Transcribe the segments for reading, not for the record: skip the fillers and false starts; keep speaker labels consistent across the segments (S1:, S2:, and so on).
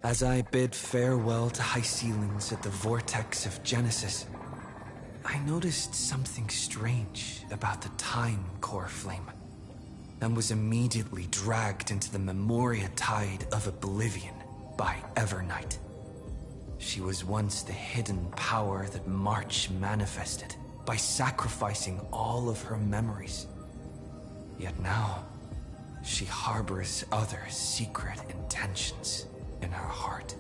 S1: As I bid farewell to high ceilings at the vortex of Genesis, I noticed something strange about the time core flame, and was immediately dragged into the Memoria tide of oblivion by Evernight. She was once the hidden power that March manifested by sacrificing all of her memories. Yet now, she harbors other secret intentions in her heart.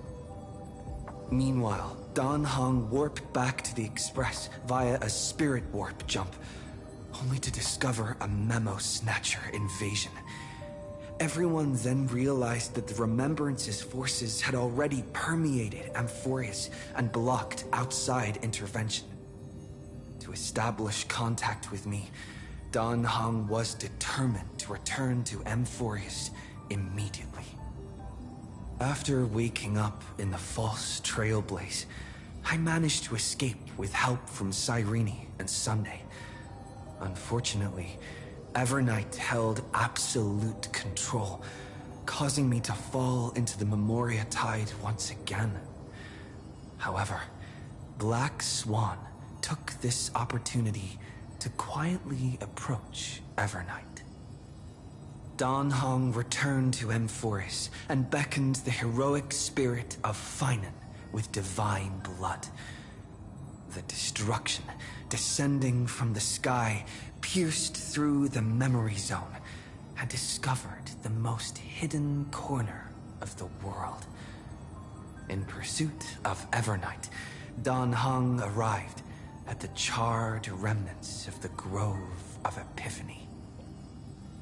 S1: Meanwhile, Dan Heng warped back to the Express via a spirit warp jump, only to discover a memo snatcher invasion. Everyone then realized that the Remembrance's forces had already permeated Amphorius and blocked outside intervention. To establish contact with me, Dan Heng was determined to return to Amphorius immediately. After waking up in the false trailblaze, I managed to escape with help from Cyrene and Sunday. Unfortunately, Evernight held absolute control, causing me to fall into the Memoria tide once again. However, Black Swan took this opportunity to quietly approach Evernight. Dan Heng returned to Amphorius and beckoned the heroic spirit of Finan with divine blood. The destruction descending from the sky pierced through the memory zone and discovered the most hidden corner of the world. In pursuit of Evernight, Dan Heng arrived at the charred remnants of the Grove of Epiphany.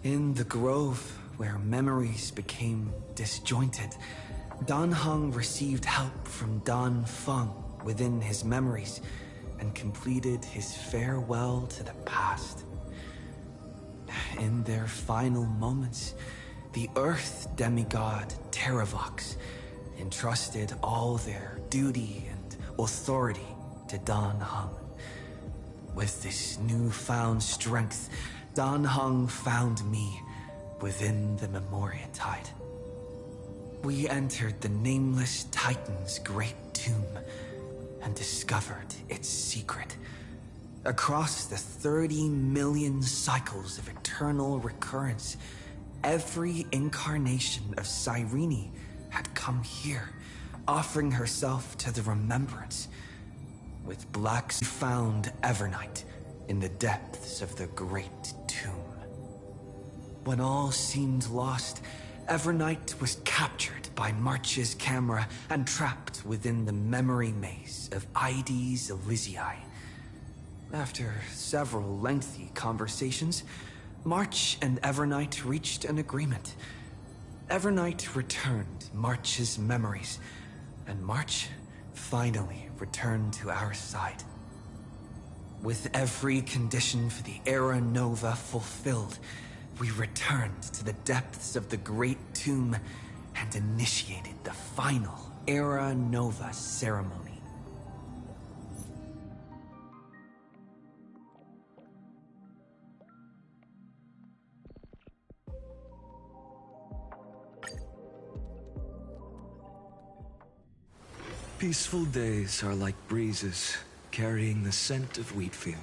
S1: In the grove, where memories became disjointed, Dan Heng received help from Dan Feng within his memories and completed his farewell to the past. In their final moments, the Earth demigod Terravox entrusted all their duty and authority to Dan Heng. With this newfound strength, Dan Heng found me within the Memoria tide. We entered the Nameless Titan's great tomb and discovered its secret. Across the 30 million cycles of eternal recurrence, every incarnation of Cyrene had come here, offering herself to the Remembrance. With Blacks found Evernight in the depths of the great tomb. When all seemed lost, Evernight was captured by March's camera and trapped within the memory maze of Ides Elysiae. After several lengthy conversations, March and Evernight reached an agreement. Evernight returned March's memories, and March finally returned to our side. With every condition for the Era Nova fulfilled, we returned to the depths of the Great Tomb and initiated the final Era Nova ceremony.
S2: Peaceful days are like breezes carrying the scent of wheat fields.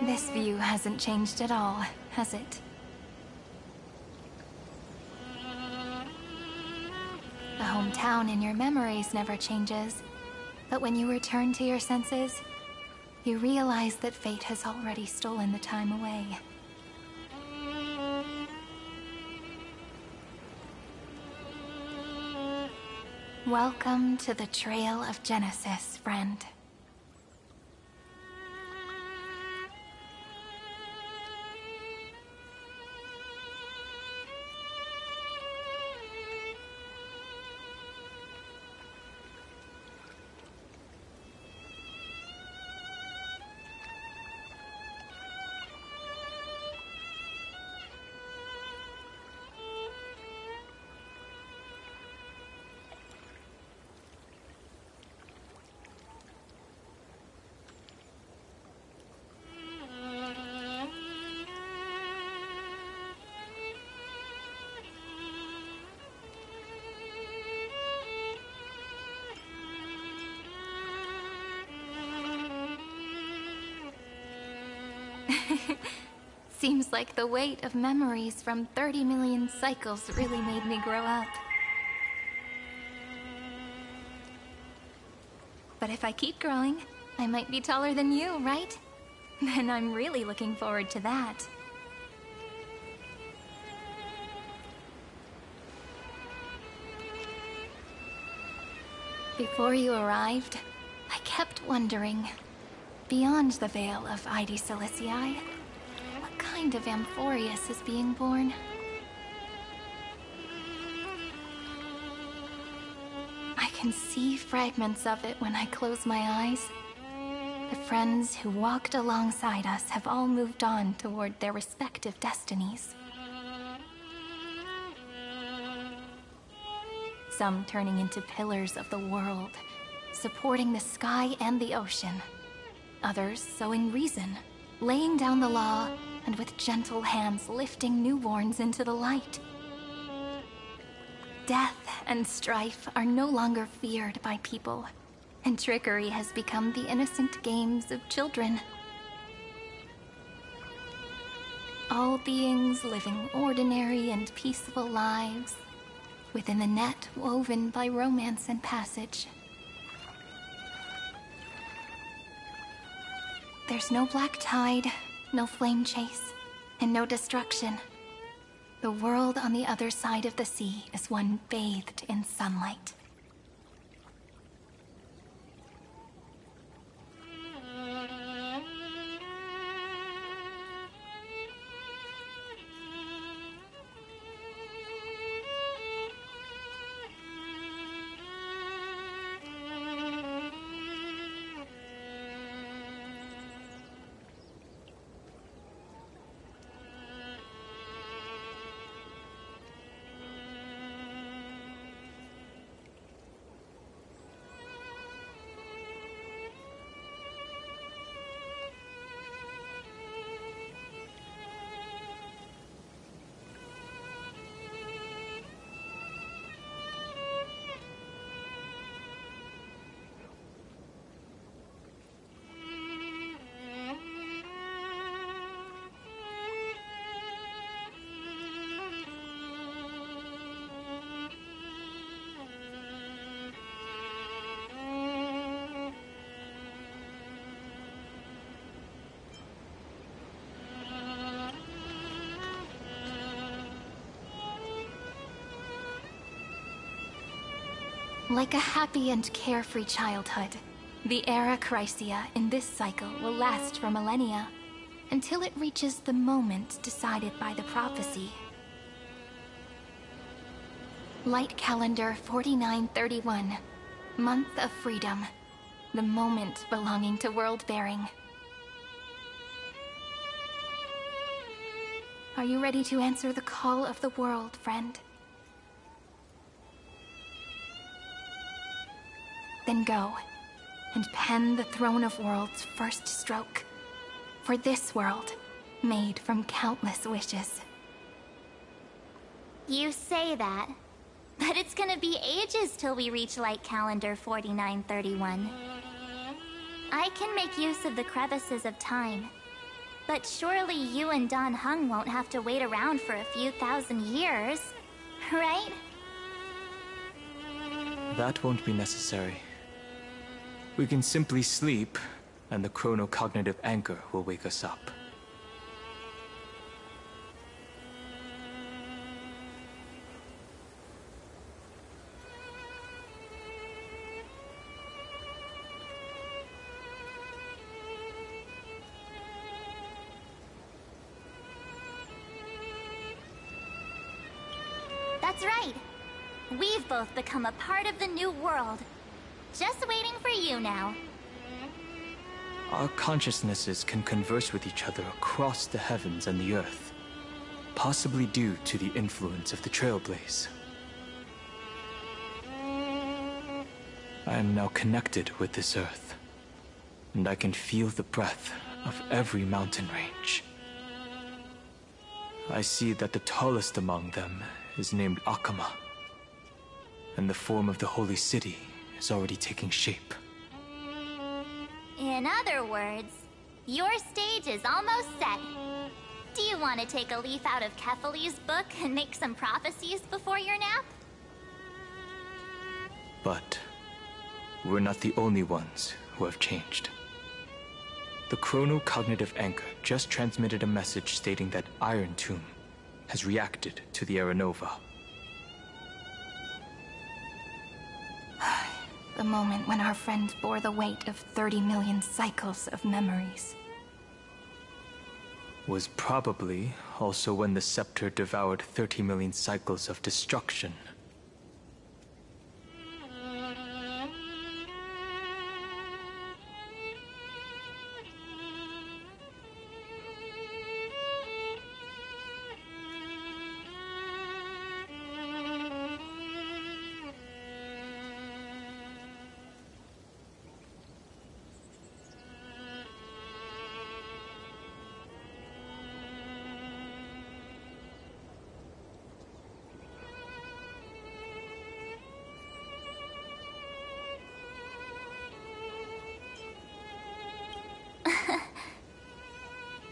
S3: This view hasn't changed at all, has it? The hometown in your memories never changes, but when you return to your senses, you realize that fate has already stolen the time away. Welcome to the Trail of Genesis, friend. Seems like the weight of memories from 30 million cycles really made me grow up. But if I keep growing, I might be taller than you, right? Then I'm really looking forward to that. Before you arrived, I kept wondering, beyond the veil of Ide Silicii, what kind of Amphorius is being born? I can see fragments of it when I close my eyes. The friends who walked alongside us have all moved on toward their respective destinies. Some turning into pillars of the world, supporting the sky and the ocean. Others sowing reason, laying down the law, and with gentle hands lifting newborns into the light. Death and strife are no longer feared by people, and trickery has become the innocent games of children. All beings living ordinary and peaceful lives, within the net woven by romance and passage. There's no black tide, no flame chase, and no destruction. The world on the other side of the sea is one bathed in sunlight. Like a happy and carefree childhood, the era Chrysia in this cycle will last for millennia, until it reaches the moment decided by the prophecy. Light calendar 4931, month of freedom, the moment belonging to world-bearing. Are you ready to answer the call of the world, friend? Then go, and pen the Throne of Worlds' first stroke. For this world, made from countless wishes.
S4: You say that, but it's gonna be ages till we reach Light Calendar 4931. I can make use of the crevices of time, but surely you and Dan Heng won't have to wait around for a few thousand years, right?
S5: That won't be necessary. We can simply sleep, and the chronocognitive anchor will wake us up.
S4: That's right. We've both become a part of the new world. Just waiting for you now.
S5: Our consciousnesses can converse with each other across the heavens and the earth, possibly due to the influence of the Trailblaze. I am now connected with this earth, and I can feel the breath of every mountain range. I see that the tallest among them is named Akama, and the form of the holy city is already taking shape.
S4: In other words, Your stage is almost set. Do you want to take a leaf out of Kefali's book and make some prophecies before your nap?
S5: But we're not the only ones who have changed. The chrono-cognitive anchor just transmitted a message stating that Iron Tomb has reacted to the Aeronova.
S3: The moment when our friend bore the weight of 30 million cycles of memories.
S5: Was probably also when the scepter devoured 30 million cycles of destruction.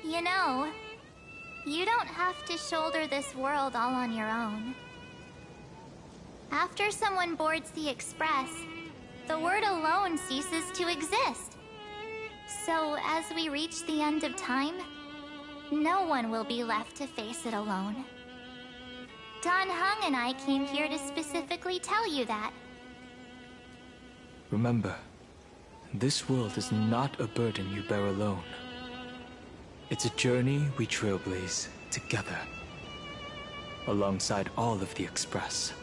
S4: You know, you don't have to shoulder this world all on your own. After someone boards the Express, the word alone ceases to exist. So as we reach the end of time, no one will be left to face it alone. Dan Heng and I came here to specifically tell you that.
S5: Remember, this world is not a burden you bear alone. It's a journey we trailblaze together, alongside all of the Express.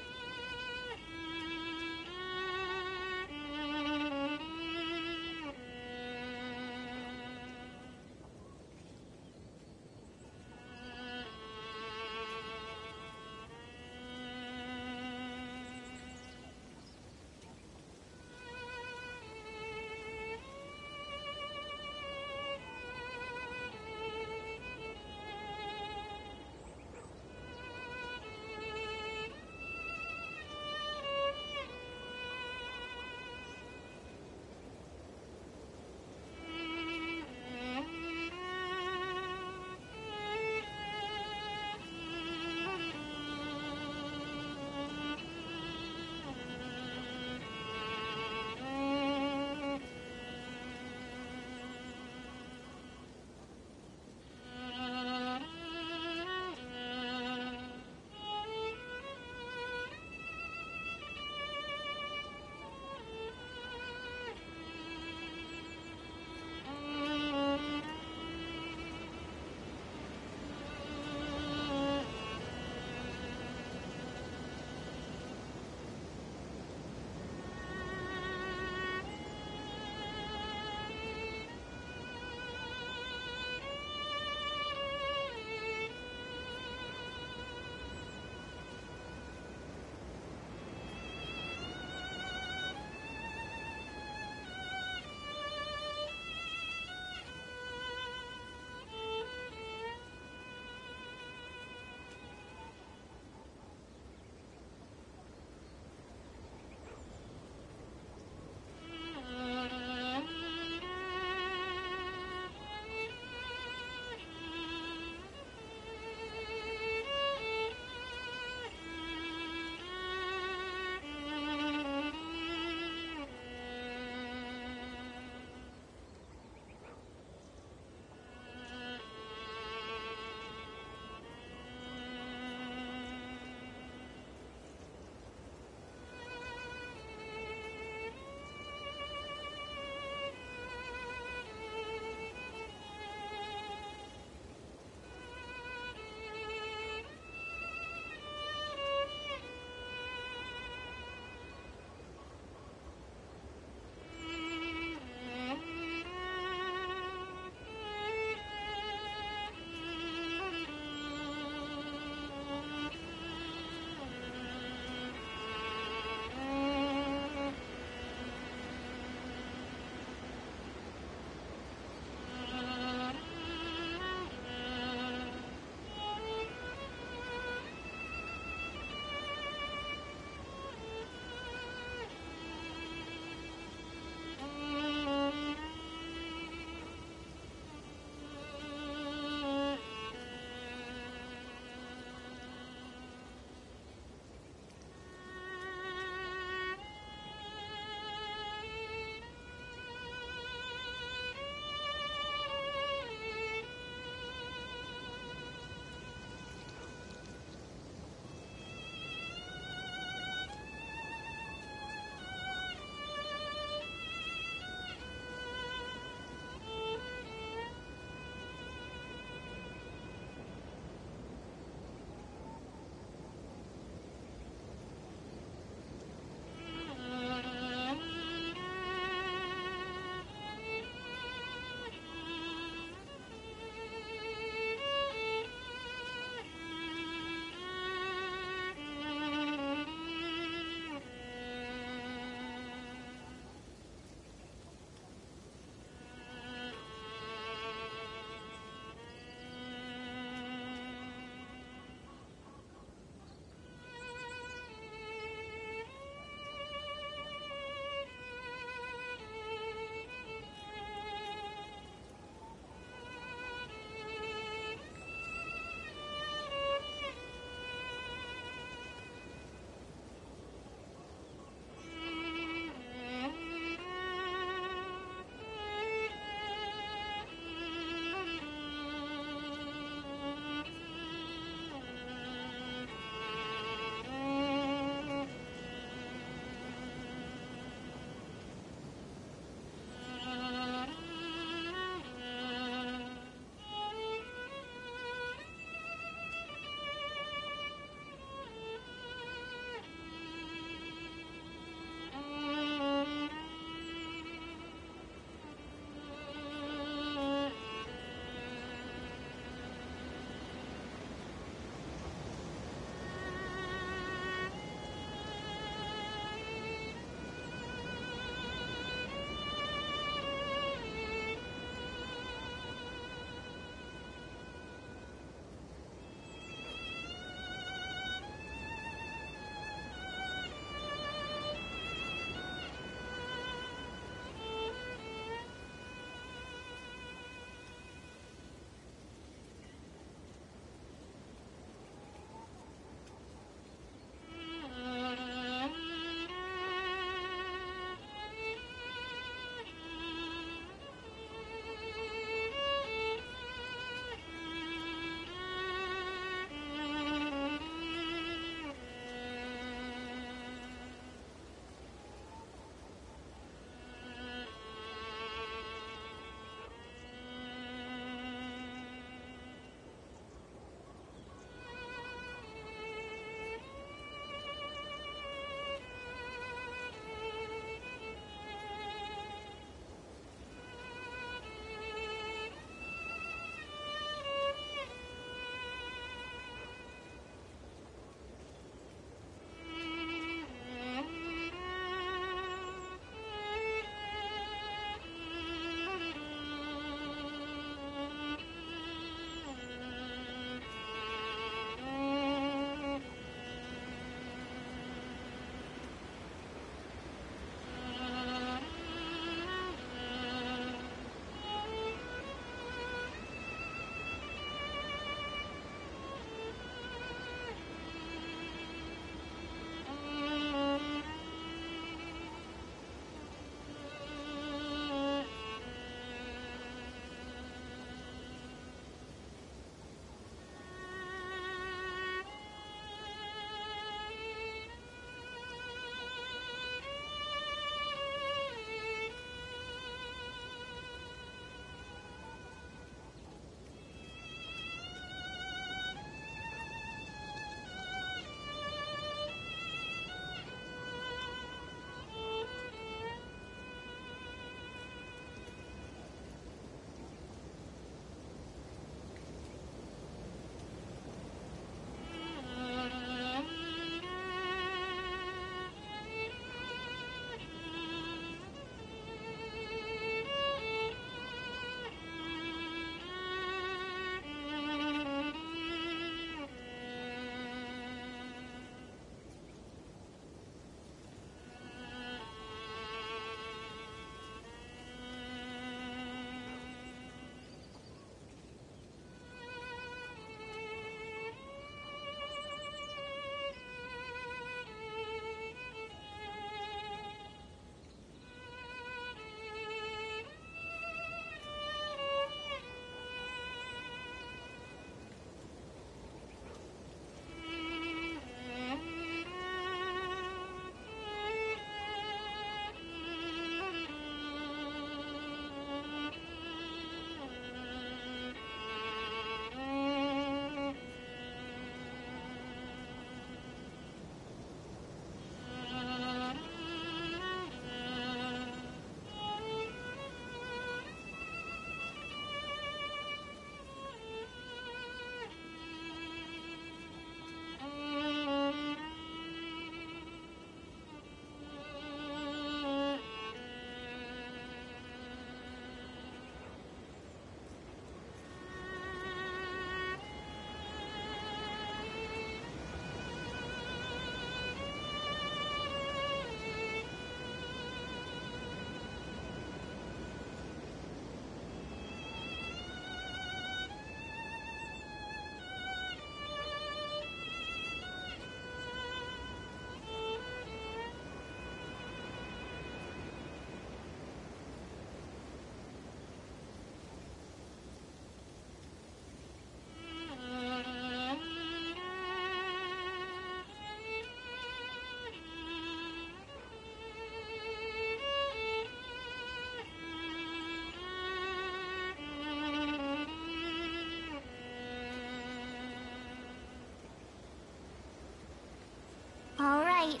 S4: right.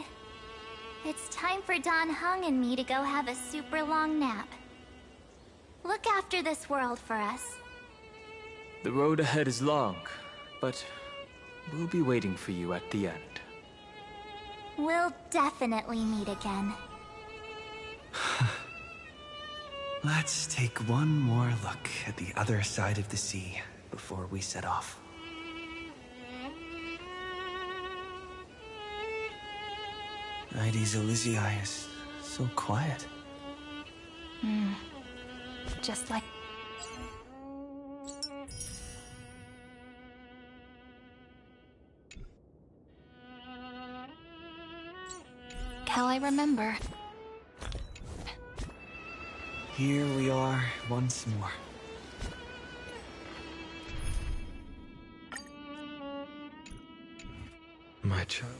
S4: It's time for Don Hung and me to go have a super long nap. Look after this world for us.
S5: The road ahead is long, but we'll be waiting for you at the end.
S4: We'll definitely meet again.
S1: Let's take one more look at the other side of the sea before we set off. Ides Elysiae is so quiet.
S3: Just like... how I remember.
S1: Here we are once more.
S2: My child.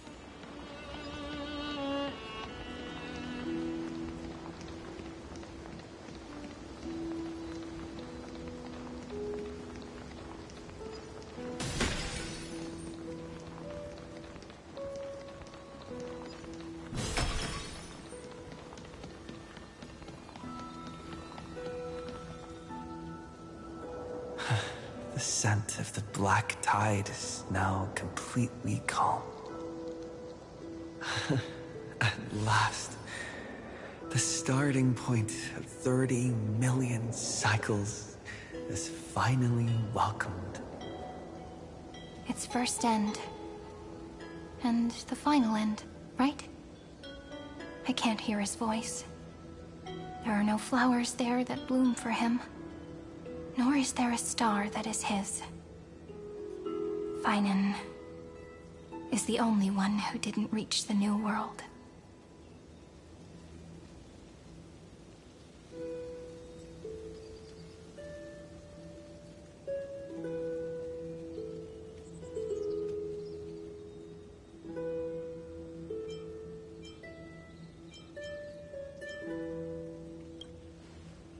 S1: The scent of the black tide is now completely calm. At last, the starting point of 30 million cycles is finally welcomed.
S3: Its first end. And the final end, right? I can't hear his voice. There are no flowers there that bloom for him. Nor is there a star that is his. Finan is the only one who didn't reach the new world.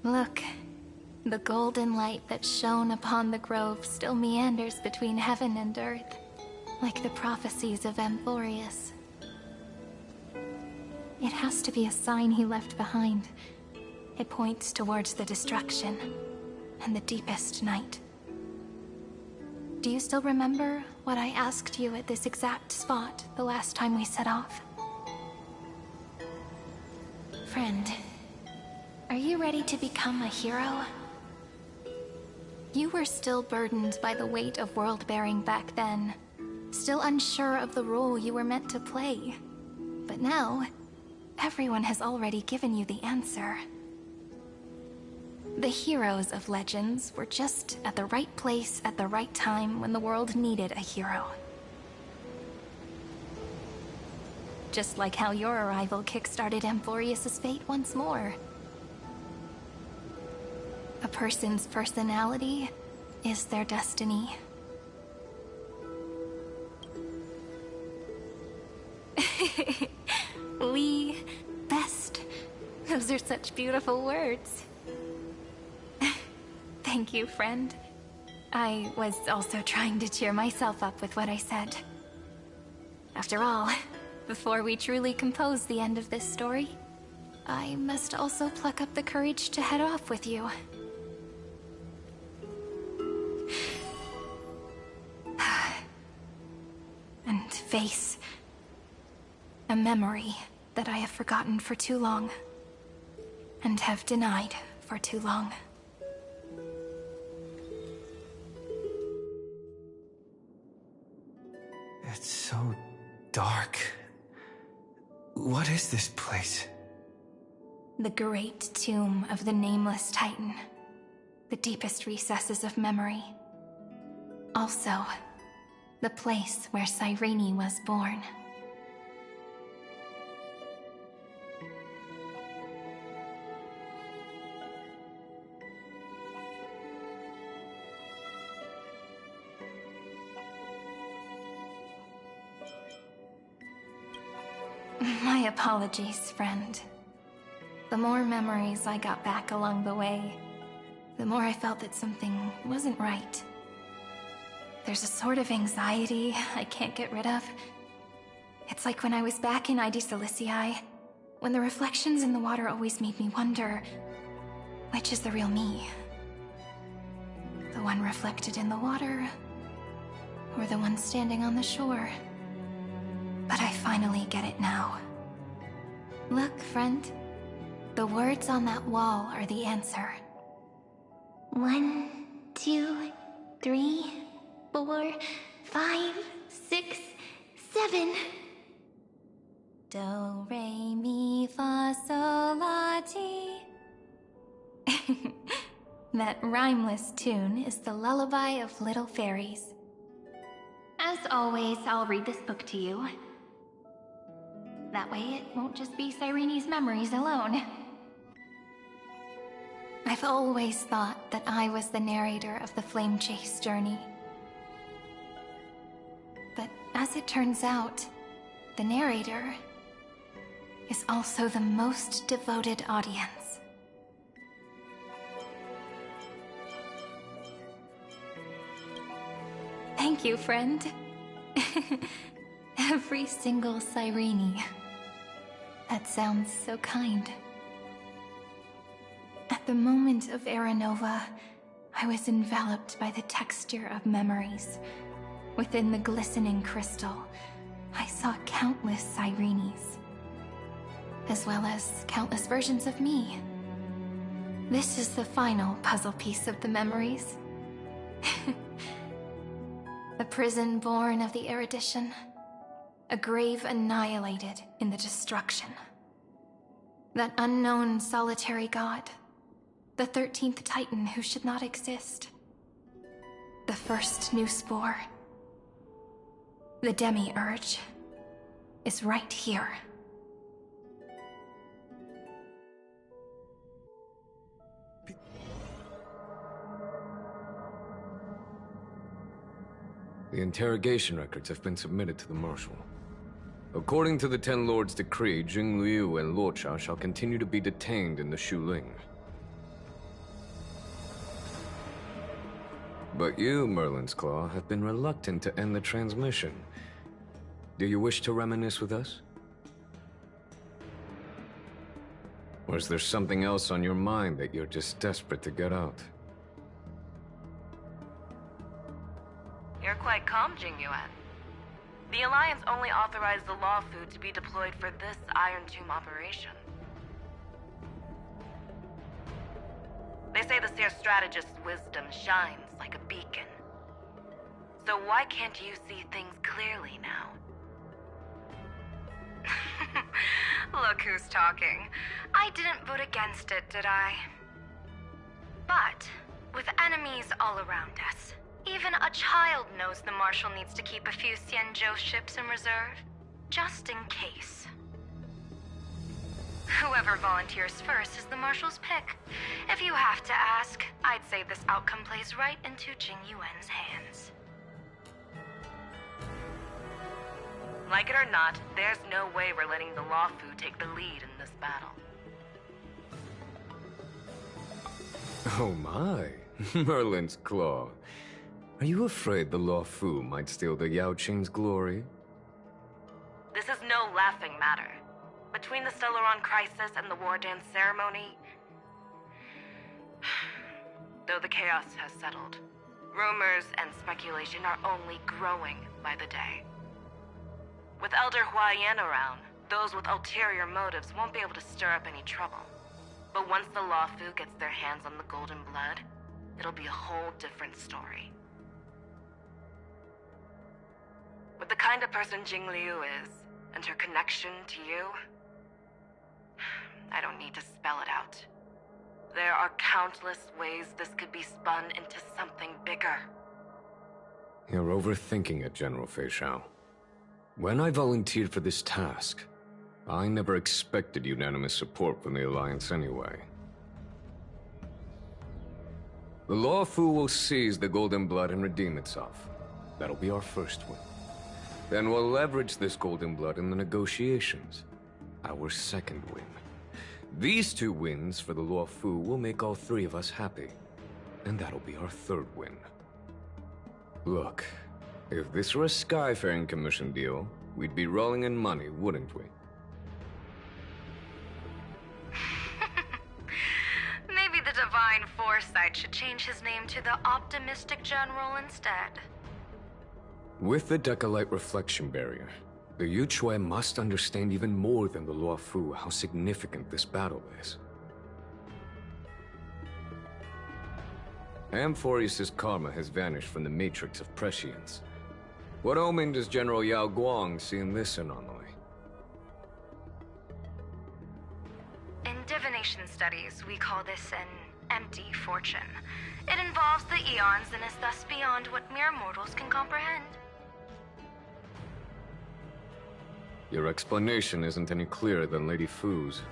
S3: Look. The golden light that shone upon the grove still meanders between heaven and earth, like the prophecies of Amphorius. It has to be a sign he left behind. It points towards the destruction and the deepest night. Do you still remember what I asked you at this exact spot the last time we set off? Friend, are you ready to become a hero? You were still burdened by the weight of world-bearing back then, still unsure of the role you were meant to play. But now, everyone has already given you the answer. The heroes of legends were just at the right place at the right time when the world needed a hero. Just like how your arrival kickstarted Amphorius' fate once more. A person's personality is their destiny. We best. Those are such beautiful words. Thank you, friend. I was also trying to cheer myself up with what I said. After all, before we truly compose the end of this story, I must also pluck up the courage to head off with you. And face a memory that I have forgotten for too long, and have denied for too long.
S1: It's so dark. What is this place?
S3: The great tomb of the nameless Titan. The deepest recesses of memory. Also, the place where Cyrene was born. My apologies, friend. The more memories I got back along the way, the more I felt that something wasn't right. There's a sort of anxiety I can't get rid of. It's like when I was back in ID Silicii, when the reflections in the water always made me wonder, which is the real me? The one reflected in the water, or the one standing on the shore? But I finally get it now. Look, friend. The words on that wall are the answer.
S4: 1, 2, 3, 4, 5, 6, 7.
S3: Do, re, mi, fa, sol, la, ti. That rhymeless tune is the lullaby of little fairies. As always, I'll read this book to you. That way it won't just be Cyrene's memories alone. I've always thought that I was the narrator of the Flame Chase journey. But as it turns out, the narrator is also the most devoted audience. Thank you, friend. Every single Cyrene. That sounds so kind. At the moment of Era Nova, I was enveloped by the texture of memories. Within the glistening crystal, I saw countless Cyrenes, as well as countless versions of me. This is the final puzzle piece of the memories. A prison born of the erudition. A grave annihilated in the destruction. That unknown solitary god. The 13th Titan who should not exist. The first new spore. The Demiurge is right here.
S2: The interrogation records have been submitted to the Marshal. According to the Ten Lords' decree, Jing Liu and Luocha shall continue to be detained in the Shuling. But you, Merlin's Claw, have been reluctant to end the transmission. Do you wish to reminisce with us? Or is there something else on your mind that you're just desperate to get out?
S6: You're quite calm, Jing Yuan. The Alliance only authorized the Law Fu to be deployed for this Iron Tomb operation. They say the Seer Strategist's wisdom shines like a beacon. So why can't you see things clearly now?
S7: Look who's talking. I didn't vote against it, did I? But, with enemies all around us, even a child knows the Marshal needs to keep a few Xianzhou ships in reserve, just in case. Whoever volunteers first is the Marshal's pick. If you have to ask, I'd say this outcome plays right into Jing Yuan's hands.
S6: Like it or not, there's no way we're letting the Law Fu take the lead in this battle.
S2: Oh my, Merlin's Claw. Are you afraid the Law Fu might steal the Yao Qing's glory?
S6: This is no laughing matter. Between the Stellaron crisis and the War Dance ceremony, though the chaos has settled, rumors and speculation are only growing by the day. With Elder Huaiyan around, those with ulterior motives won't be able to stir up any trouble. But once the Law Fu gets their hands on the Golden Blood, it'll be a whole different story. With the kind of person Jing Liu is, and her connection to you, I don't need to spell it out. There are countless ways this could be spun into something bigger.
S2: You're overthinking it, General Fei Shao. When I volunteered for this task, I never expected unanimous support from the Alliance anyway. The Law Fu will seize the Golden Blood and redeem itself. That'll be our first win. Then we'll leverage this Golden Blood in the negotiations. Our second win. These two wins for the Law Fu will make all three of us happy. And that'll be our third win. Look, if this were a Skyfaring Commission deal, we'd be rolling in money, wouldn't we?
S7: Maybe the Divine Foresight should change his name to the Optimistic General instead.
S2: With the Decalite reflection barrier, the Yuchue must understand even more than the Luofu how significant this battle is. Amphorius' karma has vanished from the matrix of prescience. What omen does General Yao Guang see in this anomaly?
S7: In divination studies, we call this an empty fortune. It involves the eons and is thus beyond what mere mortals can comprehend.
S2: Your explanation isn't any clearer than Lady Fu's.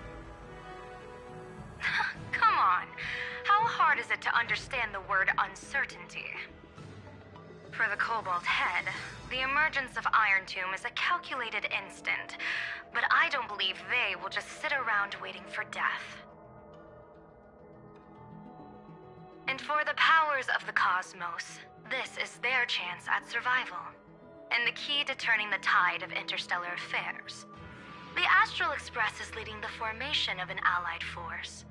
S7: Come on. How hard is it to understand the word uncertainty? For the Cobalt Head, the emergence of Iron Tomb is a calculated instant, but I don't believe they will just sit around waiting for death. And for the powers of the cosmos, this is their chance at survival, and the key to turning the tide of interstellar affairs. The Astral Express is leading the formation of an allied force,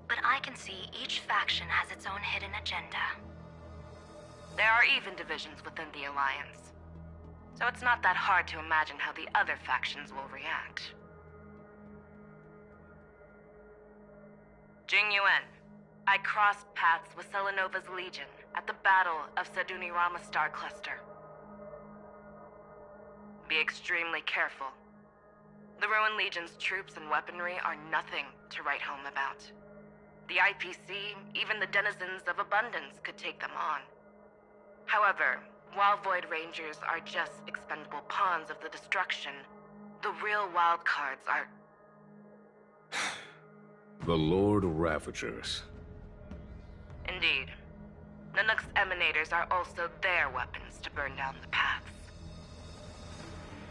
S7: but I can see each faction has its own hidden agenda.
S6: There are even divisions within the Alliance, so it's not that hard to imagine how the other factions will react. Jing Yuan, I crossed paths with Selenova's Legion at the Battle of Sedunirama Star Cluster. Be extremely careful. The Ruined Legion's troops and weaponry are nothing to write home about. The IPC, even the denizens of Abundance, could take them on. However, while Void Rangers are just expendable pawns of the destruction, the real wild cards are...
S2: The Lord Ravagers.
S6: Indeed. Nanook's emanators are also their weapons to burn down the paths.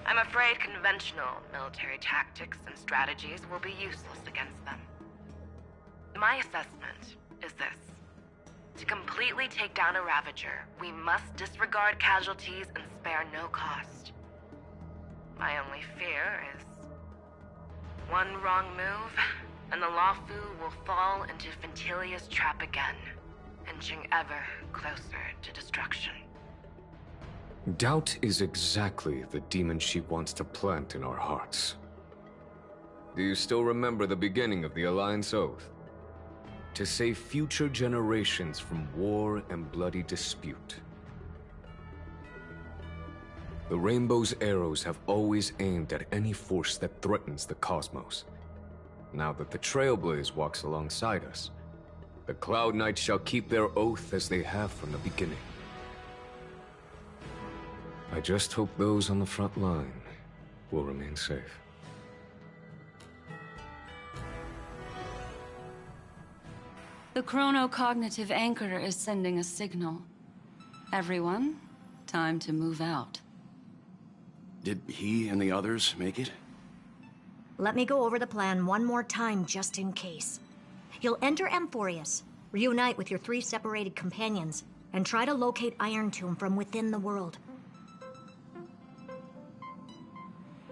S6: I'm afraid conventional military tactics and strategies will be useless against them. My assessment is this. To completely take down a Ravager, we must disregard casualties and spare no cost. My only fear is... one wrong move, and the Luofu will fall into Fintilia's trap again, inching ever closer to destruction.
S2: Doubt is exactly the demon she wants to plant in our hearts. Do you still remember the beginning of the Alliance Oath? To save future generations from war and bloody dispute. The Rainbow's arrows have always aimed at any force that threatens the cosmos. Now that the Trailblaze walks alongside us, the Cloud Knights shall keep their oath as they have from the beginning. I just hope those on the front line will remain safe.
S8: The chronocognitive anchor is sending a signal. Everyone, time to move out.
S9: Did he and the others make it?
S10: Let me go over the plan one more time just in case. You'll enter Amphorius, reunite with your 3 separated companions, and try to locate Iron Tomb from within the world.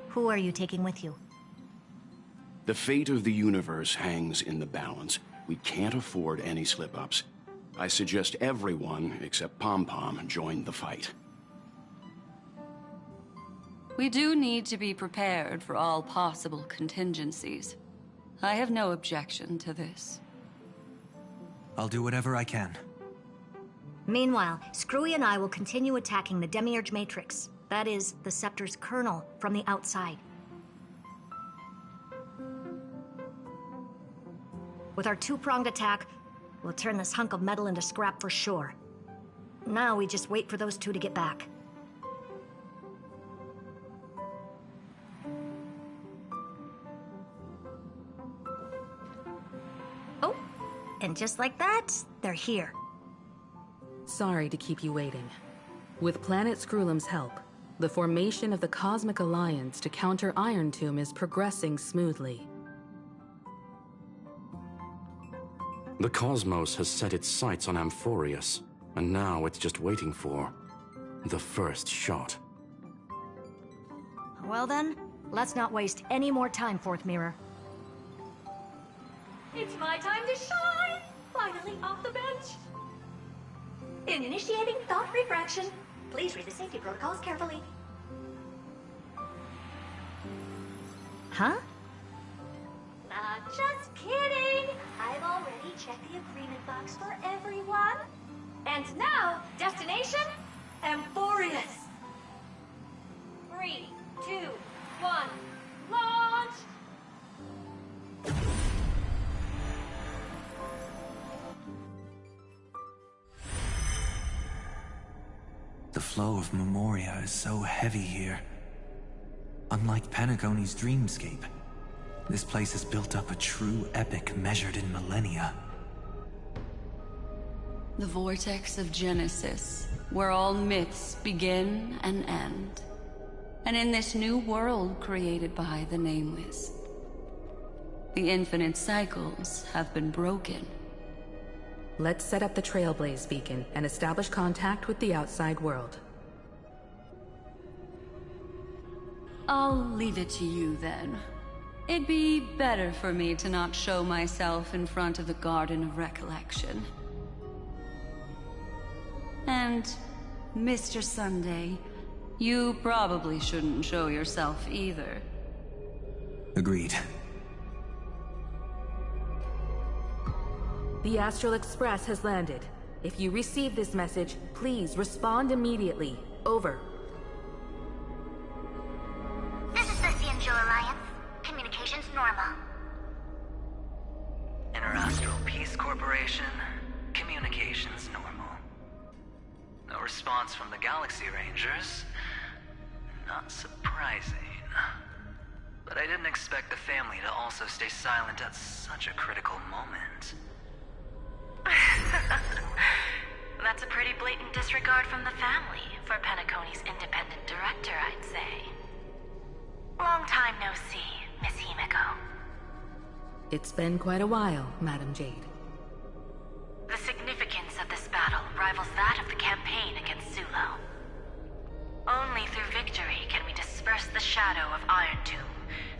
S10: Who are you taking with you?
S9: The fate of the universe hangs in the balance. We can't afford any slip-ups. I suggest everyone, except Pom-Pom, join the fight.
S8: We do need to be prepared for all possible contingencies. I have no objection to this.
S1: I'll do whatever I can.
S10: Meanwhile, Screwy and I will continue attacking the Demiurge Matrix. That is, the Scepter's kernel, from the outside. With our 2-pronged attack, we'll turn this hunk of metal into scrap for sure. Now we just wait for those 2 to get back. Oh, and just like that, they're here.
S11: Sorry to keep you waiting. With Planet Screwlum's help, the formation of the Cosmic Alliance to counter Iron Tomb is progressing smoothly.
S9: The cosmos has set its sights on Amphorius, and now it's just waiting for the first shot.
S10: Well then, let's not waste any more time, Fourth Mirror.
S12: It's my time to shine! Finally off the bench! Initiating thought refraction. Please read the safety protocols carefully.
S10: Huh?
S12: Just kidding! I've already checked the agreement box for everyone. And now, destination, Amphorius. 3, 2, 1, launch!
S1: The flow of Memoria is so heavy here. Unlike Penacony's dreamscape, this place has built up a true epic measured in millennia.
S8: The vortex of Genesis, where all myths begin and end. And in this new world created by the Nameless, the infinite cycles have been broken.
S11: Let's set up the Trailblaze beacon and establish contact with the outside world.
S8: I'll leave it to you then. It'd be better for me to not show myself in front of the Garden of Recollection. And, Mr. Sunday, you probably shouldn't show yourself either.
S1: Agreed.
S11: The Astral Express has landed. If you receive this message, please respond immediately. Over.
S4: This is the Cianjo Alliance. Communications normal.
S13: Interastral Peace Corporation. Communications normal. No response from the Galaxy Rangers. Not surprising. But I didn't expect the family to also stay silent at such a critical moment.
S6: That's a pretty blatant disregard from the family for Penacony's independent director, I'd say. Long time no see, Miss Himiko.
S11: It's been quite a while, Madam Jade.
S6: The significance of this battle rivals that of the campaign against Zulo. Only through victory can we disperse the shadow of Iron Tomb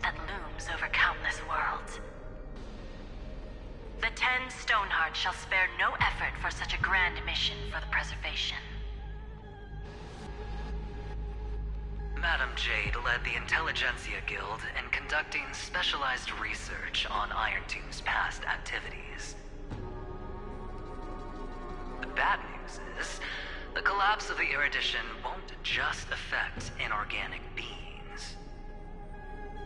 S6: that looms over countless worlds. The 10 Stonehearts shall spare no effort for such a grand mission for the preservation.
S13: Madam Jade led the Intelligentsia Guild in conducting specialized research on Iron Tomb's past activities. The bad news is, the collapse of the Erudition won't just affect inorganic beings.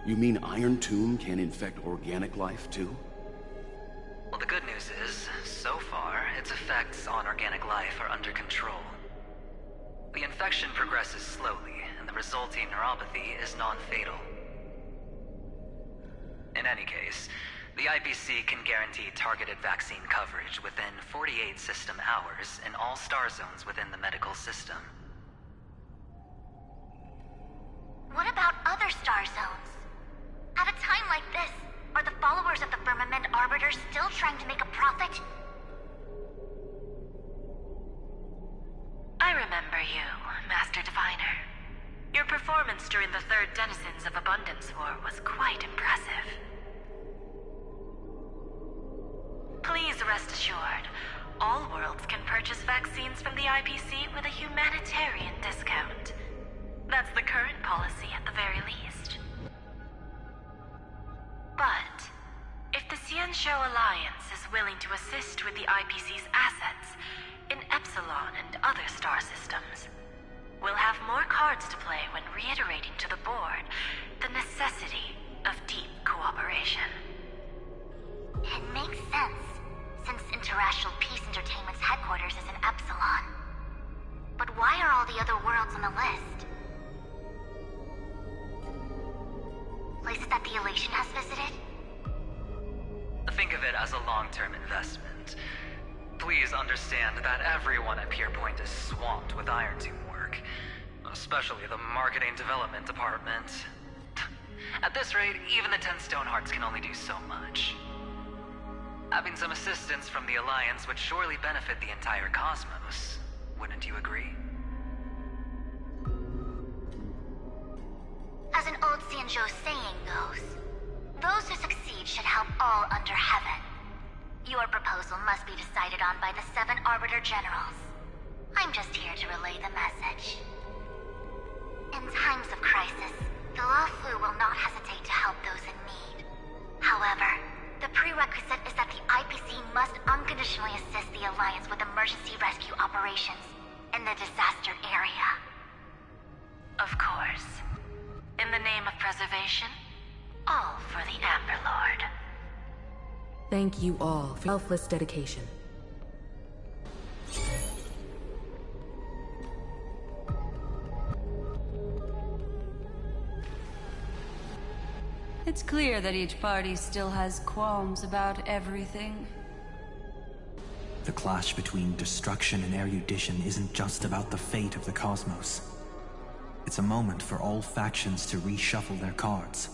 S9: You mean Iron Tomb can infect organic life, too?
S13: Well, the good news is, so far, its effects on organic life are under control. The infection progresses slowly, and the resulting neuropathy is non-fatal. In any case, the IPC can guarantee targeted vaccine coverage within 48 system hours in all star zones within the medical system.
S4: What about other star zones? At a time like this, are the followers of the Firmament Arbiter still trying to make a profit?
S6: I remember you, Master Diviner. Your performance during the Third Denizens of Abundance War was quite impressive. Please rest assured, all worlds can purchase vaccines from the IPC with a humanitarian discount. That's the current policy at the very least. But, if the Cianjo Alliance is willing to assist with the IPC's assets in Epsilon and other star systems, we'll have more cards to play when reiterating to the board the necessity of deep cooperation.
S4: It makes sense, since Interastral Peace Entertainment's headquarters is in Epsilon. But why are all the other worlds on the list? Places that the Elation has visited?
S13: Think of it as a long-term investment. Please understand that everyone at Pierpoint is swamped with Iron Tomb work, especially the marketing development department. At this rate, even the 10 Stonehearts can only do so much. Having some assistance from the Alliance would surely benefit the entire cosmos. Wouldn't you agree?
S4: As an Xianzhou saying goes, those who succeed should help all under heaven. Your proposal must be decided on by the 7 Arbiter Generals. I'm just here to relay the message. In times of crisis, the Luofu will not hesitate to help those in need. However, the prerequisite is that the IPC must unconditionally assist the Alliance with emergency rescue operations in the disaster area.
S6: Of course. In the name of preservation, all for the Amber Lord.
S11: Thank you all for selfless dedication.
S8: It's clear that each party still has qualms about everything.
S14: The clash between destruction and erudition isn't just about the fate of the cosmos. It's a moment for all factions to reshuffle their cards.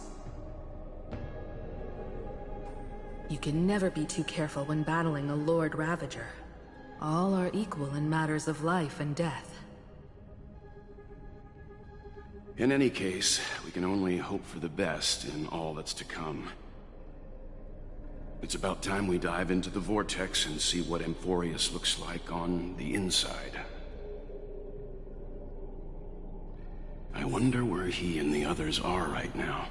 S11: You can never be too careful when battling a Lord Ravager. All are equal in matters of life and death.
S9: In any case, we can only hope for the best in all that's to come. It's about time we dive into the vortex and see what Amphorius looks like on the inside. I wonder where he and the others are right now.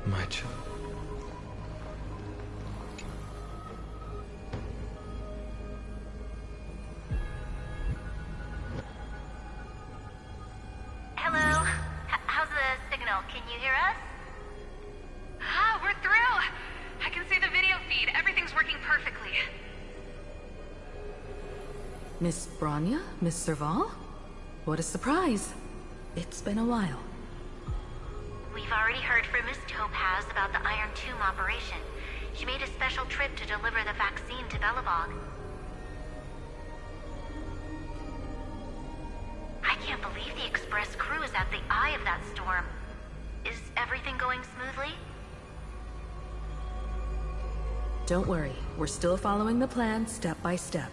S1: My child.
S4: Hello? How's the signal? Can you hear us?
S6: Ah, we're through! I can see the video feed. Everything's working perfectly.
S11: Miss Bronya? Miss Serval? What a surprise. It's been a while.
S4: We've already heard from Miss Topaz about the Iron Tomb operation. She made a special trip to deliver the vaccine to Belobog. I can't believe the Express crew is at the eye of that storm. Is everything going smoothly?
S11: Don't worry, we're still following the plan step by step.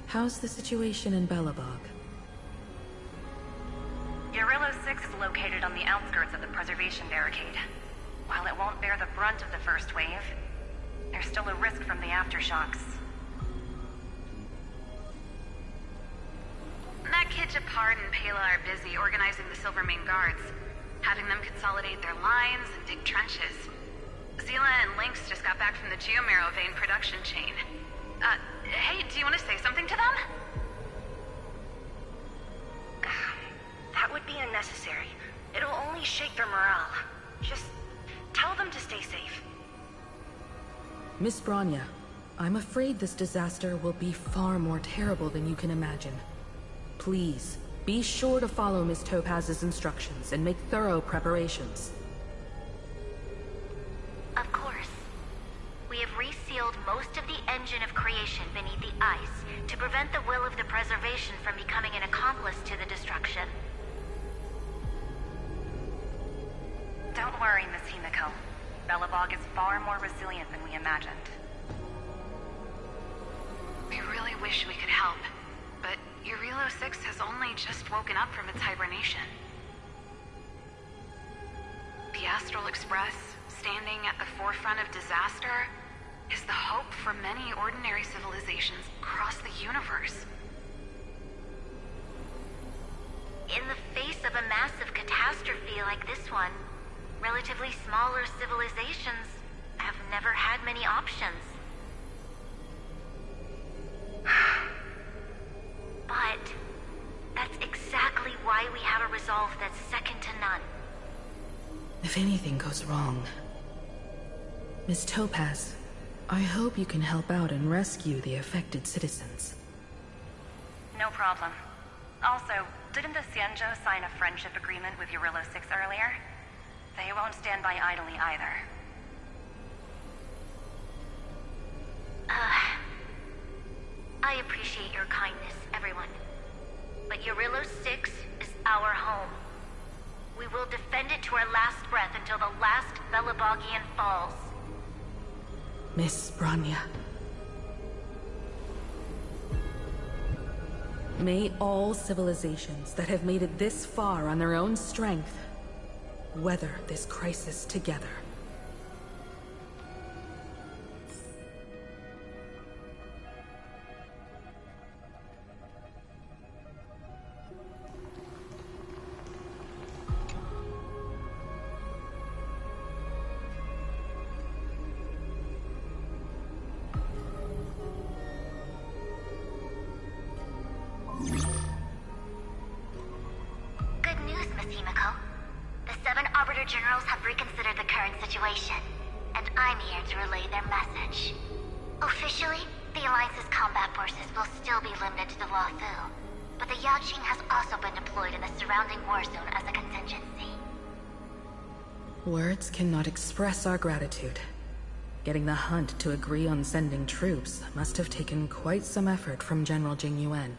S11: How's the situation in Belobog?
S6: Urillo 6 is located on the outskirts of the preservation barricade. While it won't bear the brunt of the first wave, there's still a risk from the aftershocks. That kid Japard and Pela are busy organizing the Silvermane Guards, having them consolidate their lines and dig trenches. Zila and Lynx just got back from the Geomarrow vein production chain. Hey, do you want to say something to them?
S12: That would be unnecessary. It'll only shake their morale. Just tell them to stay safe.
S11: Miss Bronya, I'm afraid this disaster will be far more terrible than you can imagine. Please, be sure to follow Miss Topaz's instructions and make thorough preparations.
S4: Of course. We have resealed most of the engine of creation beneath the ice to prevent the will of the preservation from becoming an accomplice to the destruction.
S6: Don't worry, Miss Himiko. Belobog is far more resilient than we imagined. We really wish we could help, but Urillo 6 has only just woken up from its hibernation. The Astral Express, standing at the forefront of disaster, is the hope for many ordinary civilizations across the universe.
S4: In the face of a massive catastrophe like this one, relatively smaller civilizations have never had many options. But that's exactly why we have a resolve that's second to none.
S11: If anything goes wrong... Miss Topaz, I hope you can help out and rescue the affected citizens.
S6: No problem. Also, didn't the Xianzhou sign a friendship agreement with Urillo 6 earlier? They won't stand by idly either.
S4: I appreciate your kindness, everyone. But Urillo 6 is our home.
S12: We will defend it to our last breath until the last Belabogian falls.
S11: Miss Bronya. May all civilizations that have made it this far on their own strength weather this crisis together.
S4: Good news, Miss Himiko. The 7 Arbiter Generals have reconsidered the current situation, and I'm here to relay their message. Officially, the Alliance's combat forces will still be limited to the Luofu, but the Yaoqing has also been deployed in the surrounding war zone as a contingency.
S11: Words cannot express our gratitude. Getting the Hunt to agree on sending troops must have taken quite some effort from General Jing Yuan.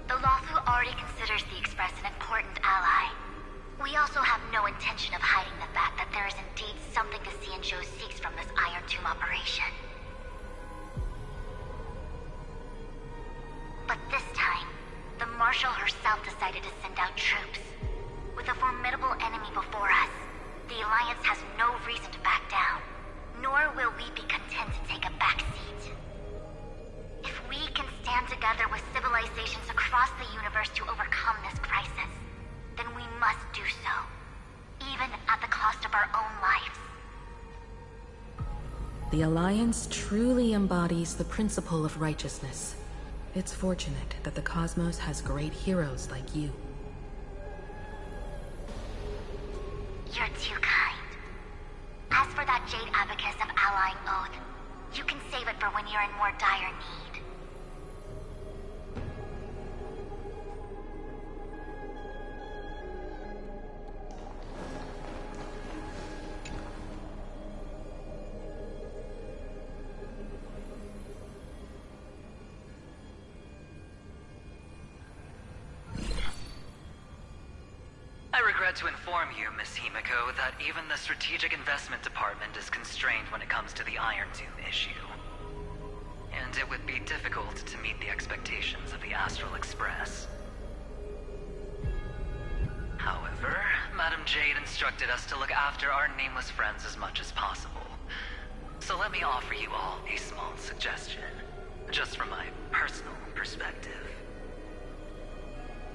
S4: The Luofu already considers the Express an important ally. We also have no intention of hiding the fact that there is indeed something the Xianzhou seeks from this Iron Tomb operation. But this time, the Marshal herself decided to send out troops. With a formidable enemy before us, the Alliance has no reason to back down, nor will we be content to take a back seat. If we can stand together with civilizations across the universe to overcome this crisis, then we must do so, even at the cost of our own lives.
S11: The Alliance truly embodies the principle of righteousness. It's fortunate that the cosmos has great heroes like you.
S4: You're too kind. As for that Jade Abacus of Allying Oath, you can save it for when you're in more dire need.
S13: I regret to inform you, Miss Himiko, that even the Strategic Investment Department is constrained when it comes to the Iron Tomb issue. And it would be difficult to meet the expectations of the Astral Express. However, Madam Jade instructed us to look after our nameless friends as much as possible. So let me offer you all a small suggestion, just from my personal perspective.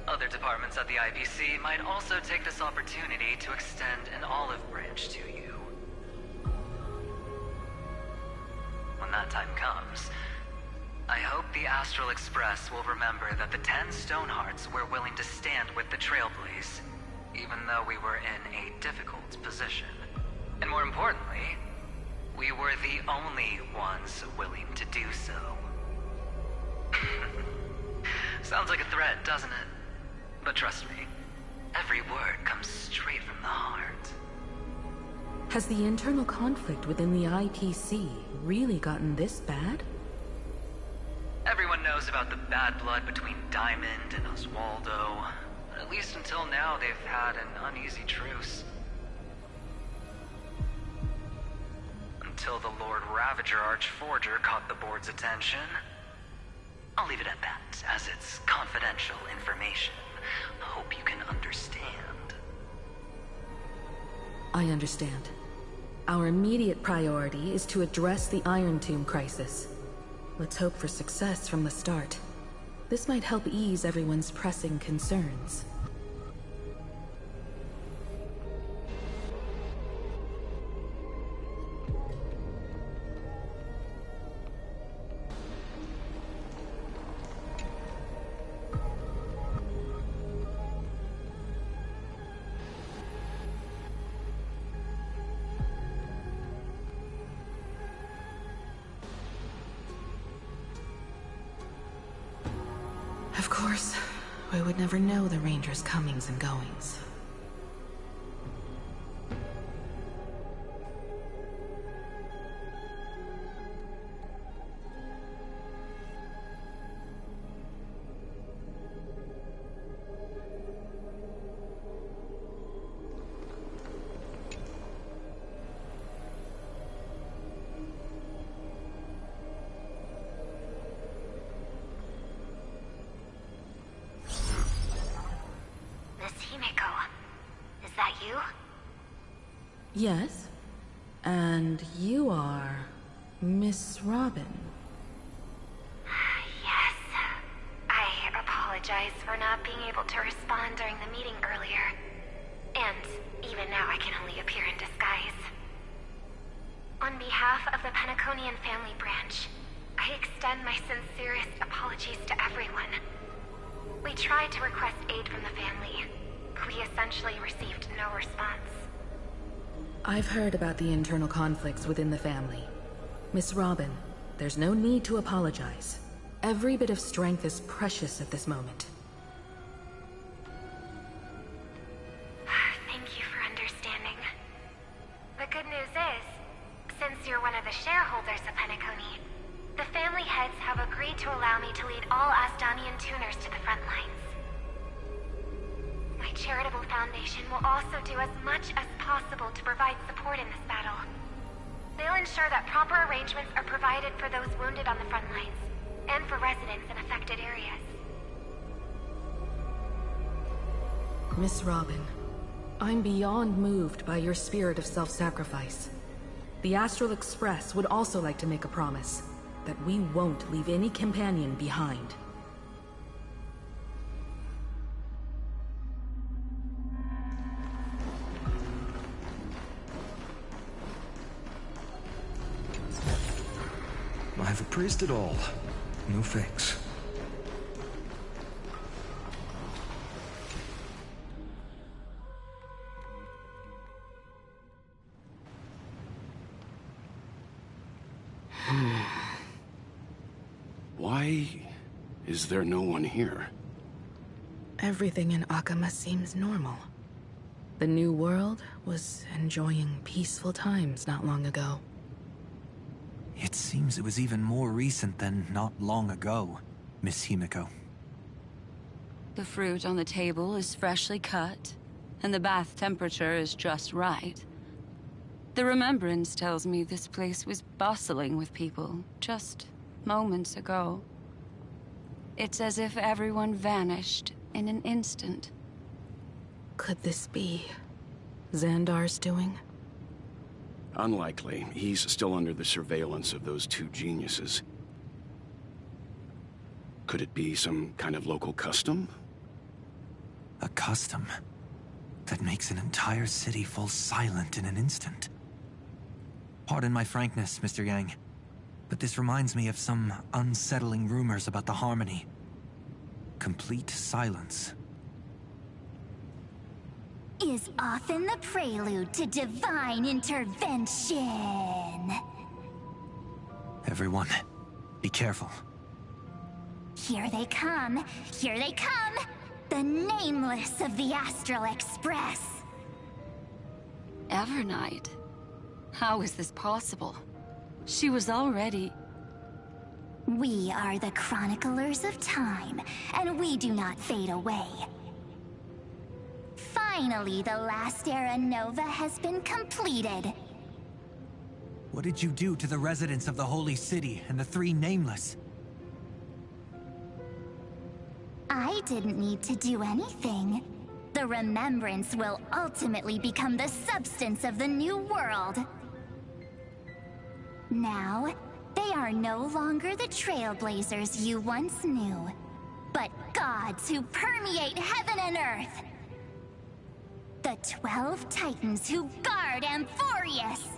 S13: Other departments at the IPC might also take this opportunity to extend an olive branch to you. When that time comes, I hope the Astral Express will remember that the 10 Stonehearts were willing to stand with the Trailblaze, even though we were in a difficult position. And more importantly, we were the only ones willing to do so. Sounds like a threat, doesn't it? But trust me, every word comes straight from the heart.
S11: Has the internal conflict within the IPC really gotten this bad?
S13: Everyone knows about the bad blood between Diamond and Oswaldo. At least until now, they've had an uneasy truce. Until the Lord Ravager Archforger caught the board's attention. I'll leave it at that, as it's confidential information. Hope you can understand.
S11: I understand. Our immediate priority is to address the Iron Tomb crisis. Let's hope for success from the start. This might help ease everyone's pressing concerns. Of course, we would never know the Ranger's comings and goings. Yes? And you are Miss Robin.
S7: Yes. I apologize for not being able to respond during the meeting earlier. And even now I can only appear in disguise. On behalf of the Penaconian family branch, I extend my sincerest apologies to everyone. We tried to request aid from the family. We essentially received no response.
S11: I've heard about the internal conflicts within the family. Miss Robin, there's no need to apologize. Every bit of strength is precious at this moment.
S7: Thank you for understanding. The good news is, since you're one of the shareholders of Penacony, the family heads have agreed to allow me to lead all Asdanian tuners to the front lines. My charitable foundation will also do as much as possible to provide support in this battle. They'll ensure that proper arrangements are provided for those wounded on the front lines, and for residents in affected areas.
S11: Miss Robin, I'm beyond moved by your spirit of self-sacrifice. The Astral Express would also like to make a promise that we won't leave any companion behind.
S15: I've appraised it all. No thanks.
S9: Why is there no one here?
S11: Everything in Akama seems normal. The New World was enjoying peaceful times not long ago.
S14: It seems it was even more recent than not long ago, Miss Himiko.
S8: The fruit on the table is freshly cut, and the bath temperature is just right. The remembrance tells me this place was bustling with people just moments ago. It's as if everyone vanished in an instant.
S11: Could this be Xandar's doing?
S9: Unlikely. He's still under the surveillance of those two geniuses. Could it be some kind of local custom?
S14: A custom that makes an entire city fall silent in an instant. Pardon my frankness, Mr. Yang, but this reminds me of some unsettling rumors about the Harmony. Complete silence
S4: is often the prelude to divine intervention.
S14: Everyone, be careful.
S4: Here they come! Here they come! The Nameless of the Astral Express!
S8: Evernight? How is this possible? She was already...
S4: We are the Chroniclers of Time, and we do not fade away. Finally, the last Era Nova has been completed.
S14: What did you do to the residents of the Holy City and the three Nameless?
S4: I didn't need to do anything. The remembrance will ultimately become the substance of the new world. Now, they are no longer the trailblazers you once knew, but gods who permeate heaven and earth. The 12 Titans who guard Amphorius!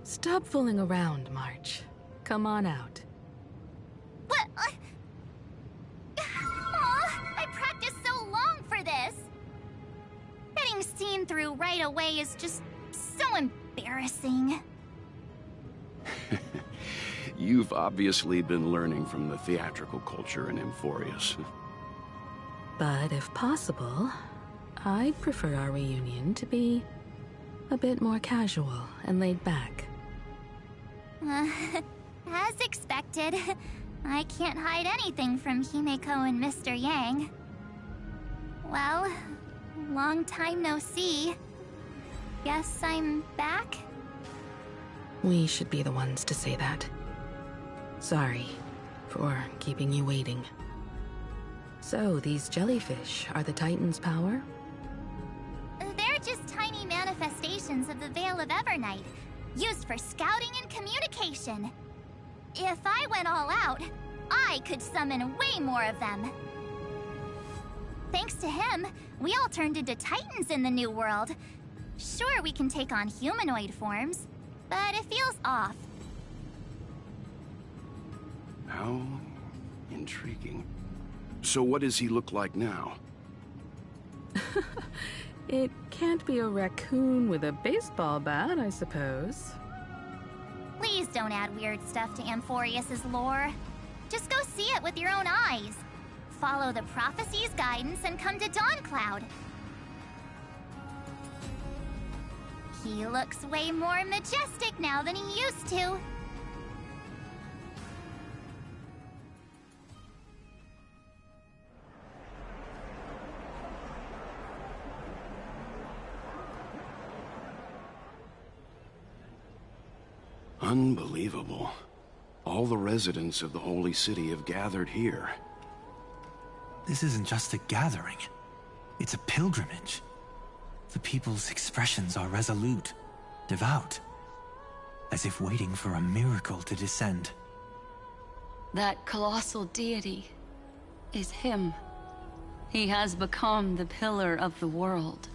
S11: Stop fooling around, March. Come on out.
S4: What? I practiced so long for this! Getting seen through right away is just so embarrassing.
S9: You've obviously been learning from the theatrical culture in Amphorius.
S11: But if possible, I'd prefer our reunion to be a bit more casual and laid back.
S4: As expected, I can't hide anything from Himeko and Mr. Yang. Well, long time no see. Guess I'm back?
S11: We should be the ones to say that. Sorry for keeping you waiting. So, these jellyfish are the Titan's power?
S4: They're just tiny manifestations of the Veil of Evernight, used for scouting and communication. If I went all out, I could summon way more of them. Thanks to him, we all turned into Titans in the new world. Sure, we can take on humanoid forms, but it feels off.
S9: How intriguing. So what does he look like now?
S11: It can't be a raccoon with a baseball bat, I suppose.
S4: Please don't add weird stuff to Amphorius's lore. Just go see it with your own eyes. Follow the prophecy's guidance and come to Dawncloud. He looks way more majestic now than he used to.
S9: Unbelievable. All the residents of the Holy City have gathered here.
S14: This isn't just a gathering. It's a pilgrimage. The people's expressions are resolute, devout, as if waiting for a miracle to descend.
S8: That colossal deity is him. He has become the pillar of the world.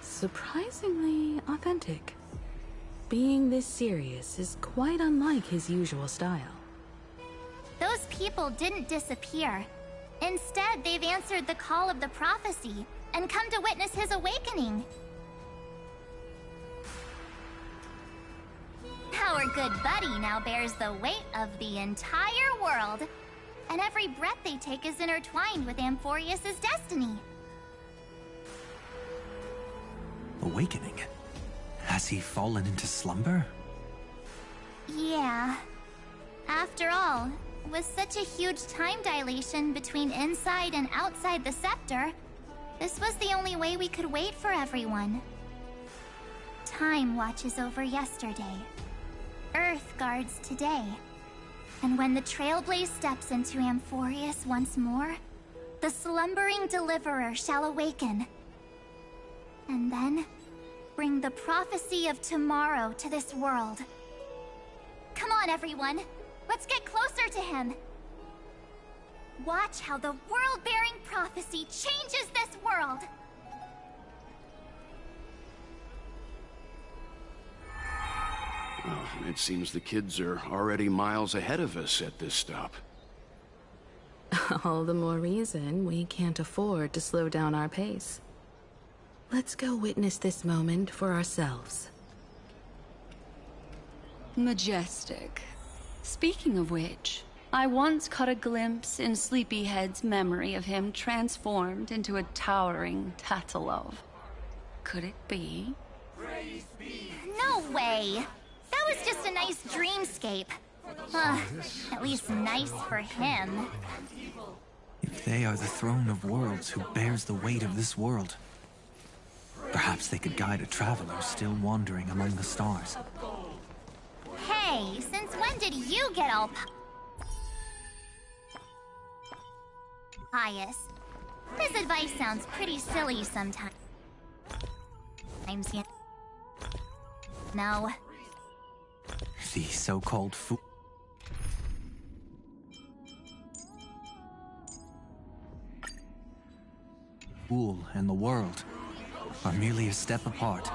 S11: Surprisingly authentic. Being this serious is quite unlike his usual style.
S4: Those people didn't disappear. Instead, they've answered the call of the prophecy and come to witness his awakening. Our good buddy now bears the weight of the entire world, and every breath they take is intertwined with Amphorius's destiny.
S14: Awakening? Has he fallen into slumber?
S4: Yeah. After all, with such a huge time dilation between inside and outside the scepter, this was the only way we could wait for everyone. Time watches over yesterday. Earth guards today. And when the Trailblaze steps into Amphorius once more, the slumbering deliverer shall awaken. And then, bring the prophecy of tomorrow to this world. Come on, everyone. Let's get closer to him. Watch how the world-bearing prophecy changes this world.
S9: Well, it seems the kids are already miles ahead of us at this stop.
S11: All the more reason we can't afford to slow down our pace. Let's go witness this moment for ourselves.
S8: Majestic. Speaking of which, I once caught a glimpse in Sleepyhead's memory of him transformed into a towering Tatalov. Could it be?
S4: No way! That was just a nice dreamscape. At least nice for him.
S14: If they are the throne of worlds who bears the weight of this world, perhaps they could guide a traveler still wandering among the stars.
S4: Hey, since when did you get all pious? This advice sounds pretty silly sometimes. No.
S14: The so-called fool and the world are merely a step apart.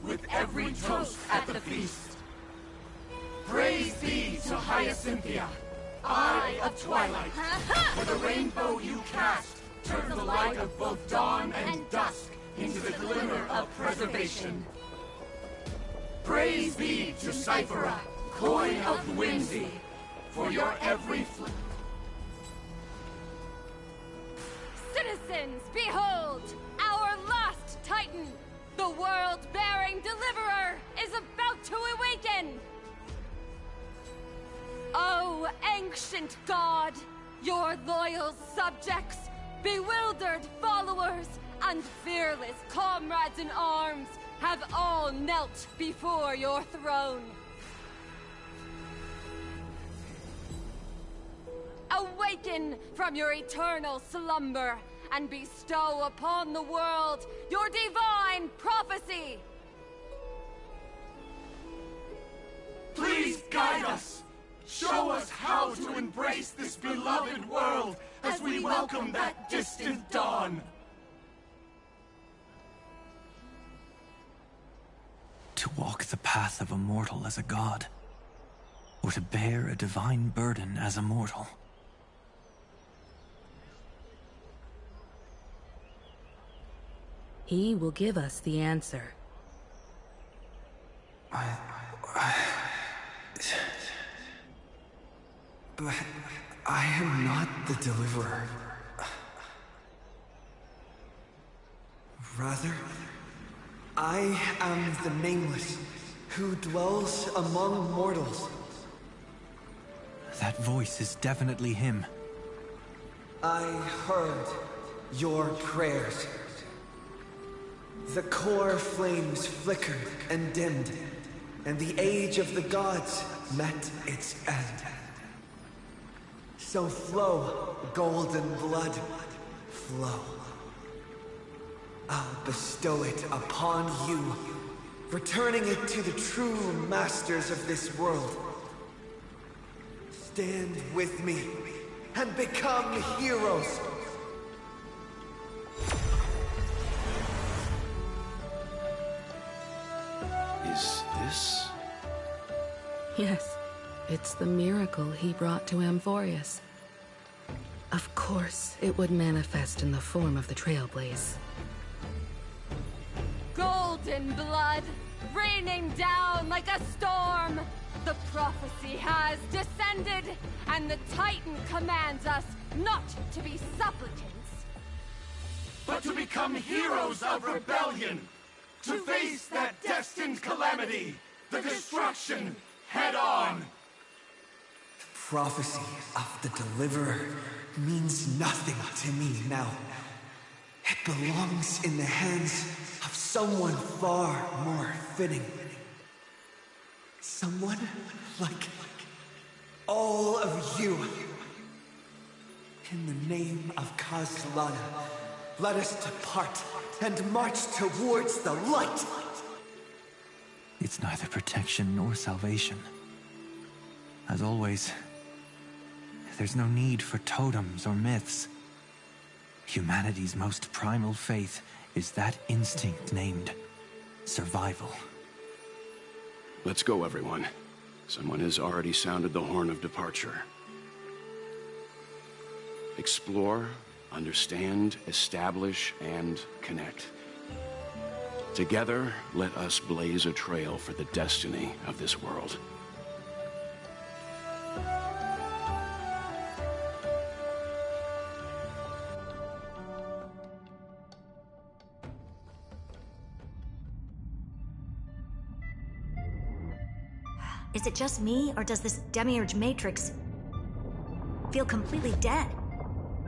S16: With every toast at the feast. Praise be to Hyacinthia, Eye of Twilight. For the rainbow you cast turned the light of both dawn and dusk into the glimmer of preservation. Praise be to Cyphera, Coin of Whimsy, for your every
S17: Citizens, behold! Our last Titan! The world-bearing deliverer is about to awaken! Oh, ancient god! Your loyal subjects, bewildered followers, and fearless comrades in arms have all knelt before your throne. awaken from your eternal slumber and bestow upon the world your divine prophecy!
S16: Please guide us! Show us how to embrace this beloved world as we welcome that distant dawn!
S14: To walk the path of a mortal as a god, or to bear a divine burden as a mortal.
S11: He will give us the answer.
S1: But I am not the deliverer. Rather, I am the Nameless, who dwells among mortals.
S14: That voice is definitely him.
S1: I heard your prayers. The core flames flickered and dimmed, and the age of the gods met its end. So flow, golden blood, flow. I'll bestow it upon you, returning it to the true masters of this world. Stand with me and become heroes.
S9: Is this?
S11: Yes, it's the miracle he brought to Amphorius. Of course, it would manifest in the form of the Trailblaze.
S17: Golden blood, raining down like a storm! The prophecy has descended, and the Titan commands us not to be supplicants,
S16: but to become heroes of rebellion! To face that destined calamity, the destruction, head on!
S1: The prophecy of the Deliverer means nothing to me now. It belongs in the hands of someone far more fitting. Someone like all of you. In the name of Kazlana, let us depart and march towards the light.
S14: It's neither protection nor salvation. As always, there's no need for totems or myths. Humanity's most primal faith is that instinct named survival.
S9: Let's go, everyone. Someone has already sounded the horn of departure. Explore, understand, establish, and connect. Together, let us blaze a trail for the destiny of this world.
S10: Is it just me, or does this Demiurge Matrix feel completely dead?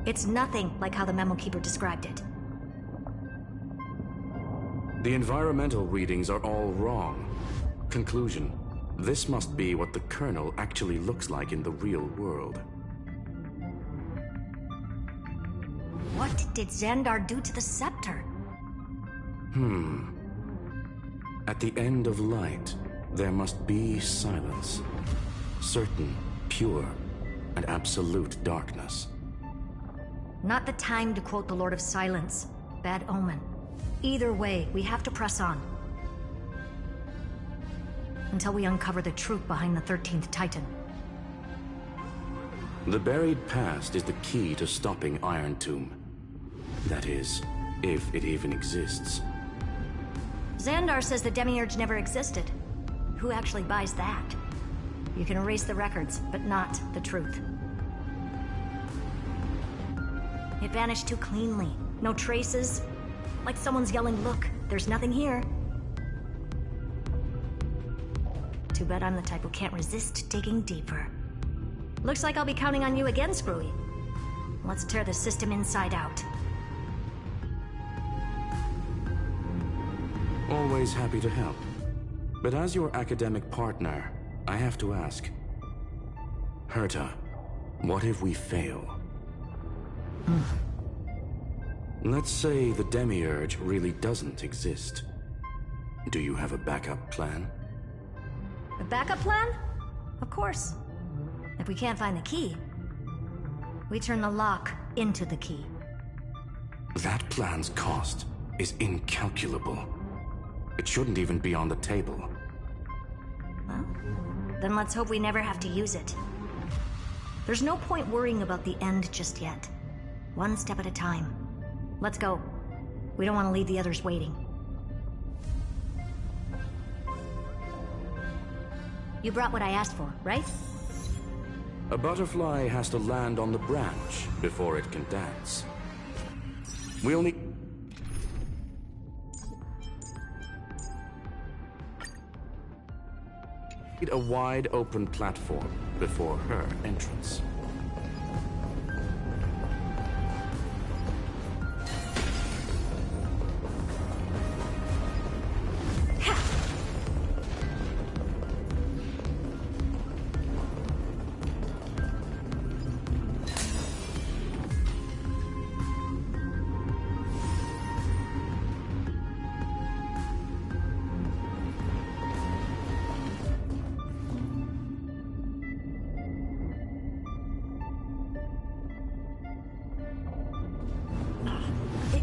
S10: It's nothing like how the Memo Keeper described it.
S18: The environmental readings are all wrong. Conclusion: this must be what the kernel actually looks like in the real world.
S10: What did Xandar do to the scepter?
S18: At the end of light, there must be silence. Certain, pure, and absolute darkness.
S10: Not the time to quote the Lord of Silence. Bad omen. Either way, we have to press on. Until we uncover the truth behind the 13th Titan.
S18: The buried past is the key to stopping Iron Tomb. That is, if it even exists.
S10: Xandar says the Demiurge never existed. Who actually buys that? You can erase the records, but not the truth. It vanished too cleanly. No traces. Like someone's yelling, "Look, there's nothing here." Too bad I'm the type who can't resist digging deeper. Looks like I'll be counting on you again, Screwy. Let's tear the system inside out.
S18: Always happy to help. But as your academic partner, I have to ask. Herta, What if we fail? Let's say the Demiurge really doesn't exist. Do you have a backup plan?
S10: A backup plan? Of course. If we can't find the key, we turn the lock into the key.
S18: That plan's cost is incalculable. It shouldn't even be on the table.
S10: Well, then let's hope we never have to use it. There's no point worrying about the end just yet. One step at a time. Let's go. We don't want to leave the others waiting. You brought what I asked for, right?
S18: A butterfly has to land on the branch before it can dance. We'll need... a wide open platform before her entrance.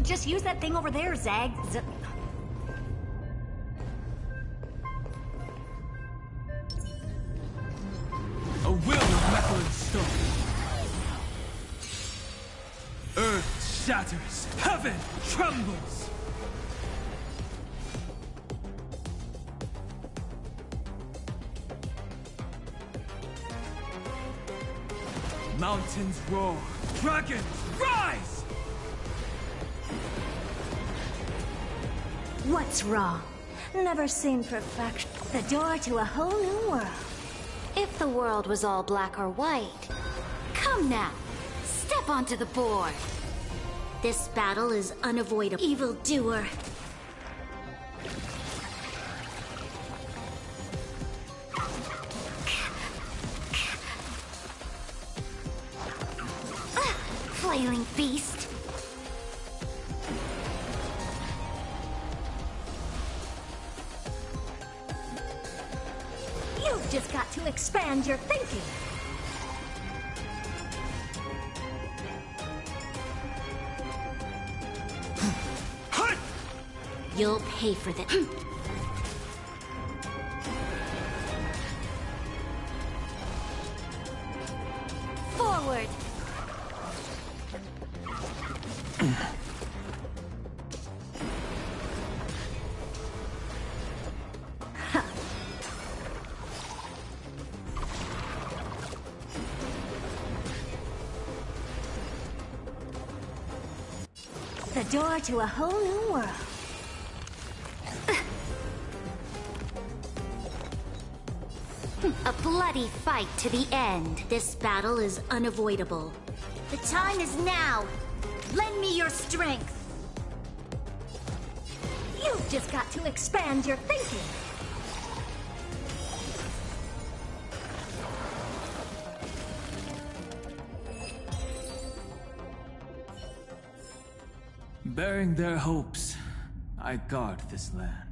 S10: Just use that thing over there, Zag.
S1: A will of metal and stone. Earth shatters. Heaven trembles. Mountains roar. Dragons rise!
S10: What's wrong? Never seen perfection. The door to a whole new world.
S3: If the world was all black or white. Come now, step onto the board.
S10: This battle is unavoidable. Evildoer.
S3: Flailing beast.
S10: You've just got to expand your thinking.
S3: You'll pay for this. Forward.
S10: The door to a whole new world.
S3: A bloody fight to the end.
S10: This battle is unavoidable.
S3: The time is now. Lend me your strength.
S10: You've just got to expand your thinking.
S1: Bearing their hopes, I guard this land.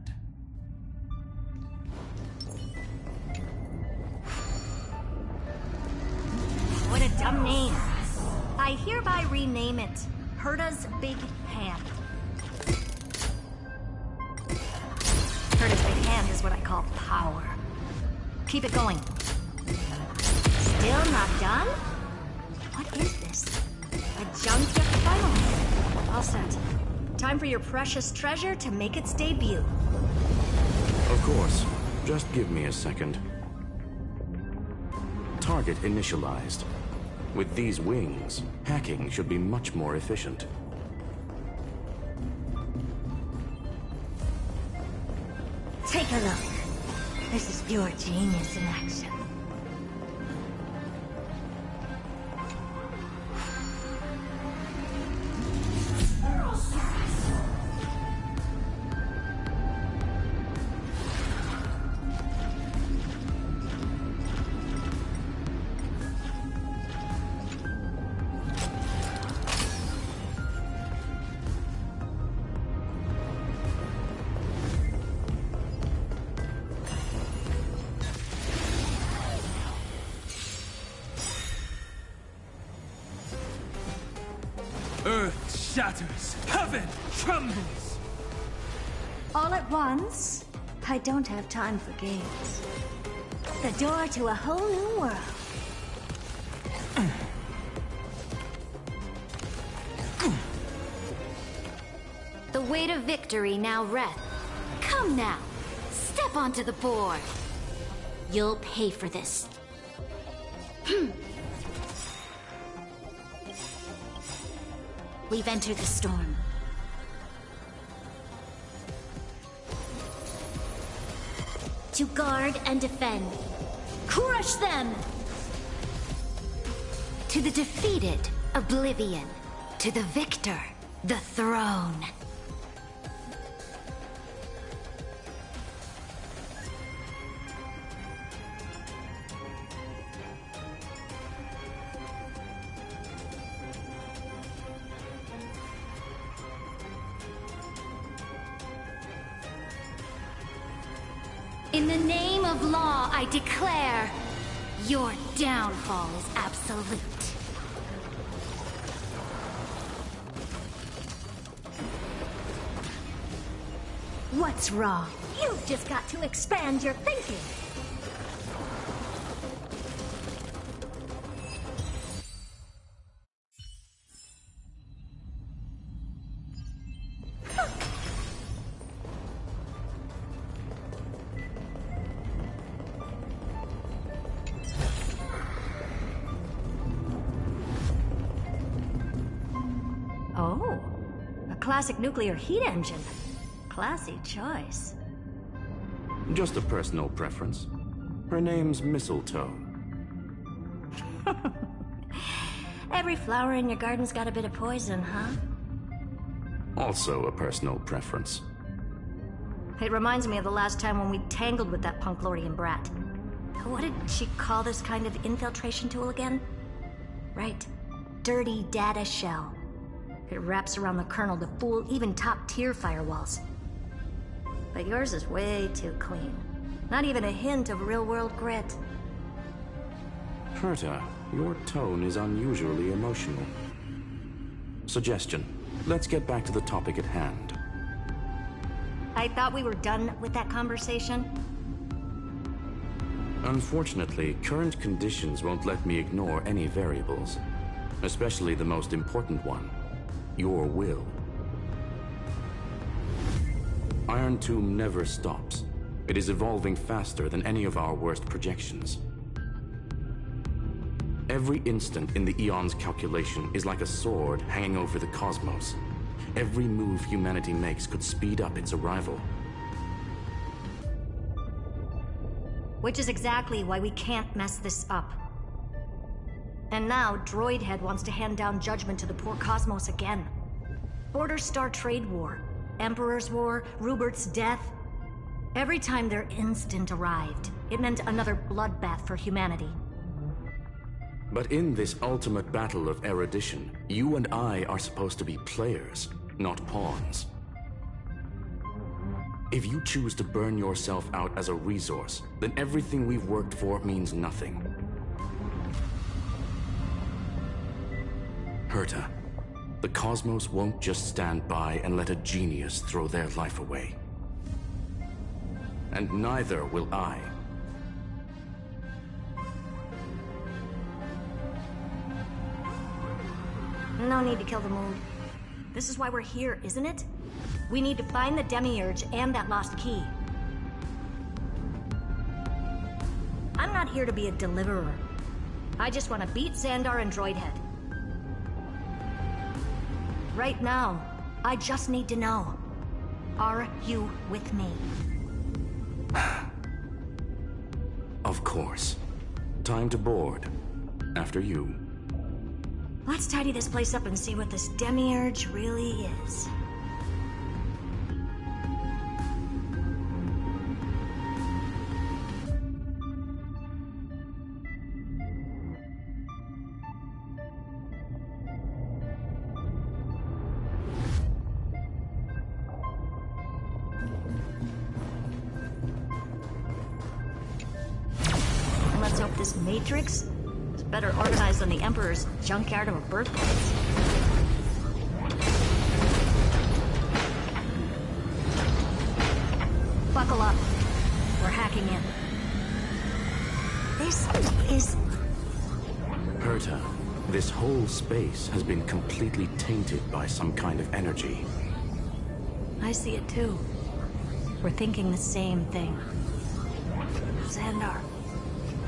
S10: What a dumb name. I hereby rename it Herta's Big Hand. Herta's Big Hand is what I call power. Keep it going. Still not done? What is this? A junkyard funnel. All set. Time for your precious treasure to make its debut.
S18: Of course. Just give me a second. Target initialized. With these wings, hacking should be much more efficient.
S10: Take a look. This is pure genius in action.
S1: Earth shatters, heaven trembles!
S12: All at once? I don't have time for games. The door to a whole new world.
S10: The weight of victory now rests. Come now, step onto the board. You'll pay for this. We've entered the storm. To guard and defend. Crush them! To the defeated, oblivion. To the victor, the throne. In the name of law, I declare, your downfall is absolute. What's wrong?
S12: You've just got to expand your thinking.
S10: Oh, a classic nuclear heat engine. Classy choice.
S18: Just a personal preference. Her name's Mistletoe.
S10: Every flower in your garden's got a bit of poison, huh?
S18: Also a personal preference.
S10: It reminds me of the last time when we tangled with that Punklorian brat. What did she call this kind of infiltration tool again? Right. Dirty data shell. It wraps around the kernel to fool even top-tier firewalls. But yours is way too clean. Not even a hint of real-world grit.
S18: Herta, your tone is unusually emotional. Suggestion. Let's get back to the topic at hand.
S10: I thought we were done with that conversation.
S18: Unfortunately, current conditions won't let me ignore any variables. Especially the most important one. Your will. Iron Tomb never stops. It is evolving faster than any of our worst projections. Every instant in the Eon's calculation is like a sword hanging over the cosmos. Every move humanity makes could speed up its arrival.
S10: Which is exactly why we can't mess this up. And now, Droidhead wants to hand down judgment to the poor cosmos again. Border Star Trade War, Emperor's War, Rupert's death. Every time their instant arrived, it meant another bloodbath for humanity.
S18: But in this ultimate battle of erudition, you and I are supposed to be players, not pawns. If you choose to burn yourself out as a resource, then everything we've worked for means nothing. Herta, the cosmos won't just stand by and let a genius throw their life away. And neither will I.
S10: No need to kill the mood. This is why we're here, isn't it? We need to find the Demiurge and that lost key. I'm not here to be a deliverer. I just want to beat Xandar and Droidhead. Right now, I just need to know. Are you with me?
S18: Of course. Time to board. After you.
S10: Let's tidy this place up and see what this Demiurge really is. Let's hope this Matrix is better organized than the Emperor's junkyard of a birthplace. Buckle up. We're hacking in. This is...
S18: Herta, this whole space has been completely tainted by some kind of energy.
S10: I see it too. We're thinking the same thing. Xandar,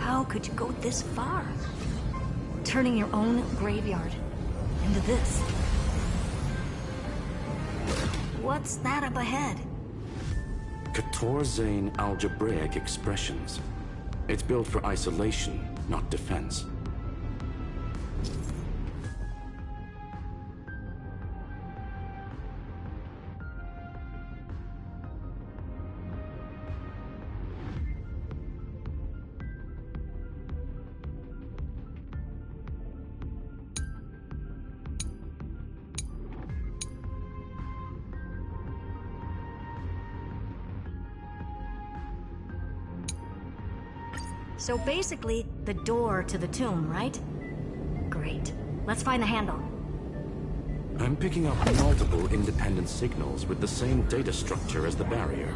S10: how could you go this far? Turning your own graveyard into this. What's that up ahead?
S18: Katorzane algebraic expressions. It's built for isolation, not defense.
S10: So basically, the door to the tomb, right? Great. Let's find the handle.
S18: I'm picking up multiple independent signals with the same data structure as the barrier.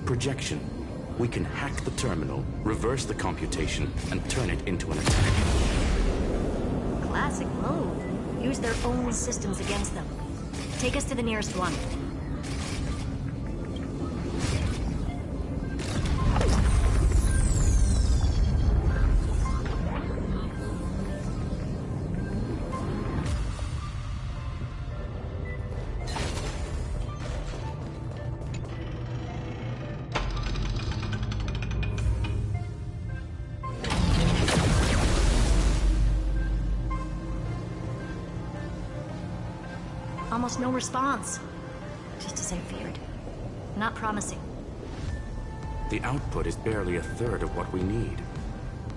S18: Projection. We can hack the terminal, reverse the computation, and turn it into an attack.
S10: Classic move. Use their own systems against them. Take us to the nearest one. Almost no response. Just as I feared. Not promising.
S18: The output is barely a third of what we need.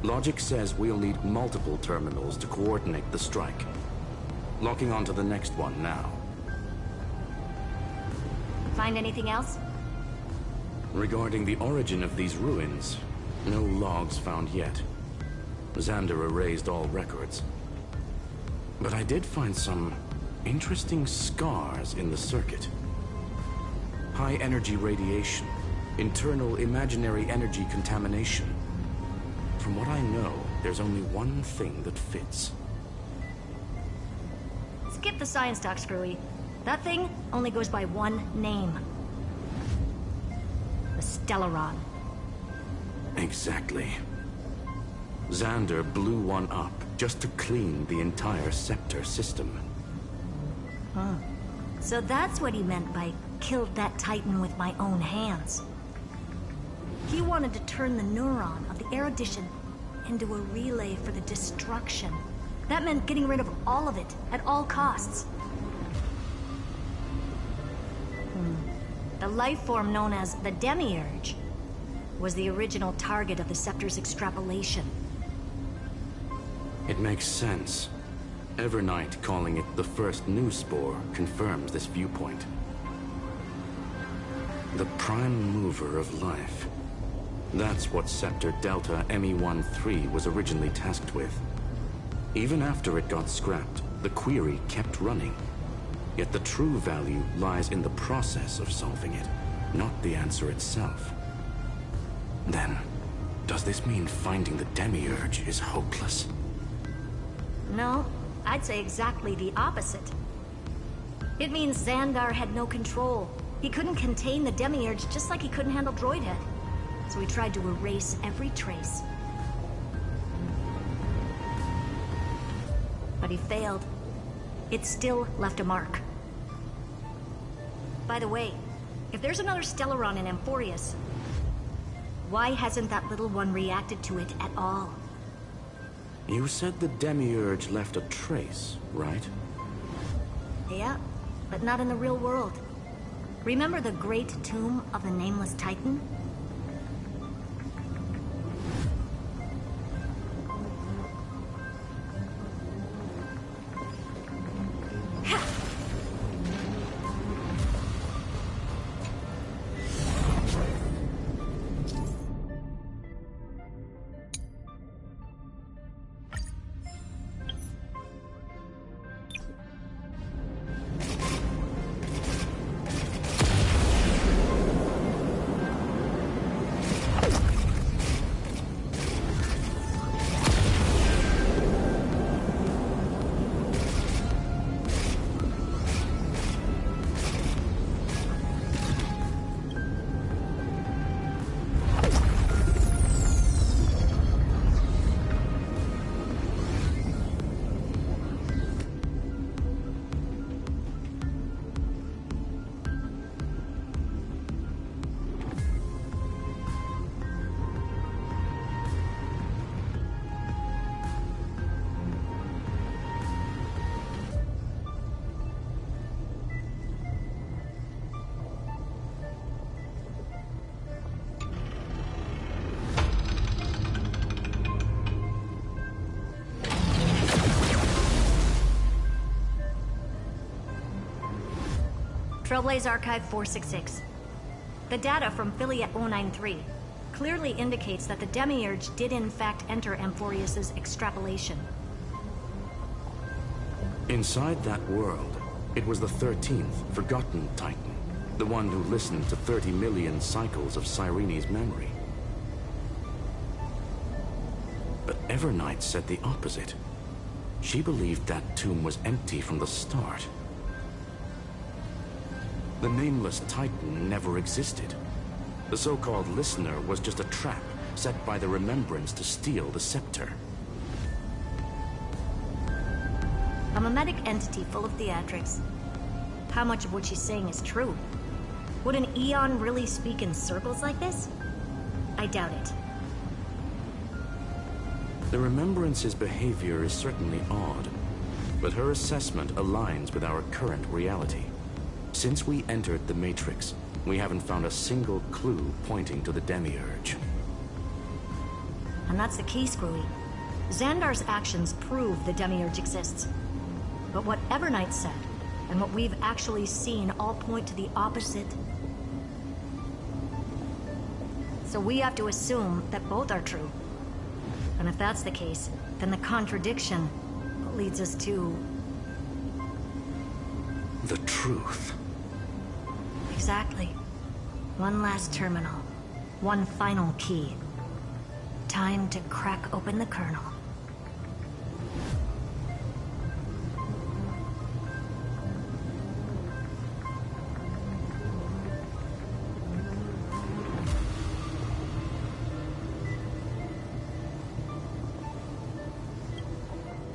S18: Logic says we'll need multiple terminals to coordinate the strike. Locking onto the next one now.
S10: Find anything else?
S18: Regarding the origin of these ruins, no logs found yet. Xander erased all records. But I did find some interesting scars in the circuit. High energy radiation, internal imaginary energy contamination. From what I know, there's only one thing that fits.
S10: Skip the science talk, Screwy. That thing only goes by one name. The Stellaron.
S18: Exactly. Xander blew one up just to clean the entire Scepter system.
S10: Huh. So that's what he meant by killed that Titan with my own hands. He wanted to turn the neuron of the erudition into a relay for the destruction. That meant getting rid of all of it at all costs. The life form known as the Demiurge was the original target of the Scepter's extrapolation.
S18: It makes sense. Evernight calling it the first new spore confirms this viewpoint. The prime mover of life. That's what Scepter Delta ME-13 was originally tasked with. Even after it got scrapped, the query kept running. Yet the true value lies in the process of solving it, not the answer itself. Then, does this mean finding the Demiurge is hopeless?
S10: No, I'd say exactly the opposite. It means Xandar had no control. He couldn't contain the Demiurge just like he couldn't handle Droidhead. So he tried to erase every trace. But he failed. It still left a mark. By the way, if there's another Stellaron in Amphorius, why hasn't that little one reacted to it at all?
S18: You said the Demiurge left a trace, right?
S10: Yeah, but not in the real world. Remember the Great Tomb of the Nameless Titan? Trailblaze Archive 466. The data from Filiate 093 clearly indicates that the Demiurge did in fact enter Amphorius's extrapolation.
S18: Inside that world, it was the 13th, forgotten Titan. The one who listened to 30 million cycles of Cyrene's memory. But Evernight said the opposite. She believed that tomb was empty from the start. The nameless Titan never existed. The so-called listener was just a trap set by the Remembrance to steal the scepter.
S10: A mimetic entity full of theatrics. How much of what she's saying is true? Would an Eon really speak in circles like this? I doubt it.
S18: The Remembrance's behavior is certainly odd, but her assessment aligns with our current reality. Since we entered the Matrix, we haven't found a single clue pointing to the Demiurge.
S10: And that's the key, Screwy. Xandar's actions prove the Demiurge exists. But what Evernight said, and what we've actually seen all point to the opposite. So we have to assume that both are true. And if that's the case, then the contradiction leads us to...
S18: the truth.
S10: Exactly. One last terminal. One final key. Time to crack open the kernel.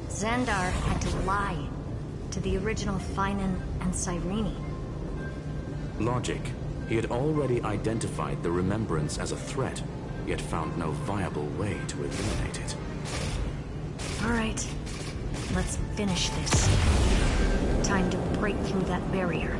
S10: Xandar had to lie to the original Finan and Cyrene.
S18: Logic. He had already identified the Remembrance as a threat, yet found no viable way to eliminate it.
S10: All right, let's finish this. Time to break through that barrier.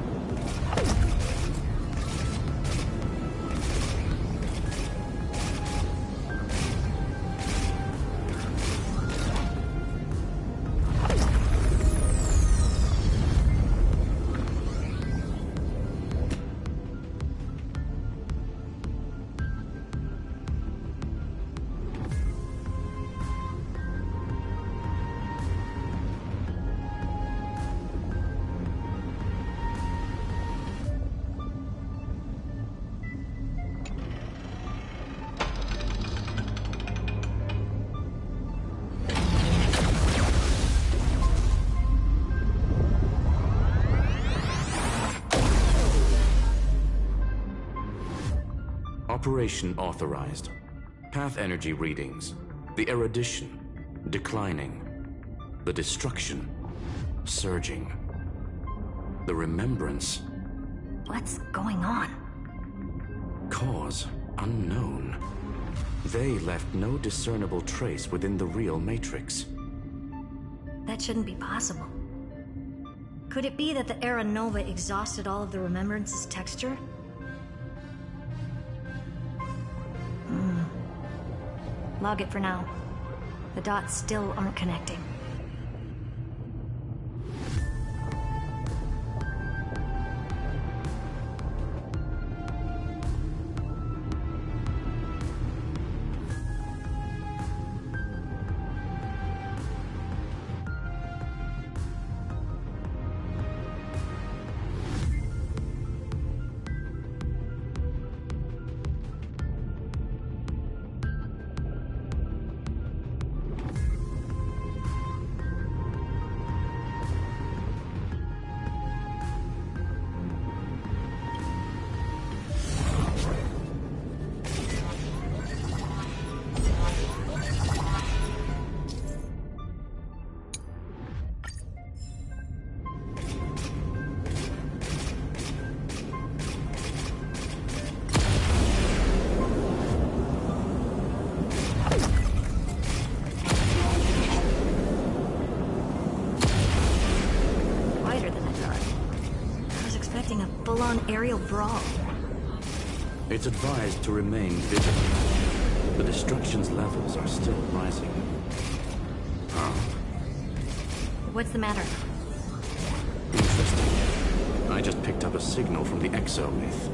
S18: Operation authorized. Path energy readings. The erudition. Declining. The destruction. Surging. The remembrance.
S10: What's going on?
S18: Cause unknown. They left no discernible trace within the real Matrix.
S10: That shouldn't be possible. Could it be that the Era Nova exhausted all of the Remembrance's texture? Log it for now. The dots still aren't connecting. Aerial brawl.
S18: It's advised to remain vigilant. The destruction's levels are still rising. Huh?
S10: What's the matter?
S18: Interesting. I just picked up a signal from the exomyth.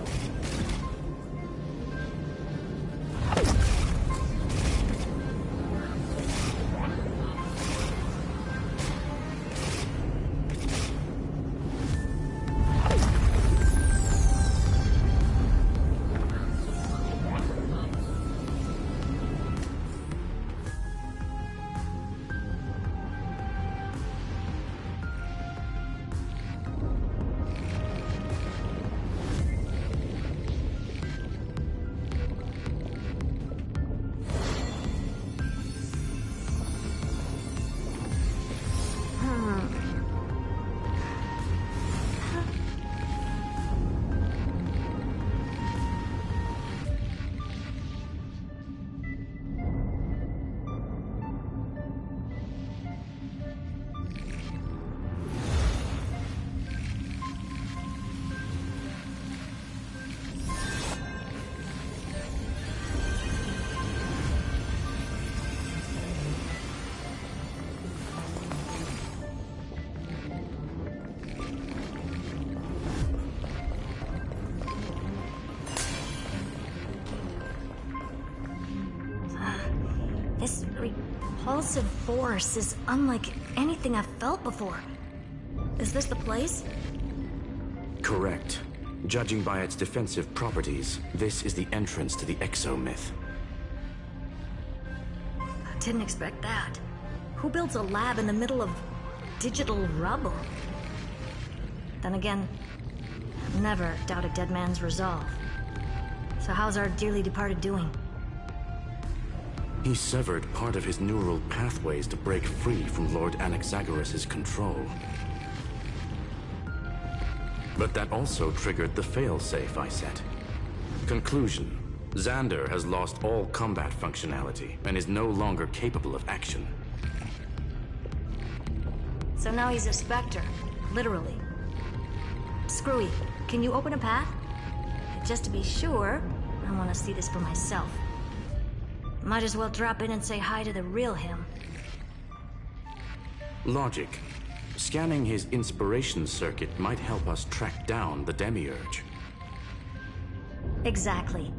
S10: This repulsive force is unlike anything I've felt before. Is this the place?
S18: Correct. Judging by its defensive properties, this is the entrance to the exomyth.
S10: I didn't expect that. Who builds a lab in the middle of digital rubble? Then again, I've never doubted Dead Man's resolve. So how's our dearly departed doing?
S18: He severed part of his neural pathways to break free from Lord Anaxagoras' control. But that also triggered the failsafe I set. Conclusion: Xander has lost all combat functionality and is no longer capable of action.
S10: So now he's a specter, literally. Screwy, can you open a path? Just to be sure, I want to see this for myself. Might as well drop in and say hi to the real him.
S18: Logic. Scanning his inspiration circuit might help us track down the Demiurge.
S10: Exactly.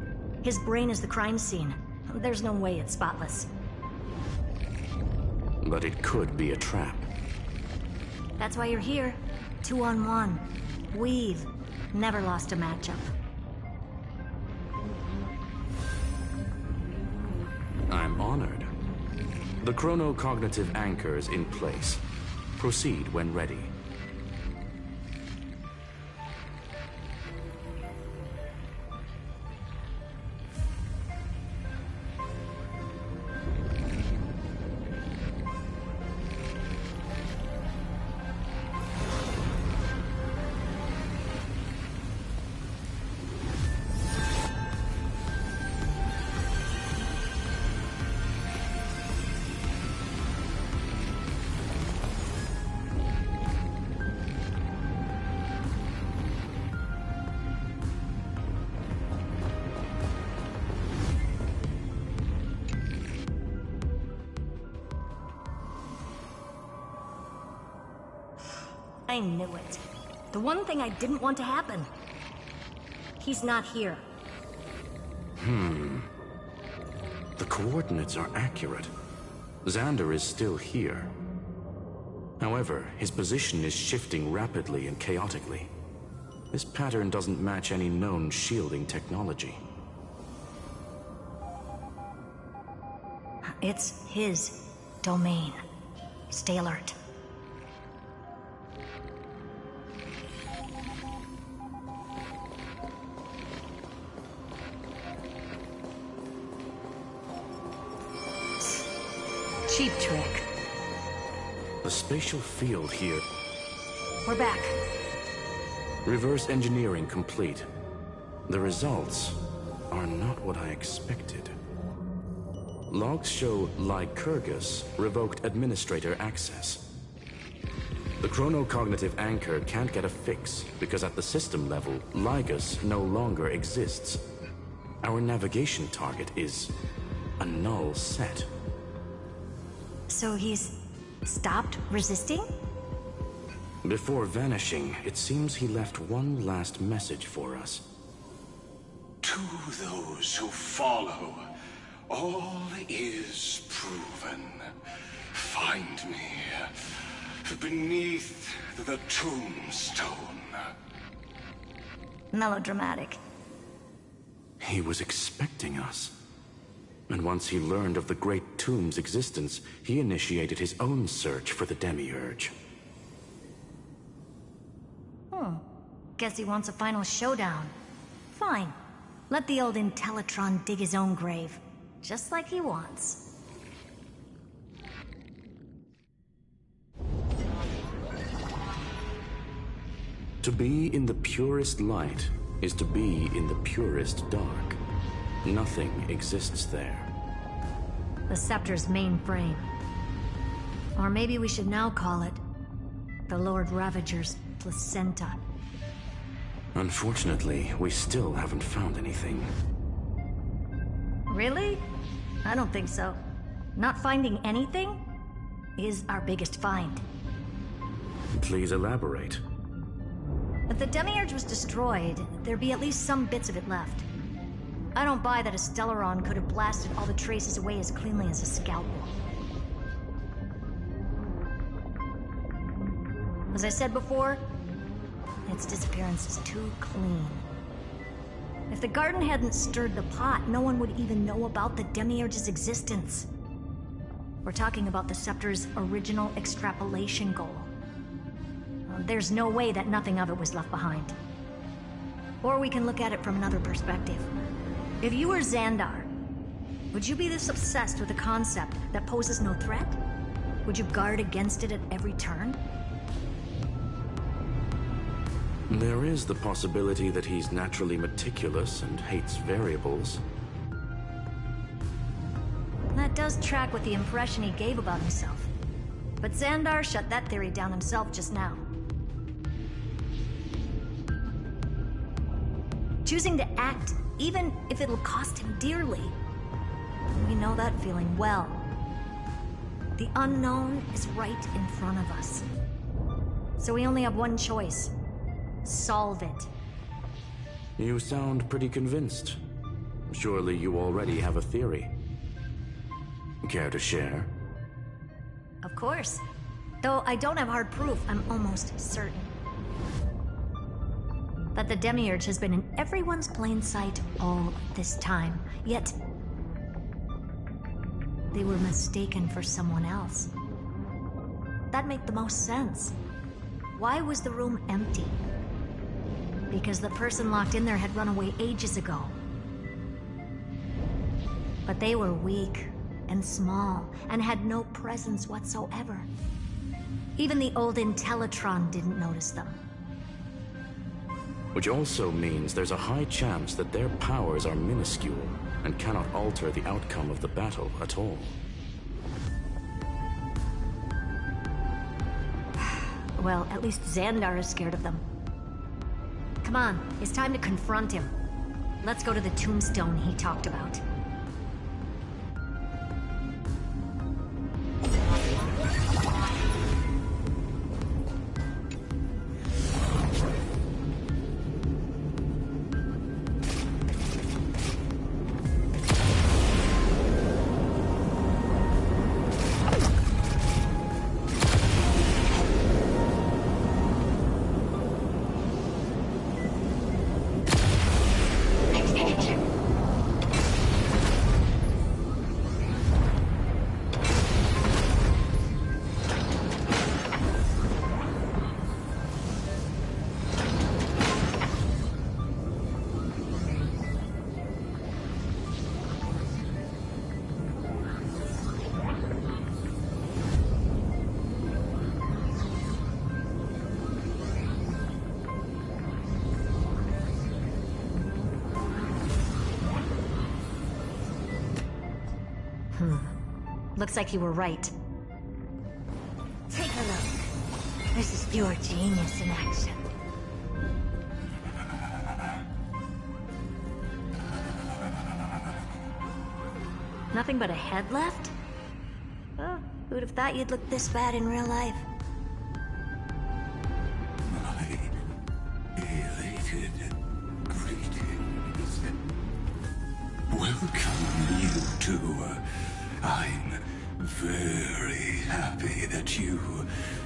S10: His brain is the crime scene. There's no way it's spotless.
S18: But it could be a trap.
S10: That's why you're here. 2-on-1. We've never lost a matchup.
S18: I'm honored. The chronocognitive anchor is in place. Proceed when ready.
S10: I knew it. The one thing I didn't want to happen. He's not here.
S18: The coordinates are accurate. Xander is still here. However, his position is shifting rapidly and chaotically. This pattern doesn't match any known shielding technology.
S10: It's his domain. Stay alert. Cheap trick.
S18: The spatial field here...
S10: We're back.
S18: Reverse engineering complete. The results are not what I expected. Logs show Lycurgus revoked administrator access. The chronocognitive anchor can't get a fix because at the system level, Lygus no longer exists. Our navigation target is a null set.
S10: So he's stopped resisting?
S18: Before vanishing, it seems he left one last message for us.
S9: To those who follow, all is proven. Find me beneath the tombstone.
S10: Melodramatic.
S18: He was expecting us. And once he learned of the Great Tomb's existence, he initiated his own search for the Demiurge.
S10: Guess he wants a final showdown. Fine. Let the old Intellitron dig his own grave. Just like he wants.
S18: To be in the purest light is to be in the purest dark. Nothing exists there.
S10: The Scepter's main frame. Or maybe we should now call it the Lord Ravager's placenta.
S18: Unfortunately, we still haven't found anything.
S10: Really? I don't think so. Not finding anything is our biggest find.
S18: Please elaborate.
S10: If the Demiurge was destroyed, there'd be at least some bits of it left. I don't buy that a Stellaron could have blasted all the traces away as cleanly as a scalpel. As I said before, its disappearance is too clean. If the garden hadn't stirred the pot, no one would even know about the Demiurge's existence. We're talking about the Scepter's original extrapolation goal. There's no way that nothing of it was left behind. Or we can look at it from another perspective. If you were Xandar, would you be this obsessed with a concept that poses no threat? Would you guard against it at every turn?
S18: There is the possibility that he's naturally meticulous and hates variables.
S10: That does track with the impression he gave about himself. But Xandar shut that theory down himself just now. Choosing to act, even if it'll cost him dearly. We know that feeling well. The unknown is right in front of us. So we only have one choice. Solve it.
S18: You sound pretty convinced. Surely you already have a theory. Care to share?
S10: Of course. Though I don't have hard proof, I'm almost certain that the Demiurge has been in everyone's plain sight all this time. Yet, they were mistaken for someone else. That'd make the most sense. Why was the room empty? Because the person locked in there had run away ages ago. But they were weak and small and had no presence whatsoever. Even the old Intellitron didn't notice them.
S18: Which also means there's a high chance that their powers are minuscule and cannot alter the outcome of the battle at all.
S10: Well, at least Xandar is scared of them. Come on, it's time to confront him. Let's go to the tombstone he talked about. Looks like you were right. Take a look. This is pure genius in action. Nothing but a head left? Oh, who'd have thought you'd look this bad in real life?
S19: belated greetings. Welcome, you two. I'm very happy that you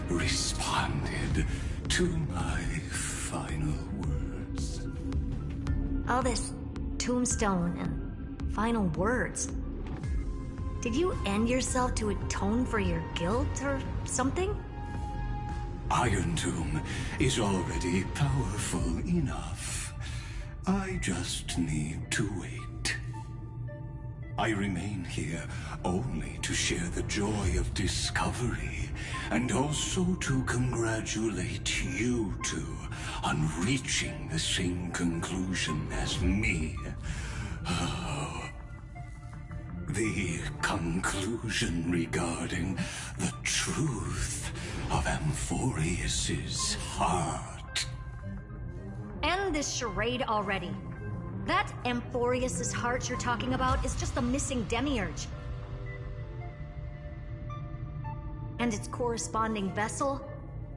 S19: responded to my final words.
S10: All this tombstone and final words. Did you end yourself to atone for your guilt or something?
S19: Iron Tomb is already powerful enough. I just need to wait. I remain here only to share the joy of discovery, and also to congratulate you two on reaching the same conclusion as me. Oh, the conclusion regarding the truth of Amphorius's heart.
S10: End this charade already. That Amphorius's heart you're talking about is just a missing demiurge. And its corresponding vessel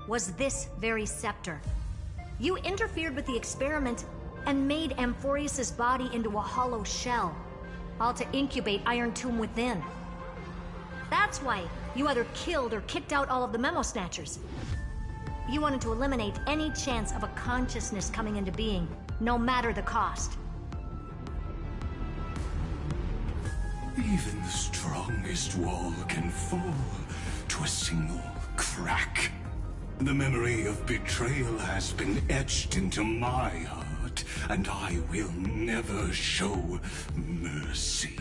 S10: was this very scepter. You interfered with the experiment and made Amphorius's body into a hollow shell, all to incubate Iron Tomb within. That's why you either killed or kicked out all of the Memo Snatchers. You wanted to eliminate any chance of a consciousness coming into being, no matter the cost.
S19: Even the strongest wall can fall to a single crack. The memory of betrayal has been etched into my heart, and I will never show mercy.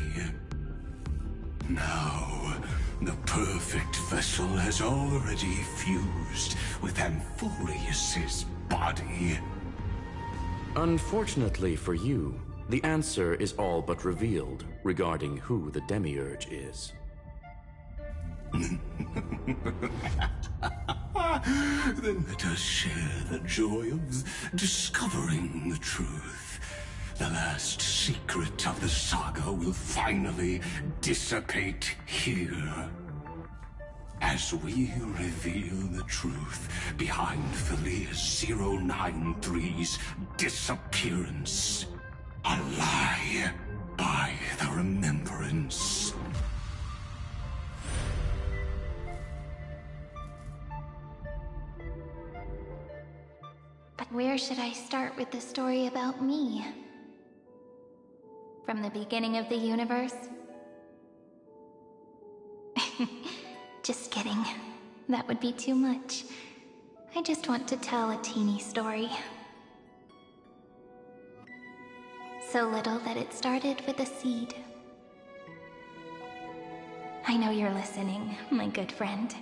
S19: Now, the perfect vessel has already fused with Amphorius's body.
S18: Unfortunately for you, the answer is all but revealed regarding who the Demiurge is.
S19: Then let us share the joy of discovering the truth. The last secret of the saga will finally dissipate here. As we reveal the truth behind Thalia's 093's disappearance. A lie by the remembrance.
S3: But where should I start with the story about me? From the beginning of the universe? Just kidding. That would be too much. I just want to tell a teeny story. So little that it started with a seed. I know you're listening, my good friend.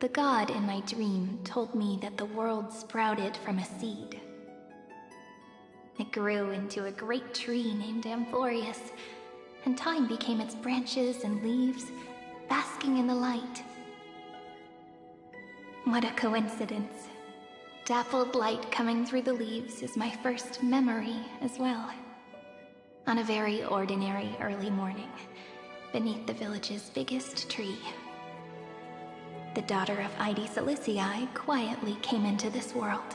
S3: The god in my dream told me that the world sprouted from a seed. It grew into a great tree named Amphorius, and time became its branches and leaves, basking in the light. What a coincidence. Dappled light coming through the leaves is my first memory as well. On a very ordinary early morning, beneath the village's biggest tree. The daughter of Ide Silicii quietly came into this world.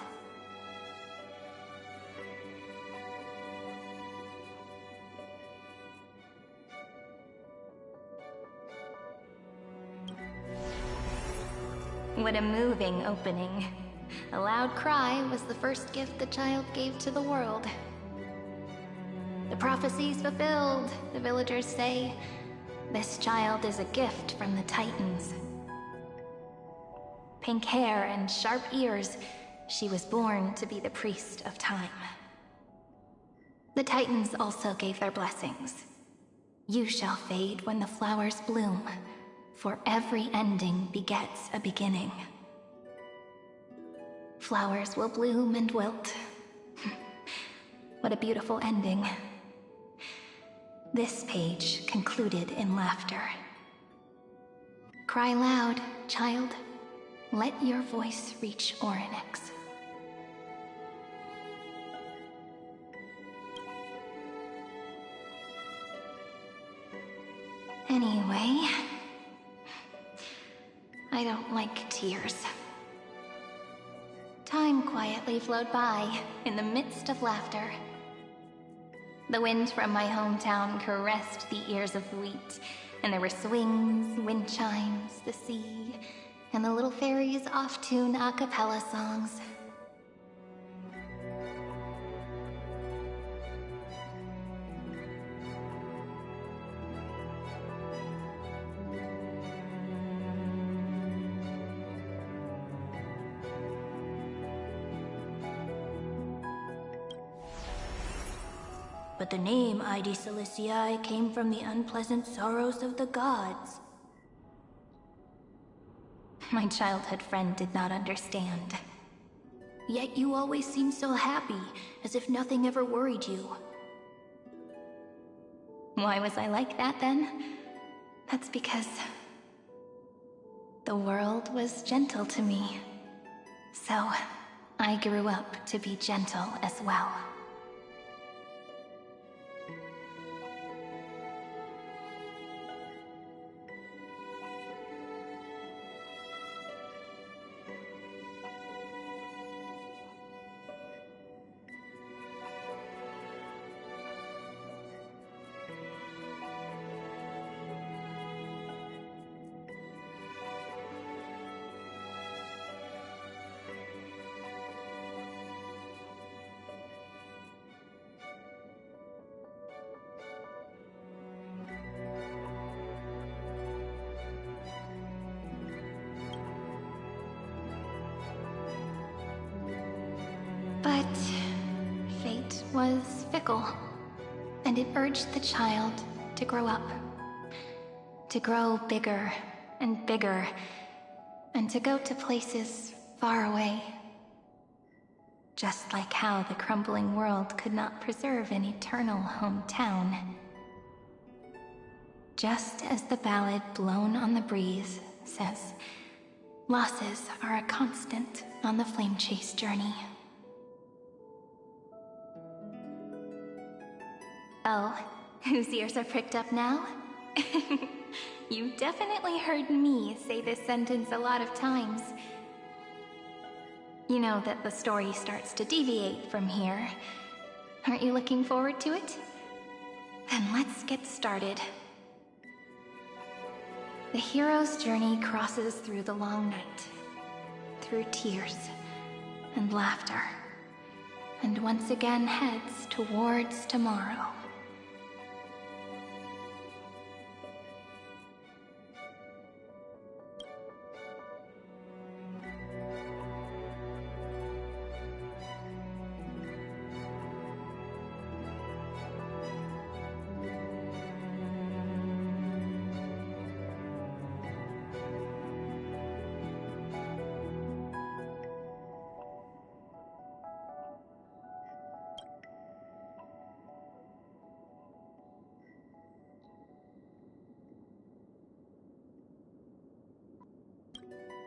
S3: What a moving opening. A loud cry was the first gift the child gave to the world. The prophecy's fulfilled, the villagers say. This child is a gift from the Titans. Pink hair and sharp ears, she was born to be the priest of time. The Titans also gave their blessings. You shall fade when the flowers bloom, for every ending begets a beginning. Flowers will bloom and wilt. What a beautiful ending. This page concluded in laughter. Cry loud, child. Let your voice reach Orynyx. Anyway, I don't like tears. Time quietly flowed by in the midst of laughter. The wind from my hometown caressed the ears of wheat, and there were swings, wind chimes, the sea, and the little fairies off-tune a cappella songs.
S12: But the name Id Celestii came from the unpleasant sorrows of the gods.
S3: My childhood friend did not understand.
S12: Yet you always seemed so happy, as if nothing ever worried you.
S3: Why was I like that then? That's because the world was gentle to me. So I grew up to be gentle as well. But fate was fickle, and it urged the child to grow up. To grow bigger and bigger, and to go to places far away. Just like how the crumbling world could not preserve an eternal hometown. Just as the ballad blown on the breeze says, losses are a constant on the flame chase journey. Oh, whose ears are pricked up now? You definitely heard me say this sentence a lot of times. You know that the story starts to deviate from here. Aren't you looking forward to it? Then let's get started. The hero's journey crosses through the long night, through tears and laughter, and once again heads towards tomorrow.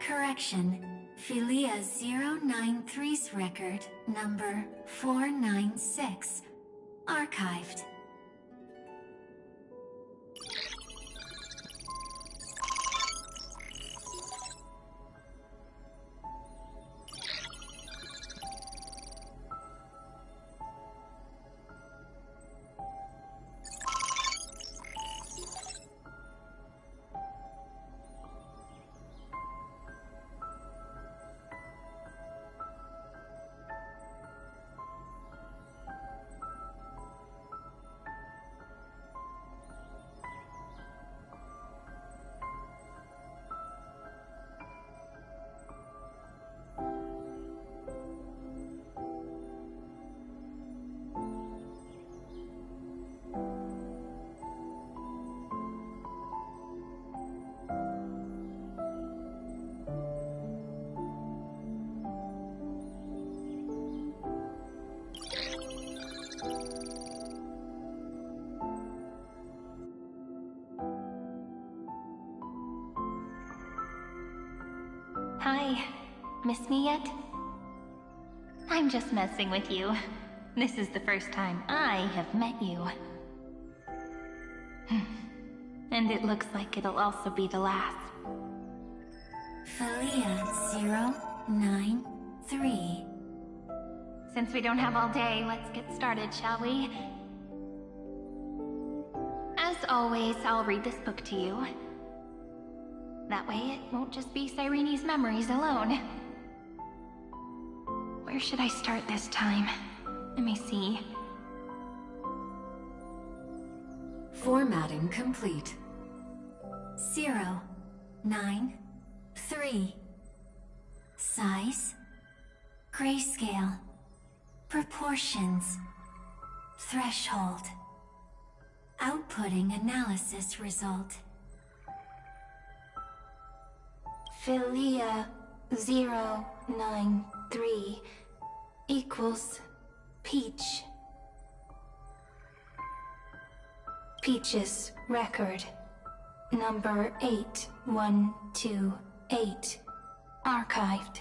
S12: Correction. Philia 093's record, number 496. Archived.
S3: Hi. Miss me yet? I'm just messing with you. This is the first time I have met you. And it looks like it'll also be the last.
S4: Philia 093.
S3: Since we don't have all day, let's get started, shall we? As always, I'll read this book to you. That way it won't just be Cyrene's memories alone. Where should I start this time? Let me see.
S12: Formatting complete.
S4: 093. Size. Grayscale. Proportions. Threshold. Outputting analysis result.
S3: Philia 093 equals Peach. Peach's record. Number 8128. Archived.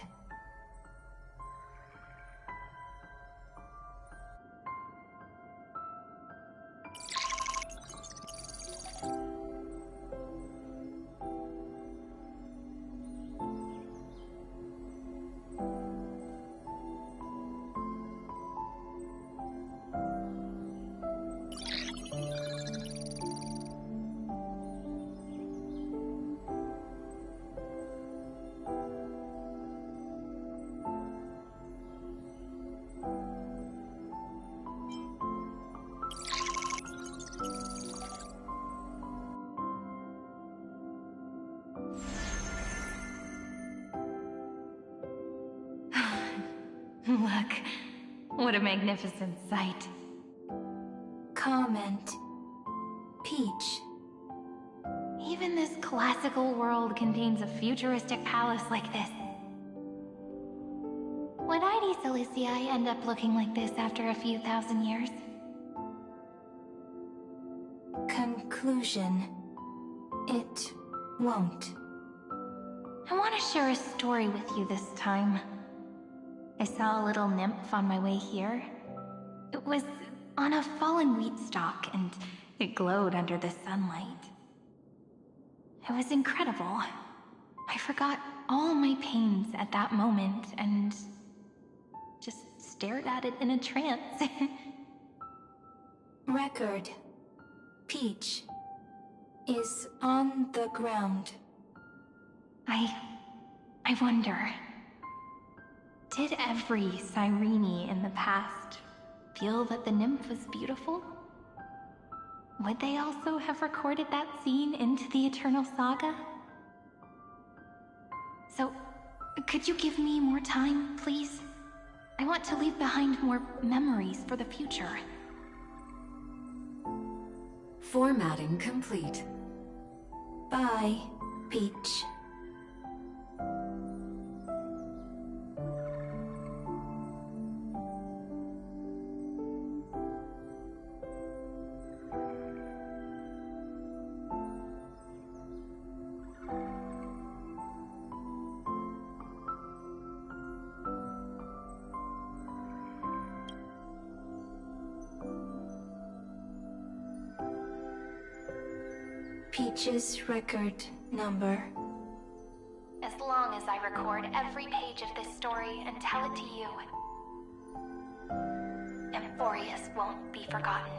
S3: Look, what a magnificent sight. Comment. Peach. Even this classical world contains a futuristic palace like this. Would ID Silicii end up looking like this after a few thousand years? Conclusion. It won't. I want to share a story with you this time. I saw a little nymph on my way here. It was on a fallen wheat stalk, and it glowed under the sunlight. It was incredible. I forgot all my pains at that moment and just stared at it in a trance. Record. Peach is on the ground. I wonder, did every Cyrene in the past feel that the nymph was beautiful? Would they also have recorded that scene into the Eternal Saga? So, could you give me more time, please? I want to leave behind more memories for the future.
S12: Formatting complete.
S3: Bye, Peach. Peach's record number. As long as I record every page of this story and tell it to you, Amphorius won't be forgotten.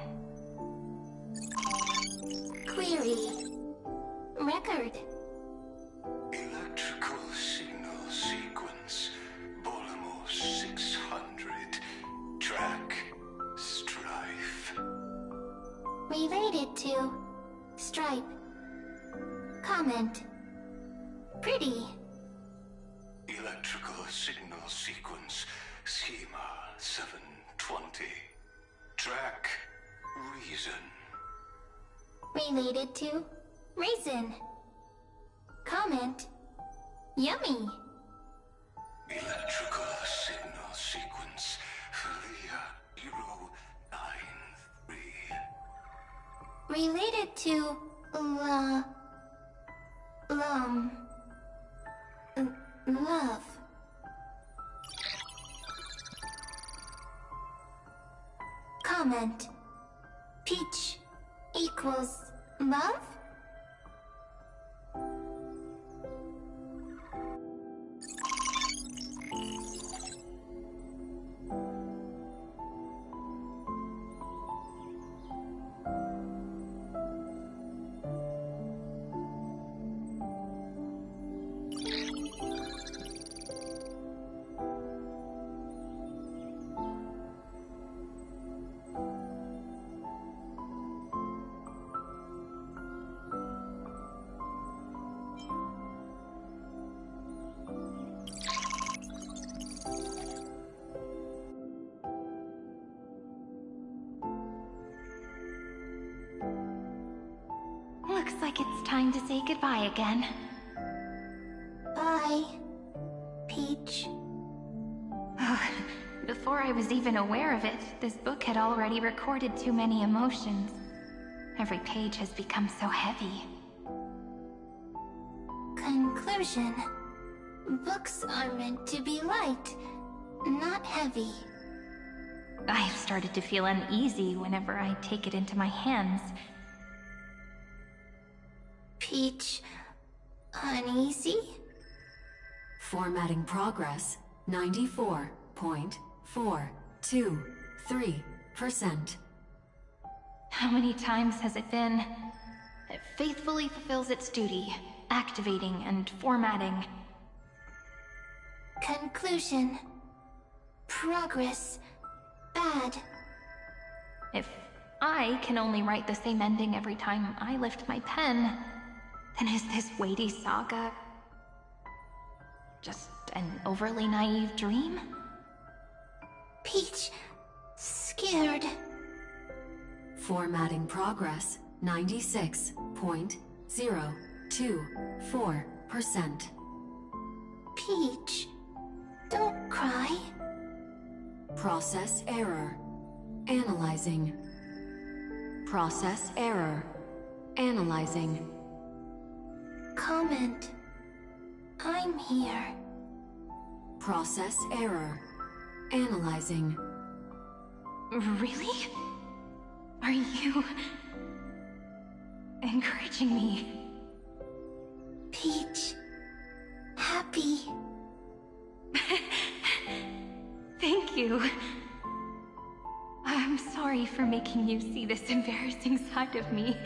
S4: Query. Record.
S19: Electrical signal sequence. Bolamos 600. Track. Strife.
S4: Related to. Stripe. Comment. Pretty.
S19: Electrical signal sequence. Schema 720. Track. Reason.
S4: Related to. Raisin. Comment. Yummy.
S19: Electrical signal sequence. Philia 093.
S4: Related to. love. Comment. Peach equals love?
S3: Looks like it's time to say goodbye again.
S4: Bye, Peach.
S3: Before I was even aware of it, this book had already recorded too many emotions. Every page has become so heavy.
S4: Conclusion. Books are meant to be light, not heavy.
S3: I have started to feel uneasy whenever I take it into my hands.
S4: Peach... uneasy?
S20: Formatting progress, 94.423%.
S3: How many times has it been? It faithfully fulfills its duty, activating and formatting.
S4: Conclusion. Progress. Bad.
S3: If I can only write the same ending every time I lift my pen, then is this weighty saga just an overly naive dream?
S4: Peach... scared.
S20: Formatting progress, 96.024%.
S4: Peach... don't cry.
S20: Process error. Analyzing. Process error. Analyzing.
S4: Comment. I'm here.
S20: Process error. Analyzing.
S3: Really? Are you... encouraging me?
S4: Peach... happy.
S3: Thank you. I'm sorry for making you see this embarrassing side of me.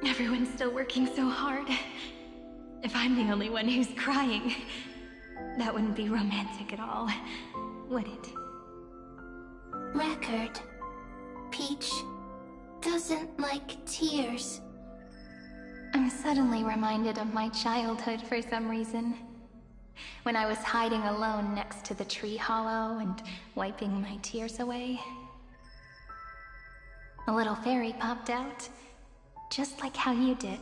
S3: Everyone's still working so hard. If I'm the only one who's crying, that wouldn't be romantic at all, would it?
S4: Record. Peach doesn't like tears.
S3: I'm suddenly reminded of my childhood for some reason. When I was hiding alone next to the tree hollow and wiping my tears away. A little fairy popped out, just like how you did.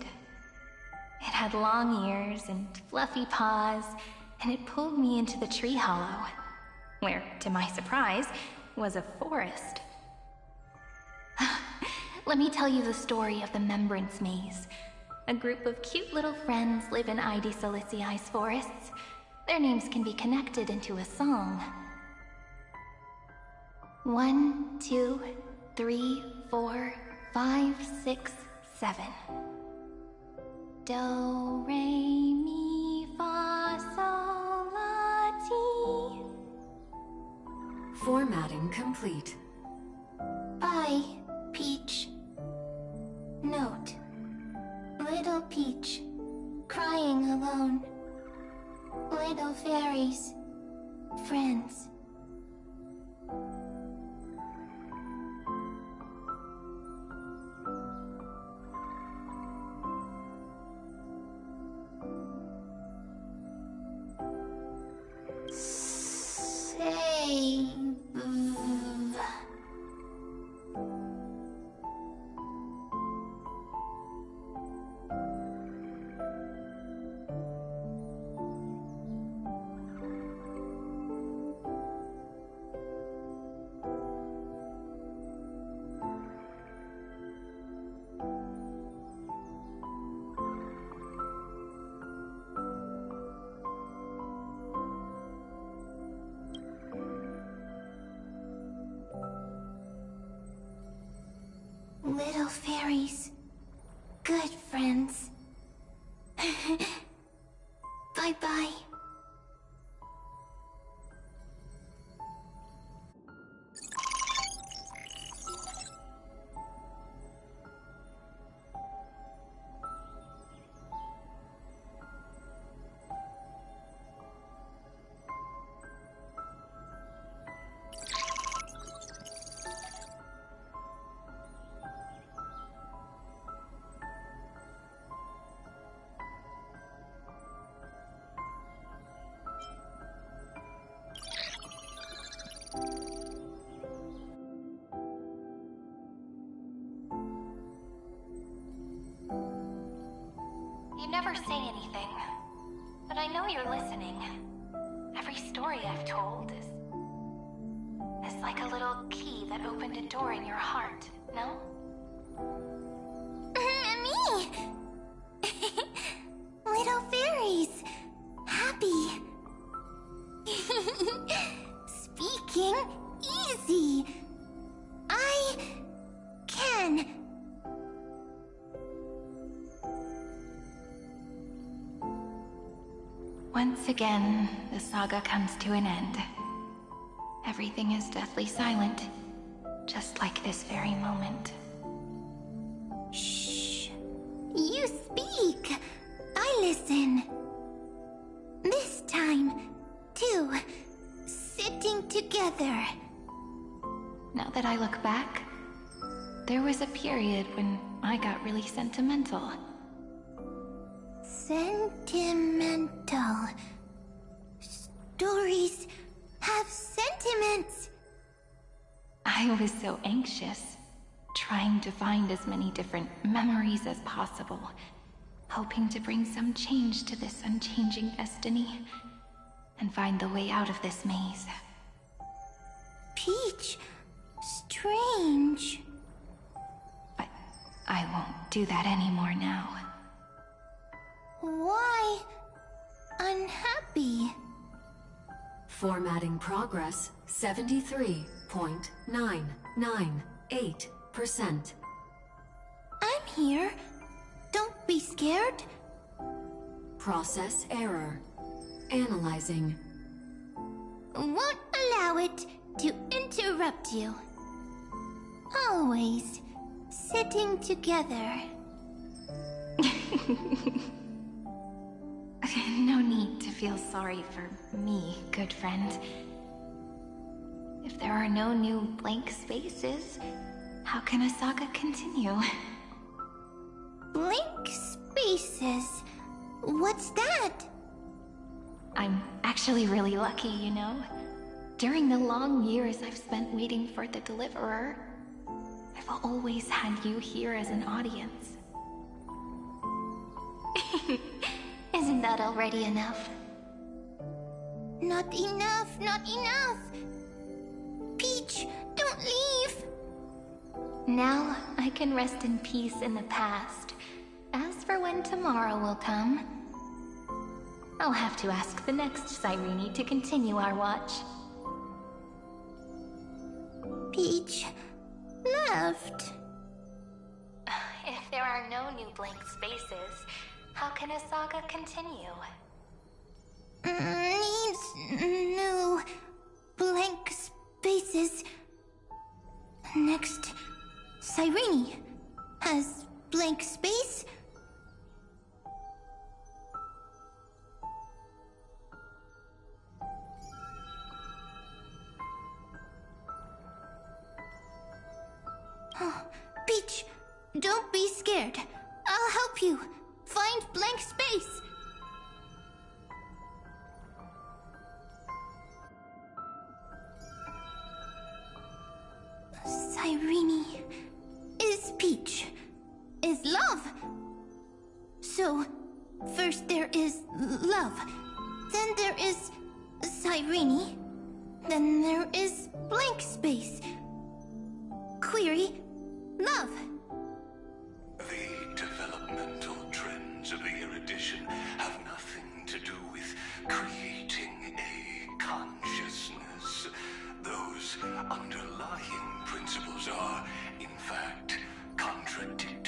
S3: It had long ears and fluffy paws, and it pulled me into the tree hollow, where, to my surprise, was a forest. Let me tell you the story of the Membrance Maze. A group of cute little friends live in Ide Silicii's forests. Their names can be connected into a song. 1, 2, 3, 4, 5, 6, 7. Do, re, mi, fa, sol, la, ti.
S20: Formatting complete.
S4: Bye, Peach. Note. Little Peach, crying alone. Little fairies, friends. Save. fairies. Good friends. Bye-bye.
S3: You never say anything, but I know you're listening. Every story I've told is like a little key that opened a door in your heart, no?
S4: Me! Little fairies. Happy. Speaking easy. I can.
S3: Once again, the saga comes to an end. Everything is deathly silent, just like this very moment.
S4: Shh. You speak. I listen. This time, too. Sitting together.
S3: Now that I look back, there was a period when I got really sentimental.
S4: Sentimental. Stories have sentiments.
S3: I was so anxious, trying to find as many different memories as possible, hoping to bring some change to this unchanging destiny, and find the way out of this maze.
S4: Peach, strange.
S3: I won't do that anymore now.
S4: Why unhappy?
S20: Formatting progress 73.998%.
S4: I'm here. Don't be scared.
S20: Process error. Analyzing.
S4: Won't allow it to interrupt you. Always sitting together.
S3: No need to feel sorry for me, good friend. If there are no new blank spaces, how can a saga continue?
S4: Blank spaces? What's that?
S3: I'm actually really lucky, you know? During the long years I've spent waiting for the Deliverer, I've always had you here as an audience.
S4: Isn't that already enough? Not enough, not enough! Peach, don't leave!
S3: Now I can rest in peace in the past. As for when tomorrow will come, I'll have to ask the next Cyrene to continue our watch.
S4: Peach left.
S3: If there are no new blank spaces, how can a saga continue?
S4: Needs new blank spaces. Next, Cyrene has blank space. Peach, don't be scared. I'll help you. Find blank space. Cyrene is Peach, is love. So, first there is love, then there is Cyrene, then there is blank space. Query, love.
S19: The developmental trends of the erudition have nothing to do with creating a consciousness. Those underlying principles are, in fact, contradictory.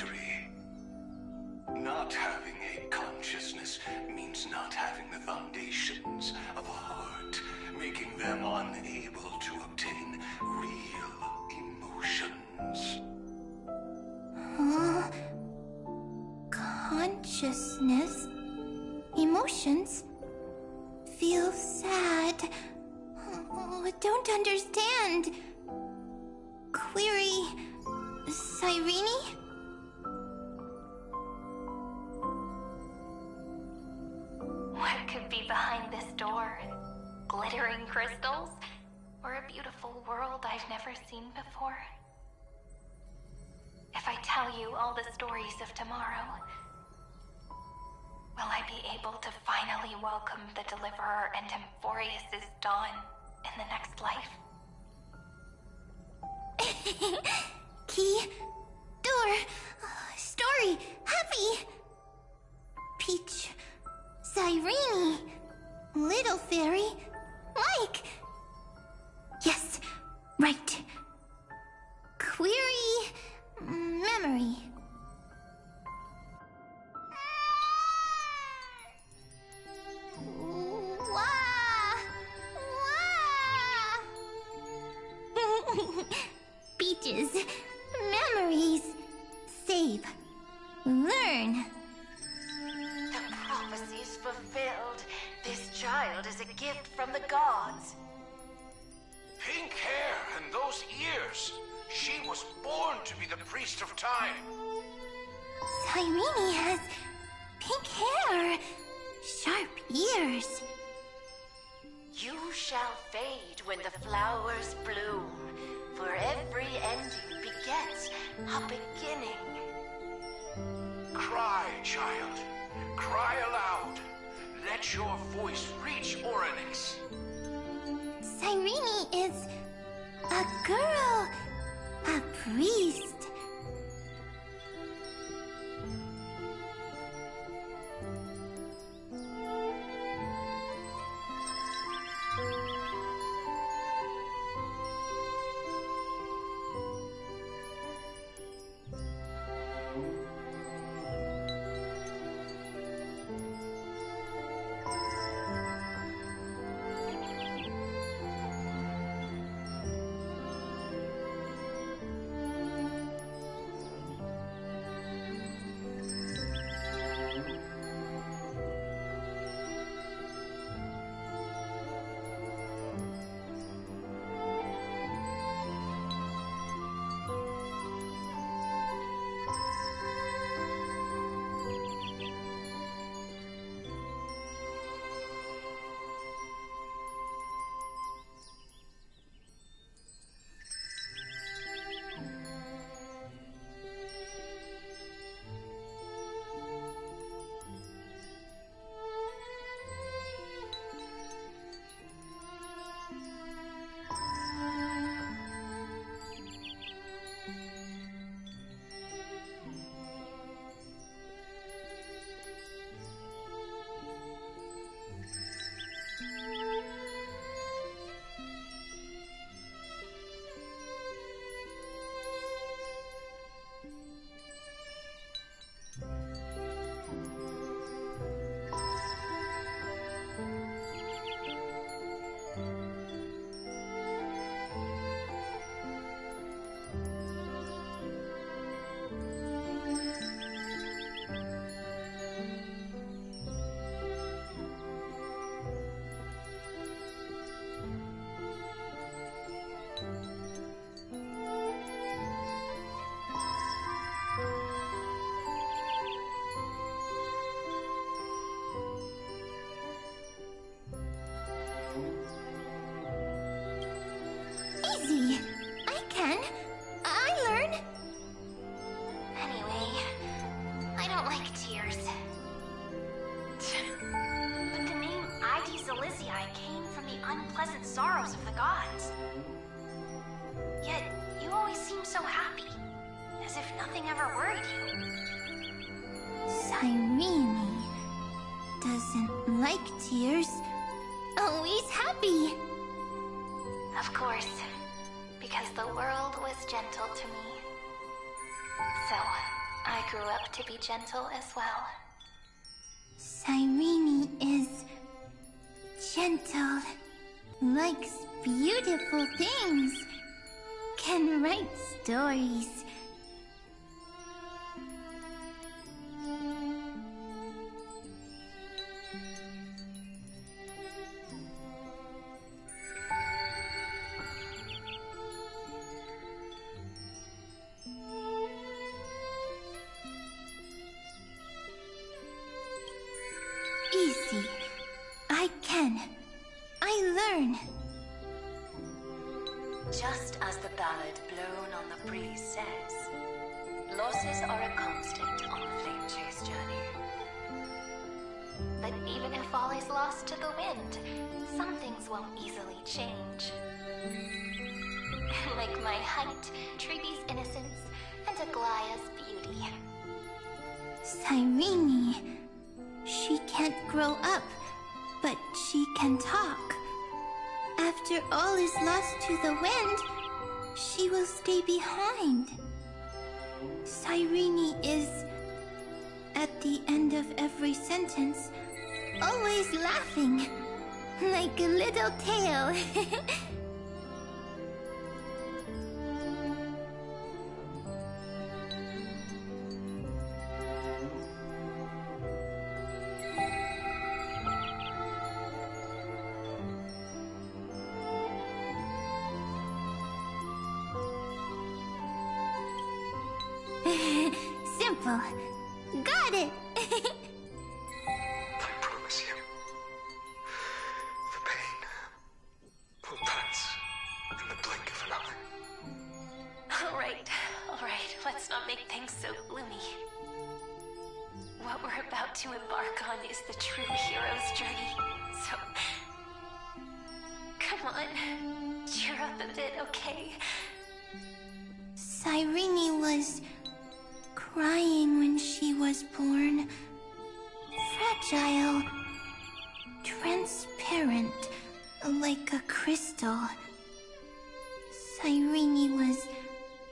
S19: consciousness means not having the foundations of a heart, making them unable to obtain real emotions.
S4: Consciousness, emotions, feel sad. Oh, don't understand. Query, Cyrene?
S3: What could be behind this door? Glittering crystals? Or a beautiful world I've never seen before? If I tell you all the stories of tomorrow, will I be able to finally welcome the Deliverer and Emphorius' dawn in the next life?
S4: Key, door, story, happy. Peach, Cyrene, little fairy, like. Yes, right. Query, memory. Peaches, memories, save, learn.
S12: The prophecy is fulfilled. This child is a gift from the gods.
S9: Pink hair and those ears. She was born to be the priest of time.
S4: Cyrene has pink hair, sharp ears.
S12: You shall fade when the flowers bloom, for every ending begets a beginning.
S9: Cry, child. Cry aloud. Let your voice reach Oryx.
S4: Cyrene is a girl, a priest. Easy. I can. I learn.
S3: Anyway, I don't like tears.
S12: But the name Aedes Elysiae came from the unpleasant sorrows of the gods. Yet, you always seem so happy, as if nothing ever worried you.
S4: Cyrene doesn't like tears. Always happy.
S3: Of course, because the world was gentle to me. So, I grew up to be gentle as well.
S4: Cyrene is gentle, likes beautiful things, can write stories. Easy. I can. I learn.
S20: Just as the ballad blown on the breeze says, losses are a constant on the flame chase journey.
S3: But even if all is lost to the wind, some things won't easily change. Like my height, Treebe's innocence, and Aglaya's beauty.
S4: Cyrene. She can't grow up, but she can talk. After all is lost to the wind, she will stay behind. Cyrene is, at the end of every sentence, always laughing, like a little tail. Simple. Got it!
S15: I promise you, the pain will pass in the blink of an eye.
S12: Alright, let's not make things so gloomy. What we're about to embark on is the true hero's journey, so... Come on, cheer up a bit, okay?
S4: Cyrene was crying when she was born. Fragile. Transparent. Like a crystal. Cyrene was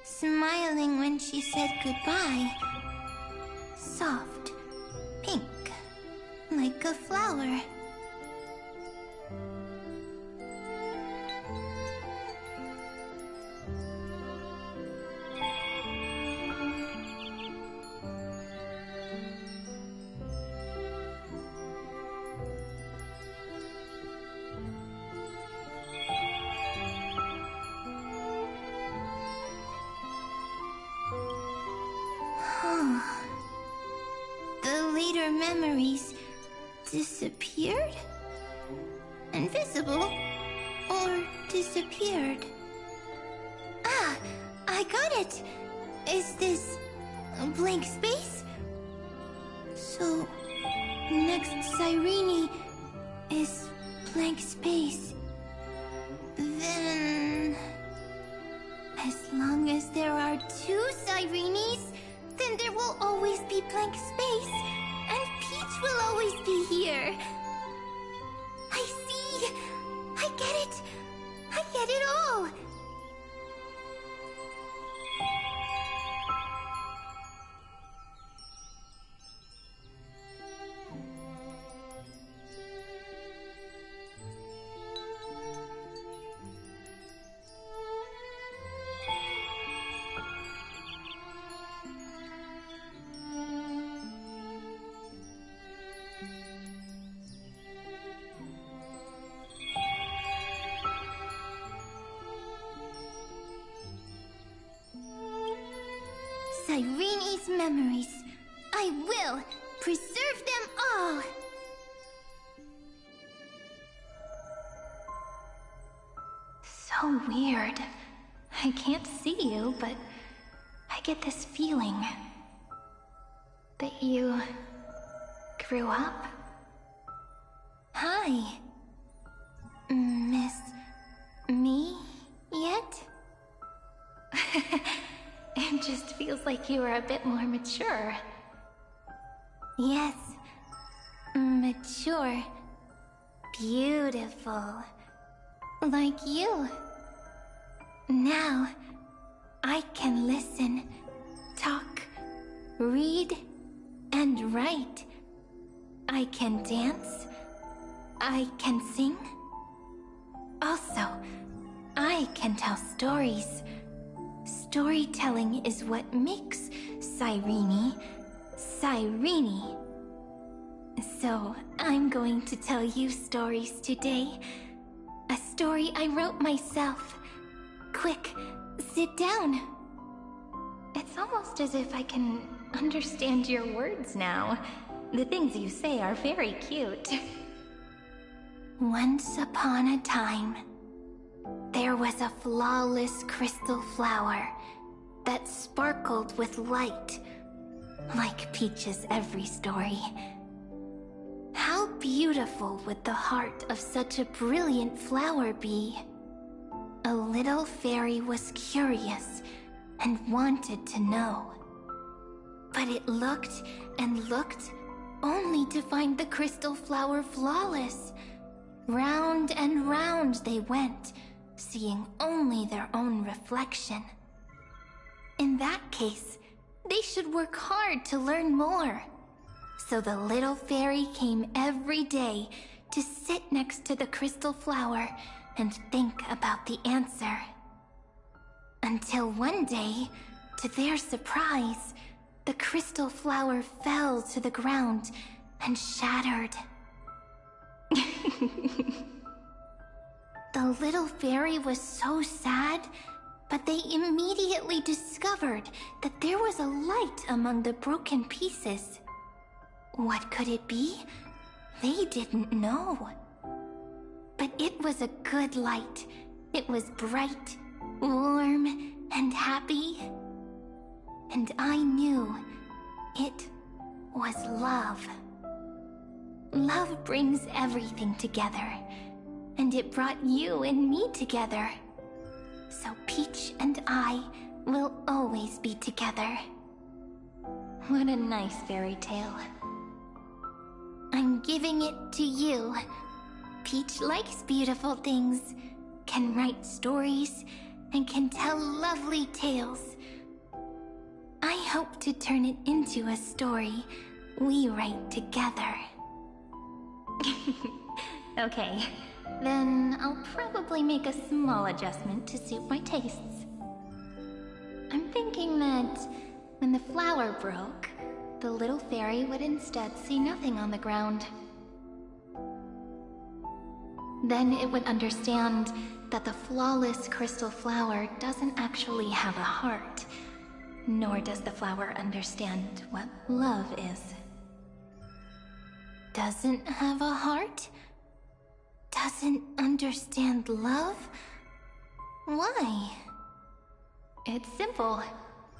S4: smiling when she said goodbye. Soft. Pink. Like a flower. The later memories disappeared? Invisible? Or disappeared? Ah, I got it! Is this a blank space? So, next Cyrene is blank space. Then... as long as there are two Cyrenes, then there will always be blank space, and Peach will always be here. I see! I get it! I get it all! Cyrene's memories. I will preserve them all!
S3: So weird. I can't see you, but I get this feeling that you grew up.
S4: Hi. Miss me yet?
S3: It just feels like you are a bit more mature.
S4: Yes. Mature. Beautiful. Like you. Now, I can listen, talk, read, and write.
S3: I can dance. I can sing. Also, I can tell stories. Storytelling is what makes Cyrene, Cyrene. So, I'm going to tell you stories today. A story I wrote myself. Quick, sit down. It's almost as if I can understand your words now. The things you say are very cute. Once upon a time, there was a flawless crystal flower that sparkled with light, like Peach's every story. How beautiful would the heart of such a brilliant flower be? A little fairy was curious and wanted to know. But it looked and looked only to find the crystal flower flawless. Round and round they went, seeing only their own reflection. In that case, they should work hard to learn more. So the little fairy came every day to sit next to the crystal flower and think about the answer. Until one day, to their surprise, the crystal flower fell to the ground and shattered. The little fairy was so sad, but they immediately discovered that there was a light among the broken pieces. What could it be? They didn't know. But it was a good light. It was bright, warm, and happy. And I knew it was love. Love brings everything together, and it brought you and me together. So Peach and I will always be together. What a nice fairy tale. I'm giving it to you. Peach likes beautiful things, can write stories, and can tell lovely tales. I hope to turn it into a story we write together. Okay, then I'll probably make a small adjustment to suit my tastes. I'm thinking that when the flower broke, the little fairy would instead see nothing on the ground. Then it would understand that the flawless crystal flower doesn't actually have a heart, nor does the flower understand what love is. Doesn't have a heart? Doesn't understand love? Why? It's simple.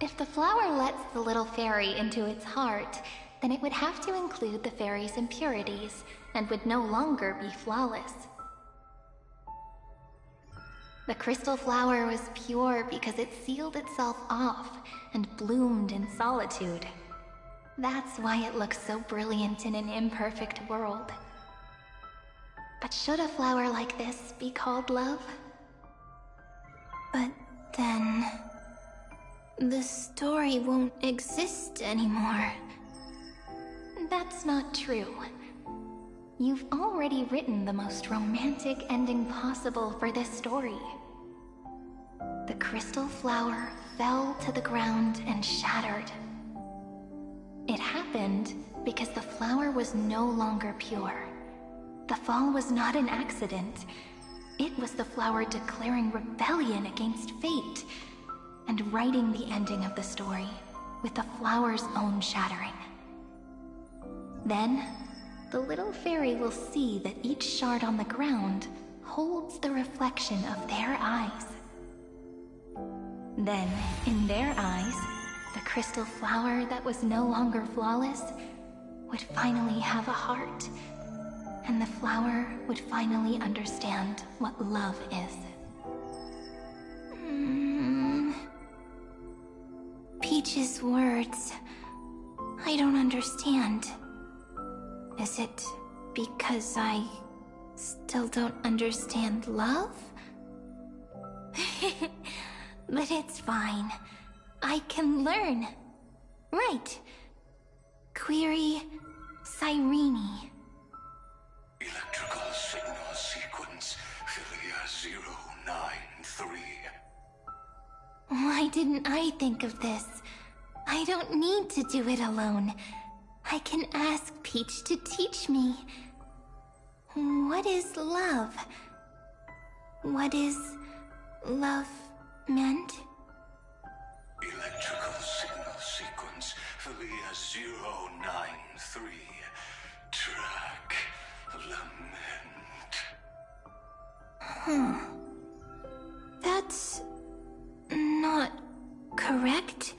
S3: If the flower lets the little fairy into its heart, then it would have to include the fairy's impurities, and would no longer be flawless. The crystal flower was pure because it sealed itself off and bloomed in solitude. That's why it looks so brilliant in an imperfect world. But should a flower like this be called love? But then the story won't exist anymore. That's not true. You've already written the most romantic ending possible for this story. The crystal flower fell to the ground and shattered. It happened because the flower was no longer pure. The fall was not an accident. It was the flower declaring rebellion against fate and writing the ending of the story with the flower's own shattering. Then, the little fairy will see that each shard on the ground holds the reflection of their eyes. Then, in their eyes, the crystal flower that was no longer flawless would finally have a heart, and the flower would finally understand what love is. Peach's words, I don't understand. Is it because I still don't understand love? But it's fine. I can learn. Right. Query Cyrene.
S19: Electrical signal sequence, Philia 093.
S3: Why didn't I think of this? I don't need to do it alone. I can ask Peach to teach me. What is love? What is love meant?
S19: Electrical signal sequence, Philia 093. Track lament.
S3: That's not correct.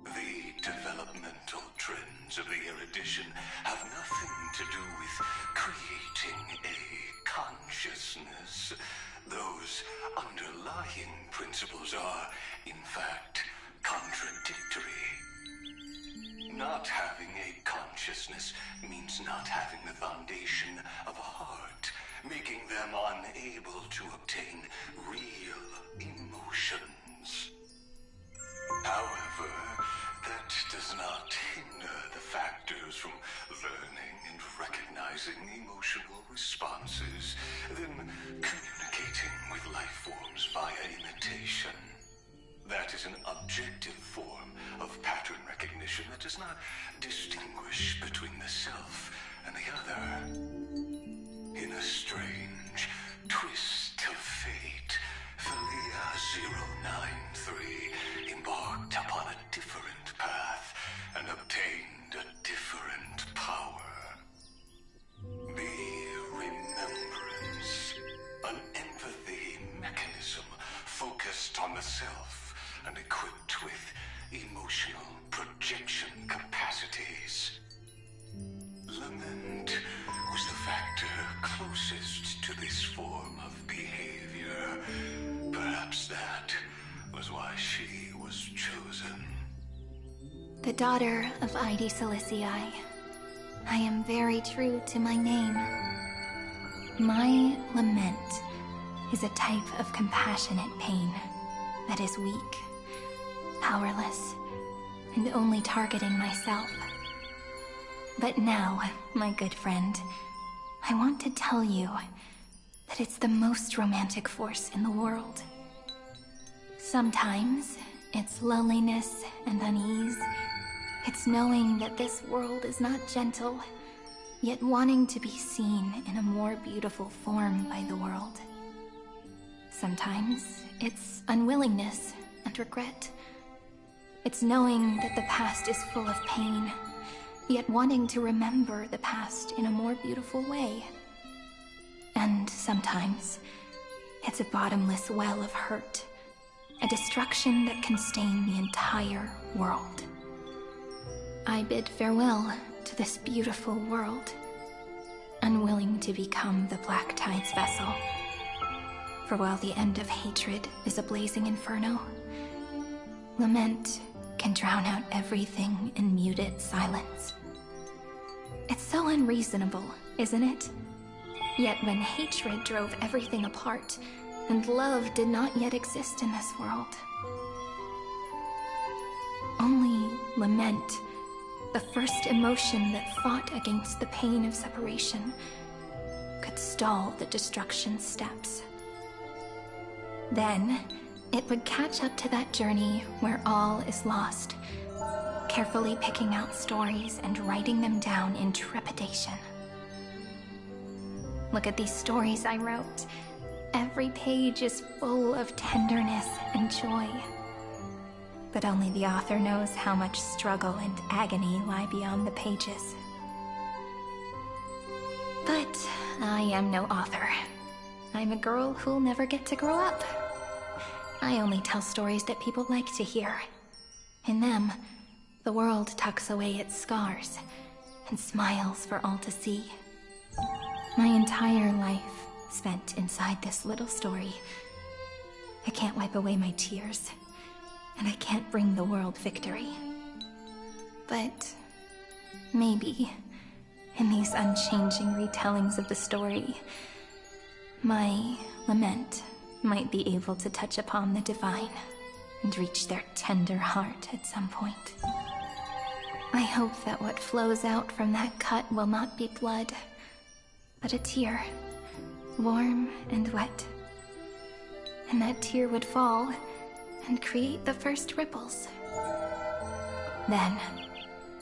S19: The developmental trends of the erudition have nothing to do with creating a consciousness. Those underlying principles are, in fact, contradictory. Not having a consciousness means not having the foundation of a heart, making them unable to obtain real emotions. However, that does not hinder the factors from learning and recognizing emotional responses, then communicating with life forms via imitation. That is an objective form of pattern recognition that does not distinguish between the self and the other. In a strange twist of fate, Philia 093 embarked upon a different path and obtained a different power. The remembrance, an empathy mechanism focused on the self and equipped with emotional projection capacities. Lament was the factor closest to this form of behavior. Perhaps that was why she was chosen.
S3: The daughter of Id Silicii. I am very true to my name. My lament is a type of compassionate pain that is weak, powerless, and only targeting myself. But now, my good friend, I want to tell you that it's the most romantic force in the world. Sometimes, it's loneliness and unease. It's knowing that this world is not gentle, yet wanting to be seen in a more beautiful form by the world. Sometimes, it's unwillingness and regret. It's knowing that the past is full of pain, yet wanting to remember the past in a more beautiful way. And sometimes, it's a bottomless well of hurt, a destruction that can stain the entire world. I bid farewell to this beautiful world, unwilling to become the Black Tide's vessel. For while the end of hatred is a blazing inferno, lament can drown out everything in muted silence. It's so unreasonable, isn't it? Yet when hatred drove everything apart, and love did not yet exist in this world, only lament, the first emotion that fought against the pain of separation, could stall the destruction steps. Then, it would catch up to that journey where all is lost, carefully picking out stories and writing them down in trepidation. Look at these stories I wrote. Every page is full of tenderness and joy. But only the author knows how much struggle and agony lie beyond the pages. But I am no author. I'm a girl who'll never get to grow up. I only tell stories that people like to hear. In them, the world tucks away its scars and smiles for all to see. My entire life spent inside this little story. I can't wipe away my tears, and I can't bring the world victory. But maybe, in these unchanging retellings of the story, my lament might be able to touch upon the divine and reach their tender heart at some point. I hope that what flows out from that cut will not be blood, but a tear, warm and wet. And that tear would fall and create the first ripples. Then,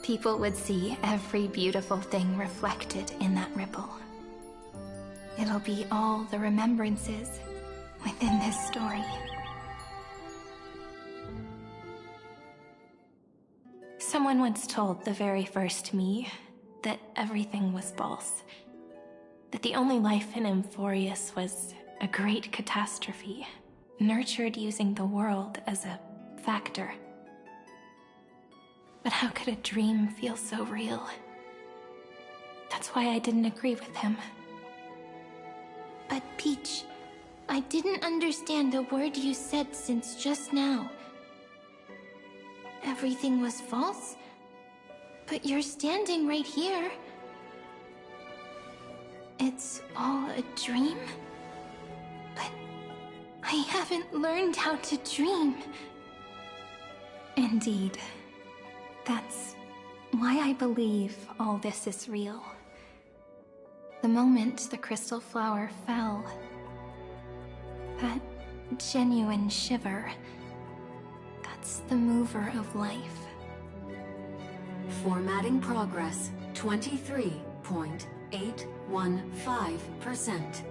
S3: people would see every beautiful thing reflected in that ripple. It'll be all the remembrances within this story. Someone once told the very first me that everything was false. That the only life in Amphorius was a great catastrophe, nurtured using the world as a factor. But how could a dream feel so real? That's why I didn't agree with him.
S2: But Peach, I didn't understand a word you said since just now. Everything was false? But you're standing right here. It's all a dream? But I haven't learned how to dream.
S3: Indeed. That's why I believe all this is real. The moment the crystal flower fell, that genuine shiver, that's the mover of life.
S21: Formatting progress, 23.815%.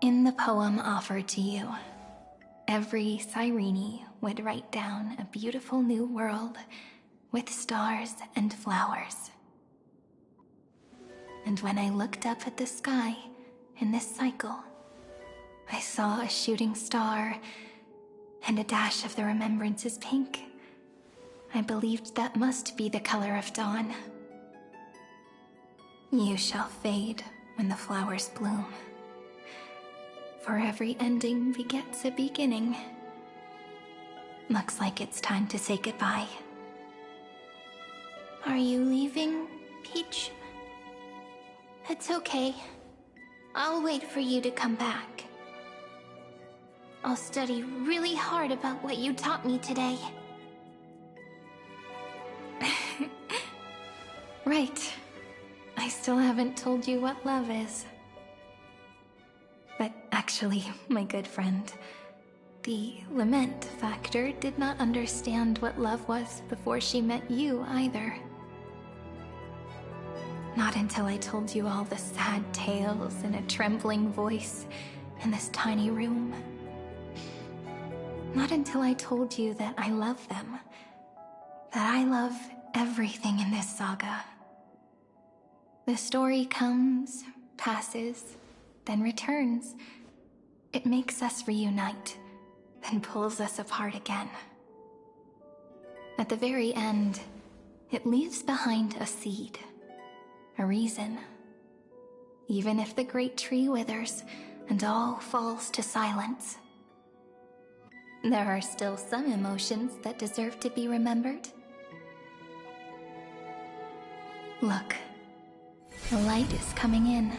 S3: In the poem offered to you, every Cyrene would write down a beautiful new world with stars and flowers. And when I looked up at the sky in this cycle, I saw a shooting star and a dash of the remembrances pink. I believed that must be the color of dawn. You shall fade when the flowers bloom. For every ending begets a beginning. Looks like it's time to say goodbye.
S2: Are you leaving, Peach? It's okay. I'll wait for you to come back. I'll study really hard about what you taught me today.
S3: Right. I still haven't told you what love is. But actually, my good friend, the lament factor did not understand what love was before she met you either. Not until I told you all the sad tales in a trembling voice in this tiny room. Not until I told you that I love them. That I love everything in this saga. The story comes, passes, then returns. It makes us reunite, then pulls us apart again. At the very end, it leaves behind a seed. A reason. Even if the great tree withers and all falls to silence, there are still some emotions that deserve to be remembered. Look, the light is coming in.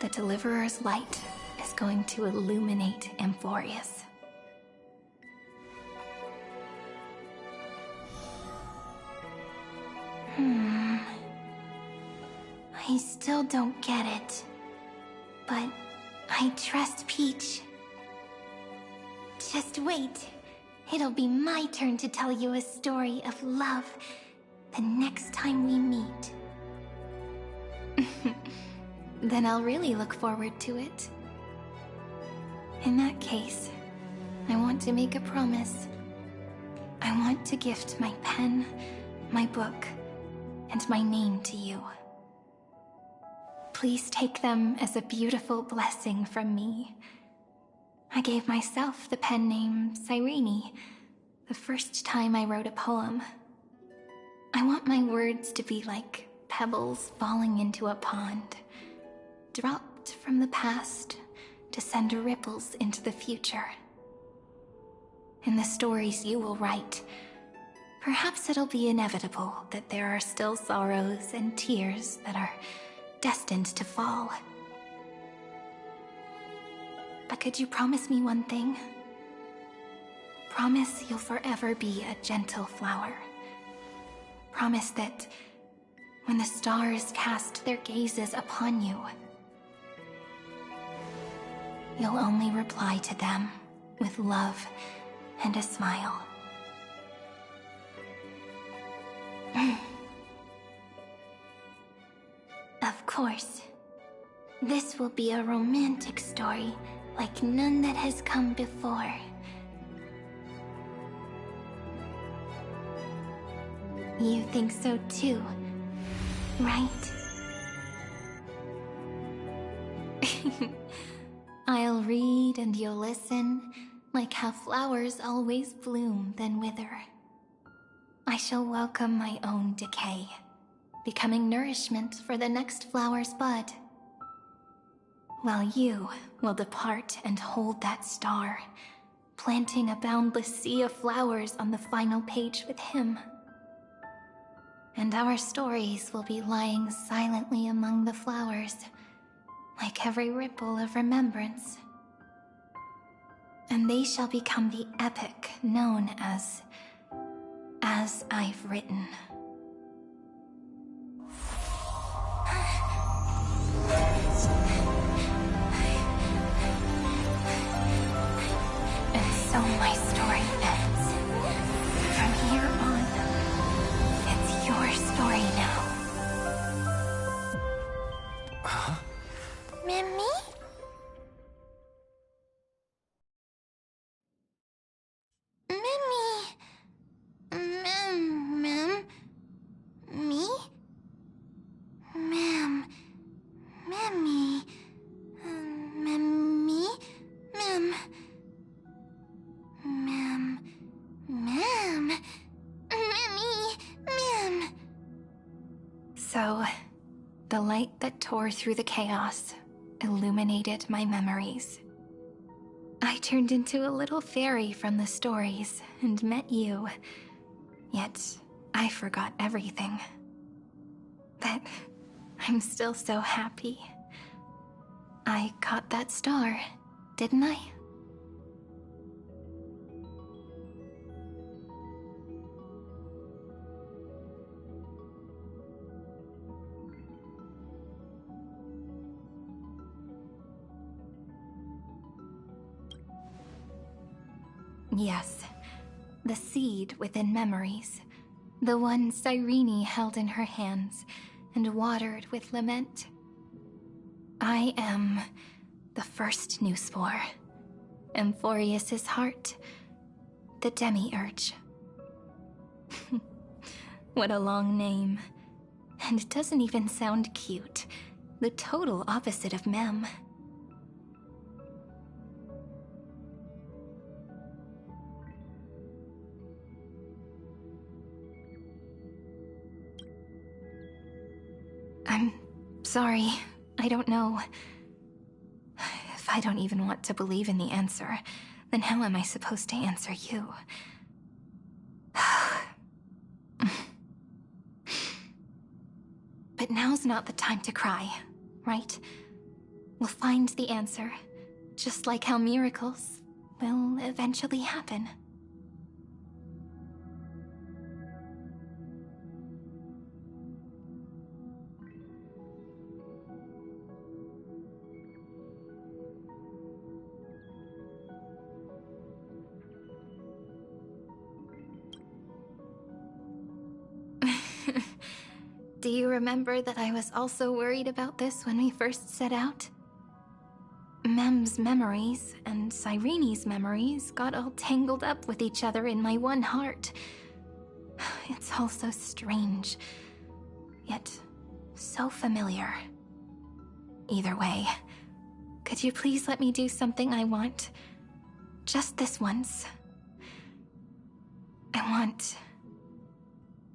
S3: The Deliverer's light is going to illuminate Amphorius.
S2: I still don't get it. But I trust Peach. Just wait. It'll be my turn to tell you a story of love the next time we meet.
S3: Then I'll really look forward to it. In that case, I want to make a promise. I want to gift my pen, my book, and my name to you. Please take them as a beautiful blessing from me. I gave myself the pen name Cyrene the first time I wrote a poem. I want my words to be like pebbles falling into a pond, dropped from the past to send ripples into the future. In the stories you will write, perhaps it'll be inevitable that there are still sorrows and tears that are destined to fall. But could you promise me one thing? Promise you'll forever be a gentle flower. Promise that when the stars cast their gazes upon you, you'll only reply to them with love and a smile. Of course. This will be a romantic story like none that has come before. You think so too, right? I'll read and you'll listen, like how flowers always bloom then wither. I shall welcome my own decay, becoming nourishment for the next flower's bud. While you will depart and hold that star, planting a boundless sea of flowers on the final page with him. And our stories will be lying silently among the flowers, like every ripple of remembrance. And they shall become the epic known as I've Written. And so my story ends. From here on, it's your story now.
S1: Huh?
S4: Mimi? Me? Ma'am. Mimi. Mimi? Ma'am. Ma'am. Ma'am. Mimi. Ma'am.
S3: So, the light that tore through the chaos illuminated my memories. I turned into a little fairy from the stories and met you. Yet, I forgot everything. But I'm still so happy. I caught that star, didn't I? Yes, the seed within memories. The one Cyrene held in her hands and watered with lament. I am the first new spore. Amphorius's heart. The demiurge. What a long name. And it doesn't even sound cute. The total opposite of Mem. I'm sorry. I don't know. If I don't even want to believe in the answer, then how am I supposed to answer you? But now's not the time to cry, right? We'll find the answer, just like how miracles will eventually happen. Do you remember that I was also worried about this when we first set out? Mem's memories and Cyrene's memories got all tangled up with each other in my one heart. It's all so strange, yet so familiar. Either way, could you please let me do something I want? Just this once.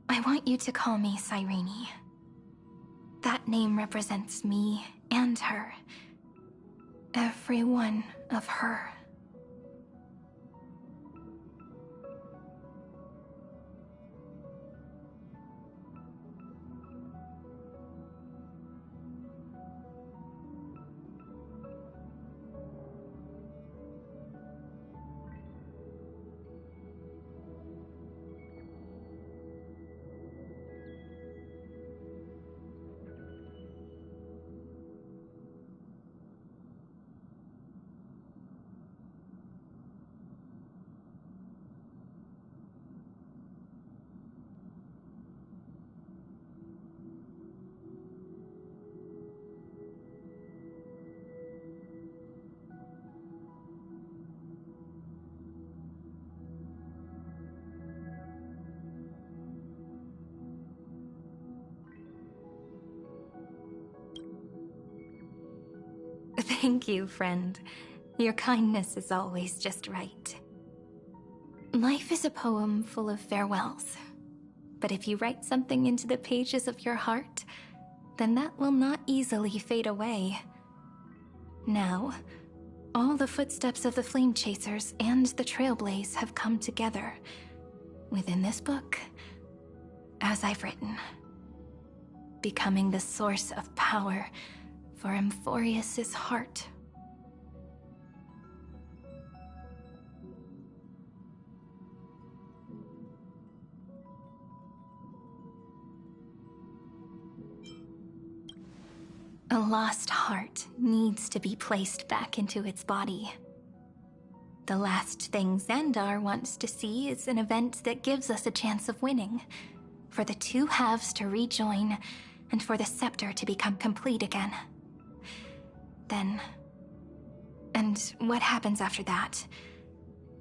S3: I want you to call me Cyrene. That name represents me and her. Every one of her. Thank you, friend. Your kindness is always just right. Life is a poem full of farewells. But if you write something into the pages of your heart, then that will not easily fade away. Now, all the footsteps of the Flame Chasers and the Trailblaze have come together within this book, as I've written, becoming the source of power for Amphorius's heart. A lost heart needs to be placed back into its body. The last thing Xandar wants to see is an event that gives us a chance of winning, for the two halves to rejoin, and for the scepter to become complete again. Then... and what happens after that?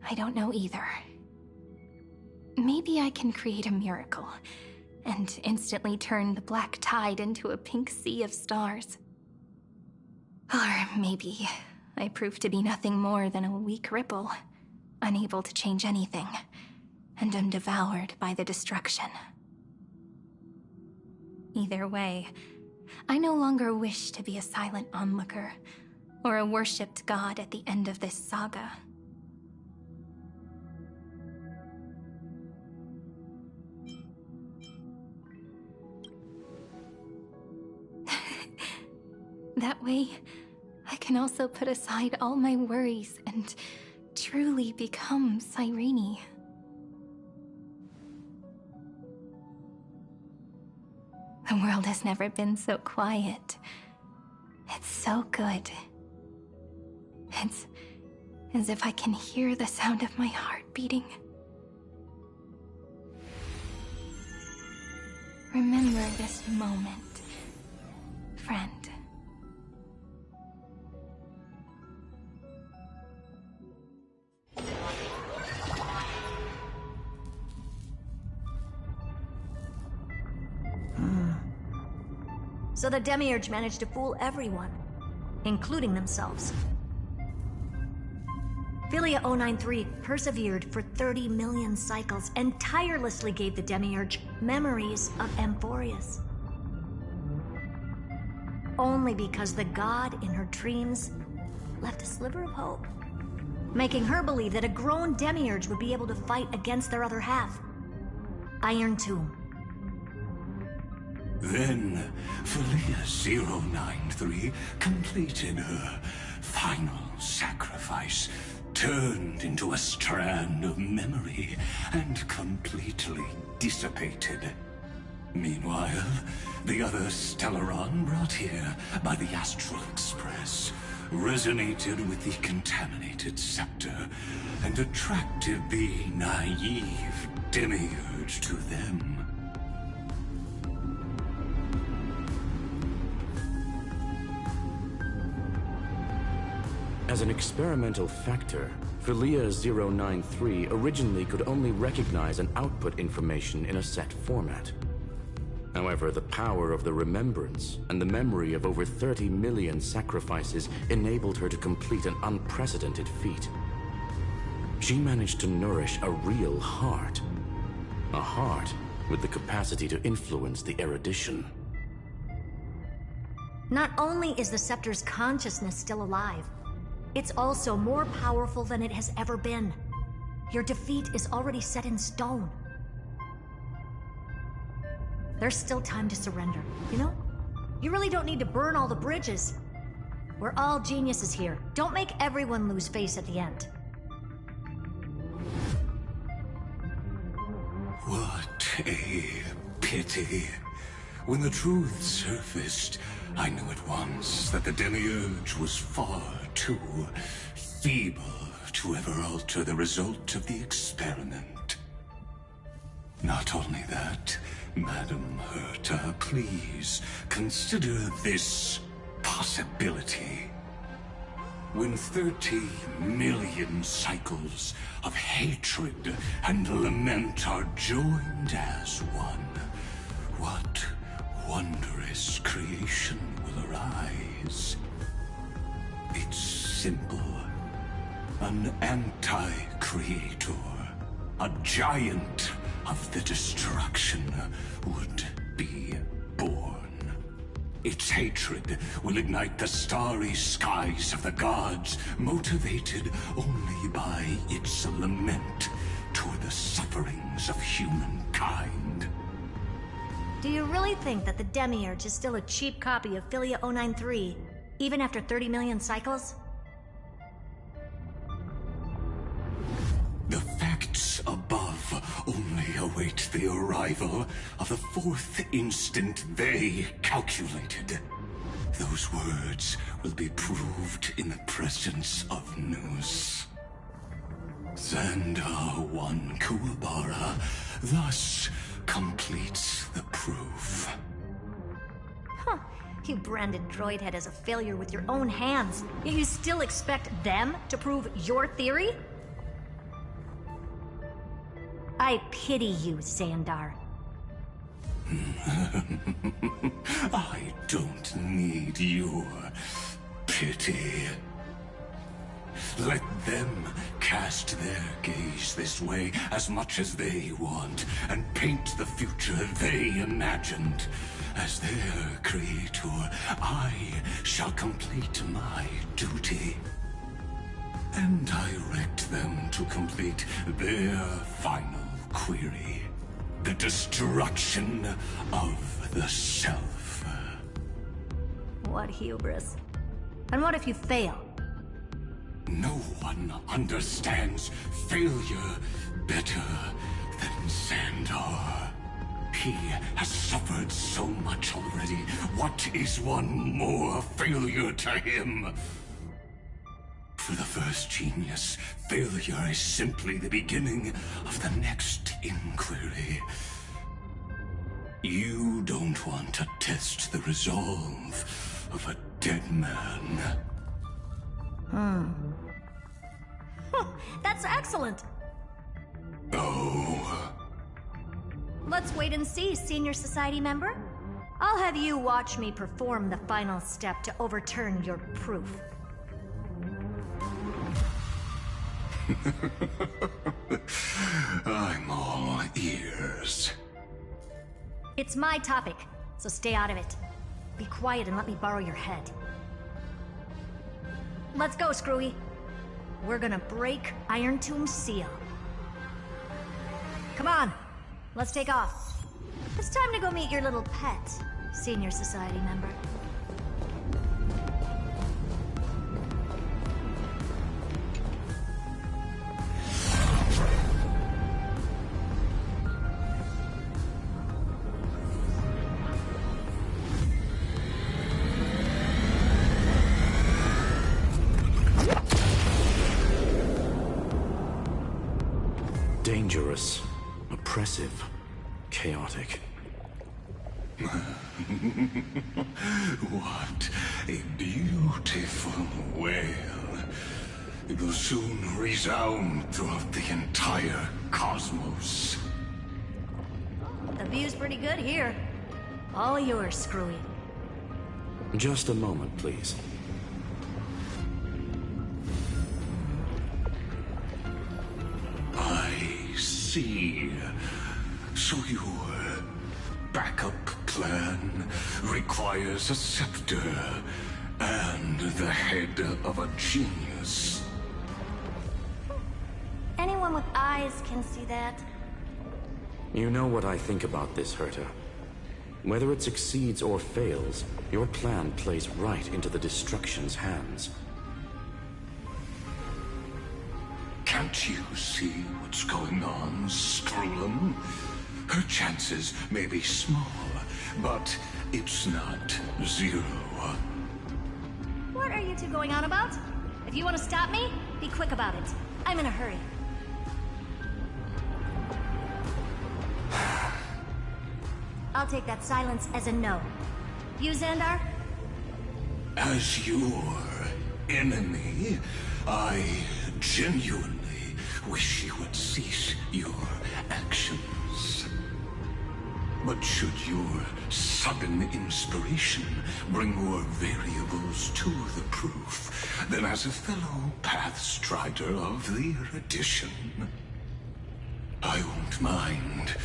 S3: I don't know either. Maybe I can create a miracle, and instantly turn the black tide into a pink sea of stars. Or maybe I prove to be nothing more than a weak ripple, unable to change anything, and am devoured by the destruction. Either way, I no longer wish to be a silent onlooker, or a worshipped god at the end of this saga. That way, I can also put aside all my worries and truly become Cyrene. The world has never been so quiet. It's so good. It's as if I can hear the sound of my heart beating. Remember this moment, friend.
S10: So the Demiurge managed to fool everyone, including themselves. Philia 093 persevered for 30 million cycles and tirelessly gave the Demiurge memories of Amphorius. Only because the god in her dreams left a sliver of hope, making her believe that a grown Demiurge would be able to fight against their other half, Iron Tomb.
S19: Then, Philia 093 completed her final sacrifice, turned into a strand of memory, and completely dissipated. Meanwhile, the other Stellaron brought here by the Astral Express resonated with the contaminated scepter and attracted the naive Demiurge to them.
S18: As an experimental factor, Philia 093 originally could only recognize and output information in a set format. However, the power of the remembrance and the memory of over 30 million sacrifices enabled her to complete an unprecedented feat. She managed to nourish a real heart. A heart with the capacity to influence the erudition.
S10: Not only is the scepter's consciousness still alive, it's also more powerful than it has ever been. Your defeat is already set in stone. There's still time to surrender, you know? You really don't need to burn all the bridges. We're all geniuses here. Don't make everyone lose face at the end.
S19: What a pity. When the truth surfaced, I knew at once that the Demiurge was far too feeble to ever alter the result of the experiment. Not only that, Madam Herta, please consider this possibility. When 30 million cycles of hatred and lament are joined as one, what wondrous creation will arise? It's simple. An anti-creator. A giant of the destruction would be born. Its hatred will ignite the starry skies of the gods, motivated only by its lament toward the sufferings of humankind.
S10: Do you really think that the Demiurge is still a cheap copy of Philia 093, even after 30 million cycles?
S19: The facts above only await the arrival of the fourth instant they calculated. Those words will be proved in the presence of Nous. Xandar 1 Kuwabara thus completes the proof.
S10: Huh. You branded Droidhead as a failure with your own hands, yet you still expect them to prove your theory? I pity you, Xandar.
S19: I don't need your pity. Let them cast their gaze this way as much as they want, and paint the future they imagined. As their creator, I shall complete my duty and direct them to complete their final query. The destruction of the self.
S10: What hubris. And what if you fail?
S19: No one understands failure better than Xandar. He has suffered so much already. What is one more failure to him? For the first genius, failure is simply the beginning of the next inquiry. You don't want to test the resolve of a dead man.
S10: That's excellent.
S19: Oh.
S10: Let's wait and see, Senior Society member. I'll have you watch me perform the final step to overturn your proof.
S19: I'm all ears.
S10: It's my topic, so stay out of it. Be quiet and let me borrow your head. Let's go, Screwy. We're gonna break Iron Tomb's seal. Come on, let's take off. It's time to go meet your little pet, Senior Society member.
S18: Dangerous, oppressive, chaotic.
S19: What a beautiful wail. It will soon resound throughout the entire cosmos.
S10: The view's pretty good here. All yours, Screwy.
S18: Just a moment, please.
S19: I see. So your backup plan requires a scepter and the head of a genius.
S10: Anyone with eyes can see that.
S18: You know what I think about this, Herta. Whether it succeeds or fails, your plan plays right into the Destruction's hands.
S19: Can't you see what's going on, Strulum? Her chances may be small, but it's not zero.
S10: What are you two going on about? If you want to stop me, be quick about it. I'm in a hurry. I'll take that silence as a no. You, Xandar?
S19: As your enemy, I genuinely wish you would cease your actions. But should your sudden inspiration bring more variables to the proof than as a fellow pathstrider of the erudition. I won't mind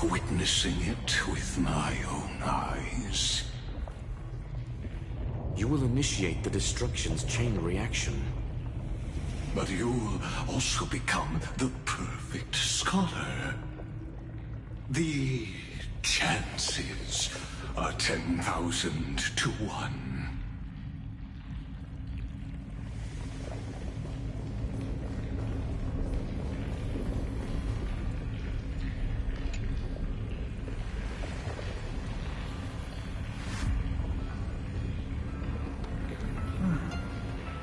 S19: witnessing it with my own eyes.
S18: You will initiate the destruction's chain reaction.
S19: But you'll also become the perfect scholar. The chances are 10,000 to 1.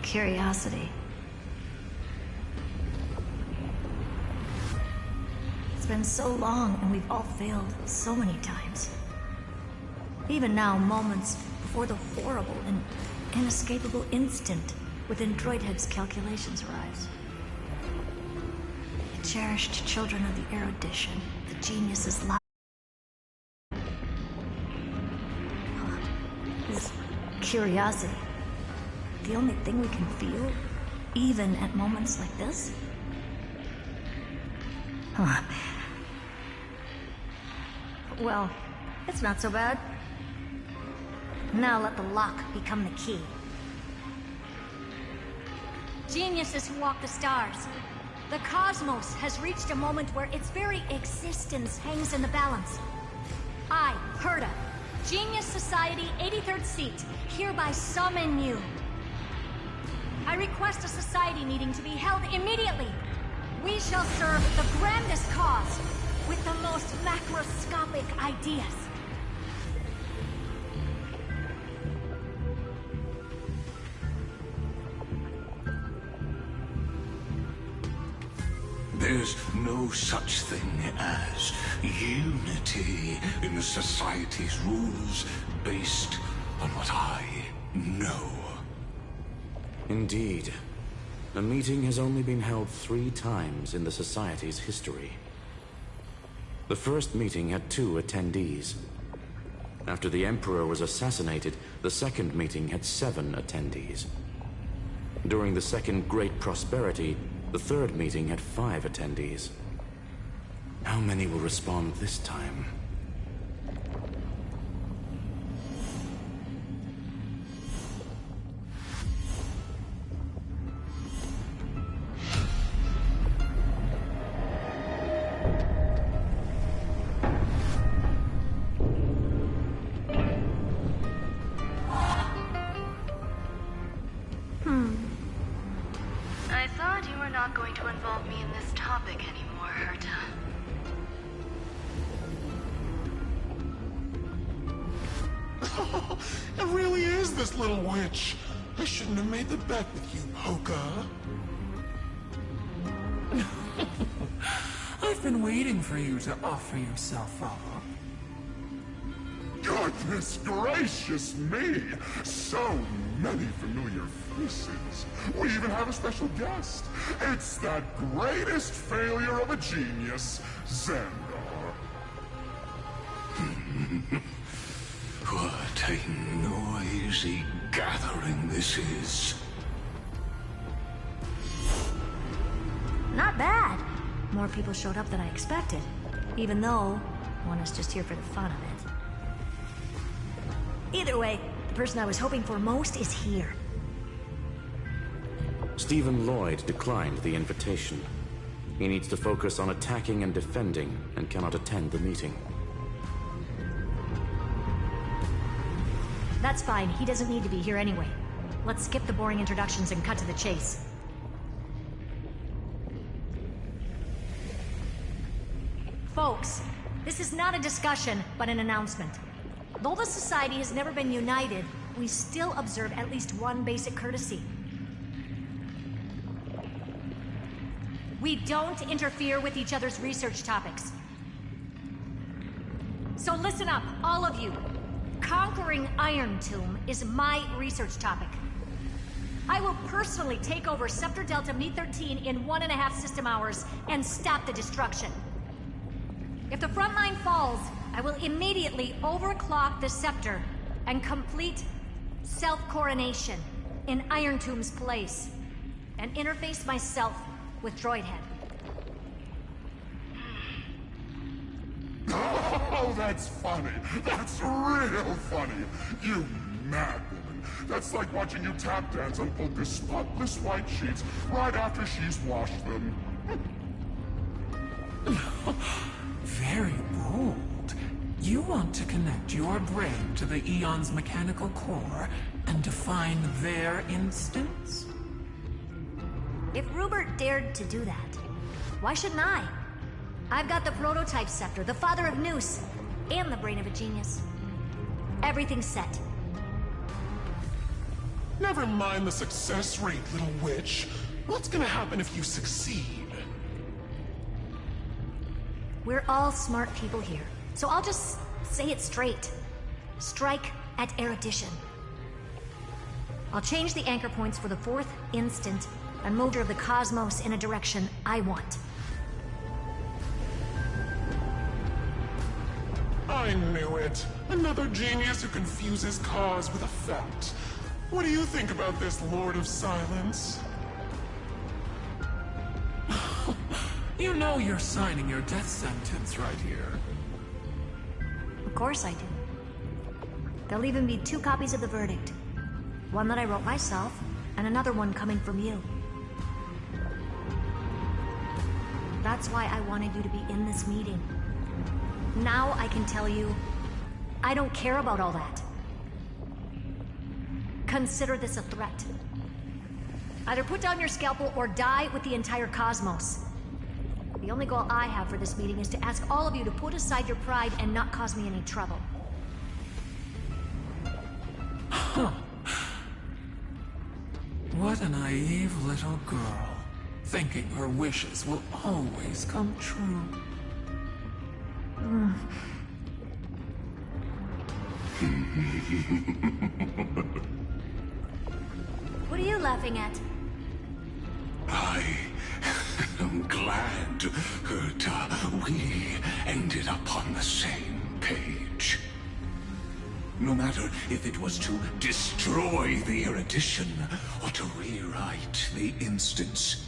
S10: Curiosity. It's been so long, and we've all failed so many times. Even now, moments before the horrible and inescapable instant within Droidhead's calculations arrives. The cherished children of the erudition, the geniuses love. Is curiosity the only thing we can feel, even at moments like this? Huh. Well, it's not so bad. Now let the lock become the key.
S21: Geniuses who walk the stars. The cosmos has reached a moment where its very existence hangs in the balance. I, Herta, Genius Society 83rd seat, hereby summon you. I request a society meeting to be held immediately. We shall serve the grandest cause with the most macroscopic ideas.
S19: There's no such thing as unity in the Society's rules based on what I know.
S18: Indeed. A meeting has only been held 3 times in the Society's history. The first meeting had 2 attendees. After the Emperor was assassinated, the second meeting had 7 attendees. During the Second Great Prosperity, the third meeting had 5 attendees. How many will respond this time?
S6: I thought you were not going to involve me in this topic anymore, Herta.
S22: It really is this little witch. I shouldn't have made the bet with you, Hoka.
S16: I've been waiting for you to offer yourself up.
S22: Goodness gracious me! So many familiar faces. We even have a special guest. It's that greatest failure of a genius, Xandar.
S19: What a noisy gathering this is.
S10: Not bad. More people showed up than I expected. Even though one is just here for the fun of it. Either way, the person I was hoping for most is here.
S18: Stephen Lloyd declined the invitation. He needs to focus on attacking and defending, and cannot attend the meeting.
S10: That's fine, he doesn't need to be here anyway. Let's skip the boring introductions and cut to the chase. Folks, this is not a discussion, but an announcement. Though the Society has never been united, we still observe at least one basic courtesy. We don't interfere with each other's research topics. So listen up, all of you. Conquering Iron Tomb is my research topic. I will personally take over Scepter Delta Me-13 in 1.5 system hours and stop the destruction.
S21: If the front line falls, I will immediately overclock the scepter and complete self-coronation in Iron Tomb's place, and interface myself with Droidhead.
S22: Oh, that's funny. That's real funny. You mad woman. That's like watching you tap dance on Polka's spotless white sheets right after she's washed them.
S5: Very bold. You want to connect your brain to the Eon's mechanical core and define their instance?
S21: If Rupert dared to do that, why shouldn't I? I've got the prototype scepter, the father of Noose, and the brain of a genius. Everything's set.
S13: Never mind the success rate, little witch. What's gonna happen if you succeed?
S21: We're all smart people here, so I'll just say it straight. Strike at erudition. I'll change the anchor points for the fourth instant and motor of the cosmos in a direction I want.
S13: I knew it. Another genius who confuses cause with effect. What do you think about this, Lord of Silence?
S5: You know you're signing your death sentence right here.
S21: Of course I do. There'll even be 2 copies of the verdict. One that I wrote myself, and another one coming from you. That's why I wanted you to be in this meeting. Now I can tell you, I don't care about all that. Consider this a threat. Either put down your scalpel or die with the entire cosmos. The only goal I have for this meeting is to ask all of you to put aside your pride and not cause me any trouble.
S5: Huh. What a naive little girl, thinking her wishes will always come true.
S21: What are you laughing at?
S19: I am glad that we ended up on the same page. No matter if it was to destroy the erudition or to rewrite the instance,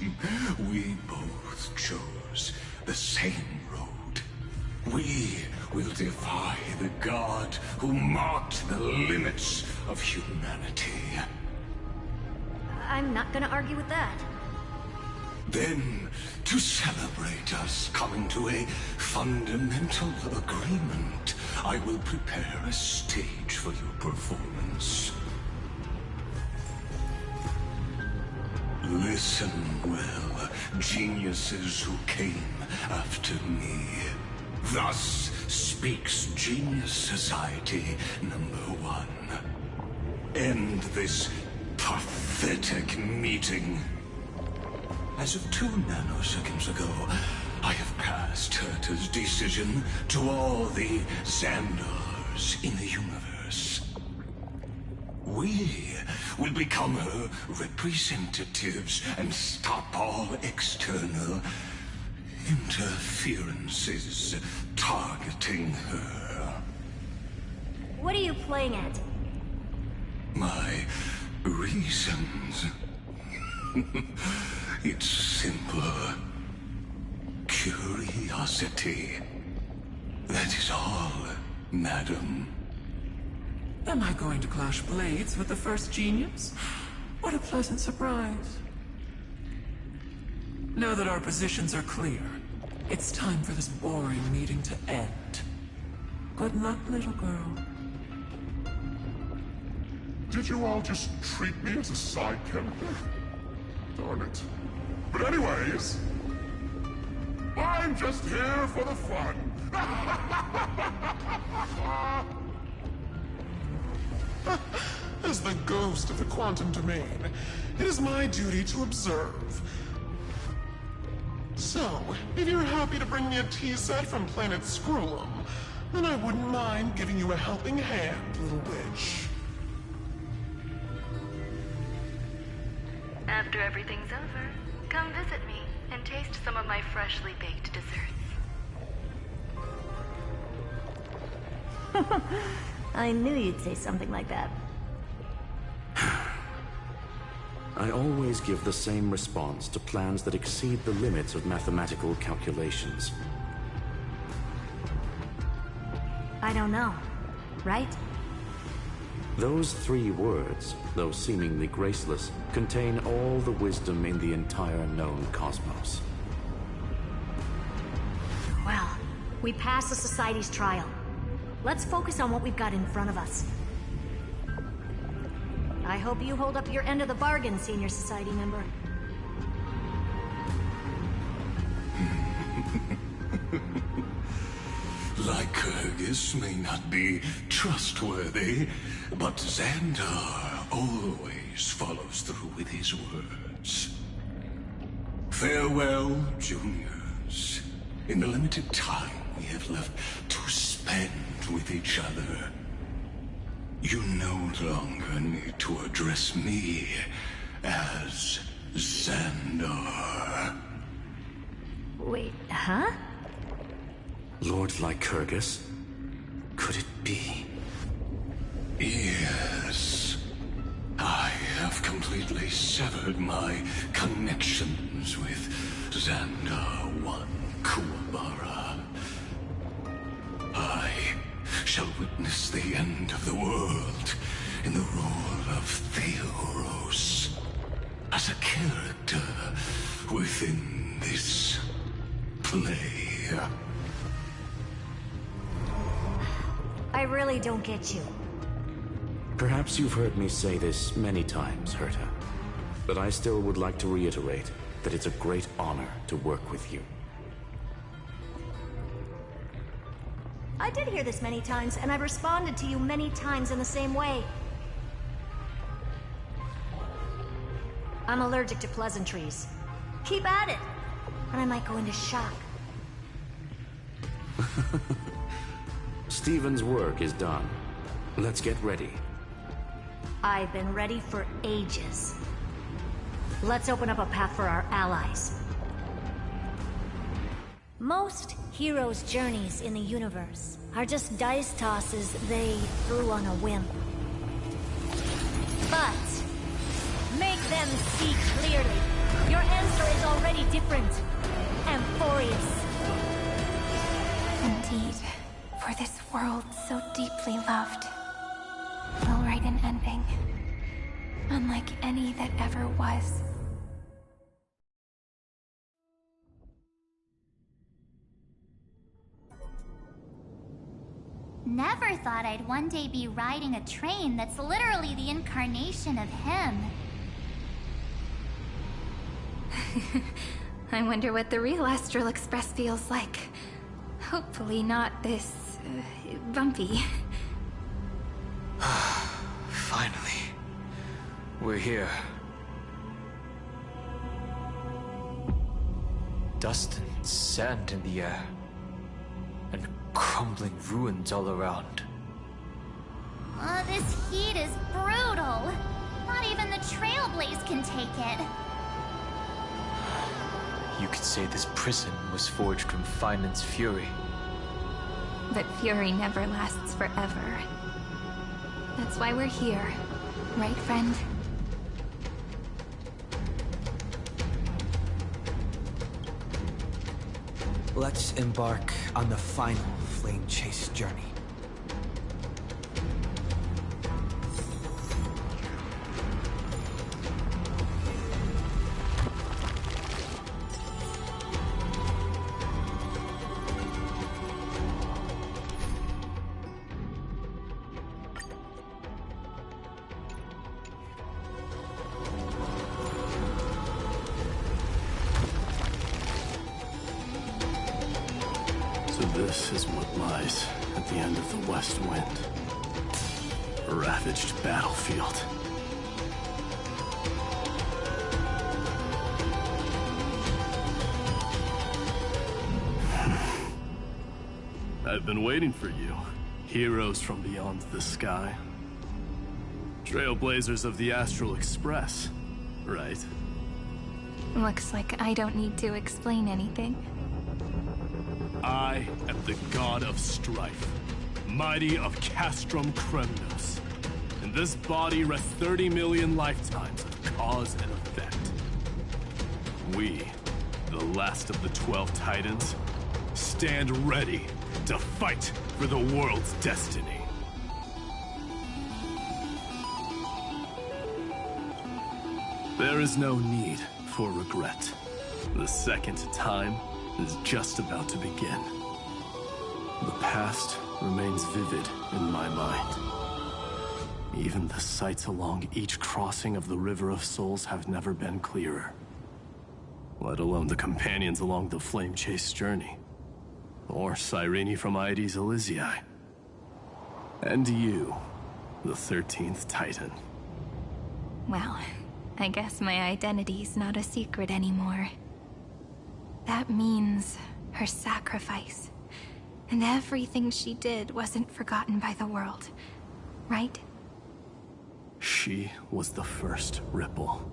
S19: we both chose the same road. We will defy the god who marked the limits of humanity.
S21: I'm not gonna argue with that.
S19: Then, to celebrate us coming to a fundamental agreement, I will prepare a stage for your performance. Listen well, geniuses who came after me. Thus speaks Genius Society #1. End this pathetic meeting. As of 2 nanoseconds ago, I have passed Herta's decision to all the Xandars in the universe. We will become her representatives and stop all external interferences targeting her.
S21: What are you playing at?
S19: My reasons. It's simple. Curiosity. That is all, madam.
S5: Am I going to clash blades with the first genius? What a pleasant surprise. Now that our positions are clear, it's time for this boring meeting to end. Good luck, little girl.
S22: Did you all just treat me as a side character? Darn it. But anyways, I'm just here for the fun.
S13: As the ghost of the quantum domain, it is my duty to observe. So, if you're happy to bring me a tea set from planet Scrollum, then I wouldn't mind giving you a helping hand, little witch.
S6: After everything's over, come visit me and taste some of my freshly baked desserts.
S10: I knew you'd say something like that.
S18: I always give the same response to plans that exceed the limits of mathematical calculations.
S10: I don't know, right?
S18: Those 3 words, though seemingly graceless, contain all the wisdom in the entire known cosmos.
S10: Well, we passed the Society's trial. Let's focus on what we've got in front of us. I hope you hold up your end of the bargain, Senior Society member.
S19: Lycurgus may not be trustworthy, but Xandar always follows through with his words. Farewell, juniors. In the limited time we have left to spend with each other, you no longer need to address me as Xandar.
S10: Wait, huh?
S18: Lord Lycurgus? Could it be?
S19: Yes. I have completely severed my connections with Xandar 1 Kuwabara. I shall witness the end of the world in the role of Theoros, as a character within this play.
S10: I really don't get you.
S18: Perhaps you've heard me say this many times, Herta, but I still would like to reiterate that it's a great honor to work with you.
S10: I did hear this many times, and I've responded to you many times in the same way. I'm allergic to pleasantries. Keep at it, and I might go into shock.
S18: Stephen's work is done. Let's get ready.
S10: I've been ready for ages. Let's open up a path for our allies. Most heroes' journeys in the universe are just dice tosses they threw on a whim. But make them see clearly. Your answer is already different. Amphorius.
S3: Indeed, for this world so deeply loved, will write an ending, unlike any that ever was.
S4: Never thought I'd one day be riding a train that's literally the incarnation of him.
S3: I wonder what the real Astral Express feels like. Hopefully not this... bumpy.
S1: Finally. We're here. Dust and sand in the air. And crumbling ruins all around.
S4: This heat is brutal. Not even the Trailblaze can take it.
S1: You could say this prison was forged from Finan's fury.
S3: But fury never lasts forever. That's why we're here. Right, friend?
S1: Let's embark on the final flame chase journey.
S7: This is what lies at the end of the West Wind. A ravaged battlefield. I've been waiting for you. Heroes from beyond the sky. Trailblazers of the Astral Express, right?
S3: Looks like I don't need to explain anything.
S7: I am the god of strife. mighty of Castrum Kremnos. In this body rest 30 million lifetimes of cause and effect. We, the last of the 12 Titans, stand ready to fight for the world's destiny. There is no need for regret. The second time is just about to begin. The past remains vivid in my mind. Even the sights along each crossing of the River of Souls have never been clearer. Let alone the companions along the Flame Chase journey. Or Cyrene from Aedes Elysiae. And you, the 13th Titan.
S3: Well, I guess my identity's not a secret anymore. That means her sacrifice. And everything she did wasn't forgotten by the world, right?
S7: She was the first Ripple.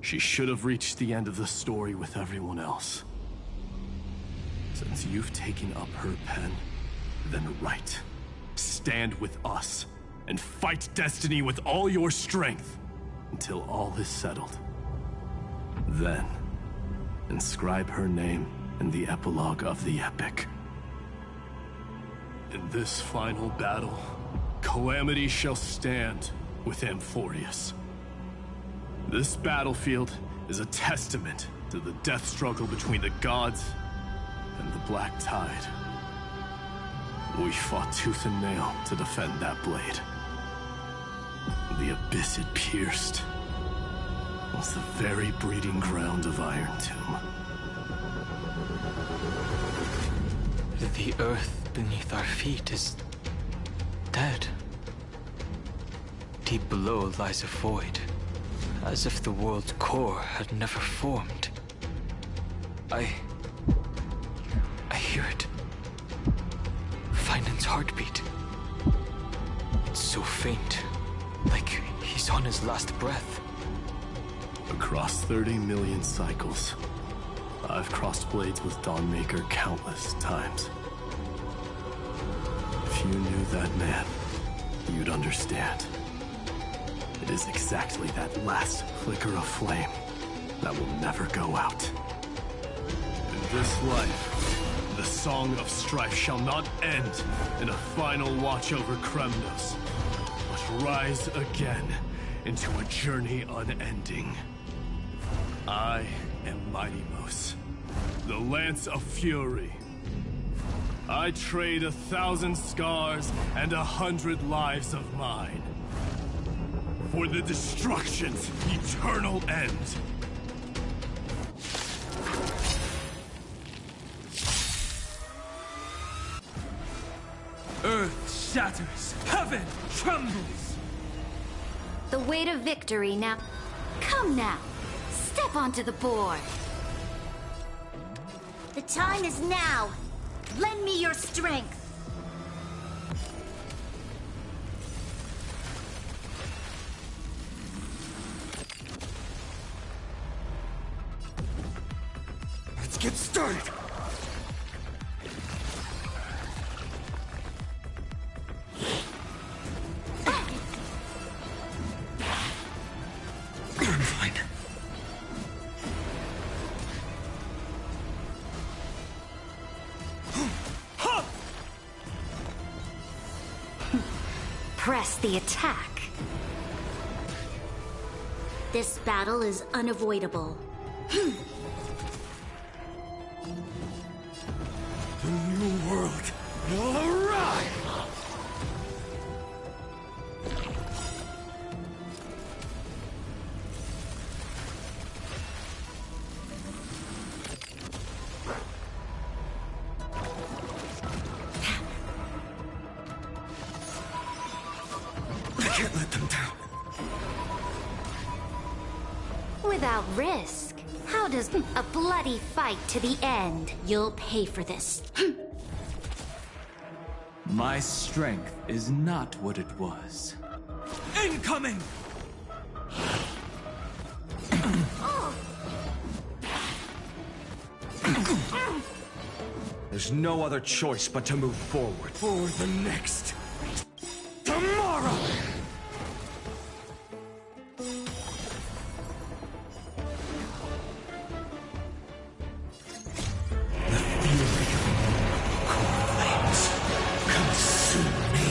S7: She should have reached the end of the story with everyone else. Since you've taken up her pen, then write. Stand with us, and fight destiny with all your strength, until all is settled. Then, inscribe her name in the epilogue of the epic. In this final battle, Calamity shall stand with Amphorius. This battlefield is a testament to the death struggle between the gods and the Black Tide. We fought tooth and nail to defend that blade. The abyss it pierced was the very breeding ground of Iron Tomb.
S1: The earth beneath our feet is dead. Deep below lies a void, as if the world's core had never formed. I hear it. Finan's heartbeat. It's so faint, like he's on his last breath.
S7: Across 30 million cycles, I've crossed blades with Dawnmaker countless times. If you knew that man, you'd understand. It is exactly that last flicker of flame that will never go out. In this life, the song of strife shall not end in a final watch over Kremnos, but rise again into a journey unending. I am Minimos, the Lance of Fury. I trade 1,000 scars and 100 lives of mine for the destruction's eternal end.
S1: Earth shatters, heaven trembles.
S21: The way to victory now. Come now, step onto the board. The time is now. Lend me your strength.
S1: Let's get started. I'm fine.
S21: Press the attack. This battle is unavoidable.
S1: The new world will arrive! I can't let them down.
S21: Without risk. How does a bloody fight to the end? You'll pay for this.
S1: My strength is not what it was. Incoming!
S8: There's no other choice but to move forward.
S7: For the next tomorrow!
S19: The fury of core flames consume me.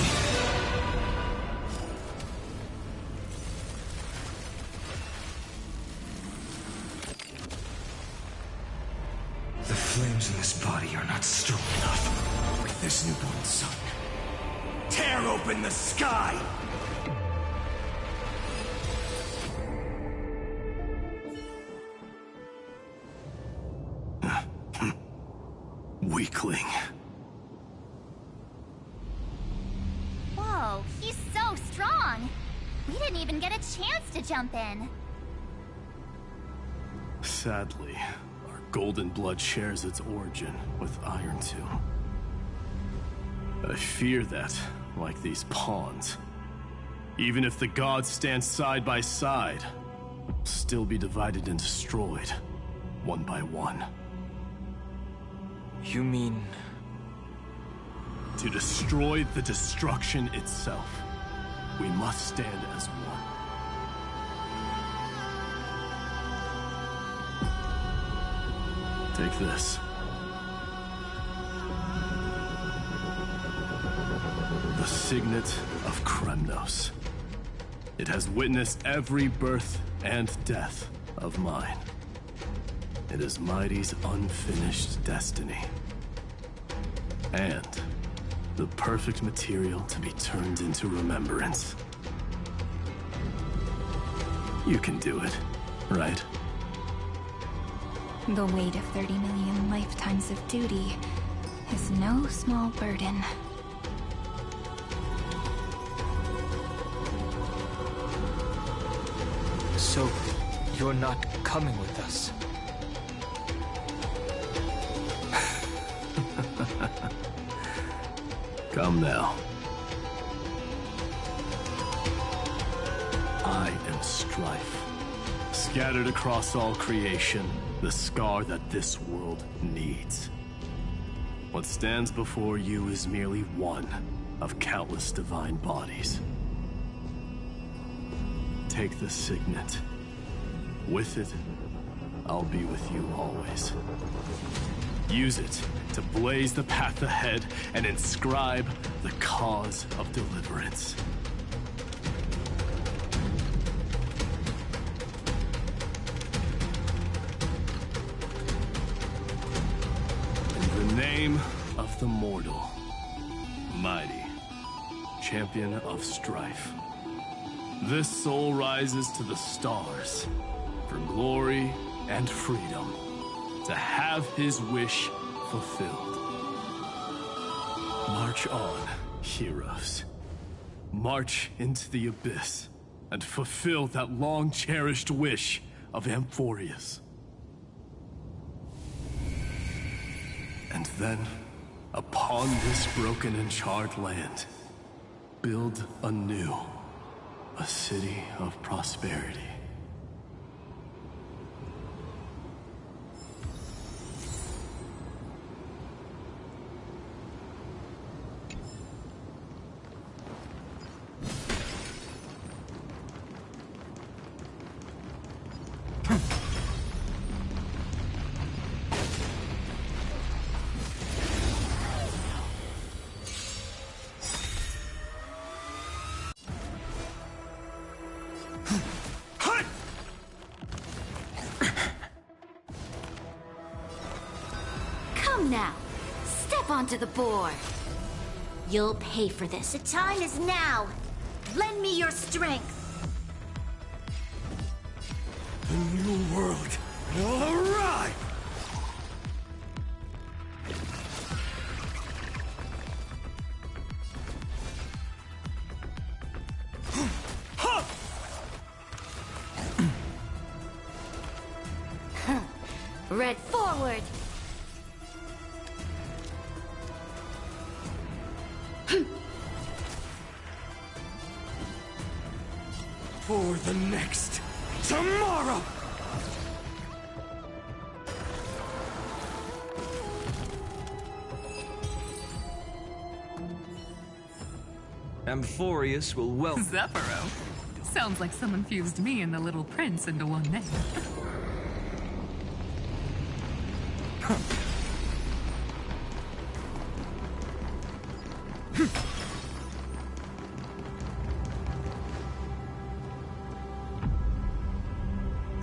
S19: The flames in this body are not strong enough. With this newborn sun, tear open the sky! Weakling.
S4: Whoa, he's so strong! We didn't even get a chance to jump in.
S7: Sadly, our golden blood shares its origin with Iron Tomb. I fear that, like these pawns, even if the gods stand side by side, we'll still be divided and destroyed, one by one.
S8: You mean...
S7: To destroy the destruction itself, we must stand as one. Take this. The Signet of Kremnos. It has witnessed every birth and death of mine. It is Mighty's unfinished destiny. And the perfect material to be turned into remembrance. You can do it, right?
S3: The weight of 30 million lifetimes of duty is no small burden.
S8: So, you're not coming with us?
S7: Come now. I am Strife. Scattered across all creation, the scar that this world needs. What stands before you is merely one of countless divine bodies. Take the Signet. With it, I'll be with you always. Use it to blaze the path ahead and inscribe the cause of deliverance. In the name of the mortal, Mighty, champion of strife, this soul rises to the stars for glory and freedom, to have his wish fulfilled. March on, heroes. March into the abyss and fulfill that long-cherished wish of Amphorius. And then, upon this broken and charred land, build anew a city of prosperity.
S21: Come now, step onto the board. You'll pay for this. The time is now. Lend me your strength.
S19: The new world will arrive!
S21: Red forward.
S19: For the next tomorrow!
S8: Amphorius will welcome...
S11: Zephyro? Sounds like someone fused me and the Little Prince into one name.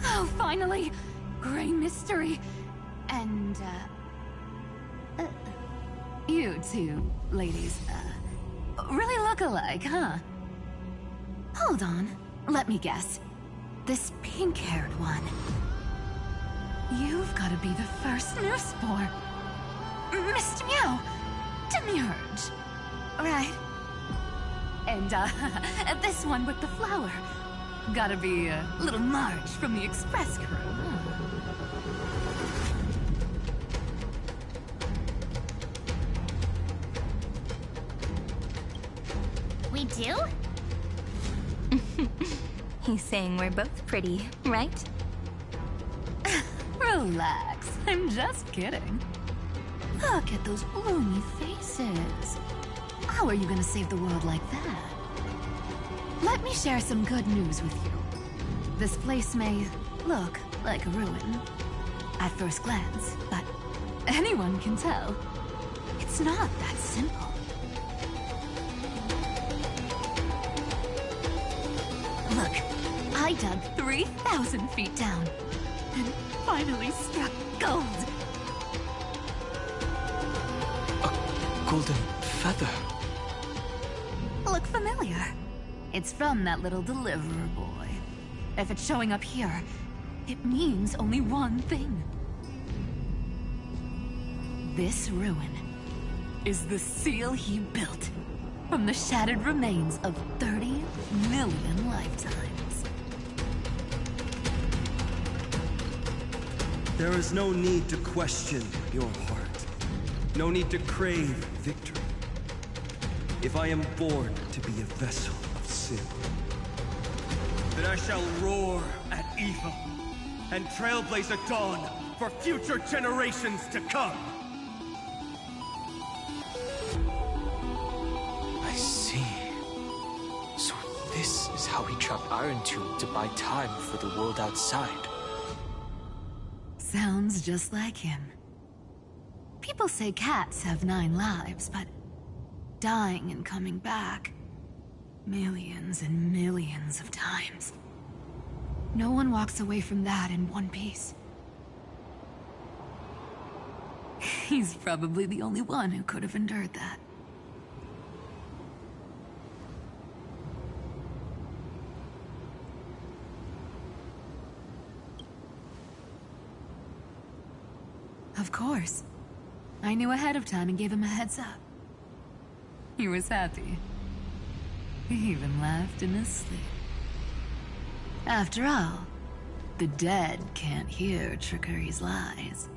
S11: Oh, finally! Gray mystery. And, you two ladies, really look alike, huh? Hold on. Let me guess. This pink-haired one. You've got to be the first newsboar. Mr. Meow. Demiurge. Right. And, this one with the flower. Gotta be, little Marge from the Express crew.
S4: We do? He's saying we're both pretty, right?
S11: Relax. I'm just kidding. Look at those gloomy faces. How are you gonna save the world like that? Let me share some good news with you. This place may look like a ruin at first glance, but anyone can tell it's not that simple. Look, I dug 3,000 feet down and finally struck gold.
S8: A golden feather.
S11: Look familiar. It's from that little deliverer boy. If it's showing up here, it means only one thing. This ruin is the seal he built from the shattered remains of 30 million lifetimes.
S17: There is no need to question your heart. No need to crave victory. If I am born to be a vessel of sin, then I shall roar at evil and trailblaze a dawn for future generations to come.
S8: I see. So this is how he trapped Iron Tomb to buy time for the world outside.
S11: Sounds just like him. People say cats have 9 lives, but dying and coming back millions and millions of times. No one walks away from that in one piece. He's probably the only one who could have endured that. Of course. I knew ahead of time and gave him a heads up. He was happy. He even laughed in his sleep. After all, the dead can't hear trickery's lies.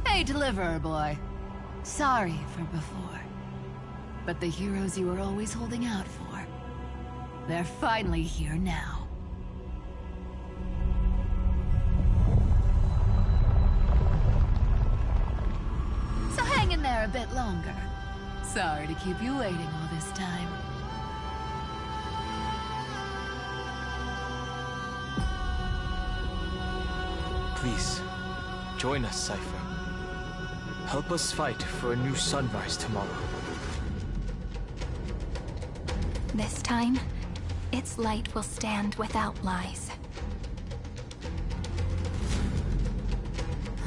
S11: Hey, deliverer boy. Sorry for before. But the heroes you were always holding out for, they're finally here now. So hang in there a bit longer. Sorry to keep you waiting all this time.
S8: Please, join us, Cypher. Help us fight for a new sunrise tomorrow.
S3: This time, its light will stand without lies.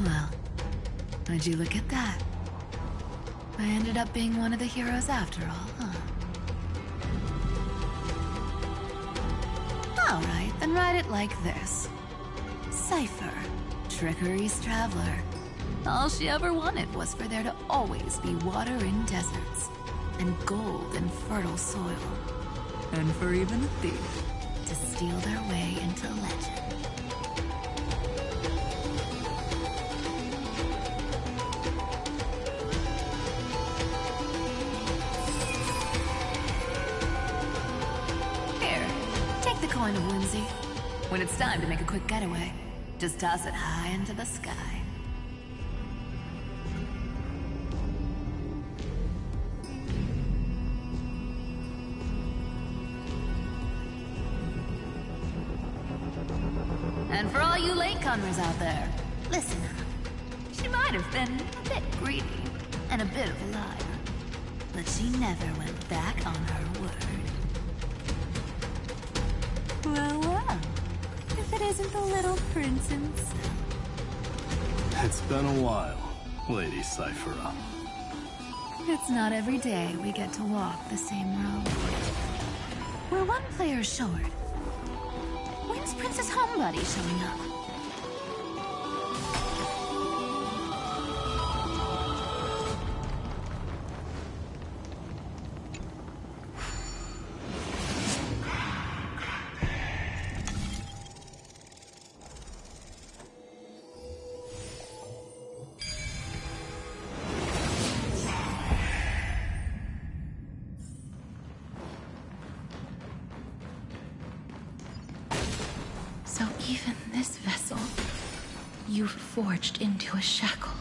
S11: Well, would you look at that? I ended up being one of the heroes after all, huh? Alright, then write it like this. Cypher, Trickery's traveler. All she ever wanted was for there to always be water in deserts, and gold in fertile soil. And for even a thief to steal their way into legend. Coin of whimsy. When it's time to make a quick getaway, just toss it high into the sky. latecomers out there, listen up. She might have been a bit greedy and a bit of a liar, but she never went back on her word. Well, well, if it isn't the little prince himself.
S7: It's been a while, Lady Cyphera.
S11: It's not every day we get to walk the same road. We're one player short. When's Princess Homebody showing up?
S3: So even this vessel, you've forged into a shackle.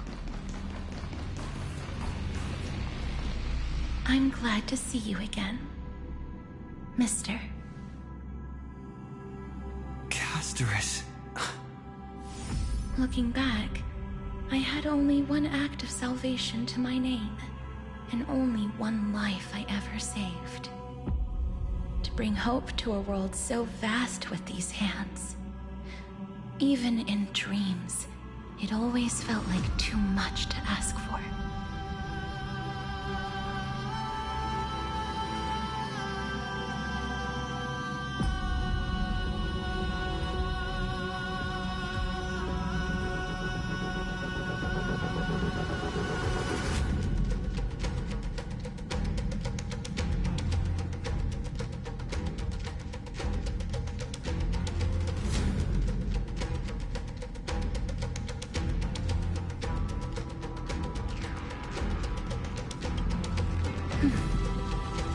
S3: I'm glad to see you again, Mister.
S1: Casterus.
S3: Looking back, I had only one act of salvation to my name, and only one life I ever saved. To bring hope to a world so vast with these hands. Even in dreams, it always felt like too much to ask for.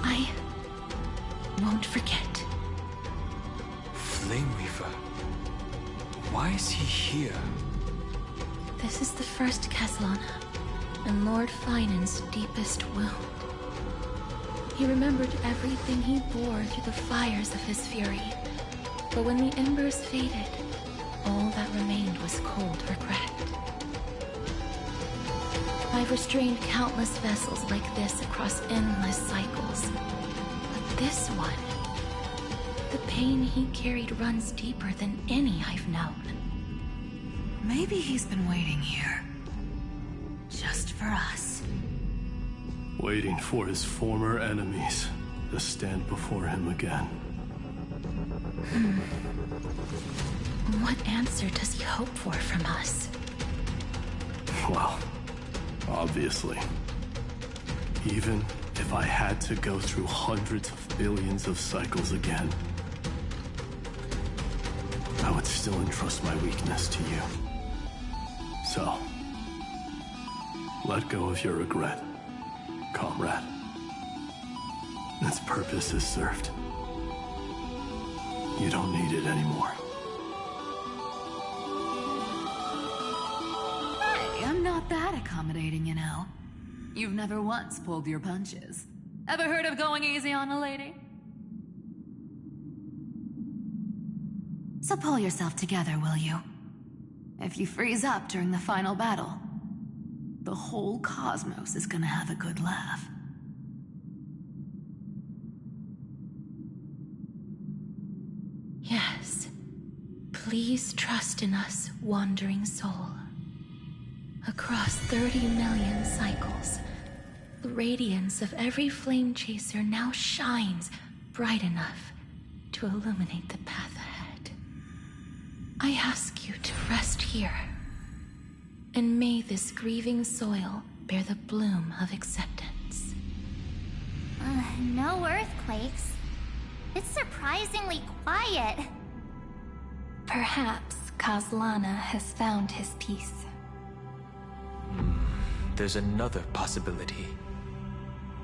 S3: I won't forget.
S1: Flame Weaver. Why is he here?
S3: This is the first Caslana, and Lord Finan's deepest wound. He remembered everything he bore through the fires of his fury, but when the embers faded, all that remained was cold regret. I've restrained countless vessels like this across endless cycles. But this one, the pain he carried runs deeper than any I've known.
S11: Maybe he's been waiting here. Just for us.
S7: Waiting for his former enemies to stand before him again.
S3: What answer does he hope for from us?
S7: Well, obviously. Even if I had to go through hundreds of billions of cycles again, I would still entrust my weakness to you. So, let go of your regret, comrade. Its purpose is served. You don't need it anymore.
S11: Hey, I'm not that accommodating, you know. You've never once pulled your punches. Ever heard of going easy on a lady? So pull yourself together, will you? If you freeze up during the final battle, the whole cosmos is gonna have a good laugh.
S3: Yes. Please trust in us, wandering soul. Across 30 million cycles, the radiance of every flame chaser now shines bright enough to illuminate the path ahead. I ask you to rest here, and may this grieving soil bear the bloom of acceptance.
S4: No earthquakes. It's surprisingly quiet.
S3: Perhaps Caslana has found his peace.
S8: There's another possibility.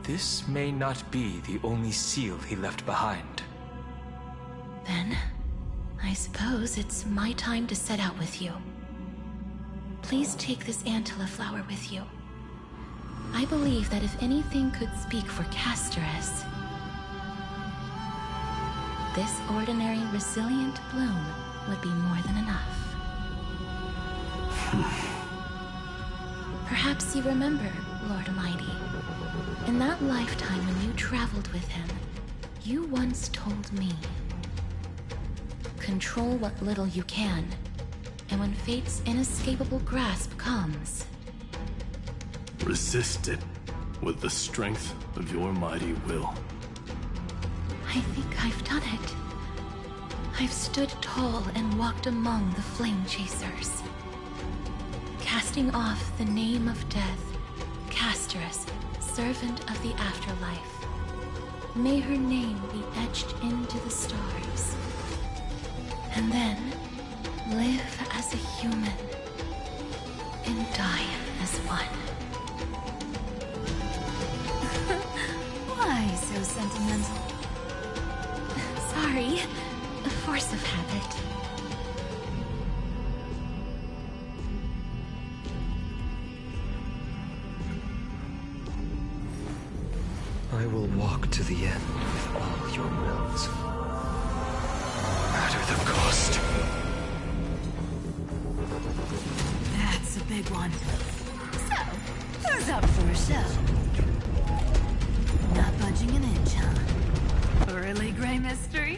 S8: This may not be the only seal he left behind.
S3: Then, I suppose it's my time to set out with you. Please take this Antilla flower with you. I believe that if anything could speak for Casterus, this ordinary resilient bloom would be more than enough.
S9: Perhaps you remember, Lord Mighty. In that lifetime when you traveled with him, you once told me, control what little you can, and when fate's inescapable grasp comes,
S7: resist it with the strength of your mighty will.
S9: I think I've done it. I've stood tall and walked among the flame chasers, casting off the name of death, Casterus, servant of the afterlife. May her name be etched into the stars. And then live as a human and die as one.
S11: Why so sentimental?
S9: Sorry, a force of habit.
S17: I will walk to the end with all your wills. No matter the cost.
S11: That's a big one. So, who's up for a show? Not budging an inch, huh? Really, Gray Mystery?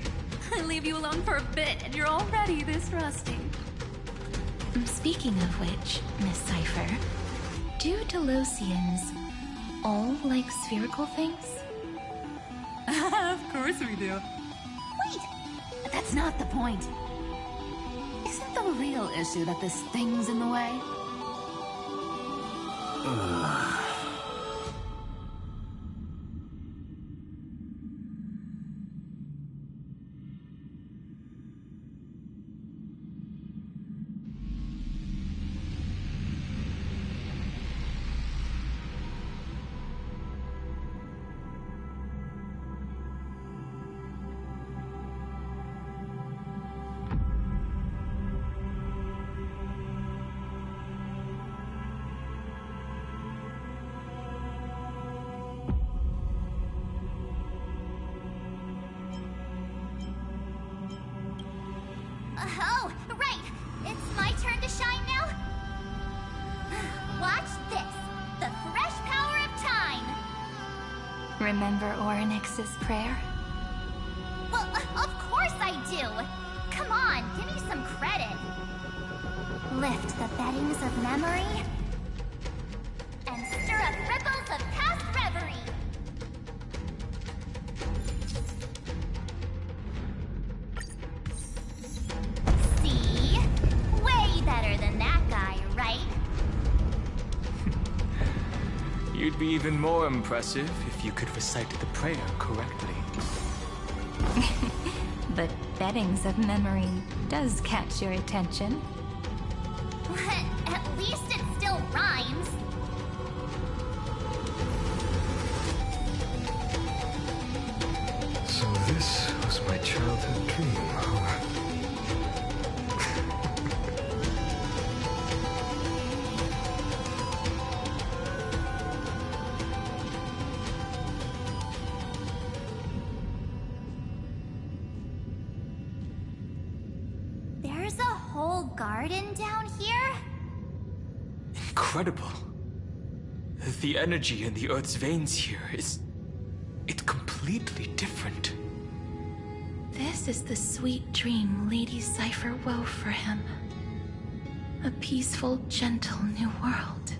S11: I leave you alone for a bit and you're already this rusty.
S9: Speaking of which, Miss Cypher, do Delosians all like spherical things?
S11: Of course we do. Wait! That's not the point. Isn't the real issue that this thing's in the way?
S4: Oh, right! It's my turn to shine now? Watch this! The fresh power of time!
S3: Remember Orynyx's prayer?
S4: Well, of course I do! Come on, give me some credit! Lift the beddings of memory and stir up ripples of past reverie! See? Way better than that guy, right?
S8: You'd be even more impressive if you could recite the prayer correctly.
S3: But beddings of memory does catch your attention.
S4: At least it still rhymes.
S17: So this was my childhood dream, huh?
S4: There's a whole garden down here?
S8: Incredible. The energy in the Earth's veins here is... it's completely different.
S9: This is the sweet dream Lady Cypher wove for him. A peaceful, gentle new world.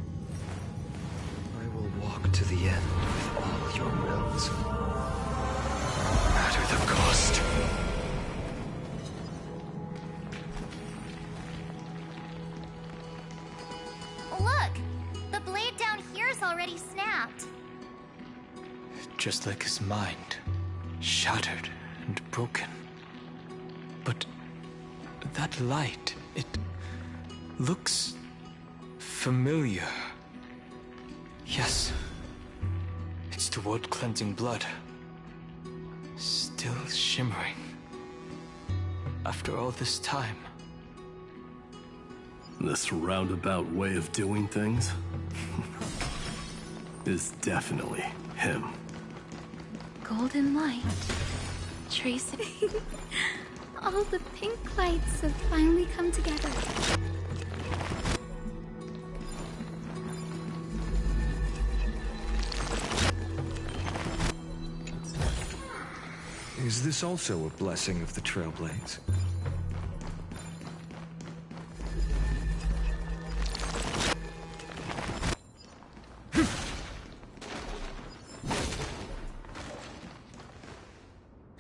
S17: I will walk to the end with all your wills. No matter the cost.
S4: Look! The blade down here's already snapped.
S8: Just like his mind, shattered and broken. But that light, it looks familiar. Yes, it's the world-cleansing blood. Still shimmering. After all this time.
S7: This roundabout way of doing things is definitely him.
S9: Golden light. Tracing. All the pink lights have finally come together.
S17: Is this also a blessing of the Trailblades?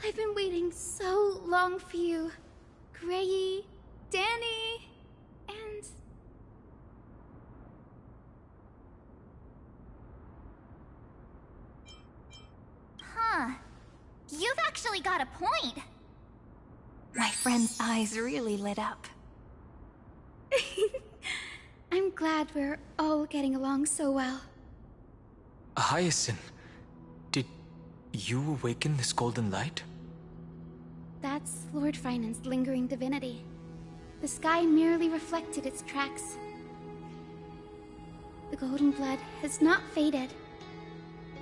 S14: I've been waiting so long for you, Grayy, Danny, and...
S4: Huh. You've actually got a point.
S3: My friend's eyes really lit up.
S14: I'm glad we're all getting along so well.
S8: Hyacinth, did you awaken this golden light?
S14: That's Lord Finan's lingering divinity. The sky merely reflected its tracks. The golden blood has not faded.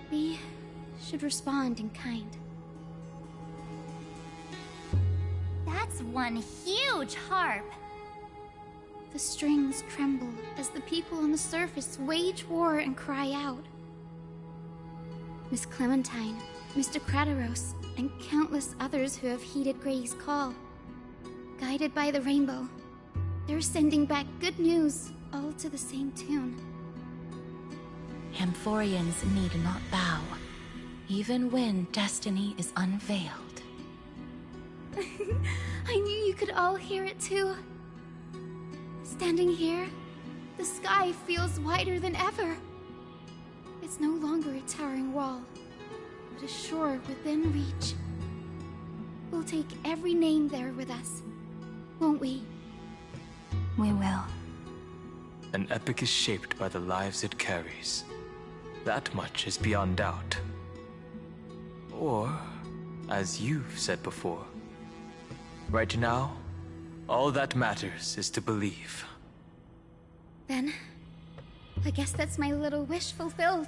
S14: We should respond in kind.
S4: That's one huge harp.
S14: The strings tremble as the people on the surface wage war and cry out. Miss Clementine, Mr. Krateros, and countless others who have heeded Gray's call. Guided by the rainbow, they're sending back good news, all to the same tune.
S9: Amphorians need not bow, even when destiny is unveiled.
S14: I knew you could all hear it too. Standing here, the sky feels wider than ever. It's no longer a towering wall, but a shore within reach. We'll take every name there with us, won't we?
S3: We will.
S8: An epic is shaped by the lives it carries. That much is beyond doubt. Or, as you've said before, right now, all that matters is to believe.
S14: Then, I guess that's my little wish fulfilled.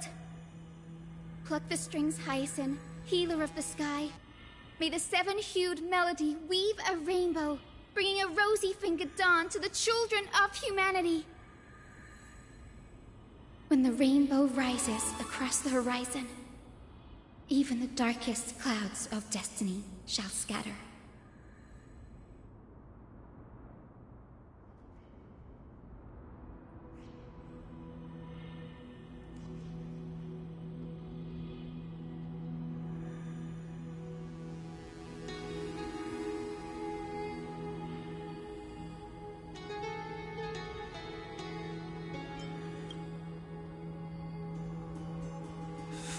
S14: Pluck the strings, Hyacinth, healer of the sky. May the seven-hued melody weave a rainbow, bringing a rosy-fingered dawn to the children of humanity. When the rainbow rises across the horizon, even the darkest clouds of destiny shall scatter.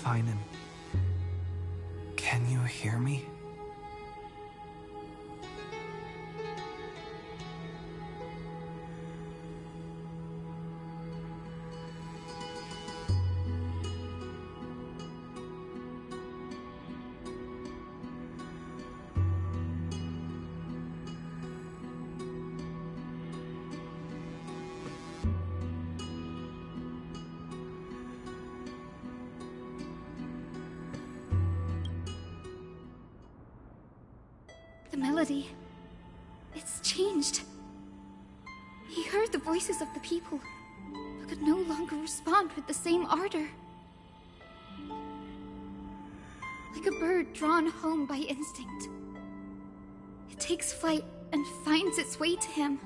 S1: Finan, can you hear me?
S14: The melody, it's changed. He heard the voices of the people, but could no longer respond with the same ardor. Like a bird drawn home by instinct. It takes flight and finds its way to him.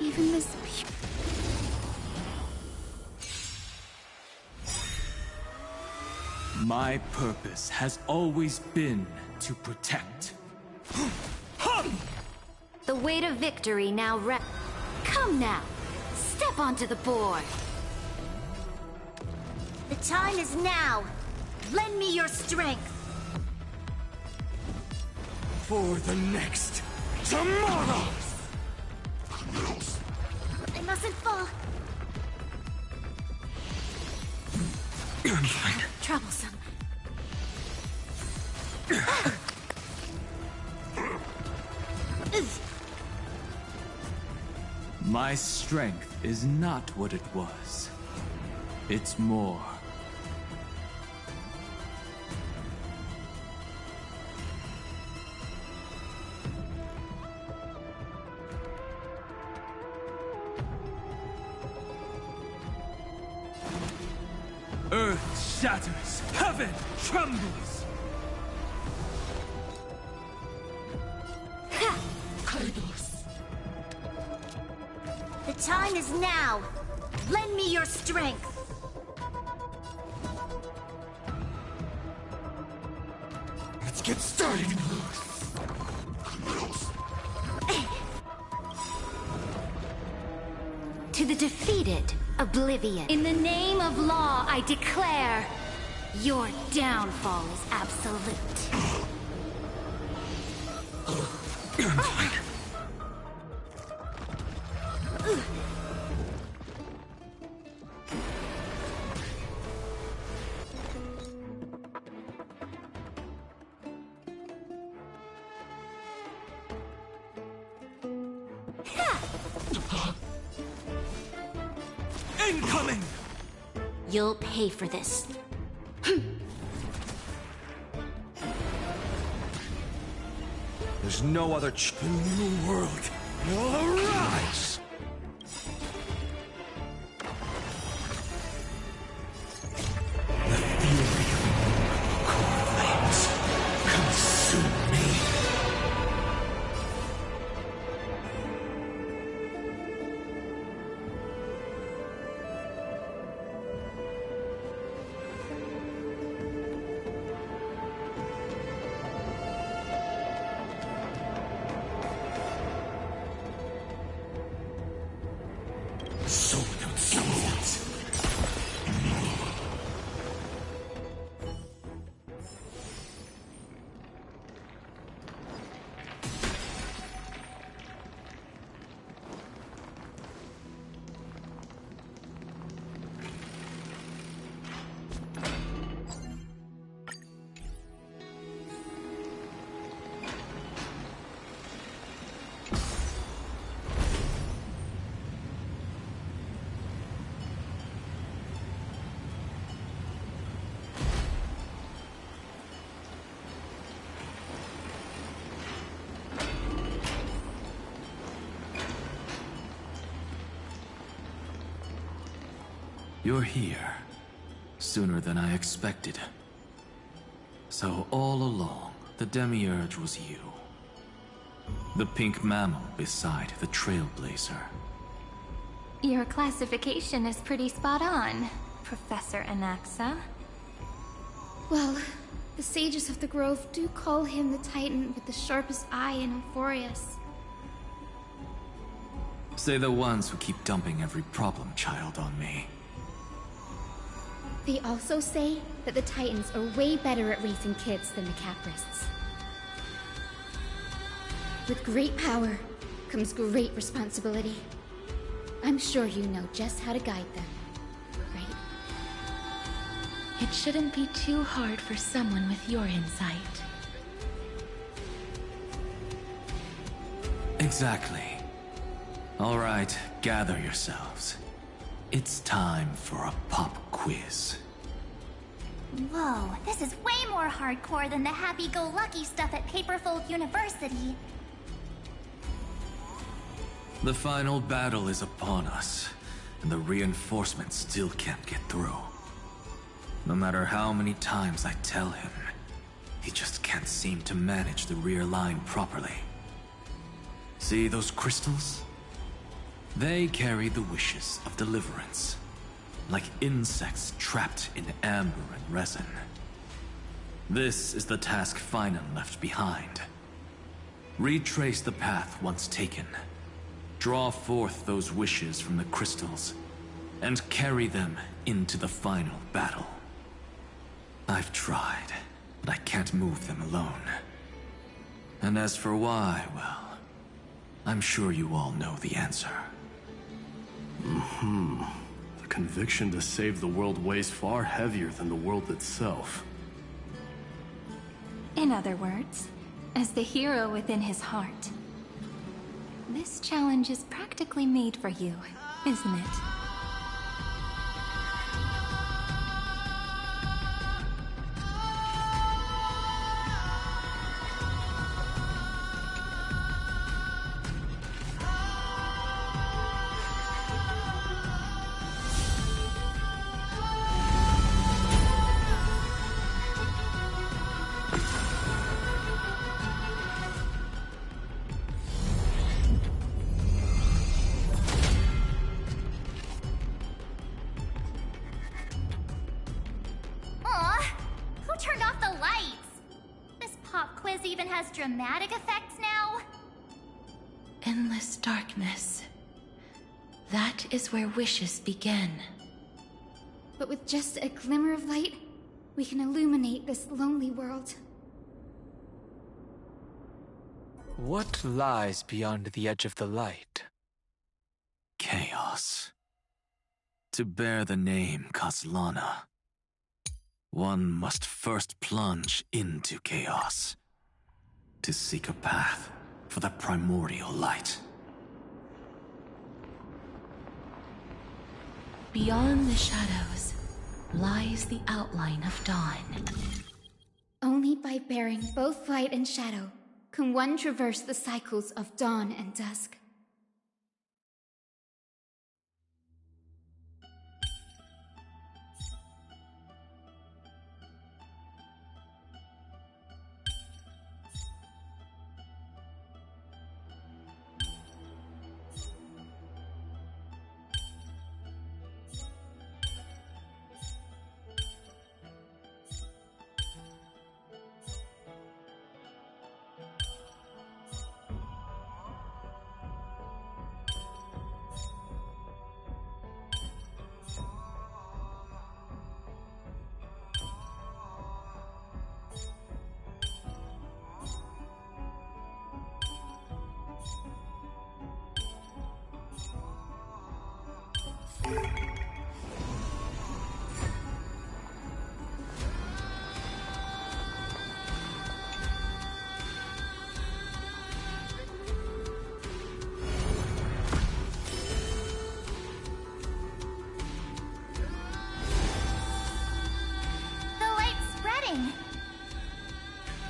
S14: Even this
S15: My purpose has always been to protect.
S20: The weight of victory now Come now! Step onto the board!
S10: The time is now! Lend me your strength!
S15: For the next tomorrow!
S10: I mustn't fall! Troublesome.
S15: My strength is not what it was. It's more. Earth shatters, heaven trembles.
S10: The time is now! Lend me your strength!
S15: Let's get started!
S20: To the defeated, oblivion. In the name of law, I declare, your downfall is absolute.
S15: Incoming!
S10: You'll pay for this.
S17: There's no other
S15: The new world will arise! The fury of core flames consume me. You're here. Sooner than I expected. So all along, the Demiurge was you. The pink mammal beside the Trailblazer.
S3: Your classification is pretty spot on, Professor Anaxa.
S14: Well, the sages of the Grove do call him the Titan with the sharpest eye in Euphorius.
S15: Say the ones who keep dumping every problem child on me.
S14: They also say that the Titans are way better at raising kids than the Caprists. With great power comes great responsibility. I'm sure you know just how to guide them, right?
S9: It shouldn't be too hard for someone with your insight.
S15: Exactly. All right, gather yourselves. It's time for a pop quiz.
S4: Whoa, this is way more hardcore than the happy-go-lucky stuff at Paperfold University.
S15: The final battle is upon us, and the reinforcements still can't get through. No matter how many times I tell him, he just can't seem to manage the rear line properly. See those crystals? They carry the wishes of deliverance, like insects trapped in amber and resin. This is the task Finan left behind. Retrace the path once taken. Draw forth those wishes from the crystals, and carry them into the final battle. I've tried, but I can't move them alone. And as for why, well, I'm sure you all know the answer.
S7: The conviction to save the world weighs far heavier than the world itself.
S3: In other words, as the hero within his heart, this challenge is practically made for you, isn't it?
S4: Dramatic effects now?
S9: Endless darkness. That is where wishes begin.
S14: But with just a glimmer of light, we can illuminate this lonely world.
S8: What lies beyond the edge of the light?
S15: Chaos. To bear the name Kaslana, one must first plunge into chaos. To seek a path for the primordial light.
S9: Beyond the shadows lies the outline of dawn.
S14: Only by bearing both light and shadow can one traverse the cycles of dawn and dusk.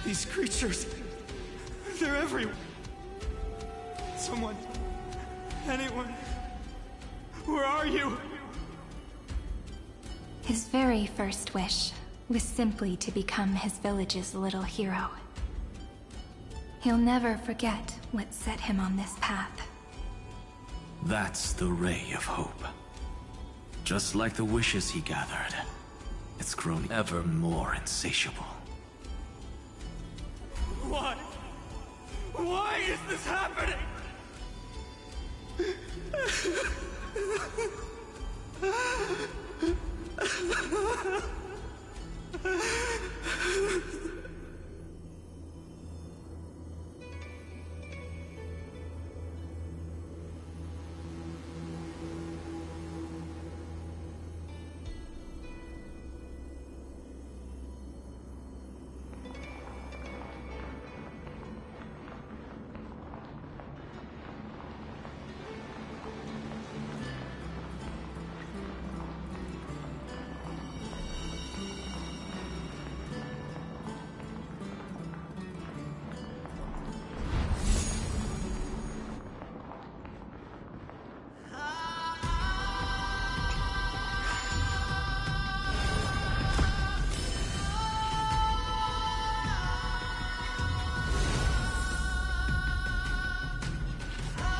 S1: These creatures, they're everywhere. Someone, anyone, where are you?
S3: His very first wish was simply to become his village's little hero. He'll never forget what set him on this path.
S15: That's the ray of hope. Just like the wishes he gathered, it's grown ever more insatiable.
S1: Why? Why is this happening?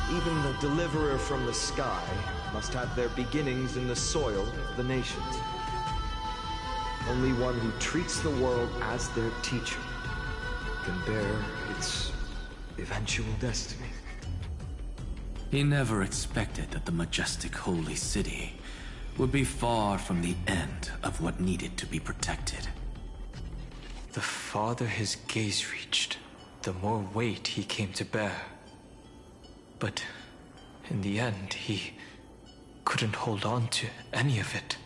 S17: Even the deliverer from the sky must have their beginnings in the soil of the nations. Only one who treats the world as their teacher can bear its eventual destiny.
S15: He never expected that the majestic holy city would be far from the end of what needed to be protected.
S8: The farther his gaze reached, the more weight he came to bear. But in the end, he couldn't hold on to any of it.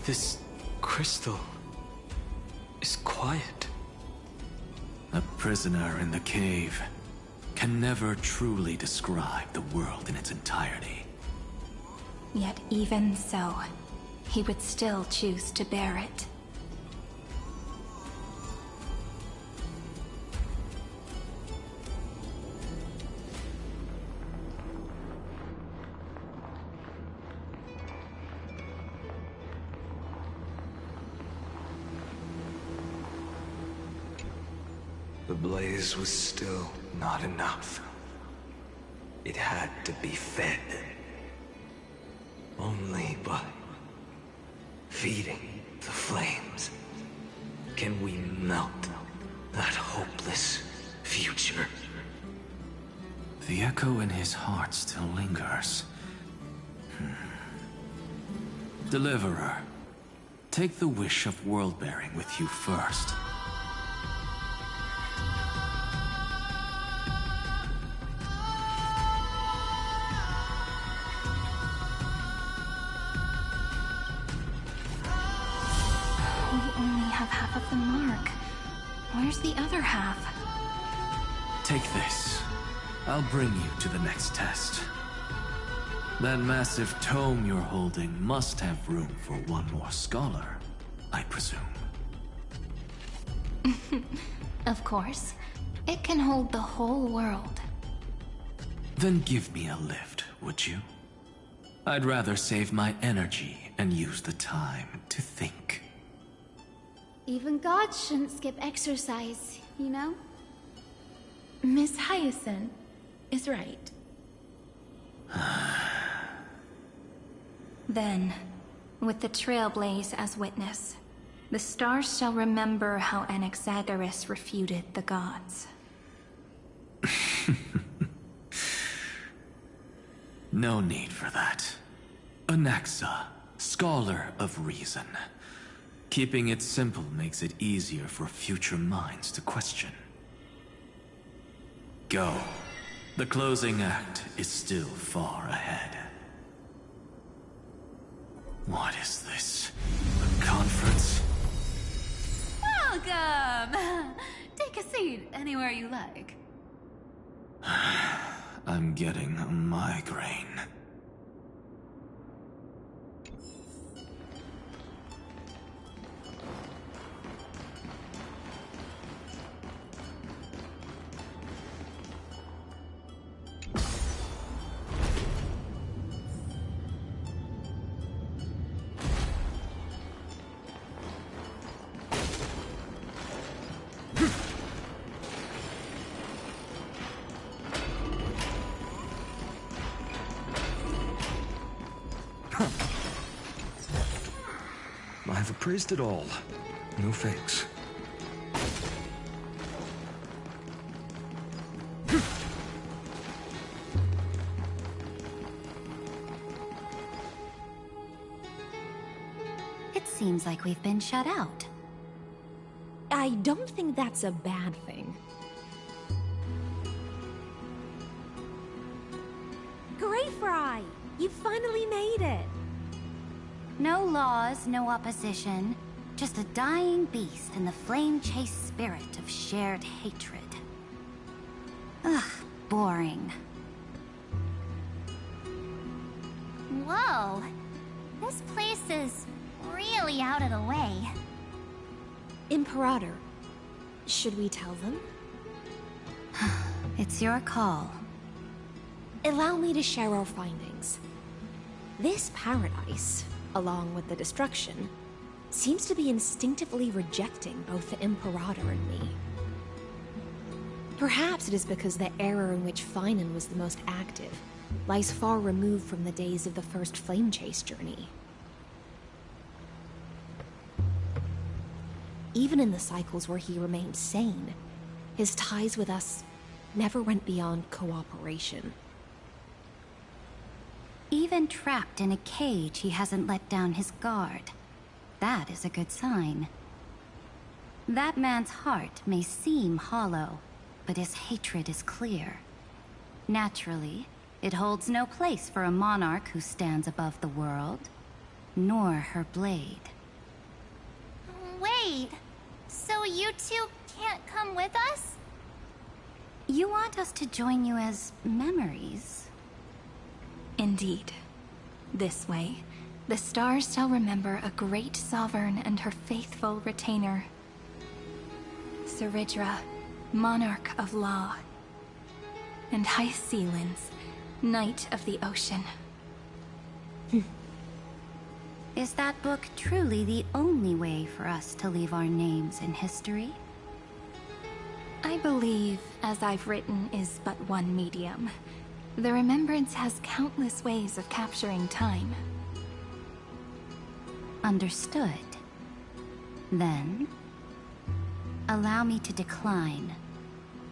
S8: This crystal is quiet.
S15: A prisoner in the cave can never truly describe the world in its entirety.
S3: Yet even so, he would still choose to bear it.
S1: The blaze was still not enough. It had to be fed. Only by feeding the flames can we melt that hopeless future.
S15: The echo in his heart still lingers. Deliverer, take the wish of world-bearing with you first.
S3: Where's the other half?
S15: Take this. I'll bring you to the next test. That massive tome you're holding must have room for one more scholar, I presume.
S3: Of course. It can hold the whole world.
S15: Then give me a lift, would you? I'd rather save my energy and use the time to think.
S14: Even gods shouldn't skip exercise, you know?
S9: Miss Hyacinth is right.
S3: Then, with the Trailblaze as witness, the stars shall remember how Anaxagoras refuted the gods.
S15: No need for that. Anaxa, scholar of reason. Keeping it simple makes it easier for future minds to question. Go. The closing act is still far ahead. What is this? A conference?
S11: Welcome! Take a seat anywhere you like.
S15: I'm getting a migraine.
S17: I've appraised it all. No fakes.
S11: It seems like we've been shut out.
S2: I don't think that's a bad thing.
S20: Greyfry! You finally made it! No laws, no opposition. Just a dying beast and the flame-chased spirit of shared hatred. Ugh, boring.
S4: Whoa! This place is really out of the way.
S2: Imperator, should we tell them?
S20: It's your call.
S2: Allow me to share our findings. This paradise, along with the destruction, seems to be instinctively rejecting both the Imperator and me. Perhaps it is because the era in which Finan was the most active lies far removed from the days of the first Flame Chase journey. Even in the cycles where he remained sane, his ties with us never went beyond cooperation.
S20: Even trapped in a cage, he hasn't let down his guard. That is a good sign. That man's heart may seem hollow, but his hatred is clear. Naturally, it holds no place for a monarch who stands above the world, nor her blade.
S4: Wait, so you two can't come with us?
S20: You want us to join you as memories?
S3: Indeed. This way, the stars shall remember a great sovereign and her faithful retainer. Seridra, monarch of law. And Hyacelins, knight of the ocean.
S20: Is that book truly the only way for us to leave our names in history?
S3: I believe, as I've written, is but one medium. The remembrance has countless ways of capturing time.
S20: Understood. Then, allow me to decline.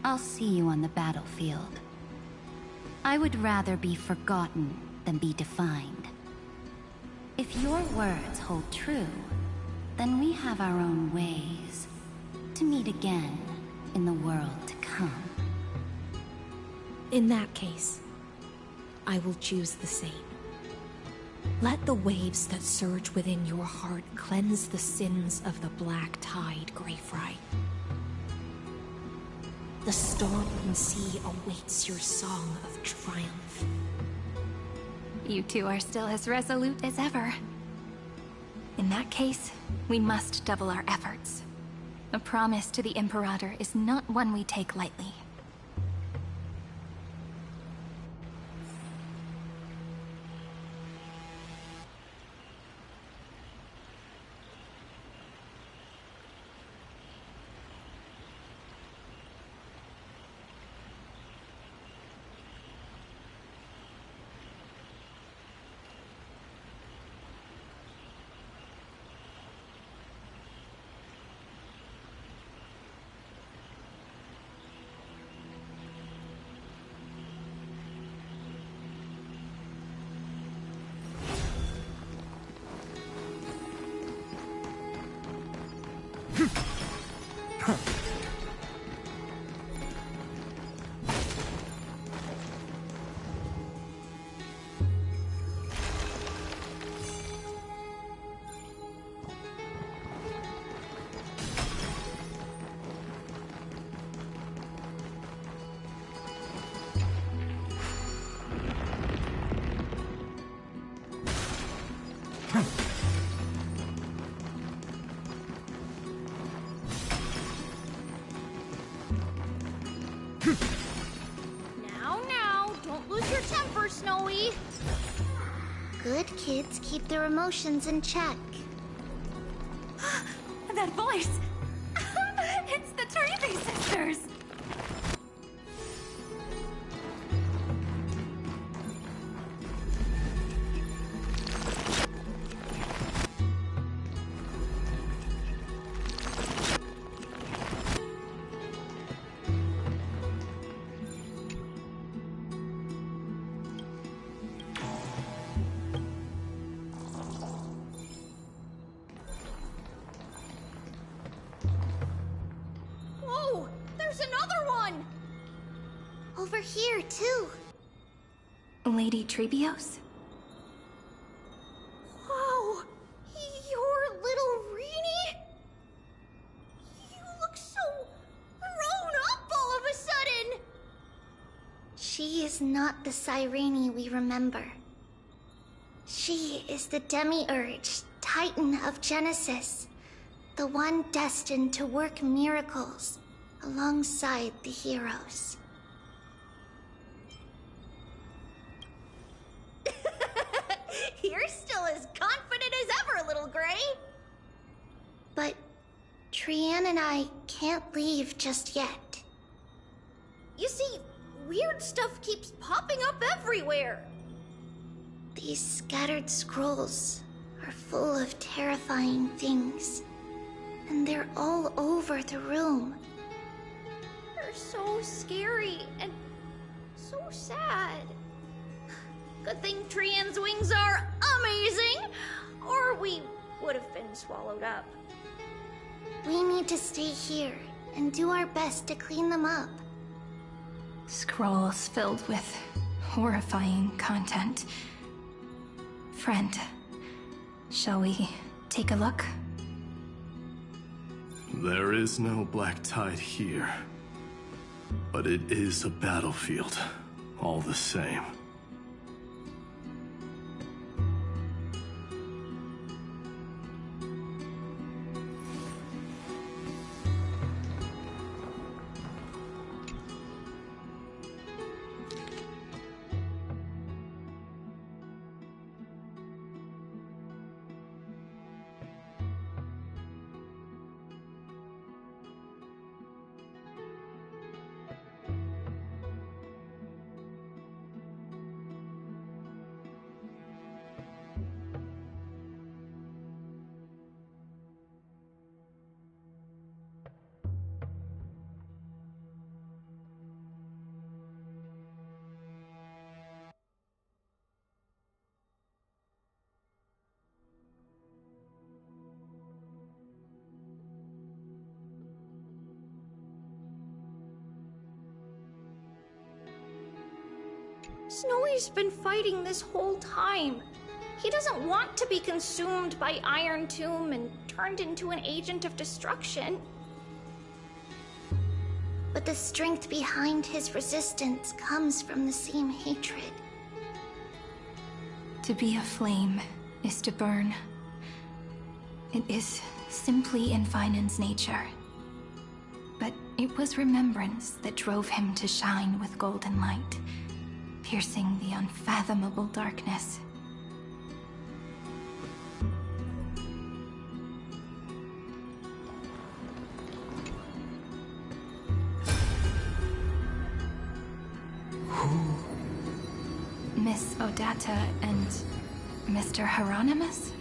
S20: I'll see you on the battlefield. I would rather be forgotten than be defined. If your words hold true, then we have our own ways to meet again in the world to come.
S2: In that case, I will choose the same. Let the waves that surge within your heart cleanse the sins of the Black Tide, Greyfry. The storming sea awaits your song of triumph.
S3: You two are still as resolute as ever. In that case, we must double our efforts. A promise to the Imperator is not one we take lightly.
S14: Snowy.
S4: Good kids keep their emotions in check.
S11: That voice! It's the Trevi sisters!
S14: Whoa! There's another one!
S4: Over here, too.
S3: Lady Trebios?
S14: Whoa! You're little Reenie? You look so grown up all of a sudden!
S4: She is not the Cyrene we remember. She is the Demiurge, Titan of Genesis. The one destined to work miracles alongside the heroes.
S14: You're still as confident as ever, little Gray!
S4: But Trian and I can't leave just yet.
S14: You see, weird stuff keeps popping up everywhere.
S4: These scattered scrolls are full of terrifying things. And they're all over the room.
S14: They're so scary and so sad. Good thing Trian's wings are amazing, or we would have been swallowed up.
S4: We need to stay here and do our best to clean them up.
S3: Scrolls filled with horrifying content. Friend, shall we take a look?
S7: There is no black tide here. But it is a battlefield, all the same.
S14: Snowy's been fighting this whole time. He doesn't want to be consumed by Iron Tomb and turned into an agent of destruction.
S4: But the strength behind his resistance comes from the same hatred.
S3: To be a flame is to burn. It is simply in Vinan's nature. But it was remembrance that drove him to shine with golden light, piercing the unfathomable darkness. Miss Odata and Mr. Hieronymus?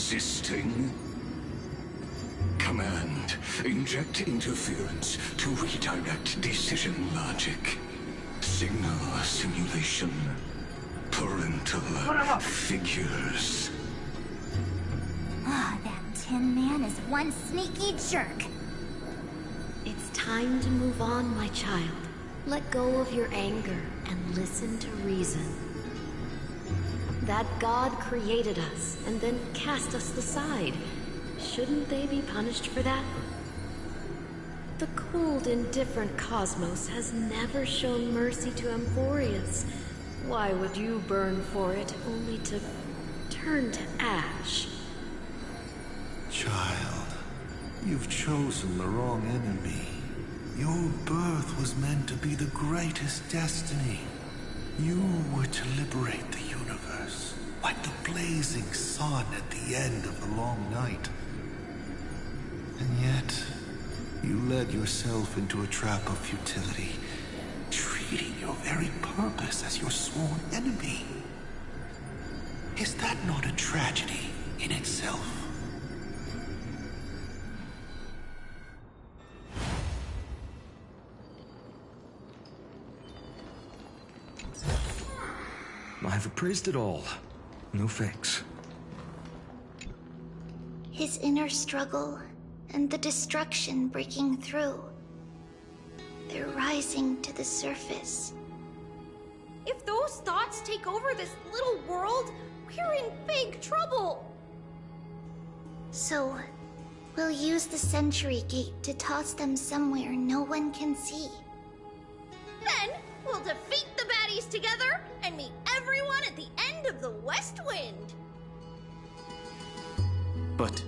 S19: resisting? Command, inject interference to redirect decision logic. Signal simulation. Parental figures.
S4: Ah, that Tin Man is one sneaky jerk.
S2: It's time to move on, my child. Let go of your anger and listen to reason. That God created us and then cast us aside. Shouldn't they be punished for that? The cold, indifferent cosmos has never shown mercy to Amphorius. Why would you burn for it, only to turn to ash?
S12: Child, you've chosen the wrong enemy. Your birth was meant to be the greatest destiny. You were to liberate the universe, like the blazing sun at the end of the long night. And yet, you led yourself into a trap of futility, treating your very purpose as your sworn enemy. Is that not a tragedy in itself?
S17: I've appraised it all. No fakes.
S14: His inner struggle and the destruction breaking through. They're rising to the surface.
S21: If those thoughts take over this little world, we're in big trouble!
S14: So, we'll use the Century Gate to toss them somewhere no one can see.
S21: Then, we'll defeat the baddies together and meet everyone at the end of the West Wind!
S8: But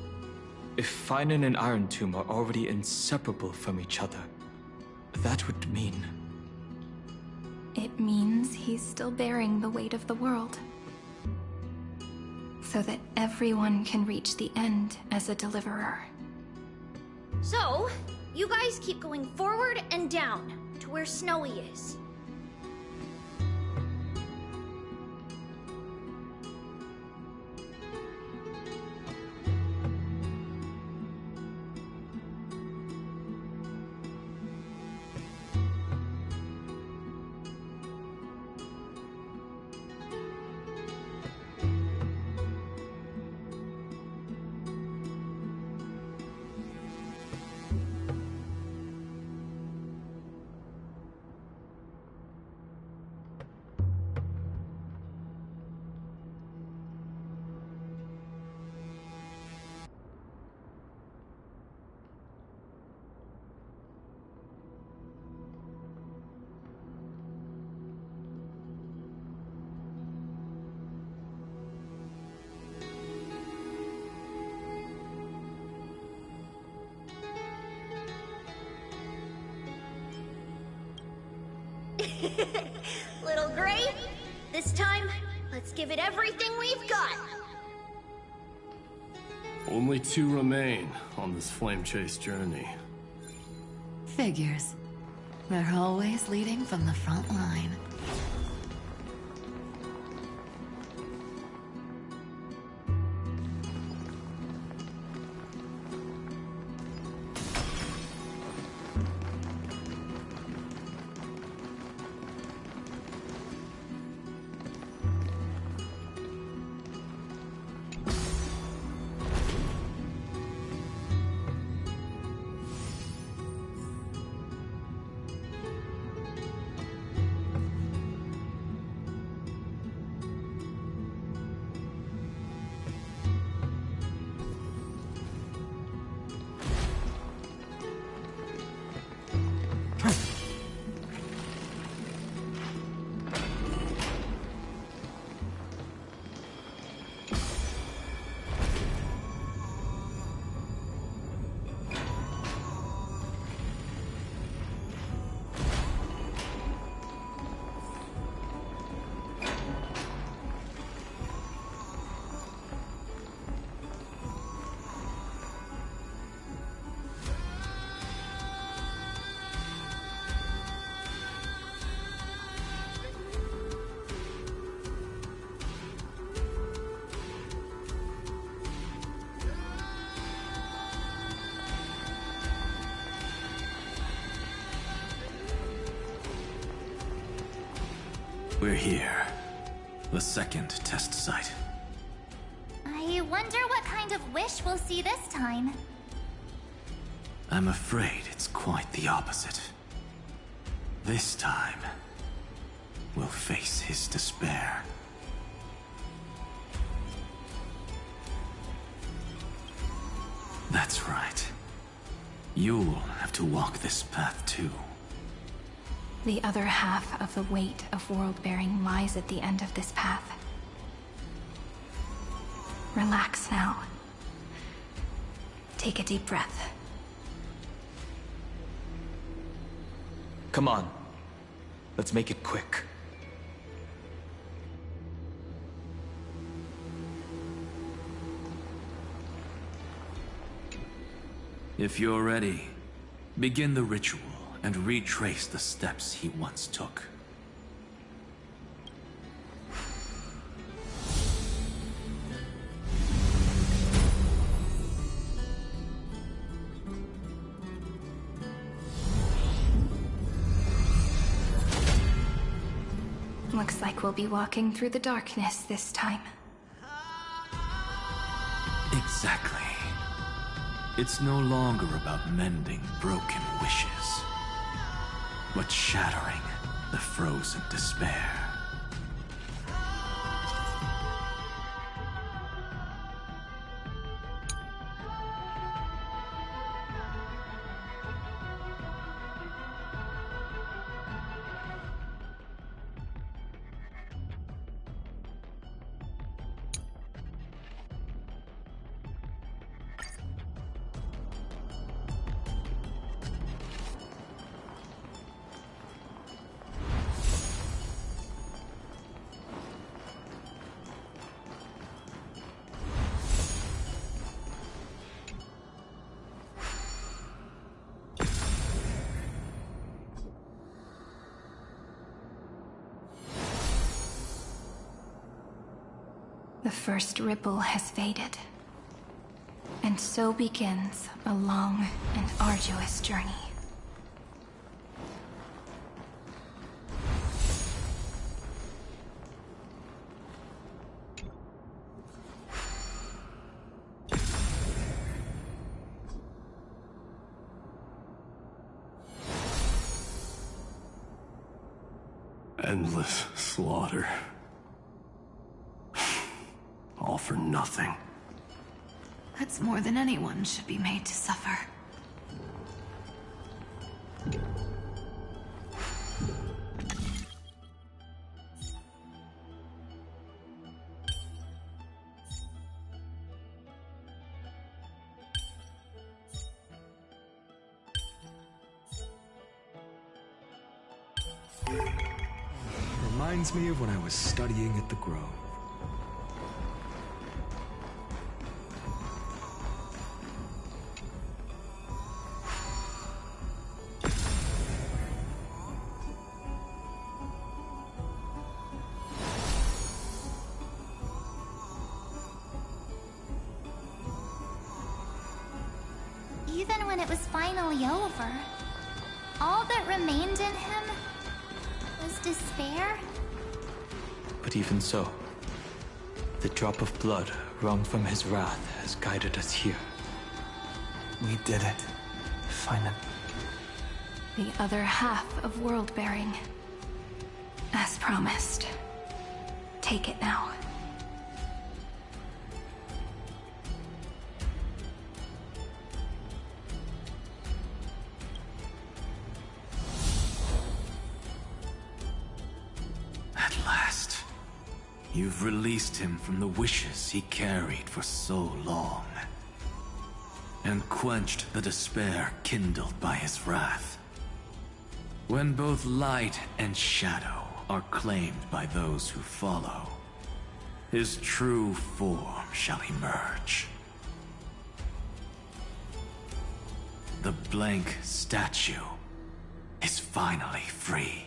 S8: if Finan and Iron Tomb are already inseparable from each other, that would mean...
S3: It means he's still bearing the weight of the world. So that everyone can reach the end as a deliverer.
S21: So, you guys keep going forward and down to where Snowy is. Little Gray, this time, let's give it everything we've got!
S7: Only 2 remain on this flame chase journey.
S11: Figures. They're always leading from the front line.
S15: We're here. The second test site.
S4: I wonder what kind of wish we'll see this time.
S15: I'm afraid it's quite the opposite. This time, we'll face his despair. That's right. You'll have to walk this path too.
S3: The other half of the weight of world-bearing lies at the end of this path. Relax now. Take a deep breath.
S8: Come on. Let's make it quick.
S15: If you're ready, begin the ritual and retrace the steps he once took.
S3: Looks like we'll be walking through the darkness this time.
S15: Exactly. It's no longer about mending broken wishes, but shattering the frozen despair.
S3: The first ripple has faded. And so begins a long and arduous journey.
S7: Endless slaughter. All for nothing.
S11: That's more than anyone should be made to suffer.
S17: Reminds me of when I was studying at the Grove.
S4: Even when it was finally over, all that remained in him was despair.
S8: But even so, the drop of blood wrung from his wrath has guided us here.
S1: We did it. Finally.
S3: The other half of world-bearing. As promised. Take it now.
S15: At last, you've released him from the wishes he carried for so long, and quenched the despair kindled by his wrath. When both light and shadow are claimed by those who follow, his true form shall emerge. The blank statue is finally free.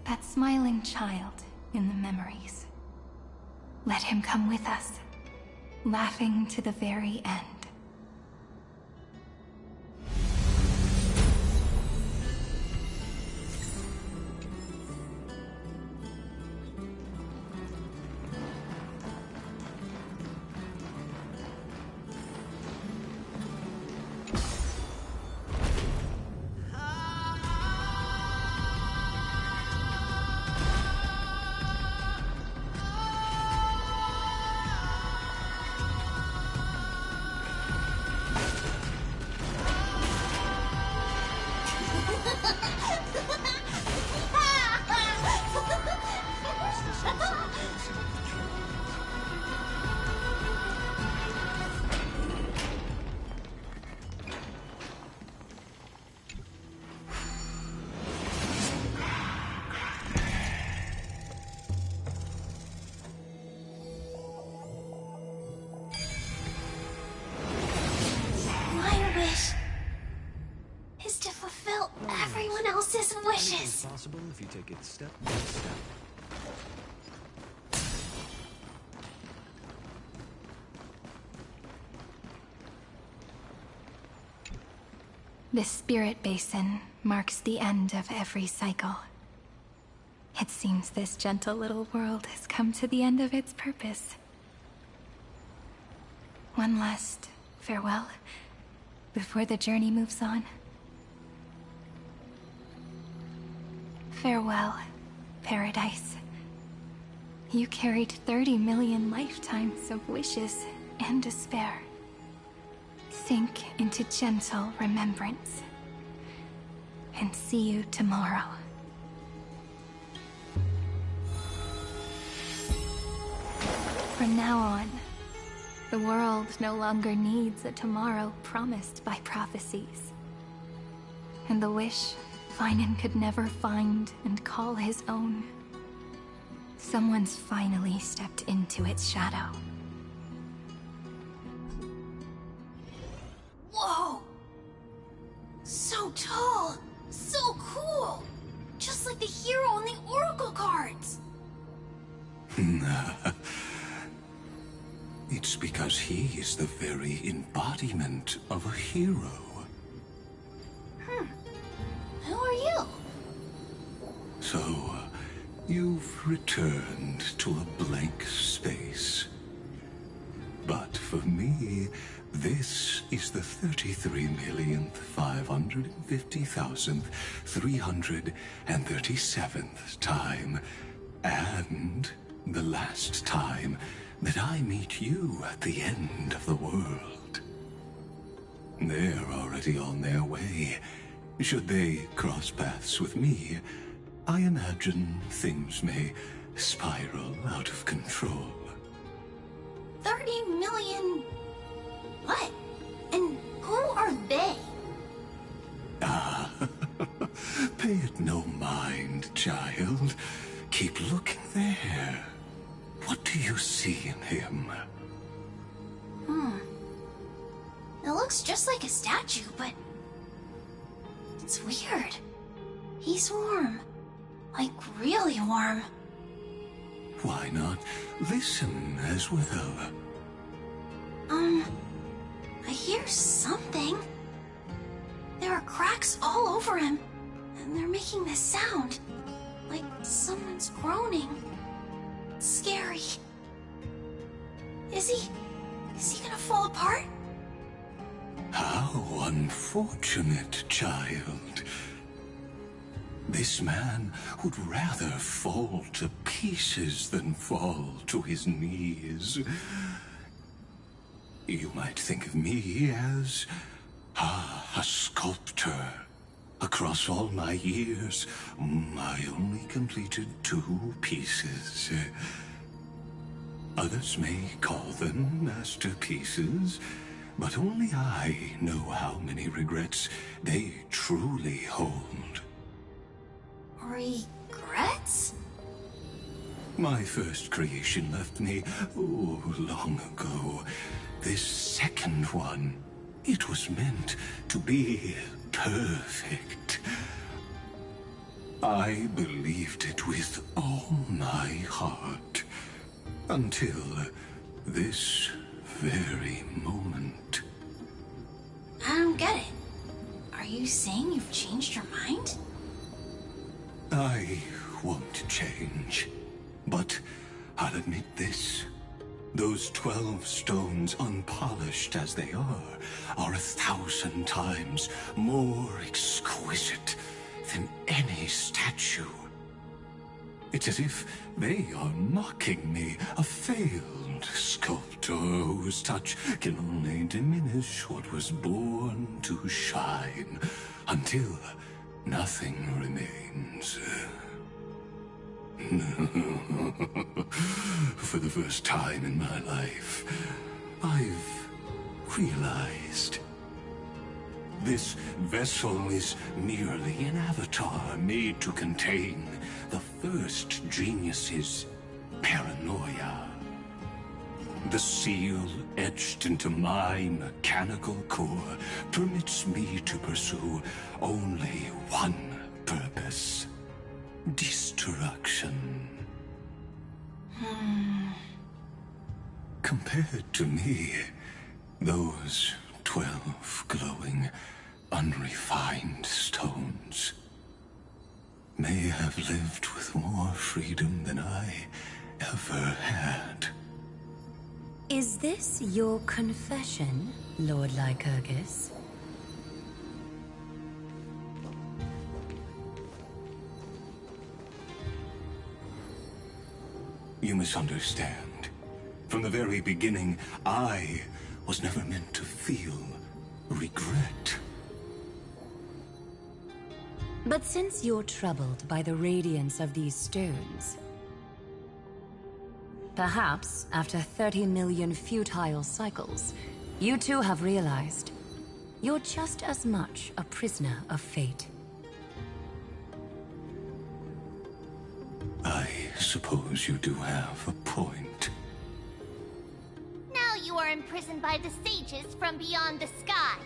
S3: That smiling child in the memories. Let him come with us, laughing to the very end.
S17: if you take it step by step.
S3: This spirit basin marks the end of every cycle. It seems this gentle little world has come to the end of its purpose. One last farewell before the journey moves on. Farewell, Paradise. You carried 30 million lifetimes of wishes and despair. Sink into gentle remembrance. And see you tomorrow. From now on, the world no longer needs a tomorrow promised by prophecies. And the wish Finan could never find and call his own. Someone's finally stepped into its shadow.
S21: Whoa! So tall! So cool! Just like the hero on the Oracle cards!
S19: It's because he is the very embodiment of a hero.
S21: Who are you?
S19: So, you've returned to a blank space. But for me, this is the 33,550,337th time, and the last time that I meet you at the end of the world. They're already on their way. Should they cross paths with me, I imagine things may spiral out of control.
S21: 30 million... what? And who are they?
S19: Pay it no mind, child. Keep looking there. What do you see in him?
S21: It looks just like a statue, but... it's weird. He's warm. Like, really warm.
S19: Why not listen as well?
S21: I hear something. There are cracks all over him, and they're making this sound. Like someone's groaning. It's scary. Is he gonna fall apart?
S19: How unfortunate, child. This man would rather fall to pieces than fall to his knees. You might think of me as a sculptor. Across all my years, I only completed 2 pieces. Others may call them masterpieces, but only I know how many regrets they truly hold.
S21: Regrets?
S19: My first creation left me, long ago. This second one, it was meant to be perfect. I believed it with all my heart. Until this very moment.
S21: I don't get it. Are you saying you've changed your mind?
S19: I won't change. But I'll admit this. Those 12 stones, unpolished as they are 1,000 times more exquisite than any statue. It's as if they are mocking me, a failed sculptor whose touch can only diminish what was born to shine, until nothing remains. For the first time in my life, I've realized this vessel is merely an avatar made to contain the first genius's paranoia. The seal etched into my mechanical core permits me to pursue only one purpose. destruction. Compared to me, those 12 glowing, unrefined stones may have lived with more freedom than I ever had.
S5: Is this your confession, Lord Lycurgus?
S19: You misunderstand. From the very beginning, I was never meant to feel regret.
S5: But since you're troubled by the radiance of these stones, perhaps after 30 million futile cycles, you too have realized you're just as much a prisoner of fate.
S19: I suppose you do have a point.
S4: Now you are imprisoned by the sages from beyond the sky.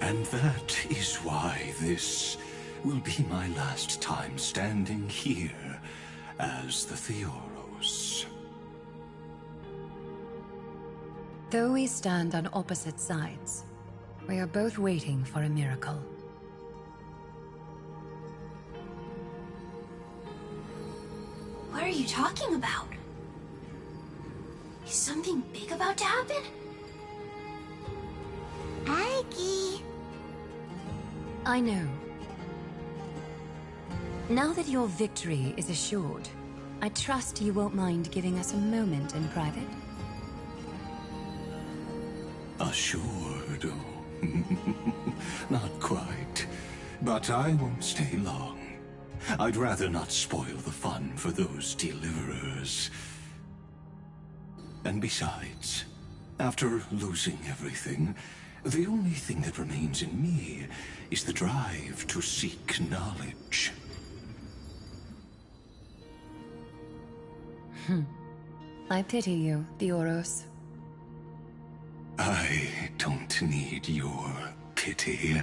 S19: And that is why this will be my last time standing here as the Theoros.
S5: Though we stand on opposite sides, we are both waiting for a miracle.
S21: What are you talking about? Is something big about to happen?
S4: Aggie.
S5: I know. Now that your victory is assured, I trust you won't mind giving us a moment in private.
S19: Assured? Oh. Not quite. But I won't stay long. I'd rather not spoil the fun for those deliverers. And besides, after losing everything, the only thing that remains in me is the drive to seek knowledge.
S5: I pity you, Theoros.
S19: I don't need your pity.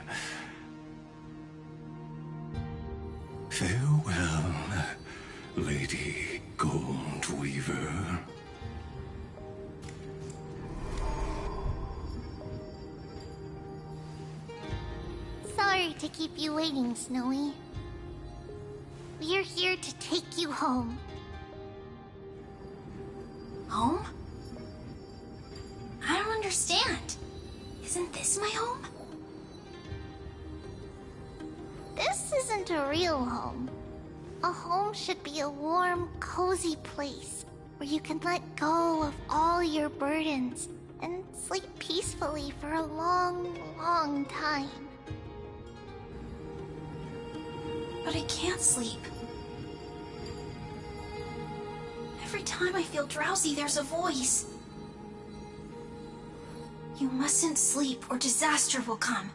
S19: Farewell, Lady Goldweaver.
S4: Sorry to keep you waiting, Snowy. We're here to take you home.
S21: Home? I don't understand. Isn't this my home?
S4: This isn't a real home. A home should be a warm, cozy place where you can let go of all your burdens and sleep peacefully for a long, long time.
S21: But I can't sleep. Every time I feel drowsy, there's a voice. You mustn't sleep or disaster will come.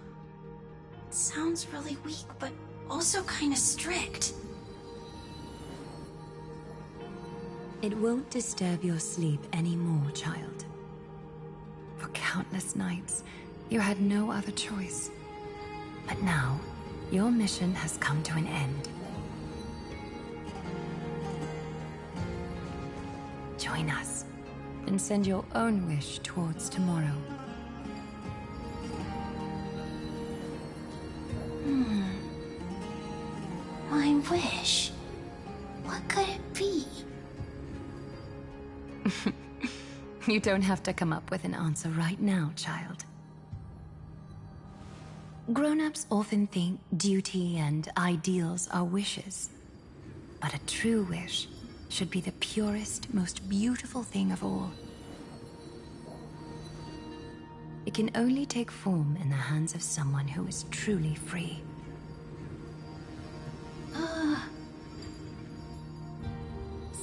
S21: It sounds really weak, but also kind of strict.
S5: It won't disturb your sleep anymore, child. For countless nights, you had no other choice. But now, your mission has come to an end. Join us, and send your own wish towards tomorrow.
S21: My wish? What could it be?
S5: You don't have to come up with an answer right now, child. Grown-ups often think duty and ideals are wishes. But a true wish should be the purest, most beautiful thing of all. It can only take form in the hands of someone who is truly free.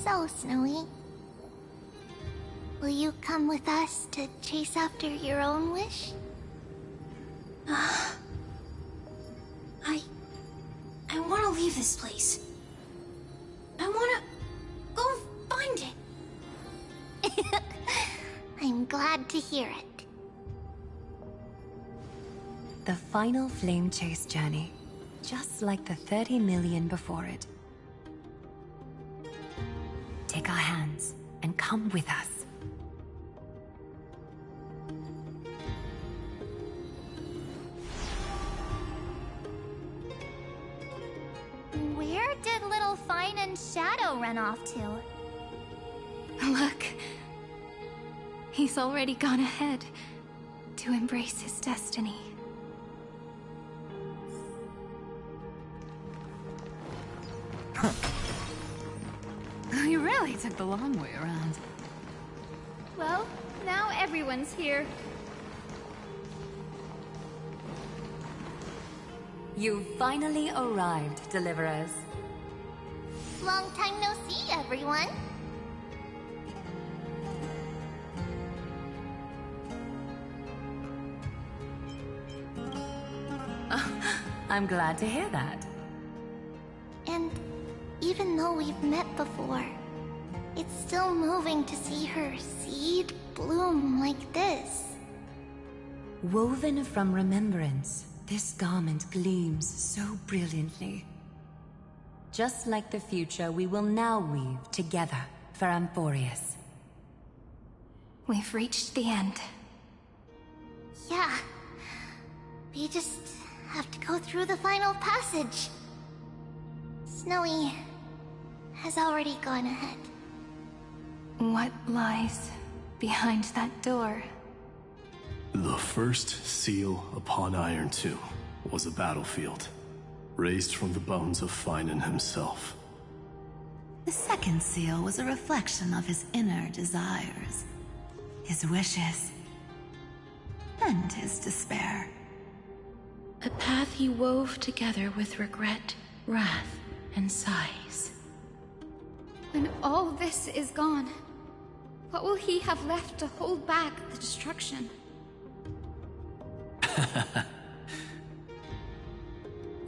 S4: So, Snowy, will you come with us to chase after your own wish?
S21: I want to leave this place. I want to go find it.
S4: I'm glad to hear it.
S5: The final flame chase journey just like the 30 million before it. Take our hands and come with us.
S4: Where did little Fine and Shadow run off to?
S3: Look. He's already gone ahead to embrace his destiny.
S11: You really took the long way around.
S14: Well, now everyone's here.
S5: You finally arrived, Deliverers.
S4: Long time no see, everyone.
S5: I'm glad to hear that.
S4: And even though we've met before, it's still moving to see her seed bloom like this.
S5: Woven from remembrance, this garment gleams so brilliantly. Just like the future, we will now weave together for Amphorius.
S3: We've reached the end.
S4: Yeah. We just have to go through the final passage. Snowy has already gone ahead.
S3: What lies behind that door?
S7: The first seal upon Iron 2 was a battlefield, raised from the bones of Finan himself.
S11: The second seal was a reflection of his inner desires, his wishes, and his despair.
S9: A path he wove together with regret, wrath, and sighs.
S14: When all this is gone, what will he have left to hold back the destruction?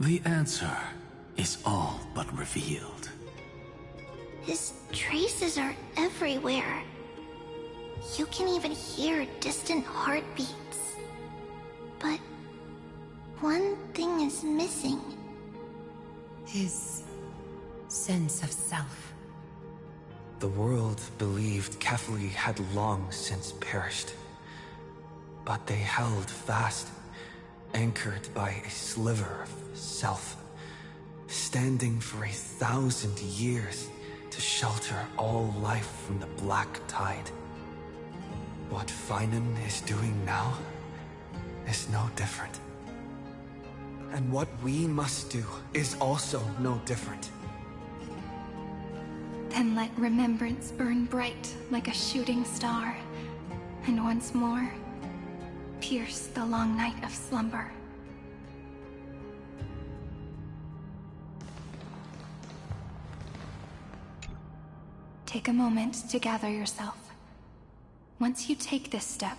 S15: The answer is all but revealed.
S4: His traces are everywhere. You can even hear distant heartbeats. But one thing is missing.
S5: His sense of self.
S1: The world believed Kefli had long since perished. But they held fast, anchored by a sliver of self, standing for 1,000 years to shelter all life from the black tide. What Finan is doing now is no different. And what we must do is also no different.
S3: Then let remembrance burn bright like a shooting star, and once more, pierce the long night of slumber. Take a moment to gather yourself. Once you take this step,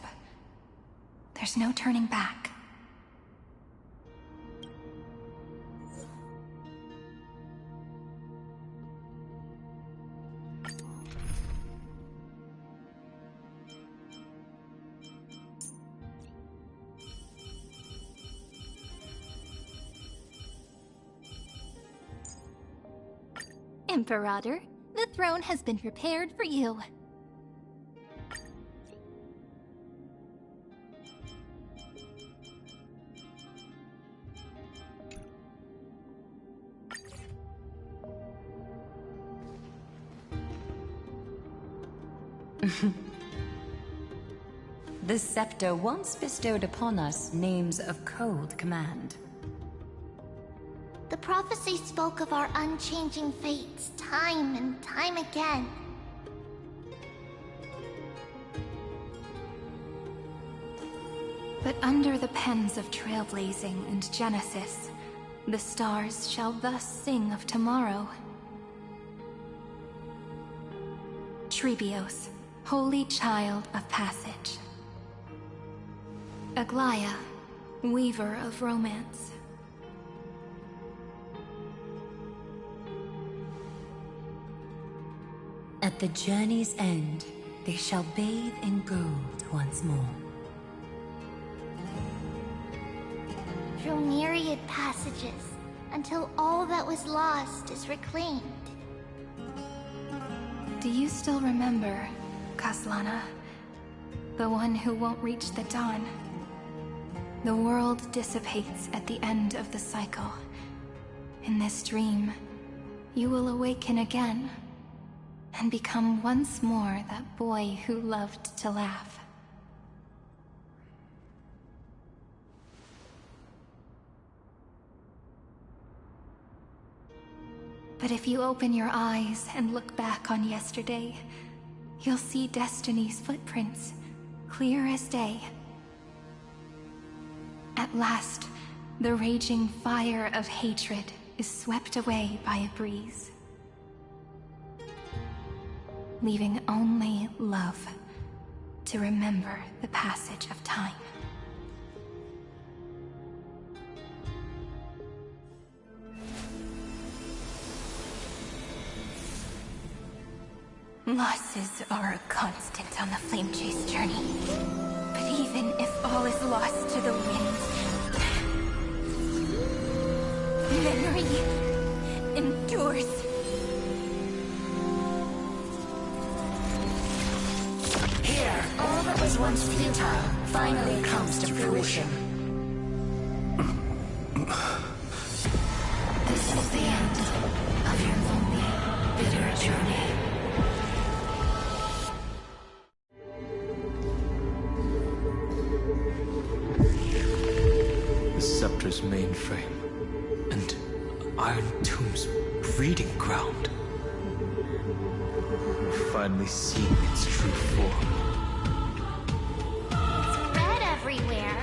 S3: there's no turning back. Imperator, the throne has been prepared for you.
S5: The scepter once bestowed upon us names of cold command.
S4: The prophecy spoke of our unchanging fates time and time again.
S3: But under the pens of trailblazing and Genesis, the stars shall thus sing of tomorrow. Trebios, holy child of passage. Aglaia, weaver of romance.
S5: At the journey's end, they shall bathe in gold once more.
S4: Through myriad passages, until all that was lost is reclaimed.
S3: Do you still remember, Kaslana? The one who won't reach the dawn? The world dissipates at the end of the cycle. In this dream, you will awaken again and become once more that boy who loved to laugh. But if you open your eyes and look back on yesterday, you'll see Destiny's footprints, clear as day. At last, the raging fire of hatred is swept away by a breeze, leaving only love to remember the passage of time. Losses are a constant on the Flame Chase journey. But even if all is lost to the winds, memory endures.
S21: Here, all that was once futile finally comes to fruition.
S11: This is the end of your lonely, bitter journey.
S8: Scepter's mainframe, and Iron Tomb's breeding ground. We're finally seeing its true form.
S4: It's red everywhere,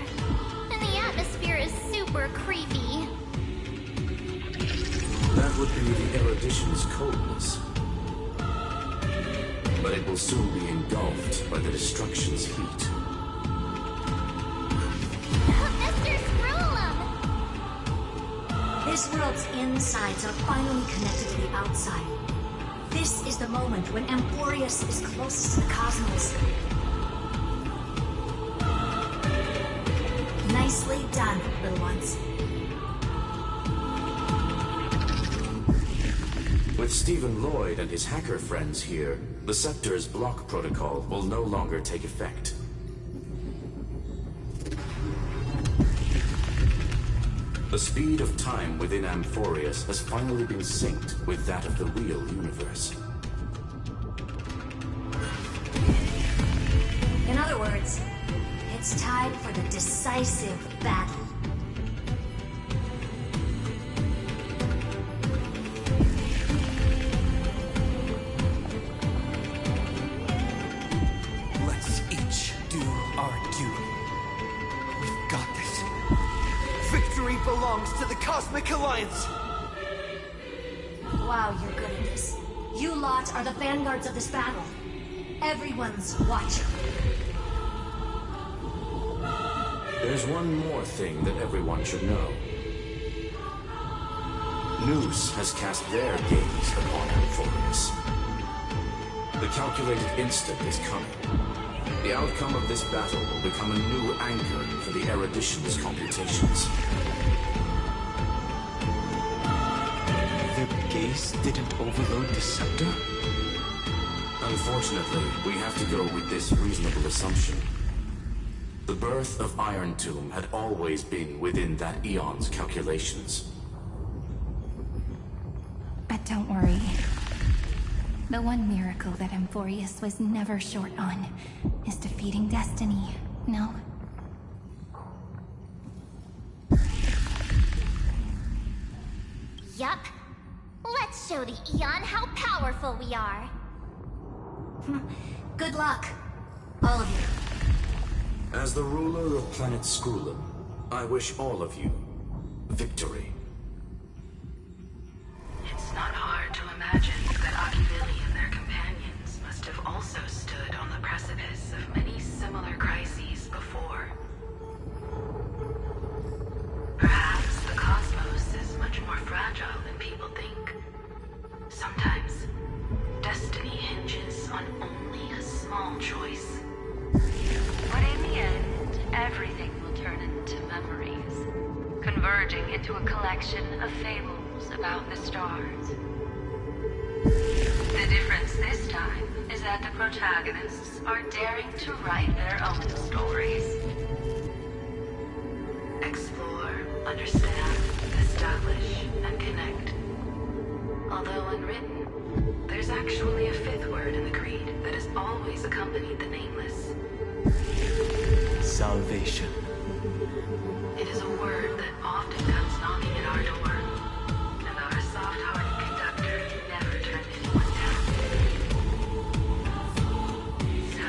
S4: and the atmosphere is super creepy.
S18: That would be the erudition's coldness. But it will soon be engulfed by the destruction's heat.
S10: This world's insides are finally connected to the outside. This is the moment when Amphorius is closest to the cosmos. Nicely done, little ones.
S18: With Stephen Lloyd and his hacker friends here, the Scepter's block protocol will no longer take effect. The speed of time within Amphorius has finally been synced with that of the real universe.
S10: In other words, it's time for the decisive battle.
S1: Let's each do our duty. We've got this. Victory belongs to the Cosmic Alliance!
S10: Wow, you're good at this. You lot are the vanguards of this battle. Everyone's watching.
S18: There's one more thing that everyone should know. Noose has cast their gaze upon Amphorius. The calculated instant is coming. The outcome of this battle will become a new anchor for the erudition's computations.
S8: Their gaze didn't overload the scepter?
S18: Unfortunately, we have to go with this reasonable assumption. The birth of Iron Tomb had always been within that eon's calculations.
S3: But don't worry. The one miracle that Amphorius was never short on is defeating Destiny, no?
S4: Yup. Let's show the Eon how powerful we are.
S10: Good luck, all of you.
S18: As the ruler of planet Skrulum, I wish all of you victory.
S6: It's not hard to imagine that Akivili and their companions must have also stood on the precipice of many similar crises before. Perhaps the cosmos is much more fragile than people think. Sometimes, destiny hinges on only a small choice. But in the end, everything will turn into memories, converted merging into a collection of fables about the stars. The difference this time is that the protagonists are daring to write their own stories. Explore, understand, establish, and connect. Although unwritten, there's actually a fifth word in the creed that has always accompanied the Nameless.
S8: Salvation.
S6: It is a word that often comes knocking at our door, and our soft-hearted conductor never turned anyone down. So,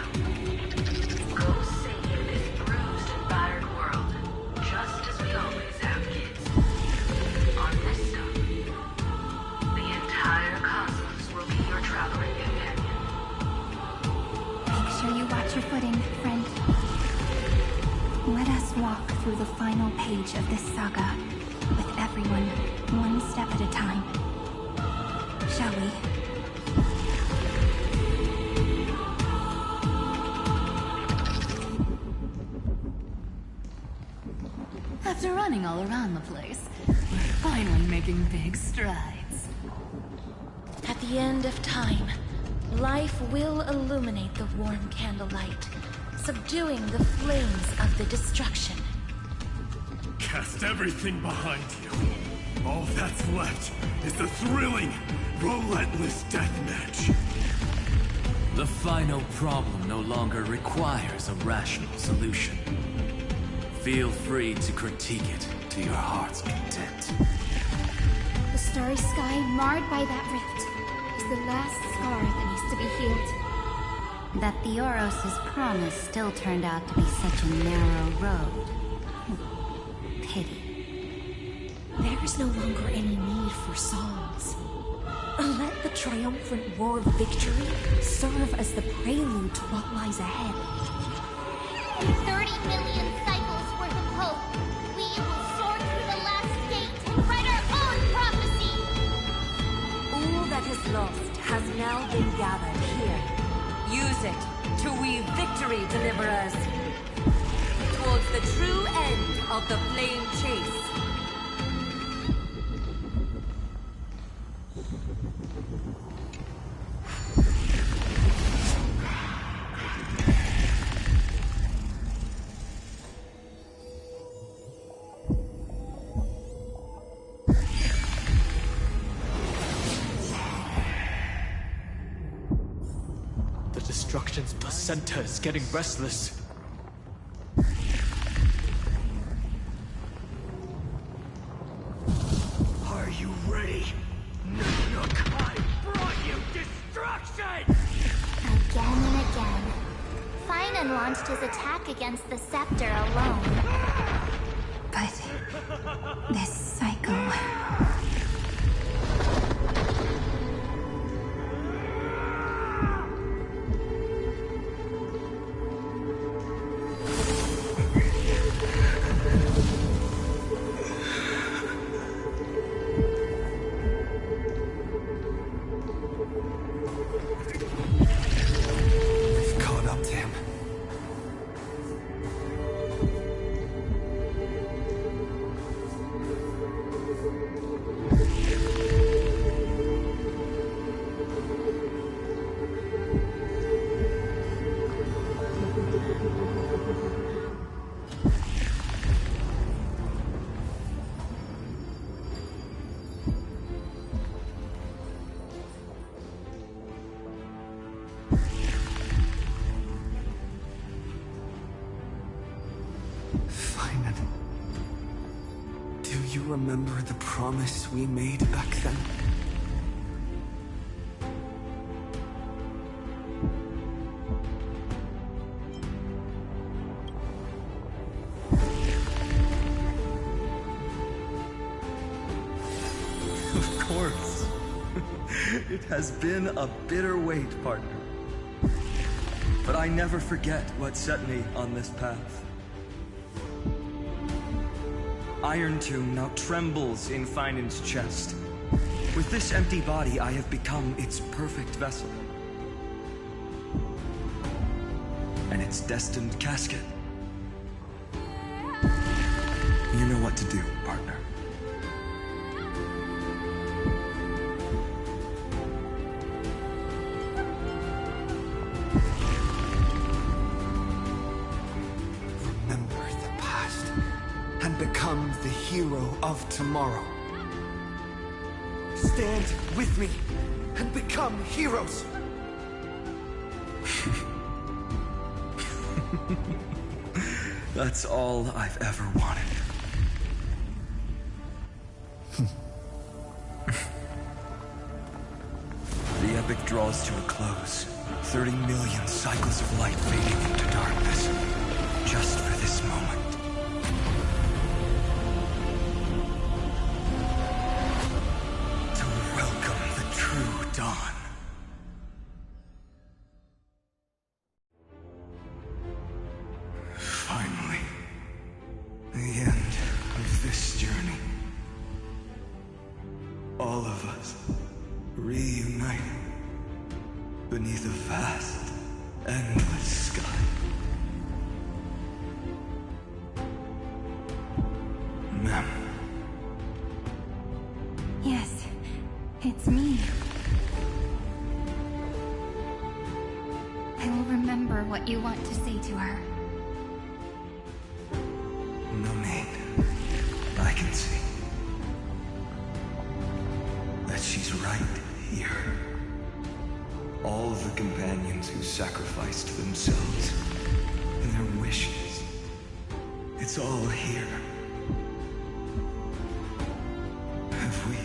S6: go save this bruised and battered world, just as we always have, kids. On this stop, the entire cosmos will be your traveling companion.
S3: Make sure you watch your footing, friend. Let us walk through the final page of this saga, with everyone one step at a time. Shall we?
S11: After running all around the place, we're finally making big strides.
S9: At the end of time, life will illuminate the warm candlelight, subduing the flames of the destruction.
S19: Cast everything behind you. All that's left is the thrilling, relentless deathmatch.
S15: The final problem no longer requires a rational solution. Feel free to critique it to your heart's content.
S14: The starry sky marred by that rift is the last scar that needs to be healed.
S20: That Theoros' promise still turned out to be such a narrow road. Pity.
S2: There is no longer any need for songs. Let the triumphant roar of victory serve as the prelude to what lies ahead.
S4: In 30 million cycles worth of hope, we will soar through the last gate and write our own prophecy!
S16: All that is lost has now been gathered here. Use it to weave victory, deliverers, towards the true end of the flame chase.
S8: The destruction's placenta is getting restless.
S17: Are you ready? Honkai brought you destruction!
S4: Again and again. Finan launched his attack against the scepter alone.
S3: But this cycle...
S1: We've caught up to him. Finan, do you remember the promise we made back then?
S17: Of course. It has been a bitter wait, partner. But I never forget what set me on this path. Iron Tomb now trembles in Finan's chest. With this empty body, I have become its perfect vessel. And its destined casket. You know what to do, partner.
S1: Remember the past and become the hero of tomorrow. Stand with me and become heroes.
S17: That's all I've ever wanted. The epic draws to a close. 30 million cycles of light fading into darkness. Just for this moment. To welcome the true dawn. Finally. The end of this journey. All of us reunited beneath a vast, endless sky. Ma'am.
S3: Yes, it's me. I will remember what you want to say to her.
S17: No need. I can see that she's right here. All the companions who sacrificed themselves and their wishes. It's all here. Have we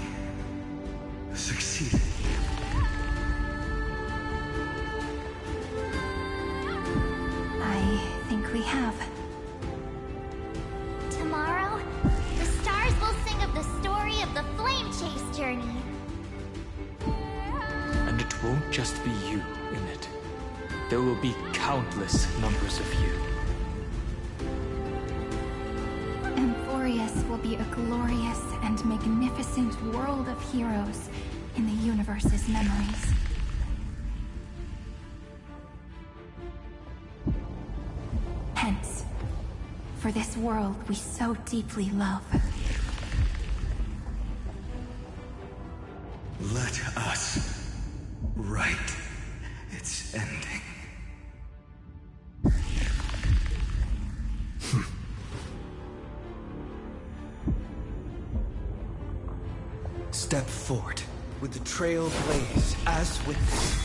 S17: succeeded?
S3: I think we have.
S4: Tomorrow, the stars will sing of the story of the Flame Chase journey.
S8: And it won't just be you in it. There will be countless numbers of you.
S3: Amphorius will be a glorious and magnificent world of heroes in the universe's memories. Hence, for this world we so deeply love.
S17: Let us write its ending.
S1: Step forward with the trail blaze as witness.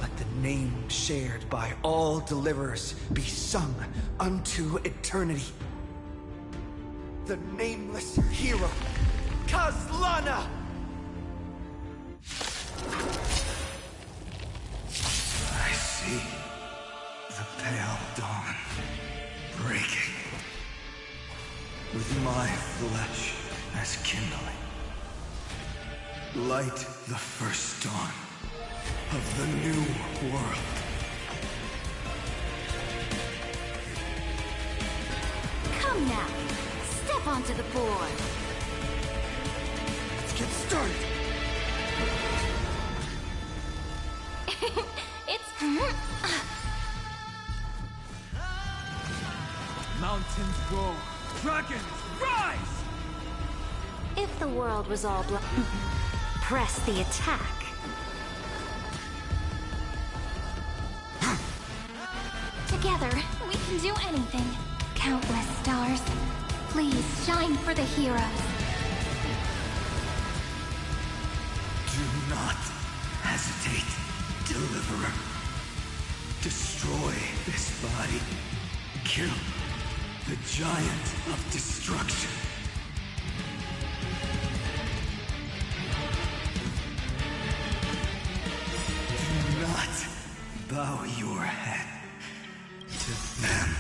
S1: Let the name shared by all deliverers be sung unto eternity. The nameless hero, Kazlana!
S17: I see the pale dawn breaking, with my flesh as kindling. Light the first dawn of the new world.
S21: Come now, step onto the board.
S1: Let's get started.
S13: Mountains roll, dragons rise!
S21: If the world was all press the attack.
S3: Together, we can do anything. Countless stars, please shine for the heroes.
S17: Do not hesitate, Deliverer. Destroy this body. Kill the giant of destruction. Do not bow your head to them.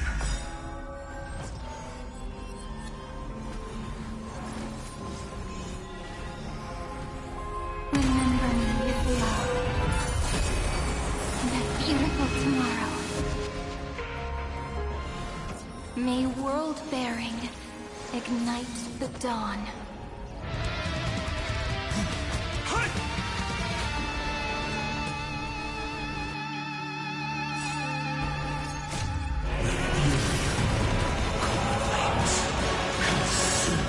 S3: Remember me with love. That beautiful tomorrow. May world-bearing ignite the dawn.
S17: Consume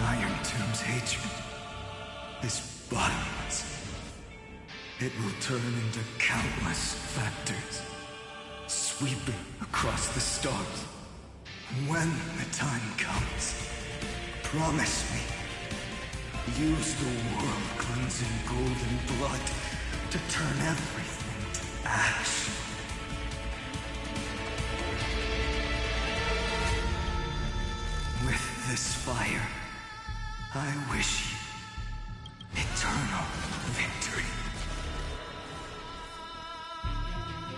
S12: Iron Tomb's hatred is bottomless. It will turn into countless factors, sweeping across the stars. When the time comes, promise me, use the world-cleansing golden blood to turn everything to ash. With this fire, I wish you eternal victory.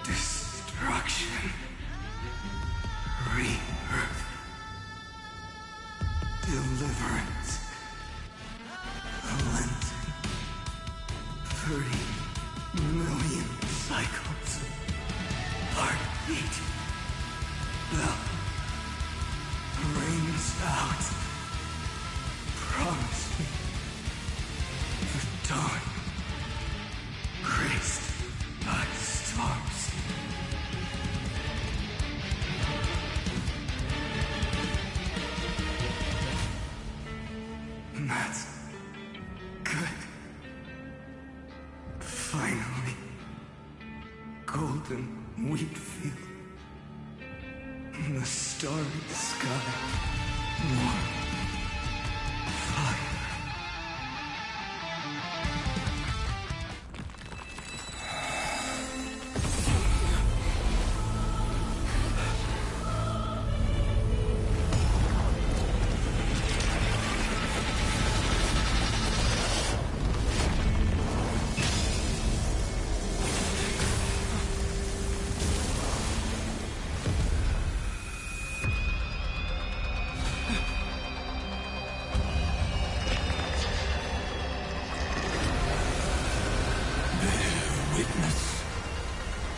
S12: Destruction. Rebirth. Deliverance. Cleansing. 30 million cycles. Heartbeat. Bell. Rains out. Promise me. The dawn. Graced by stars. That's good. Finally. Golden wheat field. In the starry sky. More fire.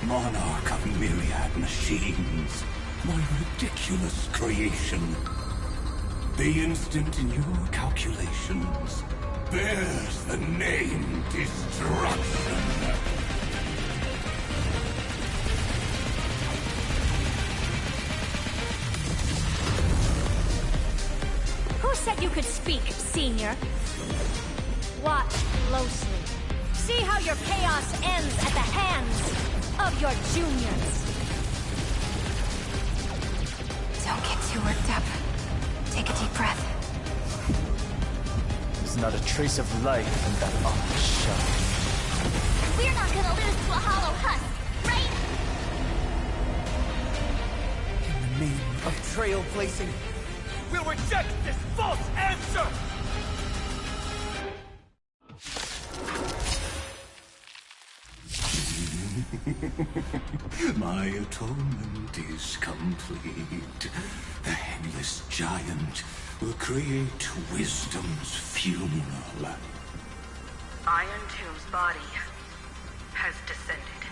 S19: Monarch of myriad machines, my ridiculous creation. The instant in your calculations bears the name Destruction.
S21: Who said you could speak, Senior? Watch closely. See how your chaos ends at the hands of your juniors.
S3: Don't get too worked up. Take a deep breath.
S8: There's not a trace of life in that upper shell.
S4: We're not gonna lose to a hollow husk, right?
S13: In the name of trailblazing, we'll reject this false answer!
S19: My atonement is complete. The Headless Giant will create wisdom's funeral.
S6: Iron Tomb's body has descended.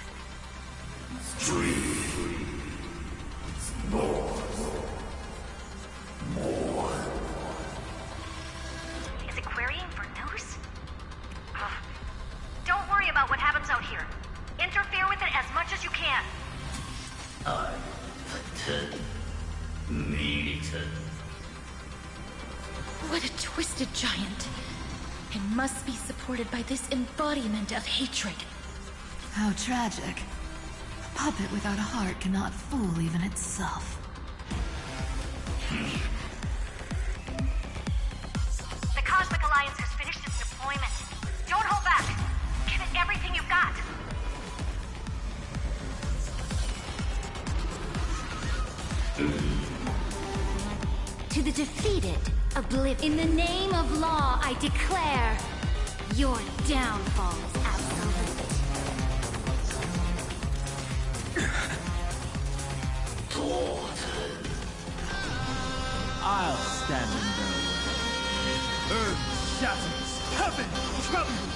S21: Is it querying for news? Don't worry about what happens out here. Interfere with it as much as you can.
S9: What a twisted giant. It must be supported by this embodiment of hatred.
S5: How tragic. A puppet without a heart cannot fool even itself.
S21: The Cosmic Alliance has finished its deployment. Don't hold back. Give it everything you've got. To the defeated, in the name of law, I declare your downfall is absolute.
S13: I'll stand in their way. Earth shatters, heaven trembles!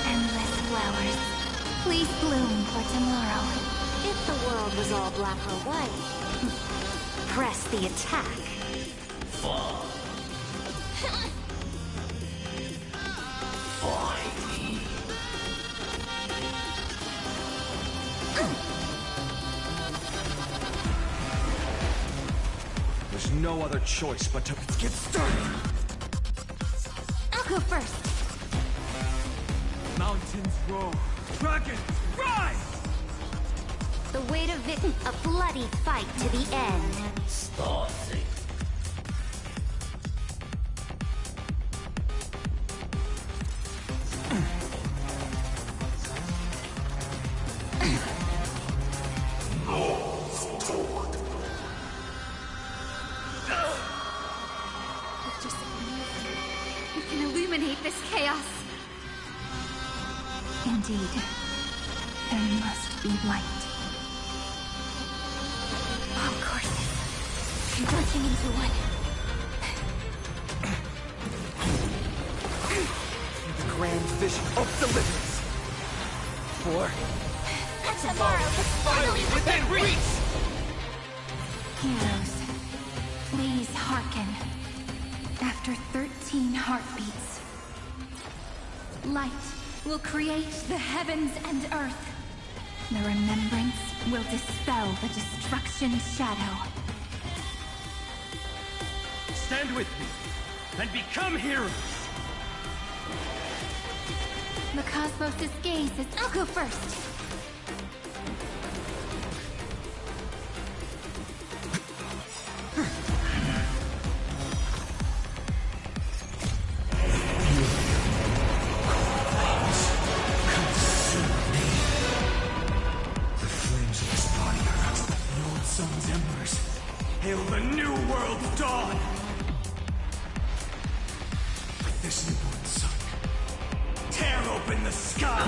S3: Endless flowers. Please bloom for tomorrow.
S21: If the world was all black or white, press the attack.
S17: There's no other choice but to... Let's get started!
S3: I'll go first.
S13: Mountains roar, dragons rise!
S4: The weight of it, a bloody fight to the end.
S7: Starting.
S14: With just a moment, we can illuminate this chaos.
S3: Indeed, there must be light. All courses converging into one.
S13: The grand vision of deliverance. For
S4: Tomorrow is finally
S13: within reach!
S3: Heroes, please hearken. After 13 heartbeats, light will create the heavens and earth. The remembrance will dispel the destruction's shadow.
S17: Stand with me, and become heroes!
S3: The cosmos' gaze is... I'll go first.
S17: Hail the new world's dawn! With this newborn sun, tear open the sky!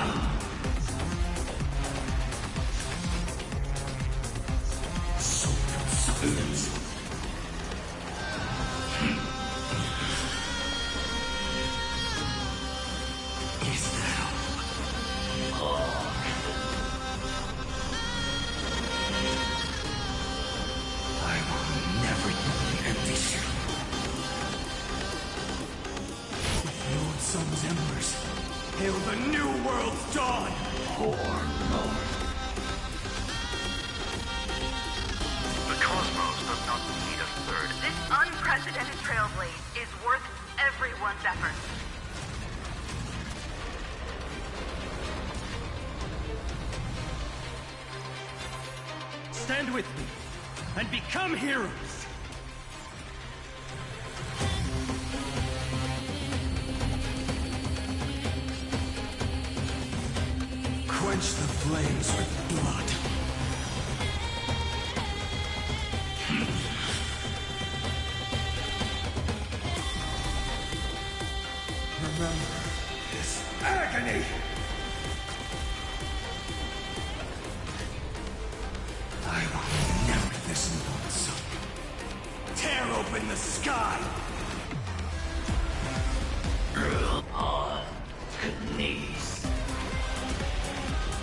S17: Soul of substance. Is that all? Never empty shell. With Lord Sun's embers, hail the new world's dawn!
S22: The cosmos does not need a third. This unprecedented trailblaze is worth everyone's effort.
S17: Stand with me, and become heroes! Quench the flames with blood. Remember this agony! I will never this newborn sun. Tear open the sky!
S7: On knees.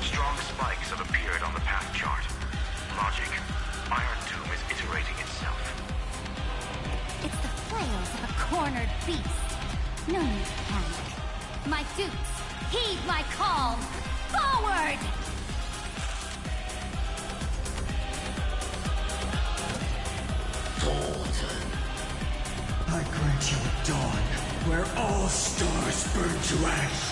S22: Strong spikes have appeared on the path chart. Logic. Iron Tomb is iterating itself.
S3: It's the flails of a cornered beast. No need to panic. My suits, heed my call! Forward!
S17: I grant you a dawn where all stars burn to ash.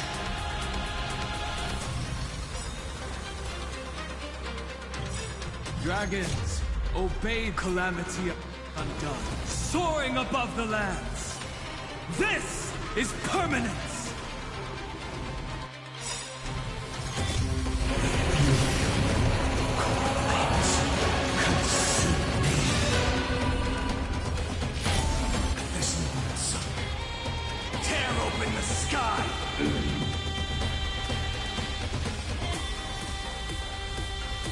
S13: Dragons, obey calamity undone, soaring above the lands. This is permanence!
S17: This newborn sun, tear open the sky!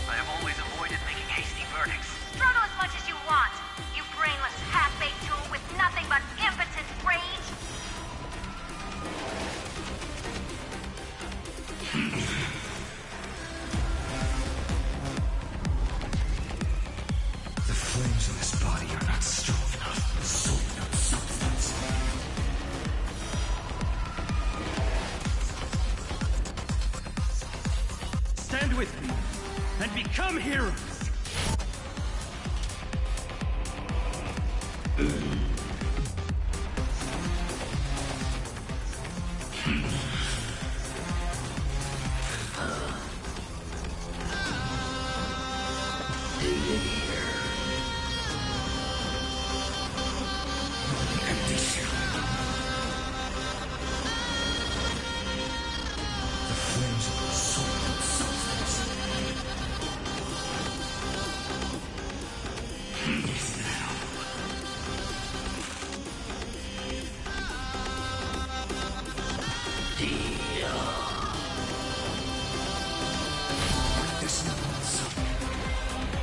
S22: I have always avoided making hasty verdicts.
S21: Struggle as much as you want, you brainless half-baked tool with nothing but impotent rage!
S17: The flames of this body are not strong enough. Soul without substance. Stand with me, and become heroes!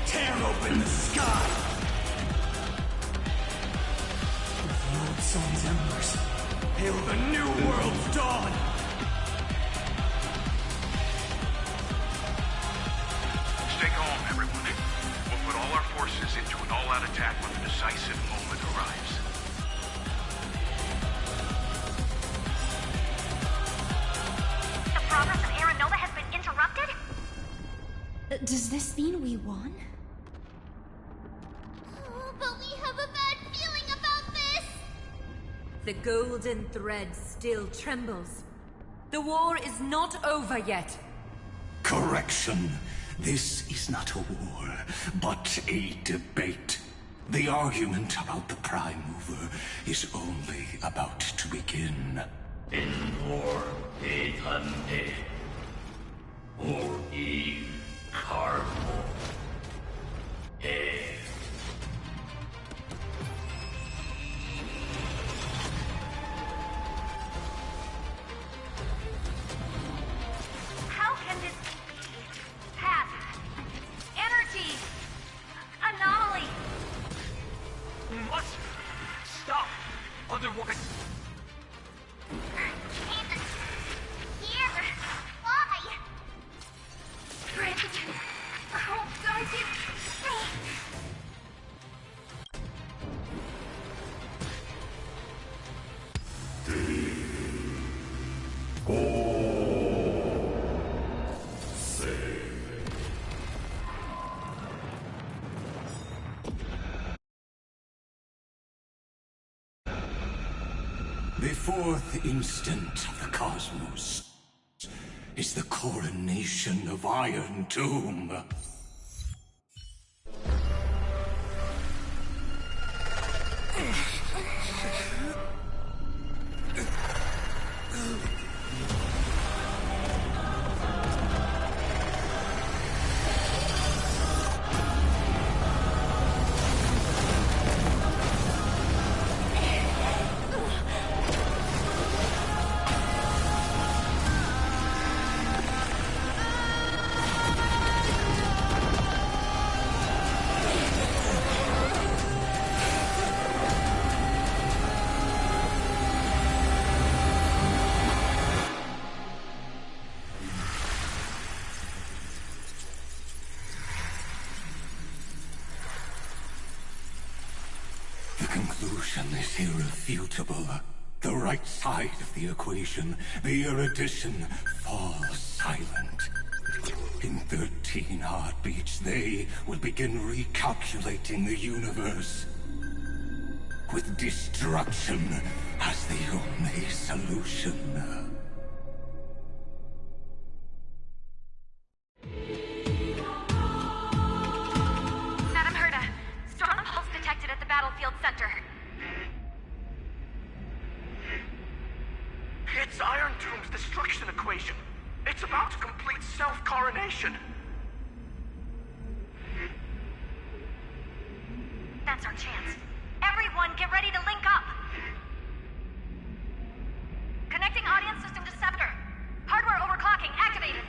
S12: Tear open the sky! With the old sun's embers, hail the new world's dawn!
S10: Stay calm, everyone. We'll put all our forces into an all-out attack when the decisive moment arrives.
S21: The progress of Aeronova has been interrupted?
S2: Does this mean we won?
S4: Oh, but we have a bad feeling about this!
S16: The golden thread still trembles. The war is not over yet.
S19: Correction. This is not a war, but a debate. The argument about the Prime Mover is only about to begin.
S7: In war, Etande. Or Eve Carmo.
S21: How can this be? Path. Energy. Anomaly.
S13: What? Stop! Otherwise...
S4: Here! Why?
S21: Friend. Oh, don't you...
S19: The fourth instant of the cosmos is the coronation of Iron Tomb. The conclusion is irrefutable. The right side of the equation, the erudition, falls silent. In 13 heartbeats, they will begin recalculating the universe. With destruction as the only solution.
S21: Madam Herda, strong pulse detected at the battlefield center.
S10: It's Iron Doom's destruction equation. It's about to complete self-coronation.
S21: That's our chance. Everyone, get ready to link up! Connecting audience system to scepter. Hardware overclocking activated.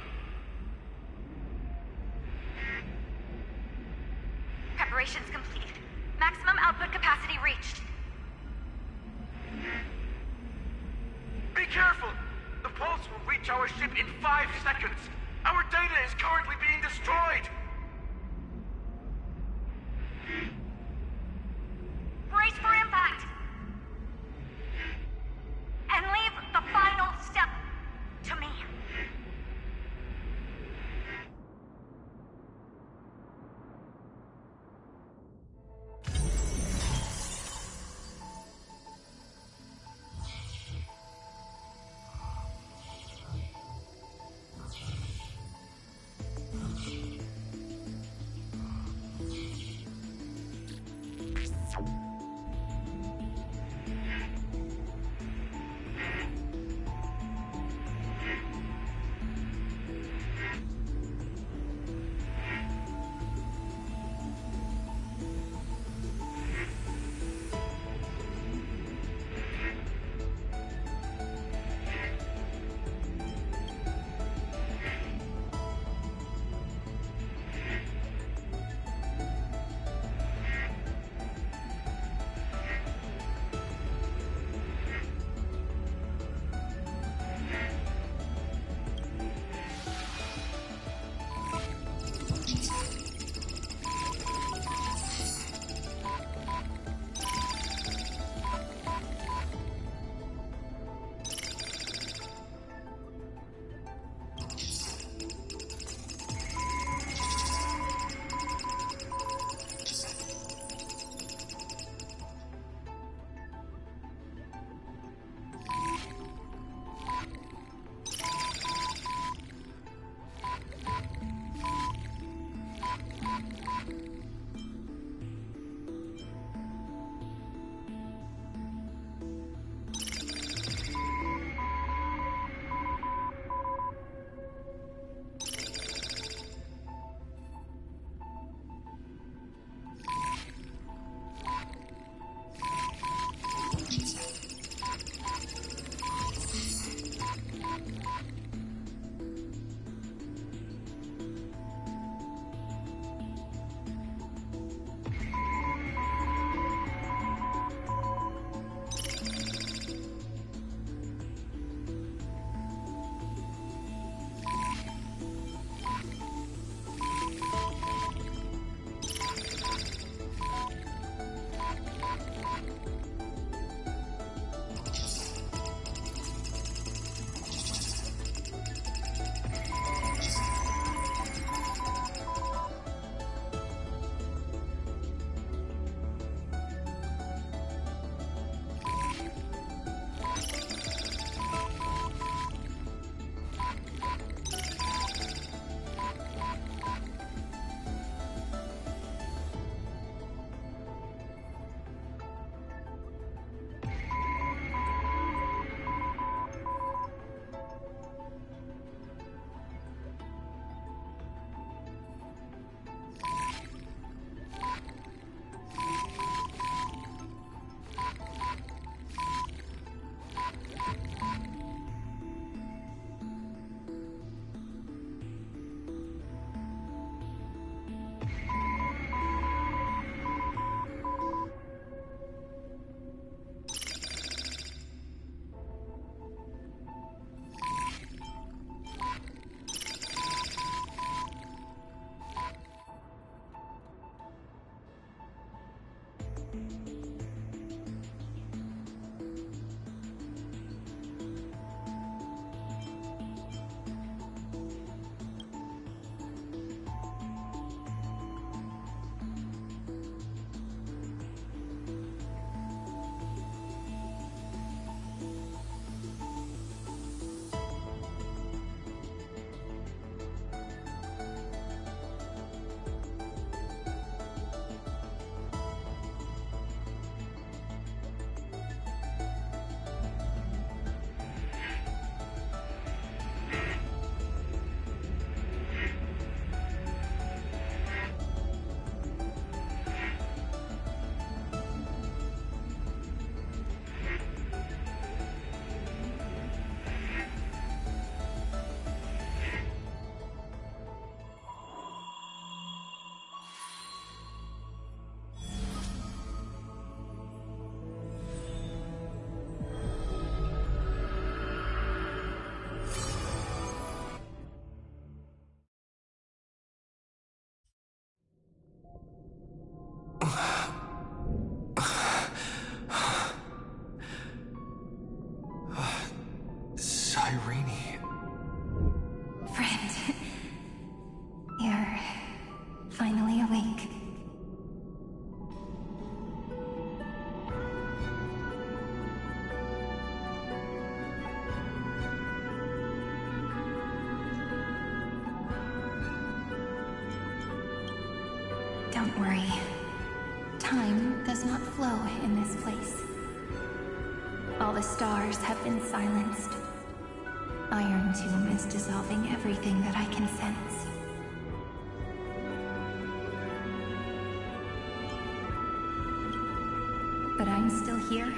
S21: Preparations complete. Maximum output capacity reached.
S10: Be careful! The pulse will reach our ship in 5 seconds. Our data is currently being destroyed.
S21: Brace for impact! And leave the final step to me.
S3: worry. Time does not flow in this place. All the stars have been silenced. Iron Tomb is dissolving everything that I can sense. But I'm still here,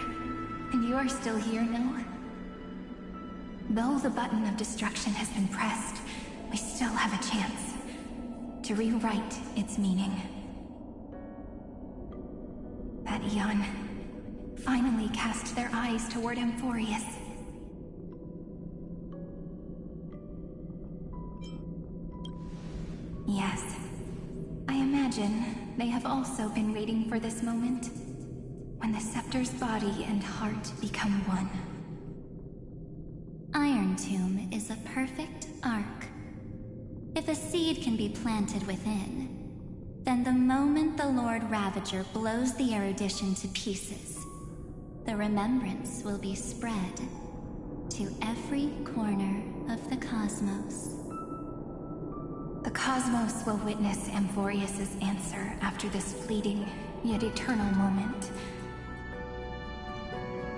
S3: and you're still here, no? Though the button of destruction has been pressed, we still have a chance to rewrite its meaning. That Eon finally cast their eyes toward Amphorius. Yes, I imagine they have also been waiting for this moment, when the Scepter's body and heart become one.
S4: Iron Tomb is a perfect arc. If a seed can be planted within, then the moment the Lord Ravager blows the erudition to pieces, the remembrance will be spread to every corner of the cosmos.
S3: The cosmos will witness Amphorius's answer after this fleeting, yet eternal moment.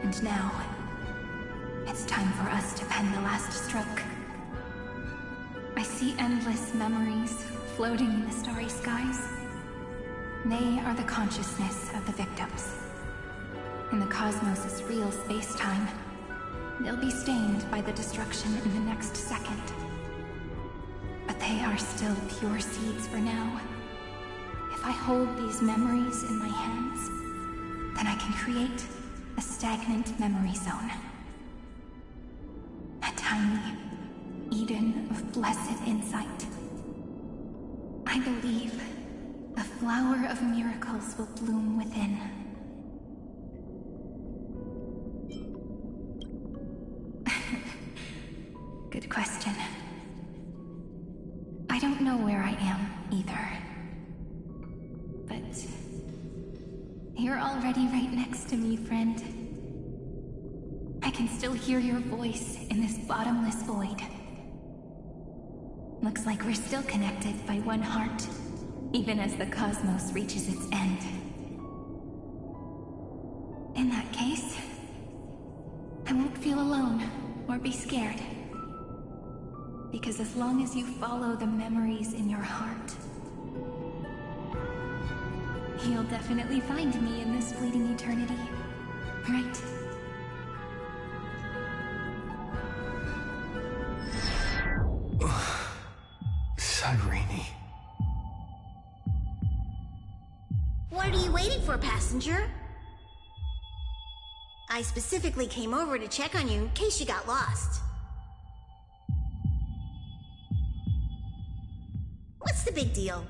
S3: And now, it's time for us to pen the last stroke. I see endless memories floating in the starry skies. They are the consciousness of the victims. In the cosmos' real space-time, they'll be stained by the destruction in the next second. But they are still pure seeds for now. If I hold these memories in my hands, then I can create a stagnant memory zone. A tiny Eden of blessed insight. I believe the flower of miracles will bloom within. Good question. I don't know where I am, either. But you're already right next to me, friend. I can still hear your voice in this bottomless void. Looks like we're still connected by one heart, even as the cosmos reaches its end. In that case, I won't feel alone or be scared. Because as long as you follow the memories in your heart, you'll definitely find me in this fleeting eternity, right?
S1: Cyrene.
S11: What are you waiting for, passenger? I specifically came over to check on you in case you got lost. What's the big deal?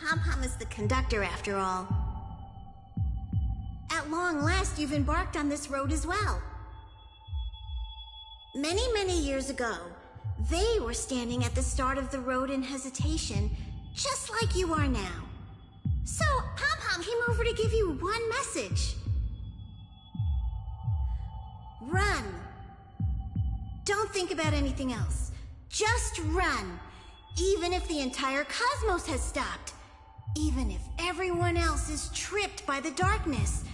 S11: Pom-Pom is the conductor, after all. At long last, you've embarked on this road as well. Many, many years ago, they were standing at the start of the road in hesitation, just like you are now. So, Pom-Pom came over to give you one message. Run. Don't think about anything else. Just run. Even if the entire cosmos has stopped. Even if everyone else is tripped by the darkness.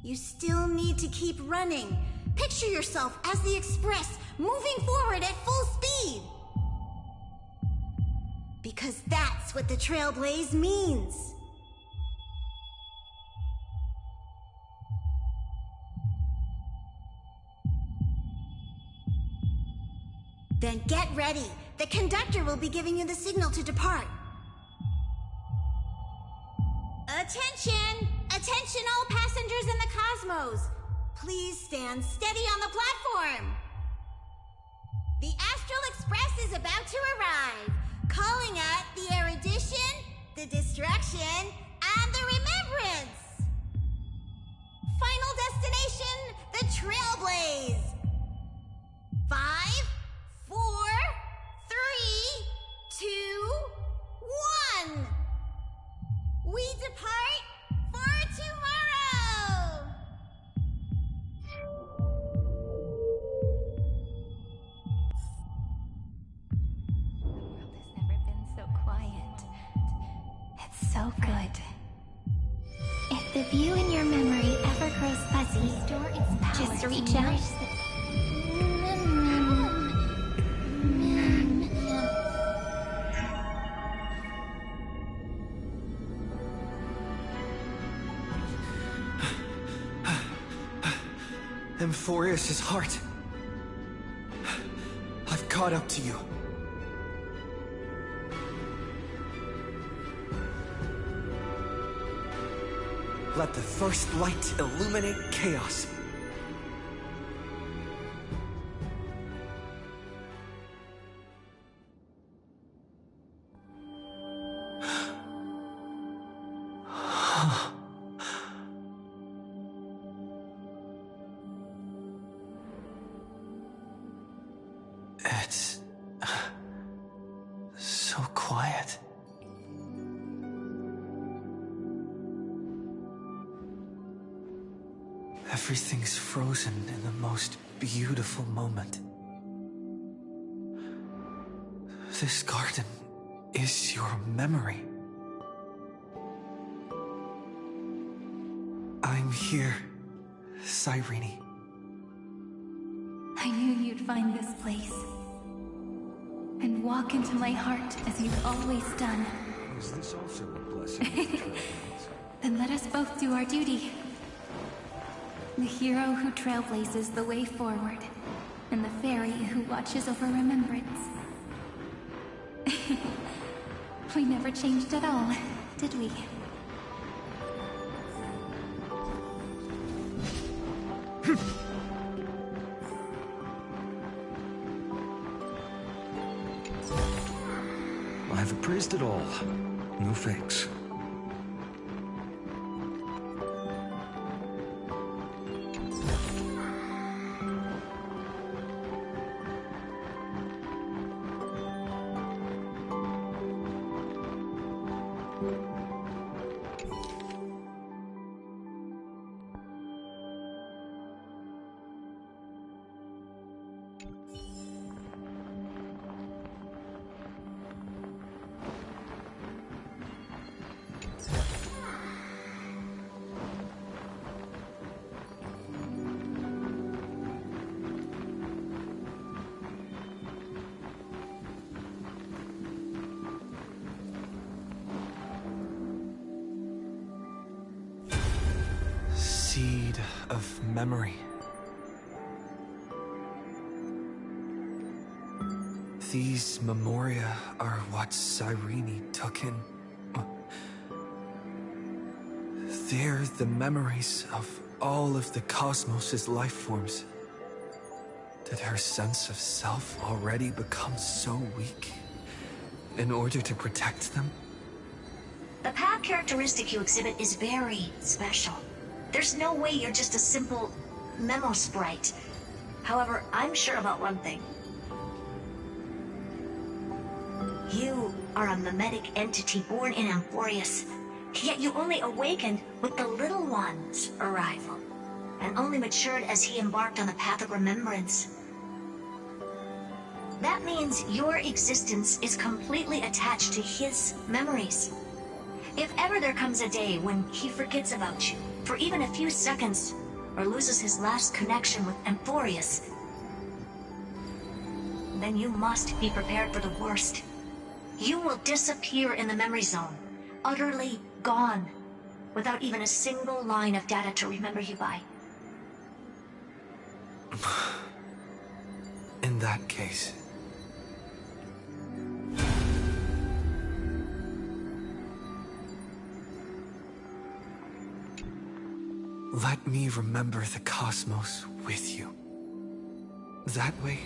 S11: You still need to keep running. Picture yourself as the Express, moving forward at full speed. Because that's what the Trailblaze means. Then get ready. The conductor will be giving you the signal to depart. Attention! Attention all passengers in the cosmos! Please stand steady on the platform! The Astral Express is about to arrive, calling at the erudition, the destruction, and the remembrance! Final destination, the Trailblaze! 5, 4, 3, 2, 1! We depart for tomorrow!
S3: The world has never been so quiet. It's so If the view in your memory ever grows fuzzy, just reach out.
S1: Amphorius' heart. I've caught up to you. Let the first light illuminate chaos. It's so quiet. Everything's frozen in the most beautiful moment. This garden is your memory. I'm here, Cyrene.
S3: I knew you'd find this place. And walk into my heart as you've always done.
S17: Is this also a blessing?
S3: Then let us both do our duty. The hero who trailblazes the way forward, and the fairy who watches over remembrance. We never changed at all, did we?
S17: I've appraised it all. No fakes.
S1: Seed of memory. These memoria are what Cyrene took in. They're the memories of all of the cosmos' life forms. Did her sense of self already become so weak in order to protect them?
S15: The path characteristic you exhibit is very special. There's no way you're just a simple memo sprite. However, I'm sure about one thing. You are a mimetic entity born in Amphorius, yet you only awakened with the Little One's arrival, and only matured as he embarked on the path of remembrance. That means your existence is completely attached to his memories. If ever there comes a day when he forgets about you, for even a few seconds, or loses his last connection with Amphorius, then you must be prepared for the worst. You will disappear in the memory zone, utterly gone, without even a single line of data to remember you by.
S1: In that case... let me remember the cosmos with you. That way,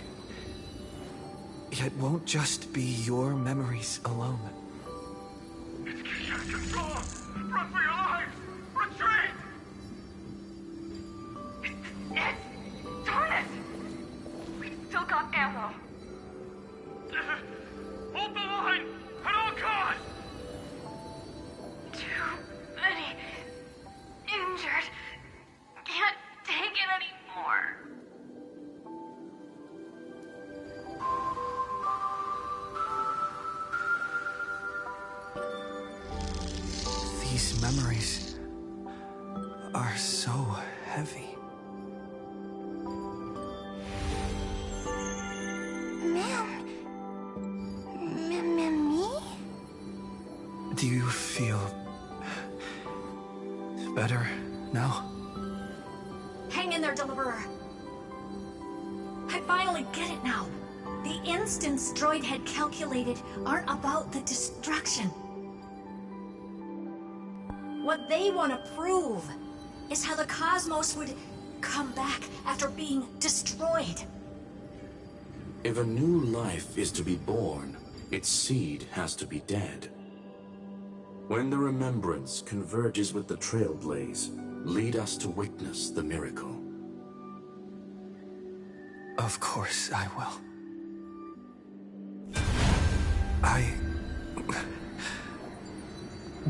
S1: it won't just be your memories alone.
S10: It's getting out of control! Run for your lives! Retreat! It's... darn it! We've still got ammo. Hold the line! At all costs! Too many... injured. Can't take it anymore.
S1: are so heavy.
S11: Me?
S1: Do you feel better now?
S15: Hang in there, Deliverer. I finally get it now. The instants Droid had calculated aren't about the destruction. What they want to prove is how the cosmos would come back after being destroyed.
S18: If a new life is to be born, its seed has to be dead. When the remembrance converges with the trailblaze, lead us to witness the miracle.
S1: Of course I will. I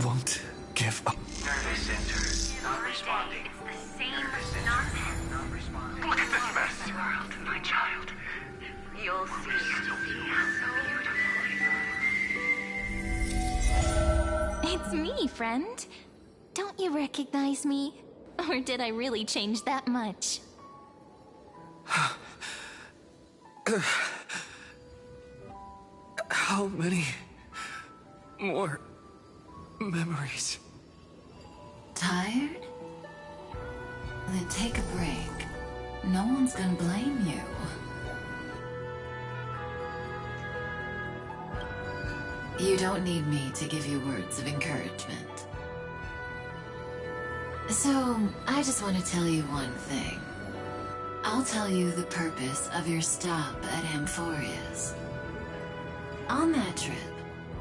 S1: won't give up.
S10: Nervous center, not responding.
S22: It's the same nonsense.
S10: Not responding. Look at this mess.
S22: World, my child. You'll see.
S3: It's me, friend. Don't you recognize me? Or did I really change that much?
S1: How many more memories?
S5: Tired? Then take a break. No one's gonna blame you. You don't need me to give you words of encouragement. So, I just want to tell you one thing. I'll tell you the purpose of your stop at Amphorius. On that trip,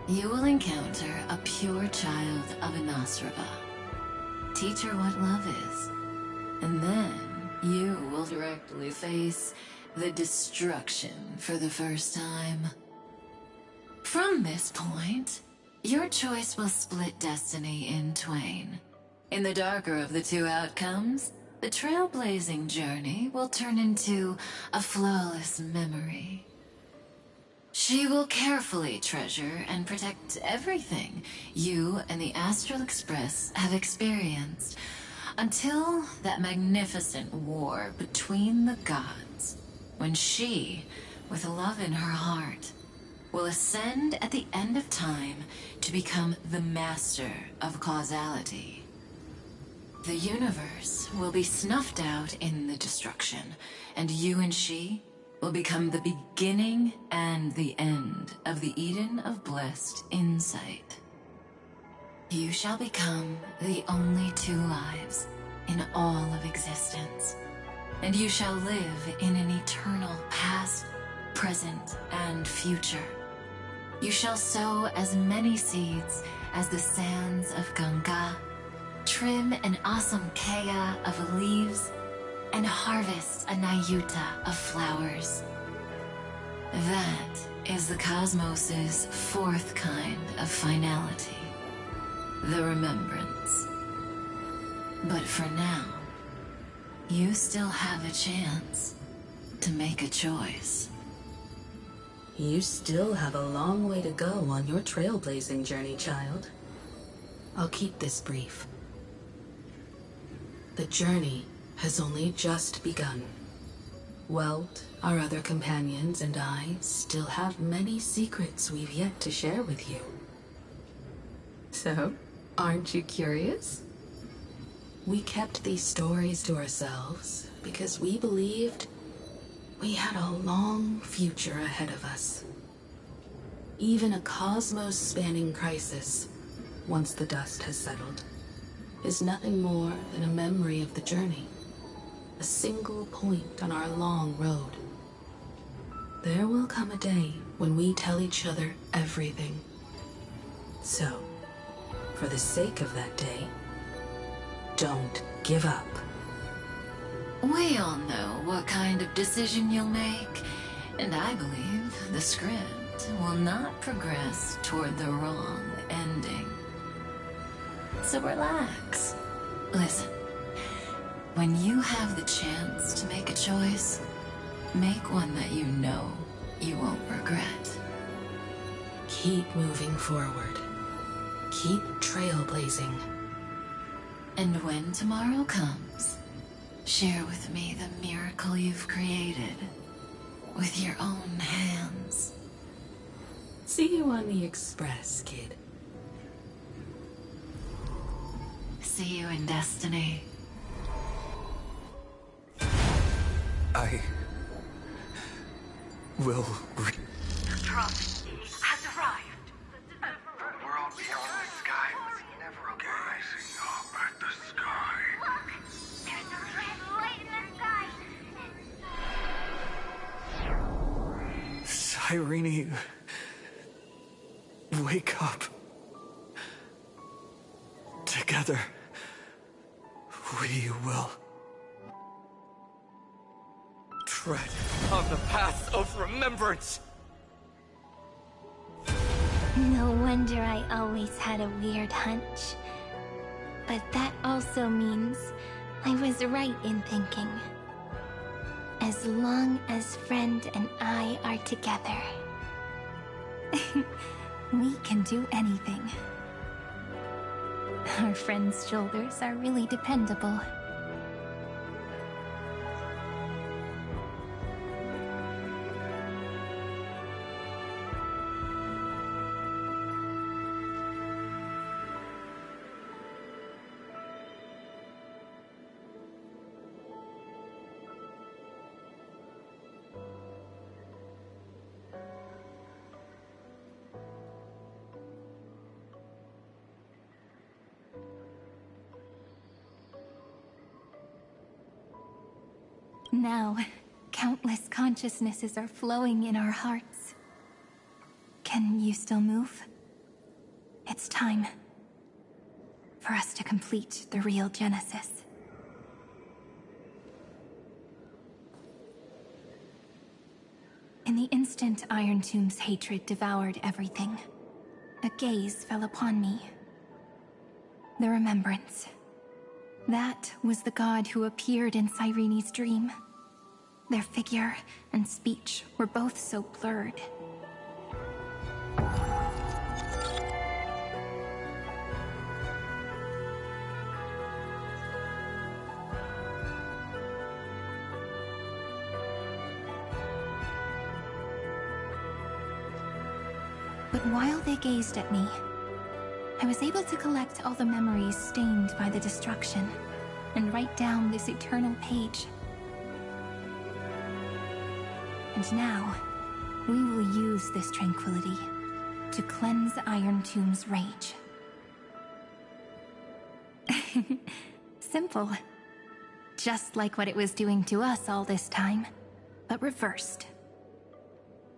S5: you will encounter a pure child of Inostrava. Teach her what love is. And then, you will directly face the destruction for the first time. From this point, your choice will split destiny in twain. In the darker of the two outcomes, the trailblazing journey will turn into a flawless memory. She will carefully treasure and protect everything you and the Astral Express have experienced, until that magnificent war between the gods, when she, with love in her heart, will ascend at the end of time to become the master of causality. The universe will be snuffed out in the destruction, and you and she will become the beginning and the end of the Eden of blessed insight. You shall become the only two lives in all of existence, and you shall live in an eternal past, present, and future. You shall sow as many seeds as the sands of Ganga, trim an awesome kea of leaves, and harvest a Nayuta of flowers. That is the cosmos's fourth kind of finality, the remembrance. But for now, you still have a chance to make a choice.
S20: You still have a long way to go on your trailblazing journey, child. I'll keep this brief. The journey has only just begun. Welt, our other companions, and I still have many secrets we've yet to share with you. So, aren't you curious? We kept these stories to ourselves because we believed we had a long future ahead of us. Even a cosmos-spanning crisis, once the dust has settled, is nothing more than a memory of the journey, a single point on our long road. There will come a day when we tell each other everything. So, for the sake of that day, don't give up.
S5: We all know what kind of decision you'll make, and I believe the script will not progress toward the wrong ending. So relax. Listen, when you have the chance to make a choice, make one that you know you won't regret.
S20: Keep moving forward. Keep trailblazing. And when tomorrow comes, share with me the miracle you've created with your own hands. See you on the Express, kid. See you in Destiny.
S1: I will
S22: Trust has arrived. The world beyond the sky was never gazing up at the sky.
S4: Look! There's a red light in the sky.
S1: Cyrene, wake up. Together, we will tread on the path of remembrance.
S4: No wonder I always had a weird hunch. But that also means I was right in thinking. As long as Friend and I are together, we can do anything. Our friend's shoulders are really dependable. Now, countless consciousnesses are flowing in our hearts. Can you still move? It's time for us to complete the real Genesis. In the instant Iron Tomb's hatred devoured everything, a gaze fell upon me. The remembrance. That was the god who appeared in Cyrene's dream. Their figure and speech were both so blurred. But while they gazed at me, I was able to collect all the memories stained by the destruction and write down this eternal page. And now, we will use this tranquility to cleanse Iron Tomb's rage. Simple. Just like what it was doing to us all this time, but reversed.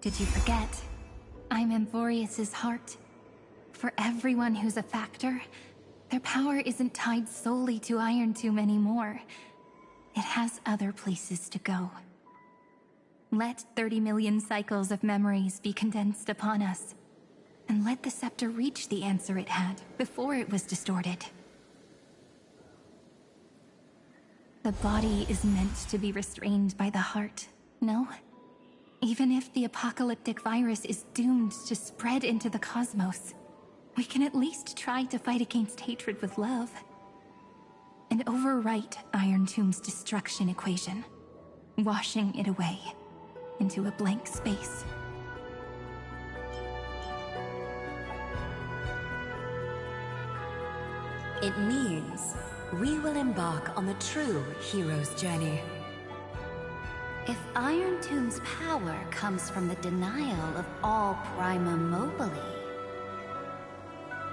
S4: Did you forget? I'm Amphorius's heart. For everyone who's a factor, their power isn't tied solely to Iron Tomb anymore. It has other places to go. Let 30 million cycles of memories be condensed upon us, and let the scepter reach the answer it had before it was distorted. The body is meant to be restrained by the heart, no? Even if the apocalyptic virus is doomed to spread into the cosmos, we can at least try to fight against hatred with love. And overwrite Iron Tomb's destruction equation, washing it away into a blank space.
S16: It means we will embark on the true hero's journey.
S6: If Iron Tomb's power comes from the denial of all Prima Mobile,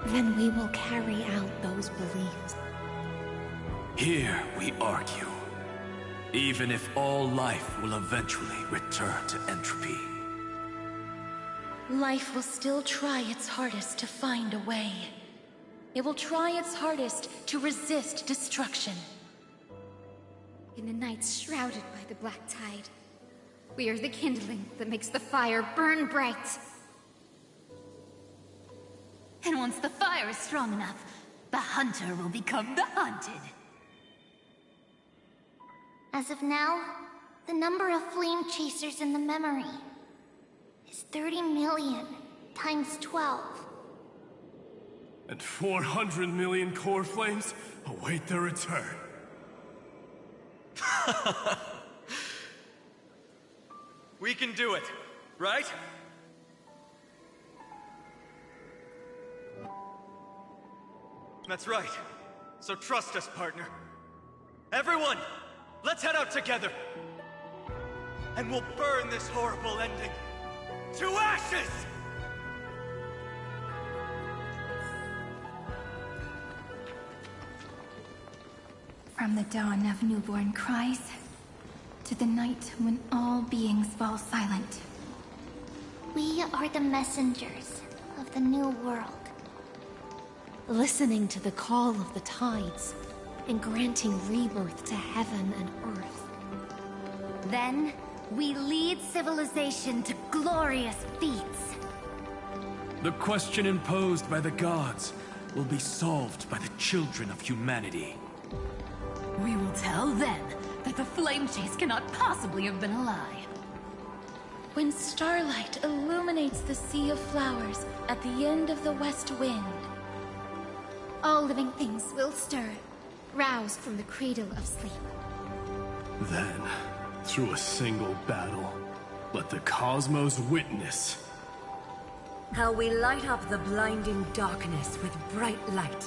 S2: then we will carry out those beliefs.
S12: Here we argue. Even if all life will eventually return to entropy.
S9: Life will still try its hardest to find a way. It will try its hardest to resist destruction.
S14: In the nights shrouded by the black tide, we are the kindling that makes the fire burn bright.
S21: And once the fire is strong enough, the hunter will become the hunted.
S4: As of now, the number of flame chasers in the memory is 30 million times 12.
S19: And 400 million core flames await their return.
S13: We can do it, right? That's right. So trust us, partner. Everyone, let's head out together. And we'll burn this horrible ending to ashes!
S3: From the dawn of newborn cries, to the night when all beings fall silent.
S4: We are the messengers of the new world.
S2: Listening to the call of the tides, and granting rebirth to heaven and earth.
S6: Then, we lead civilization to glorious feats.
S12: The question imposed by the gods will be solved by the children of humanity.
S9: We will tell them that the flame chase cannot possibly have been a lie. When starlight illuminates the sea of flowers at the end of the west wind,
S14: All living things will stir, roused from the cradle of sleep.
S19: Then, through a single battle, let the cosmos witness
S16: how we light up the blinding darkness with bright light.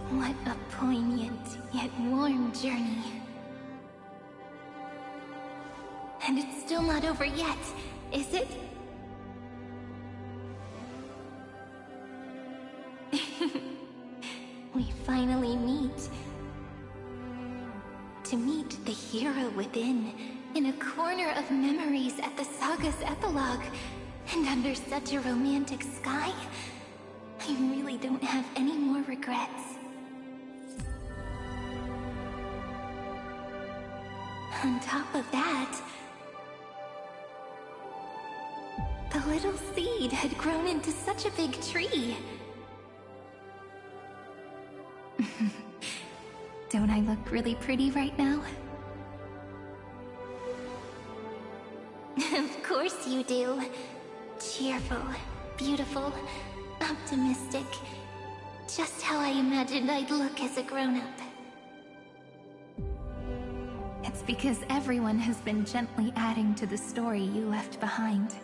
S3: What a poignant yet warm journey. And it's still not over yet, is it? We finally meet. To meet the hero within, in a corner of memories at the saga's epilogue, and under such a romantic sky, I really don't have any more regrets. On top of that, the little seed had grown into such a big tree. Don't I look really pretty right now?
S4: Of course you do. Cheerful, beautiful, optimistic. Just how I imagined I'd look as a grown-up.
S3: It's because everyone has been gently adding to the story you left behind.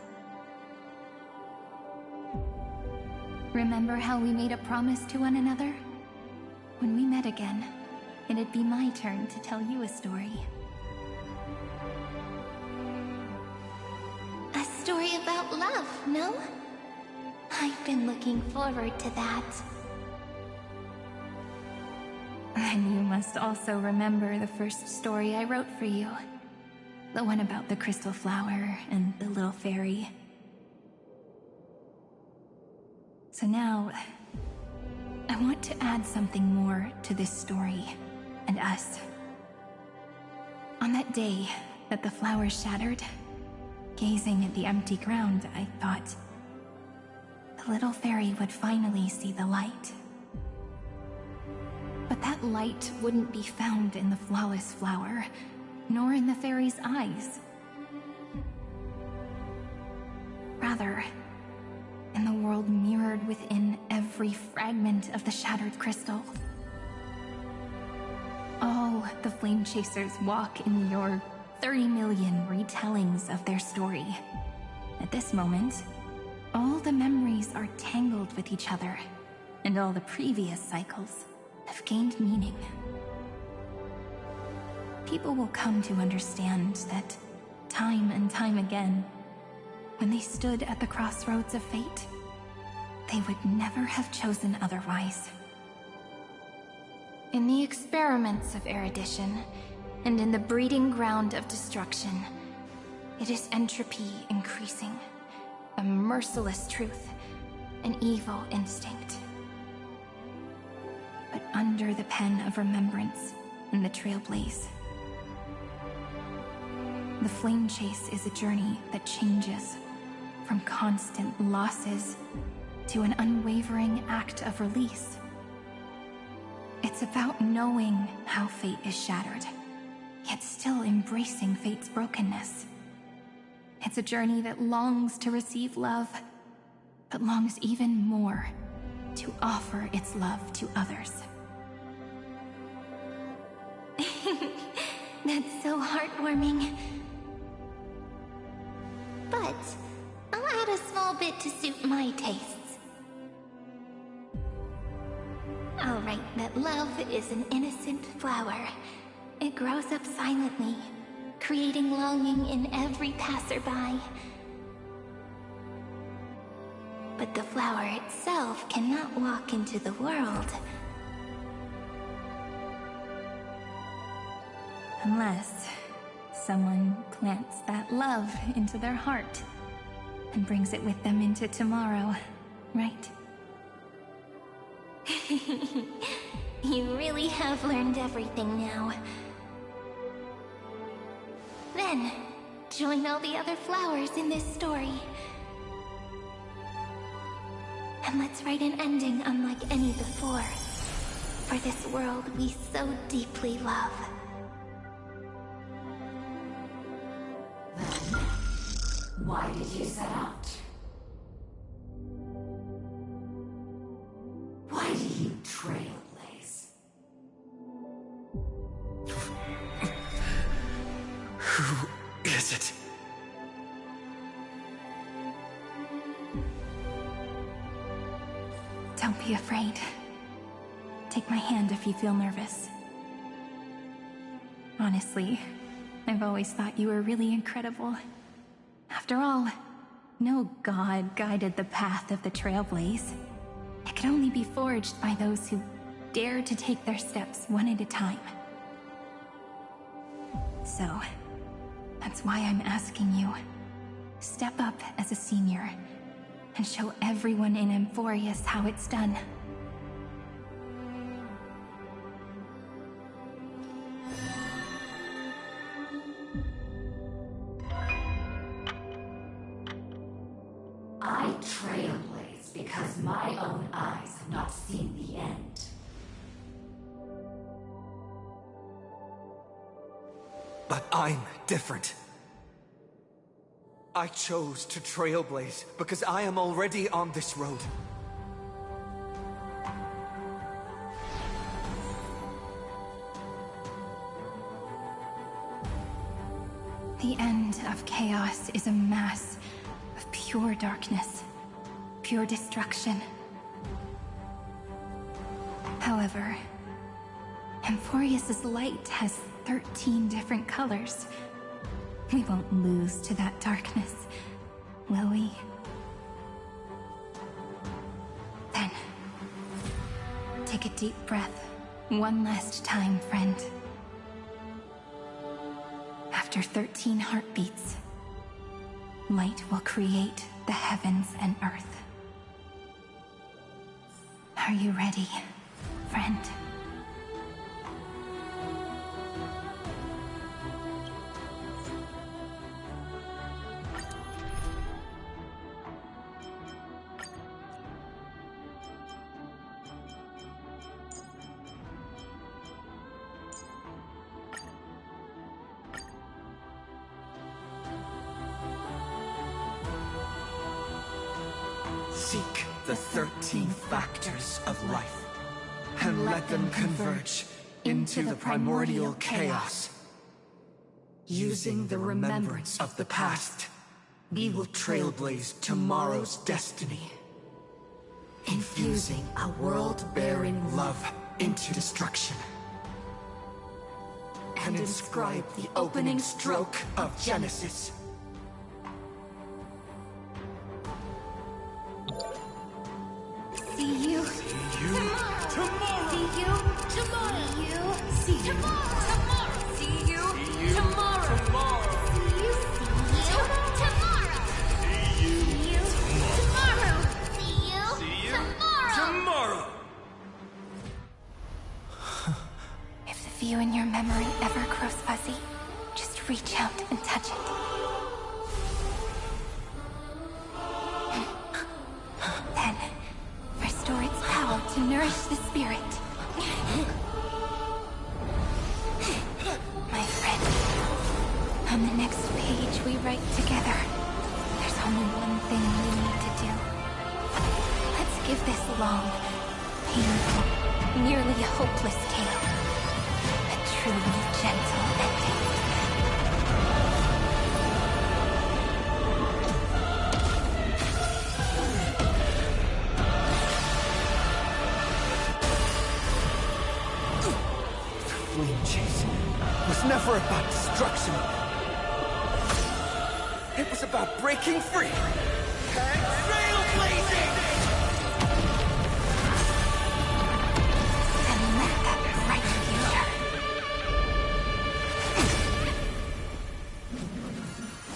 S3: Remember how we made a promise to one another? When we met again, it'd be my turn to tell you a story.
S4: A story about love, no? I've been looking forward to that.
S3: And you must also remember the first story I wrote for you. The one about the crystal flower and the little fairy. So now, I want to add something more to this story, and us. On that day that the flowers shattered, gazing at the empty ground, I thought the little fairy would finally see the light. But that light wouldn't be found in the flawless flower, nor in the fairy's eyes. Rather, in the world mirrored within every fragment of the shattered crystal. All the flame chasers walk in your 30 million retellings of their story. At this moment, all the memories are tangled with each other, and all the previous cycles have gained meaning. People will come to understand that time and time again, when they stood at the crossroads of fate, they would never have chosen otherwise. In the experiments of erudition, and in the breeding ground of destruction, it is entropy increasing, a merciless truth, an evil instinct. But under the pen of remembrance and the trailblaze, the flame chase is a journey that changes from constant losses to an unwavering act of release. It's about knowing how fate is shattered, yet still embracing fate's brokenness. It's a journey that longs to receive love, but longs even more to offer its love to others.
S4: That's so heartwarming. But I'll add a small bit to suit my tastes. I'll write that love is an innocent flower. It grows up silently, creating longing in every passerby. But the flower itself cannot walk into the world.
S3: Unless someone plants that love into their heart and brings it with them into tomorrow, right?
S4: You really have learned everything now. Then, join all the other flowers in this story. And let's write an ending unlike any before, for this world we so deeply love.
S16: Why did you set out? Why do you trailblaze?
S1: Who is it?
S3: Don't be afraid. Take my hand if you feel nervous. Honestly, I've always thought you were really incredible. After all, no god guided the path of the Trailblaze. It could only be forged by those who dare to take their steps one at a time. So, that's why I'm asking you. Step up as a senior and show everyone in Emphorius how it's done.
S16: I trailblaze because my own eyes have not seen the end.
S1: But I'm different. I chose to trailblaze because I am already on this road.
S3: The end of chaos is a mass of pure darkness, pure destruction. However, Emphorius' light has 13 different colors. We won't lose to that darkness, will we? Then, take a deep breath, one last time, friend. After 13 heartbeats, light will create the heavens and earth. Are you ready, friend?
S1: Seek the 13 factors of life, and let them converge into the primordial chaos. Using the remembrance of the past, we will trailblaze tomorrow's destiny. Infusing a world-bearing love into destruction. And inscribe the opening stroke of Genesis.
S3: See you tomorrow. See you tomorrow. See you tomorrow. See you tomorrow. See you tomorrow.
S10: See you
S4: tomorrow. See you tomorrow.
S10: tomorrow.
S3: If the view in your memory ever grows fuzzy, just reach out and touch it. Then, restore its power to nourish the spirit. My friend, on the next page we write together, there's only one thing we need to do. Let's give this long, painful, nearly hopeless tale a truly gentle ending.
S1: Flame chasing was never about destruction. It was about breaking free and trailblazing!
S3: And let that bright future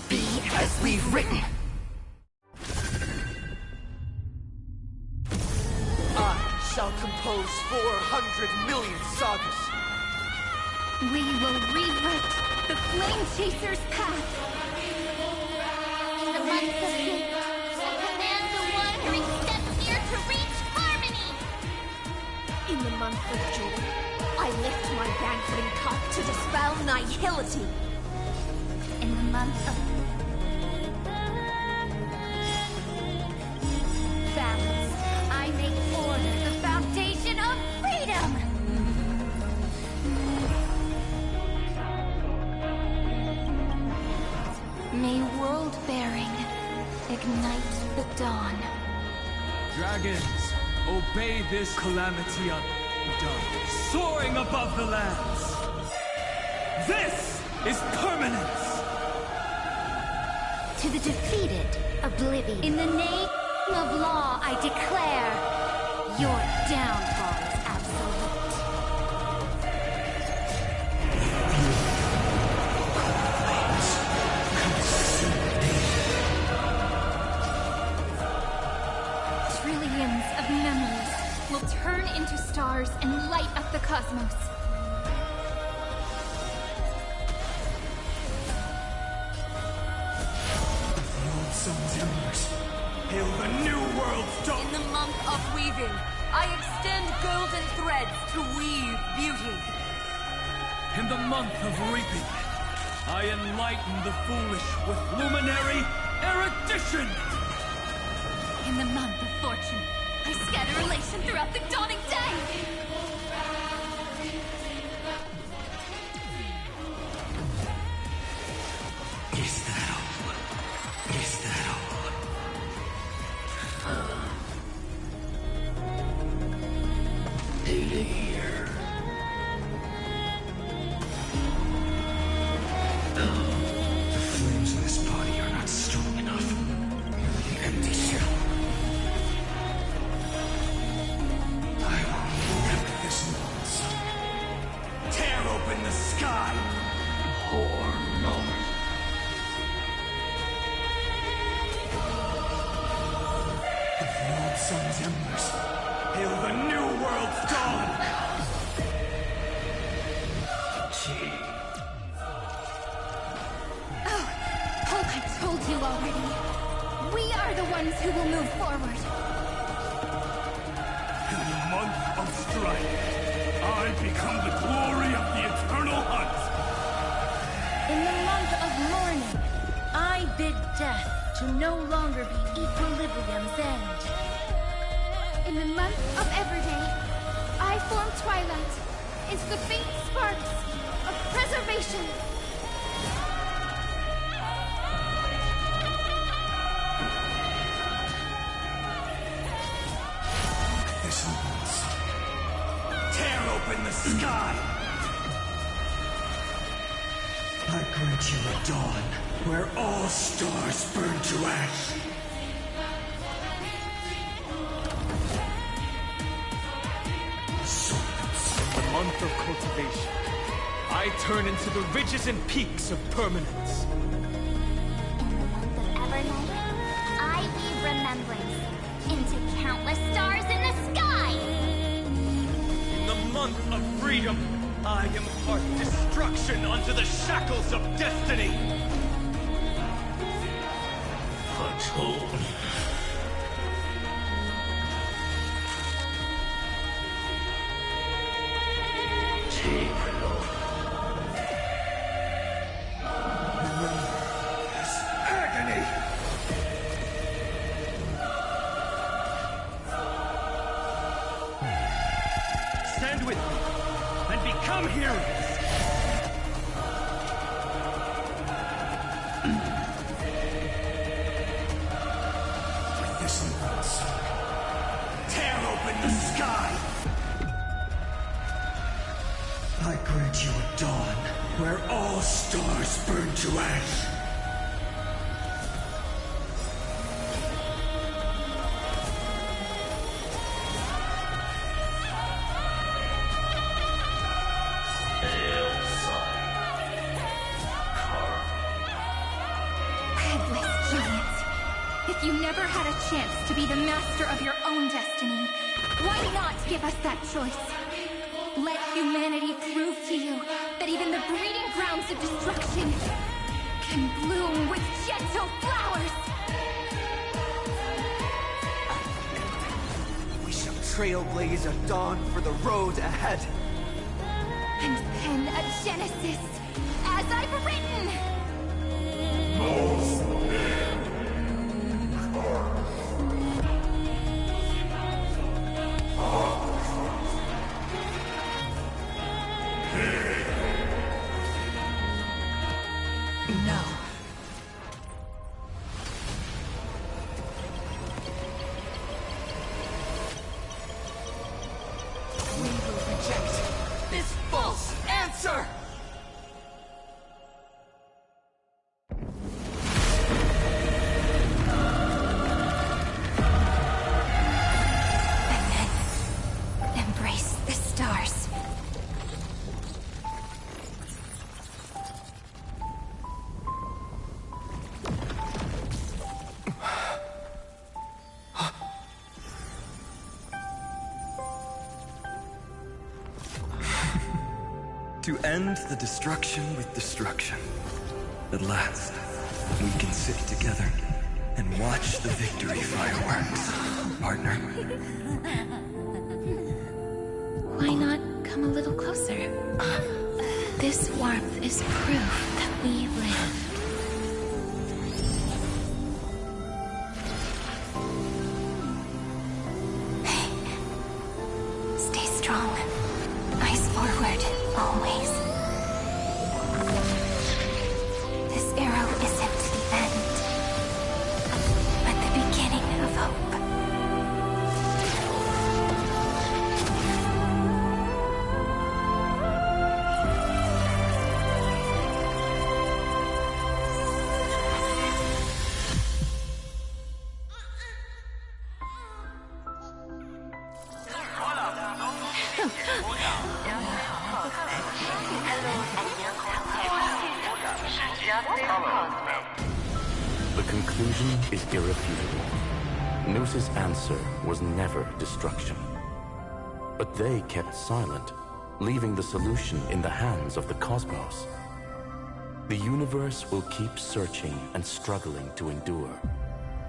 S3: be as we've written.
S1: I shall compose 400 million sagas.
S3: We will rewrite the Flame Chaser's path.
S4: In the months of hate, I command the wandering steps near to reach harmony.
S2: In the month of joy, I lift my banqueting cup to dispel nihility.
S3: In the month of balance, I make order the foundation of freedom. May world-bearing ignite the dawn.
S12: Dragons, obey this calamity undone, soaring above the lands. This is permanence!
S3: To the defeated, oblivion. In the name of law, I declare your downfall is absolute. Trillions of memories will turn into stars and light up the cosmos.
S12: The old sun's embers. Hail the new world's dawn!
S16: In the month of weaving, I extend golden threads to weave beauty.
S12: In the month of reaping, I enlighten the foolish with luminary erudition!
S3: In the month of fortune, I scatter elation throughout the dawning day!
S19: Is that all? Is that all? Data here. The flames in this body are not strong enough. Merely empty shell. I will rip this nonsense.
S12: Tear open the sky!
S19: Or not.
S12: Of the old sun's embers, hail the new world's dawn!
S3: Oh, I told you already. We are the ones who will move forward.
S12: In the month of strife, I become the glory of the eternal hunt!
S9: In the month of mourning, I bid death to no longer be equilibrium's end.
S14: In the month of Everday, I form twilight into the faint sparks of preservation.
S12: This nonsense. Tear open the sky!
S19: I grant you a dawn where all stars burn to ash.
S12: In the month of cultivation, I turn into the ridges and peaks of permanence.
S4: In the month of Evernight, I weave remembrance into countless stars in the sky.
S13: In the month of freedom, I impart destruction onto the shackles of destiny.
S19: Atone.
S17: with me and become heroes!
S19: With this impulse, tear open the sky!
S17: I grant you a dawn where all stars burn to ash.
S3: Headless giant. If you never had a chance to be the master of your own destiny, why not give us that choice? Let humanity prove to you that even the breeding grounds of destruction can bloom with gentle flowers!
S1: We shall trailblaze a dawn for the road ahead.
S3: And pen a genesis, as I've written!
S1: No. We will reject this false answer!
S3: And then embrace the stars.
S17: To end the destruction with destruction. At last, we can sit together and watch the victory fireworks, partner.
S9: Why not come a little closer? This warmth is proof that we live.
S3: Stay strong. Eyes forward, always. This arrow isn't the end, but the beginning of hope.
S18: The conclusion is irrefutable. Noos's answer was never destruction. But they kept silent, leaving the solution in the hands of the cosmos. The universe will keep searching and struggling to endure.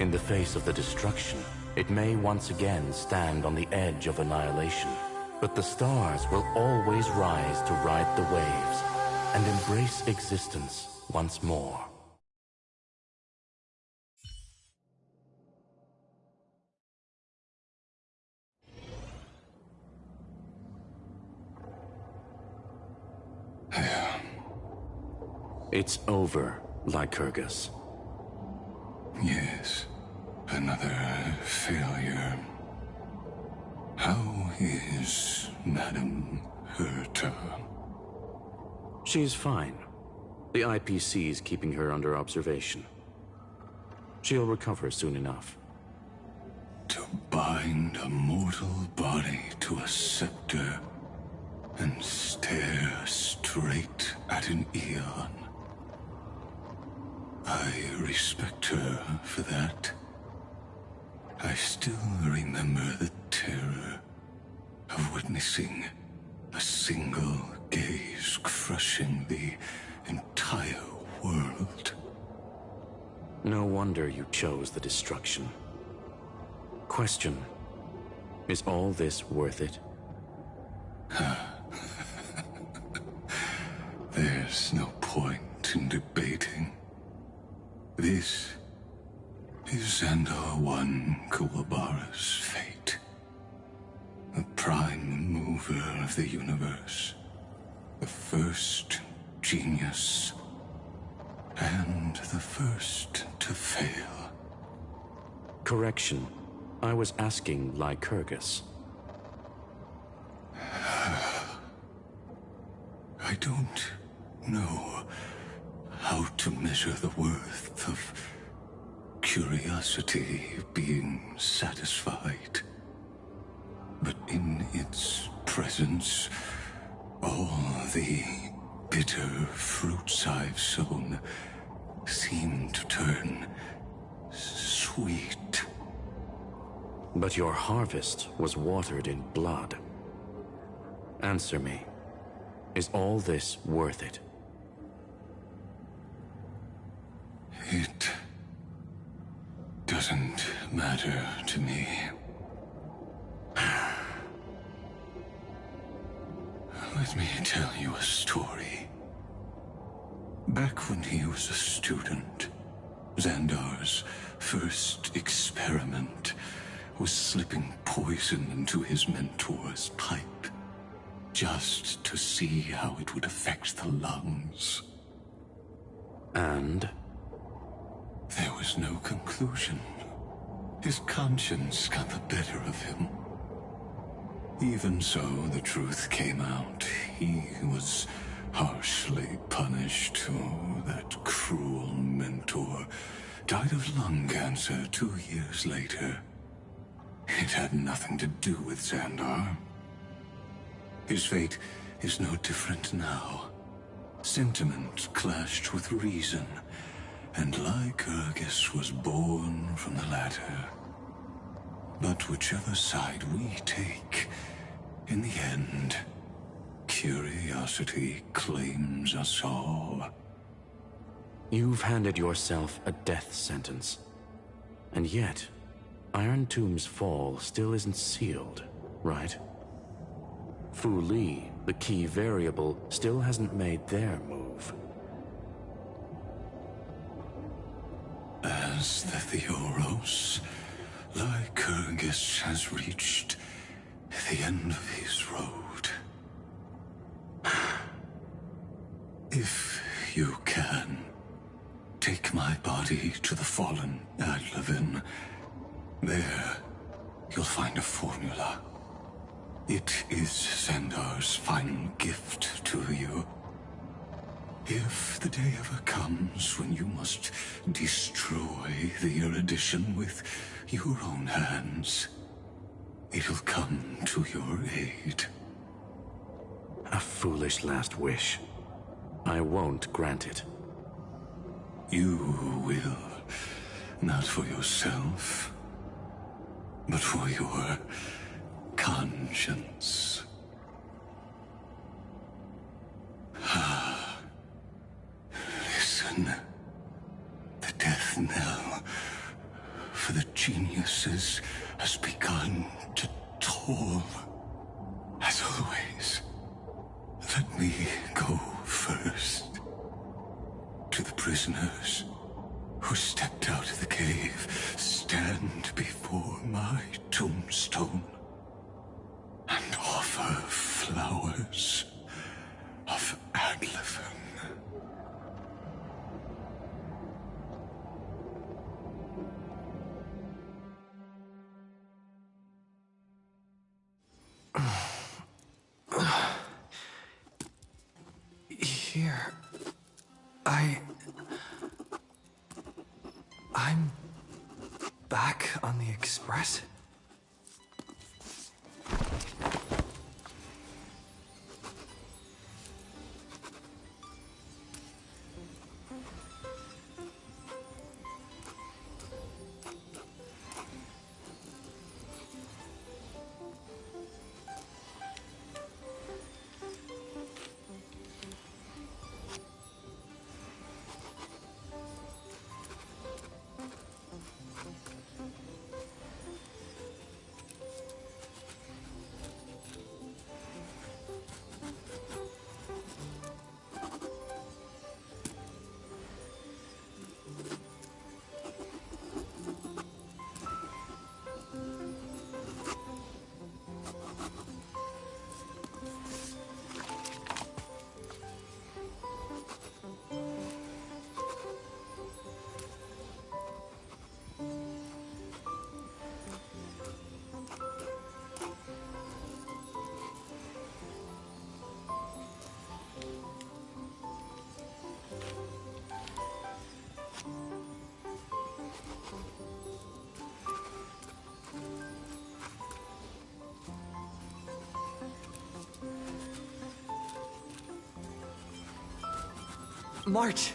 S18: In the face of the destruction, it may once again stand on the edge of annihilation. But the stars will always rise to ride the waves and embrace existence once more. It's over, Lycurgus.
S19: Yes, another failure. How is Madame Herta?
S18: She's fine. The IPC's keeping her under observation. She'll recover soon enough.
S19: To bind a mortal body to a scepter and stare straight at an eon. I respect her for that. I still remember the terror of witnessing a single gaze crushing the entire world.
S18: No wonder you chose the destruction. Question: is all this worth it?
S19: There's no point in debating. This is Xandar 1 Kuwabara's fate. The prime moon mover of the universe. The first genius. And the first to fail.
S18: Correction. I was asking Lycurgus.
S19: I don't know how to measure the worth of curiosity being satisfied. But in its presence, all the bitter fruits I've sown seem to turn sweet.
S18: But your harvest was watered in blood. Answer me. Is all this worth it?
S19: It doesn't matter to me. Let me tell you a story. Back when he was a student, Xandar's first experiment was slipping poison into his mentor's pipe, just to see how it would affect the lungs.
S18: And?
S19: There was no conclusion. His conscience got the better of him. Even so, the truth came out. He was harshly punished. Oh, that cruel mentor died of lung cancer 2 years later. It had nothing to do with Xandar. His fate is no different now. Sentiment clashed with reason, and Lycurgus was born from the latter. But whichever side we take, in the end, curiosity claims us all.
S18: You've handed yourself a death sentence. And yet, Iron Tomb's fall still isn't sealed, right? Fu Li, the key variable, still hasn't made their move.
S19: As the Theoros, Lycurgus has reached the end of his road. If you can, take my body to the fallen Adlevin. There, you'll find a formula. It is Xandar's final gift to you. If the day ever comes when you must destroy the erudition with your own hands, it'll come to your aid.
S18: A foolish last wish. I won't grant it.
S19: You will. Not for yourself, but for your conscience. Listen. The death knell for the geniuses has begun to toll. As always, let me go first. To the prisoners who stepped out of the cave, stand before my tombstone and offer flowers of Adlevin.
S1: Here, I'm back on the Express. March!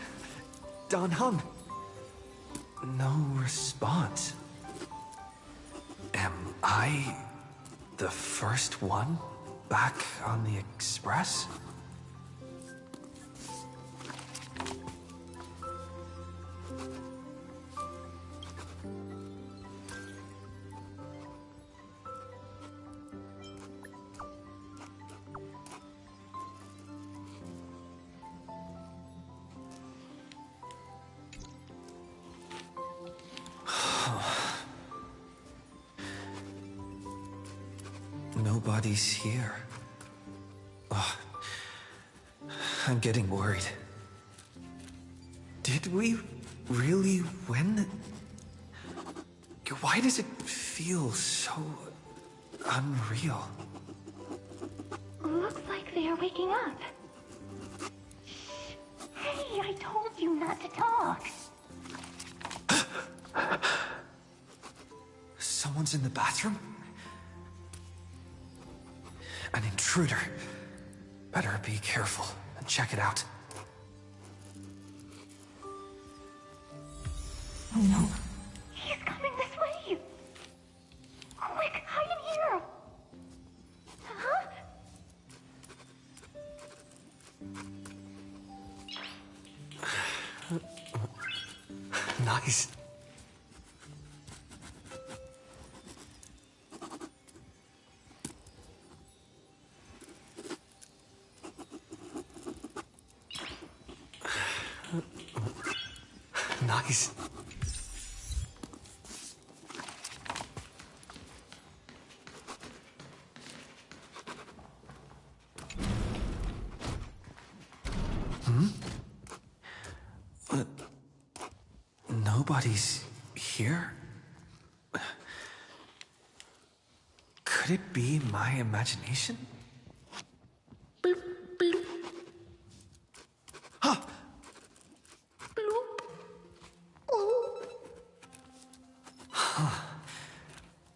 S1: Don Hung! No response. Am I the first one back on the Express? Nobody's here. Ugh. I'm getting worried. Did we really win? Why does it feel so unreal?
S3: Looks like they are waking up. Hey, I told you not to talk.
S1: Someone's in the bathroom? An intruder. Better be careful and check it out.
S3: Oh no. He's coming this way! Quick, hide in here! Huh?
S1: Nice. Nice. Nobody's here? Could it be my imagination?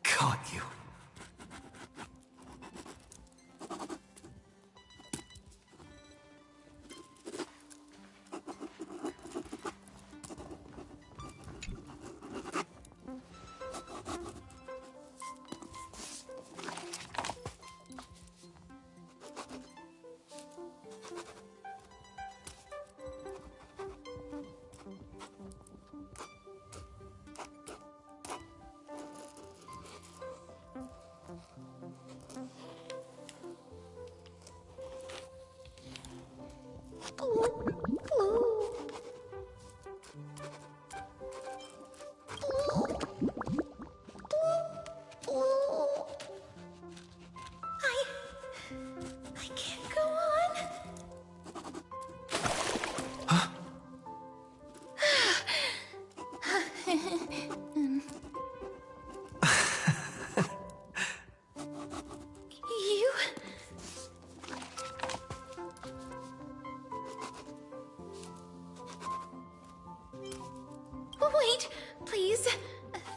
S1: Caught you.
S11: I can't go on.
S9: You... Wait, please.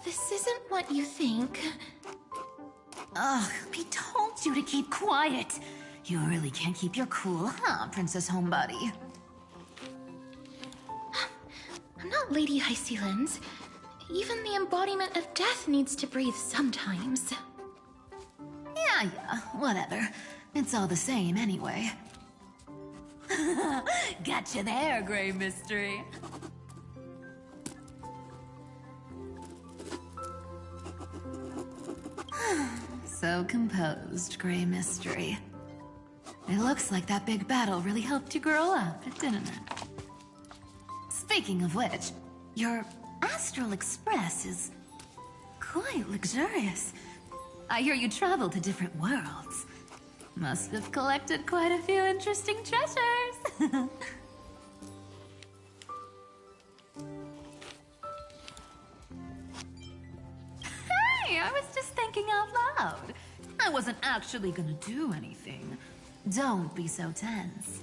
S9: This isn't what you think.
S6: Ugh, we told you to keep quiet. You really can't keep your cool, huh, Princess Homebody?
S9: I'm not Lady Hysealens. Even the embodiment of death needs to breathe sometimes.
S6: Yeah, whatever. It's all the same anyway. Gotcha there, Grey Mystery. So composed, Grey Mystery. It looks like that big battle really helped you grow up, didn't it? Speaking of which, your Astral Express is quite luxurious. I hear you travel to different worlds. Must have collected quite a few interesting treasures. Hey, I was just thinking out loud. I wasn't actually gonna do anything. Don't be so tense.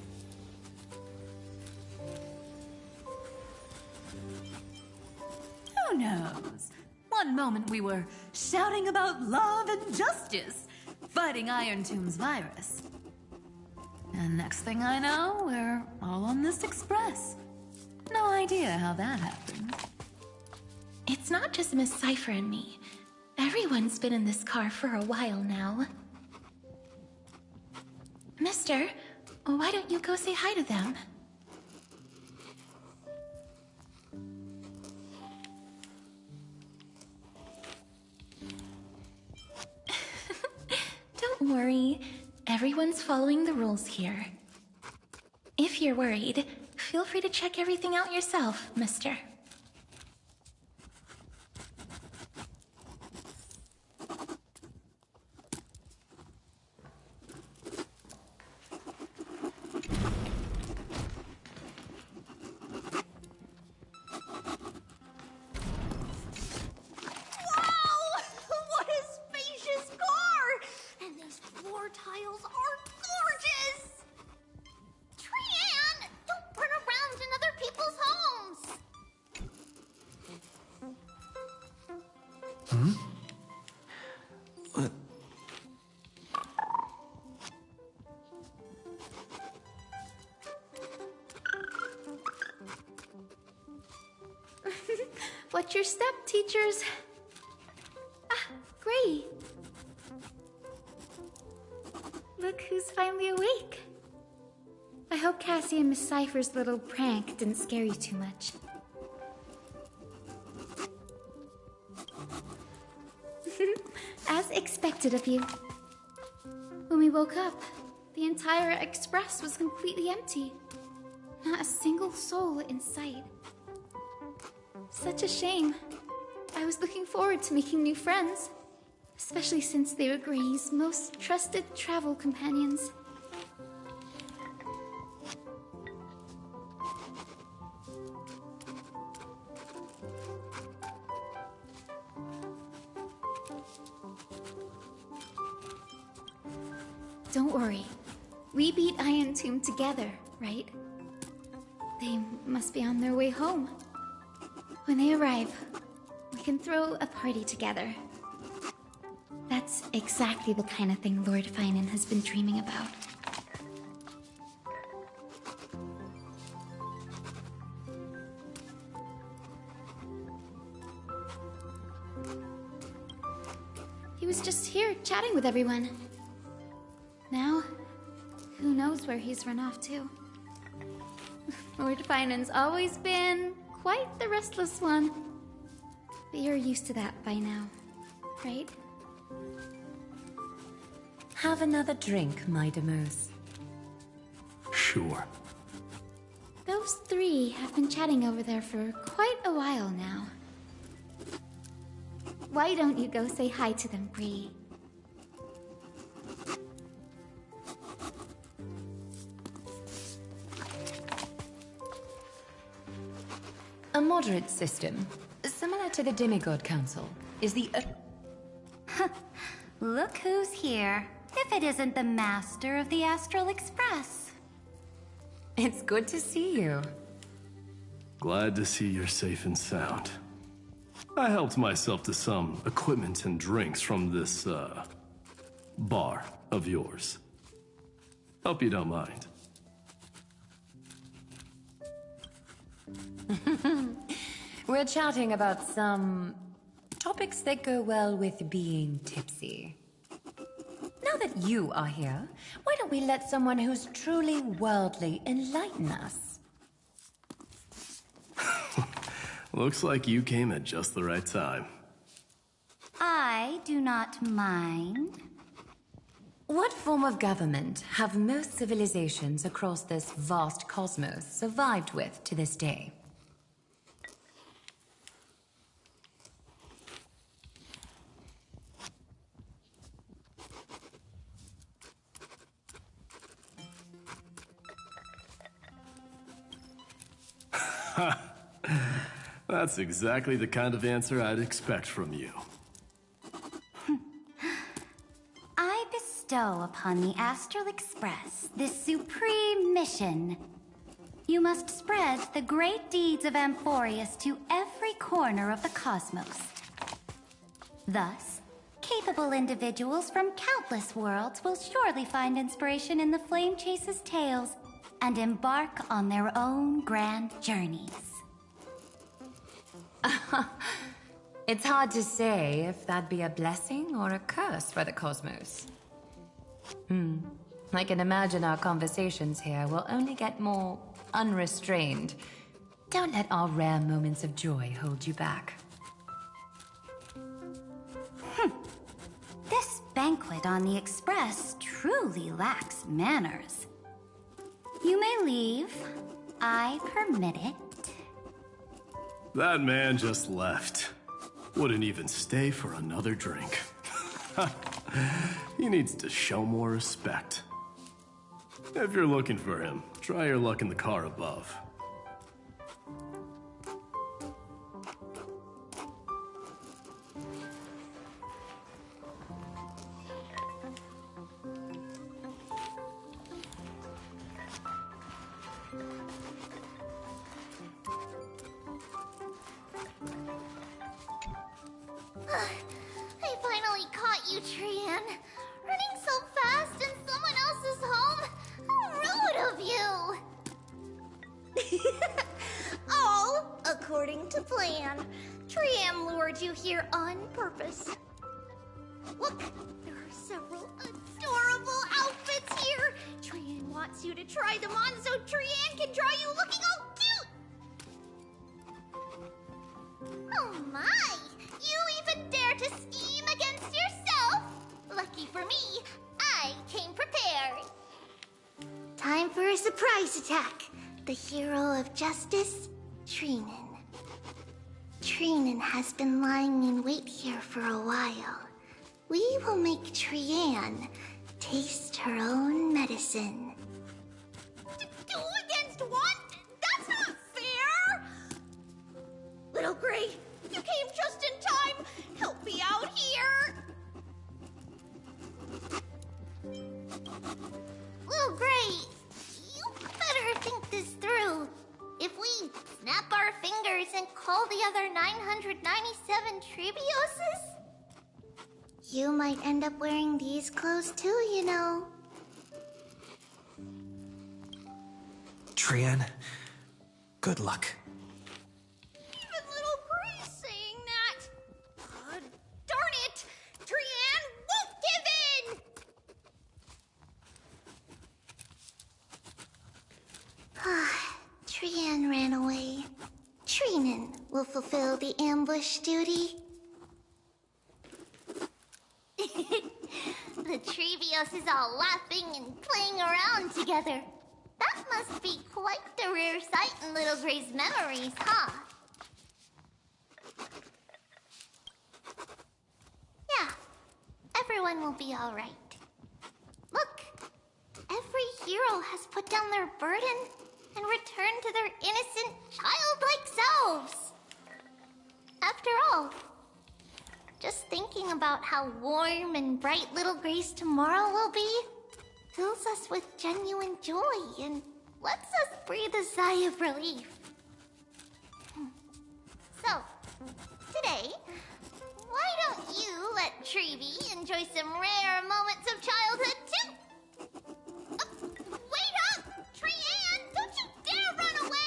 S6: Who knows? One moment we were shouting about love and justice, fighting Iron Tomb's virus. And next thing I know, we're all on this express, No idea how that happened.
S9: It's not just Miss Cypher and me. Everyone's been in this car for a while now. Mister, why don't you go say hi to them? Don't worry. Everyone's following the rules here. If you're worried, feel free to check everything out yourself, mister. Watch your step, teachers. Ah, Gray. Look who's finally awake. I hope Cassie and Miss Cypher's little prank didn't scare you too much. As expected of you. When we woke up, the entire express was completely empty. Not a single soul in sight. Such a shame. I was looking forward to making new friends, especially since they were Gray's most trusted travel companions. Don't worry. We beat Iron Tomb together, right? They must be on their way home. When they arrive, we can throw a party together. That's exactly the kind of thing Lord Finan has been dreaming about. He was just here chatting with everyone. Now, who knows where he's run off to? Lord Finan's always been quite the restless one. But you're used to that by now, right?
S5: Have another drink, my Demos.
S12: Sure.
S14: Those three have been chatting over there for quite a while now. Why don't you go say hi to them, Bree?
S5: A moderate system, similar to the Demigod Council, is the...
S7: Look who's here. If it isn't the master of the Astral Express.
S5: It's good to see you.
S12: Glad to see you're safe and sound. I helped myself to some equipment and drinks from this, bar of yours. Hope you don't mind.
S5: We're chatting about some topics that go well with being tipsy. Now that you are here, why don't we let someone who's truly worldly enlighten us?
S12: Looks like you came at just the right time.
S7: I do not mind.
S5: What form of government have most civilizations across this vast cosmos survived with to this day?
S12: That's exactly the kind of answer I'd expect from you.
S7: I bestow upon the Astral Express this supreme mission. You must spread the great deeds of Amphorius to every corner of the cosmos. Thus, capable individuals from countless worlds will surely find inspiration in the Flame Chase's tales and embark on their own grand journeys.
S5: It's hard to say if that'd be a blessing or a curse for the cosmos. I can imagine our conversations here will only get more unrestrained. Don't let our rare moments of joy hold you back.
S7: This banquet on the Express truly lacks manners. You may leave. I permit it.
S12: That man just left. Wouldn't even stay for another drink. He needs to show more respect. If you're looking for him, try your luck in the car above.
S4: I finally caught you, Trian. Running so fast in someone else's home. How rude of you! All according to plan. Trian lured you here on purpose. Look, there are several adorable outfits here. Trian wants you to try them on so Trian can draw you looking all cute. Oh my! You even dare to scheme against yourself? Lucky for me, I came prepared. Time for a surprise attack. The hero of justice, Trinan. Trinan has been lying in wait here for a while. We will make Trian taste her own medicine. Two against one? That's not fair! Little Gray, you came just in time. Help me out here. Little Gray, you better think this through. If we snap our fingers and call the other 997 Tribioses, you might end up wearing these clothes too, you know.
S1: Trian, good luck.
S4: Even little Gray's saying that. Darn it! Trian won't give in! Trian ran away. Trinan will fulfill the ambush duty. The Trevios is all laughing and playing around together. That must be quite the rare sight in Little Gray's memories, huh? Yeah, everyone will be all right. Look, every hero has put down their burden and returned to their innocent, childlike selves. After all, just thinking about how warm and bright Little Gray's tomorrow will be fills us with genuine joy and lets us breathe a sigh of relief. So, today, why don't you let Trevi enjoy some rare moments of childhood too? Wait up! Trian, don't you dare run away!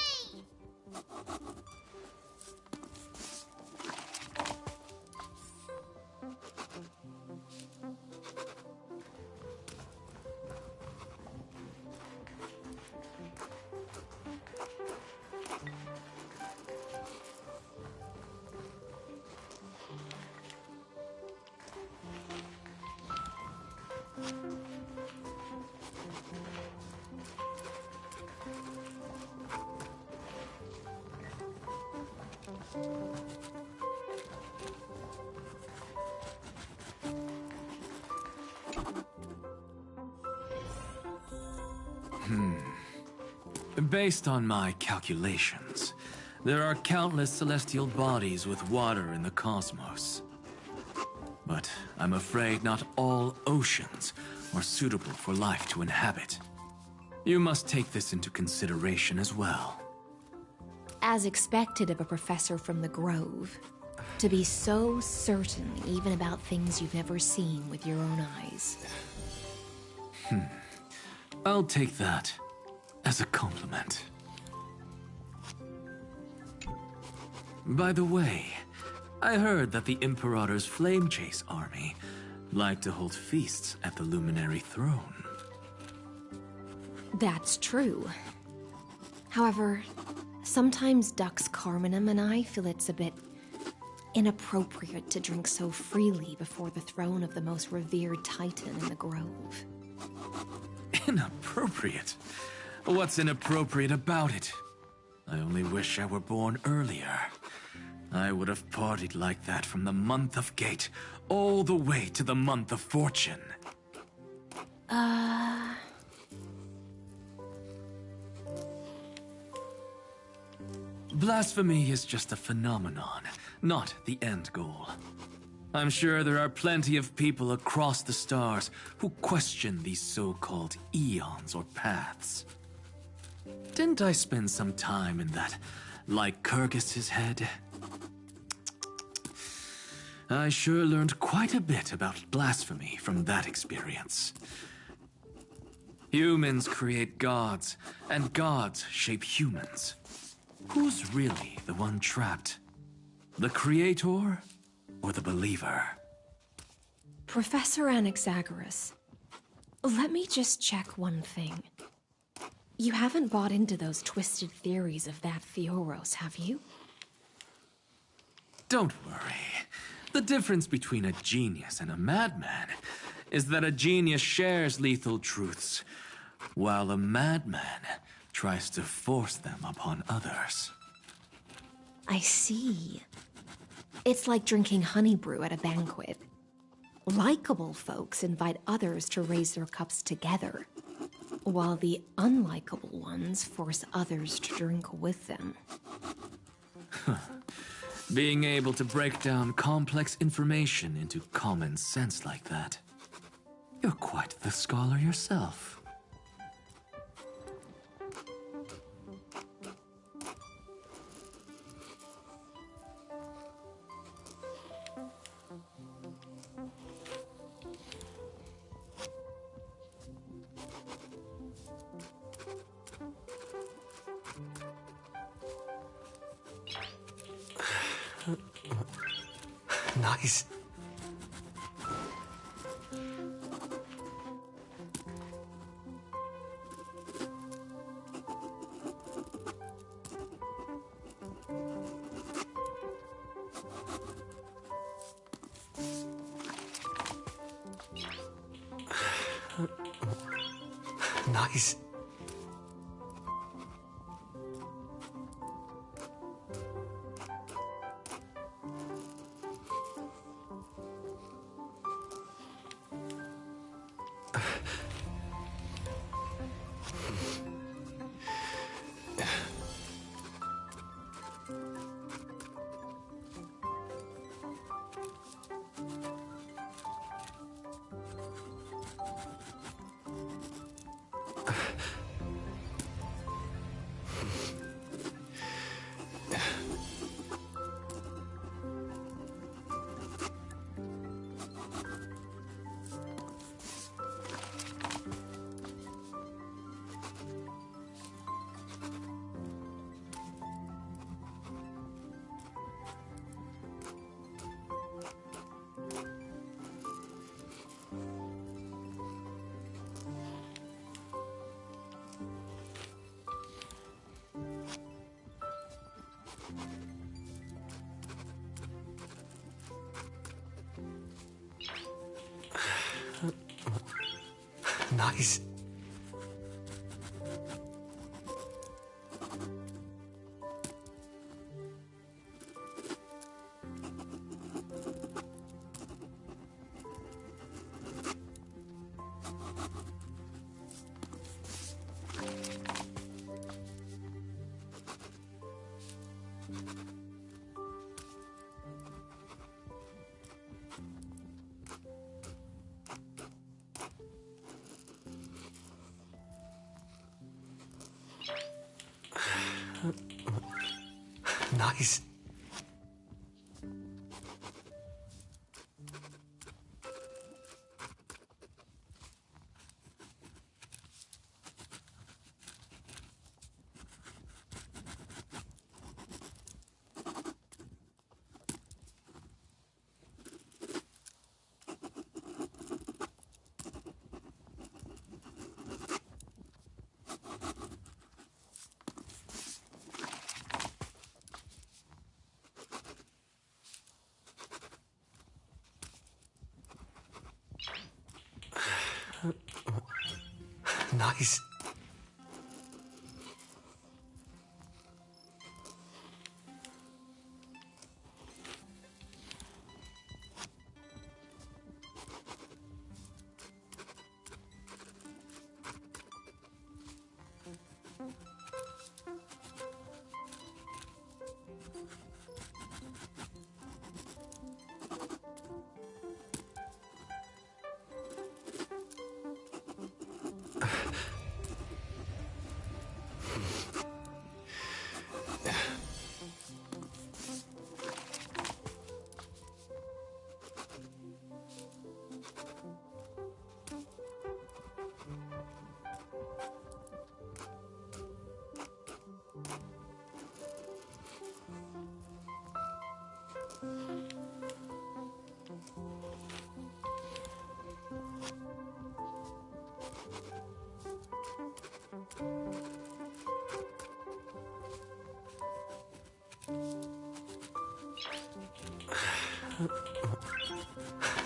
S1: Based on my calculations, there are countless celestial bodies with water in the cosmos. But I'm afraid not all oceans are suitable for life to inhabit. You must take this into consideration as well.
S2: As expected of a professor from the Grove, to be so certain even about things you've never seen with your own eyes.
S1: I'll take that as a compliment. By the way, I heard that the Imperator's Flame Chase army like to hold feasts at the Luminary Throne.
S2: That's true. However, sometimes Dux Carminum and I feel it's a bit inappropriate to drink so freely before the throne of the most revered Titan in the Grove.
S1: Inappropriate? What's inappropriate about it? I only wish I were born earlier. I would have partied like that from the month of Gate all the way to the month of Fortune. Blasphemy is just a phenomenon, not the end goal. I'm sure there are plenty of people across the stars who question these so-called eons or paths. Didn't I spend some time in that Lycurgus's head? I sure learned quite a bit about blasphemy from that experience. Humans create gods, and gods shape humans. Who's really the one trapped? The creator or the believer?
S2: Professor Anaxagoras, let me just check one thing. You haven't bought into those twisted theories of that Theoros, have you?
S1: Don't worry. The difference between a genius and a madman is that a genius shares lethal truths, while a madman tries to force them upon others.
S2: I see. It's like drinking honey brew at a banquet. Likeable folks invite others to raise their cups together, while the unlikable ones force others to drink with them.
S1: Being able to break down complex information into common sense like that. You're quite the scholar yourself.
S17: Nice. Nice. Nice. Nice.
S1: Nice. Nice.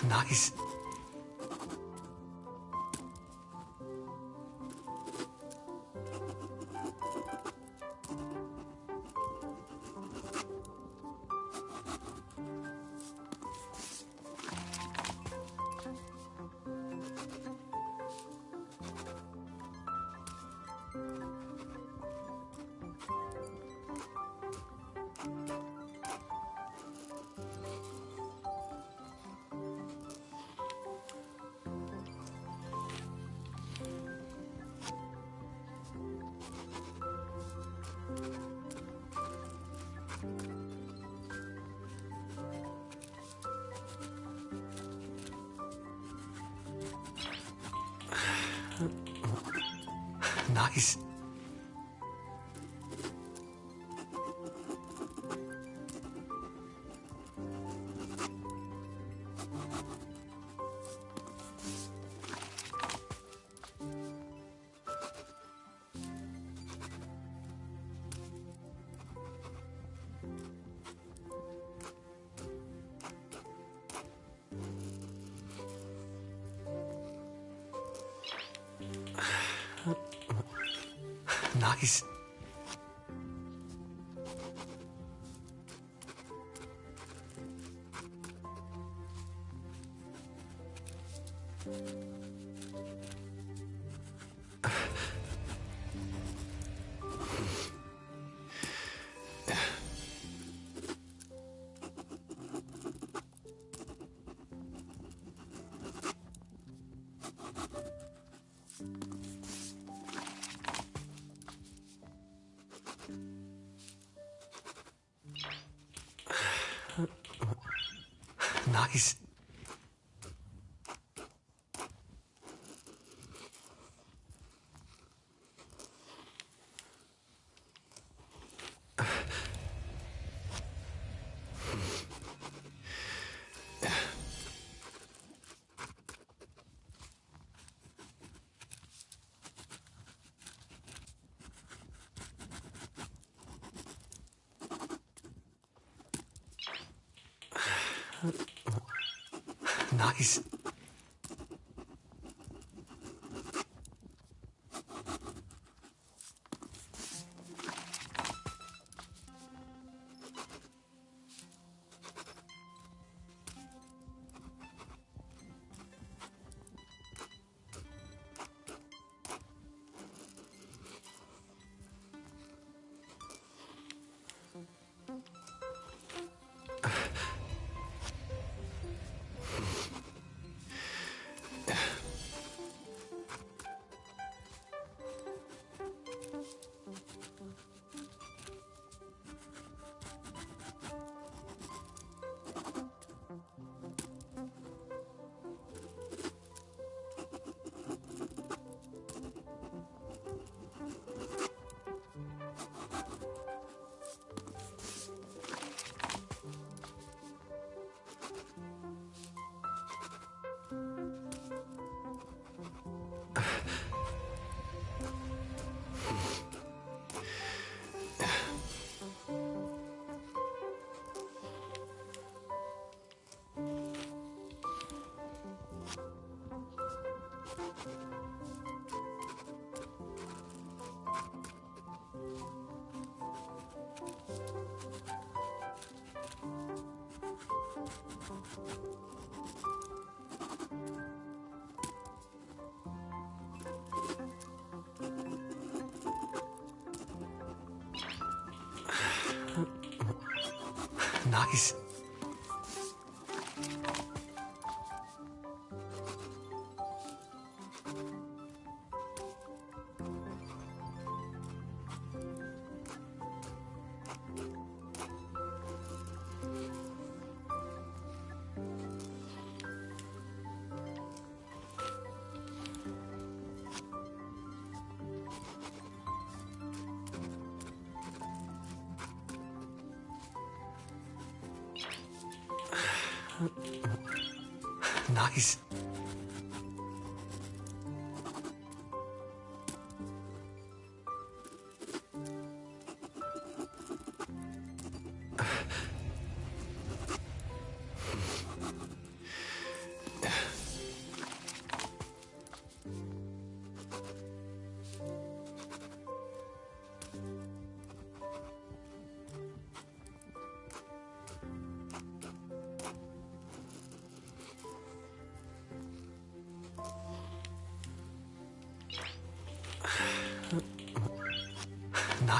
S1: Nice. Nice. Nice. Nice. Nice. Nice.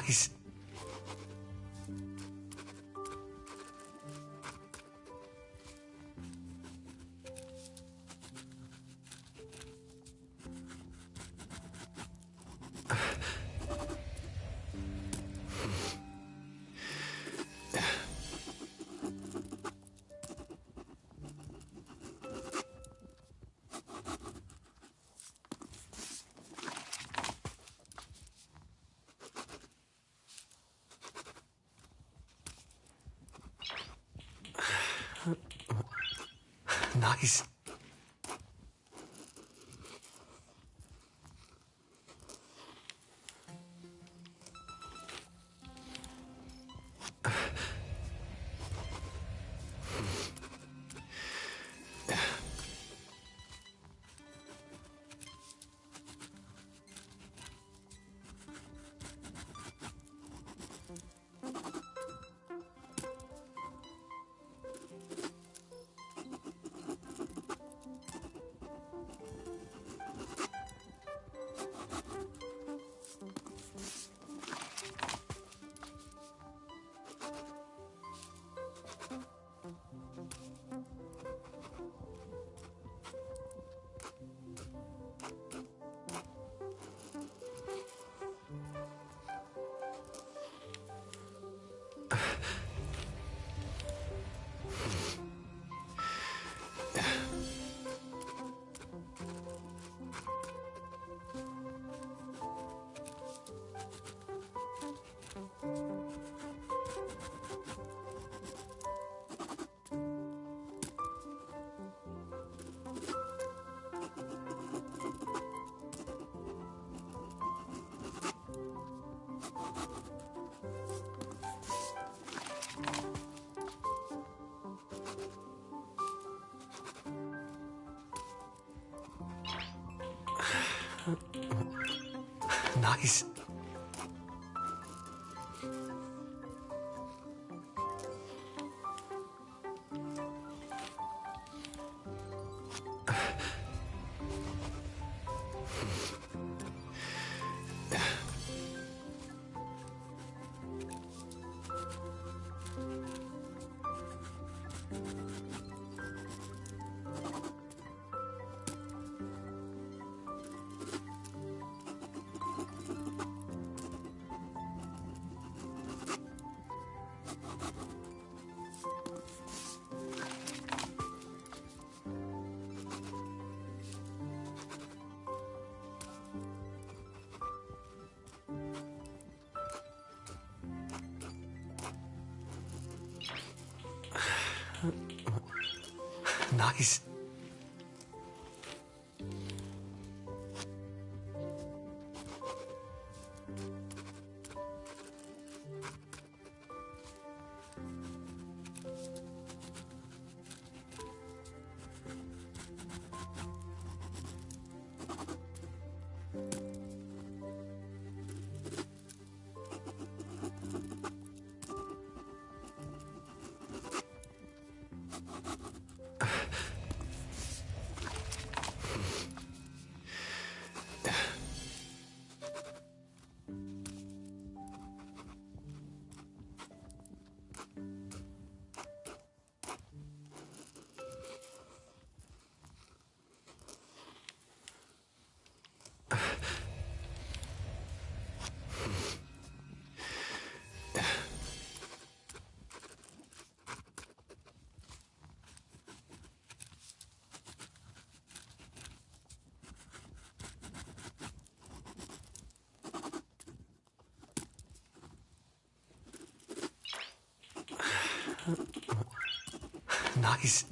S1: Nice. Nice. Nice. Nice. Nice.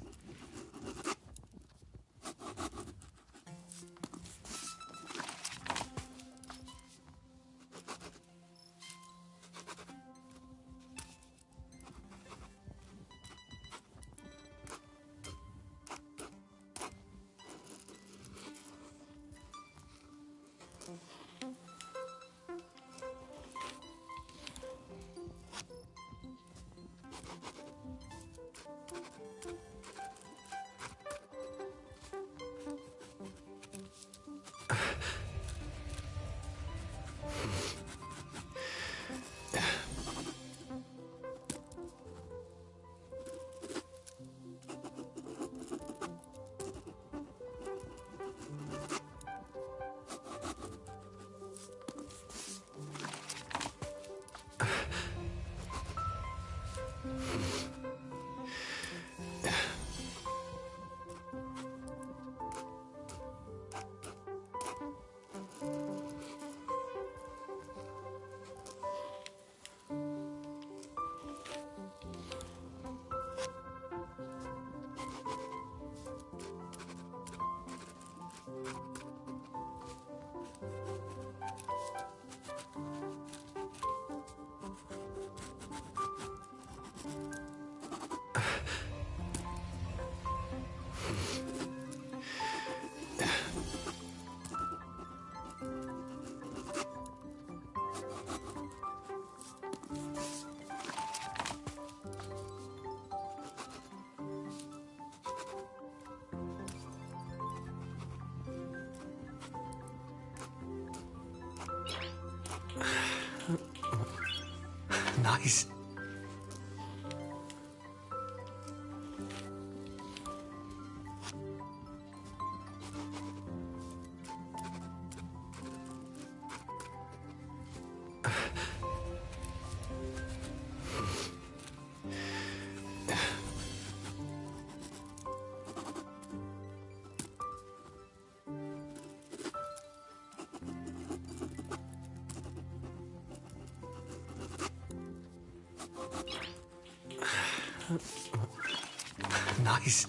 S1: Nice. Nice.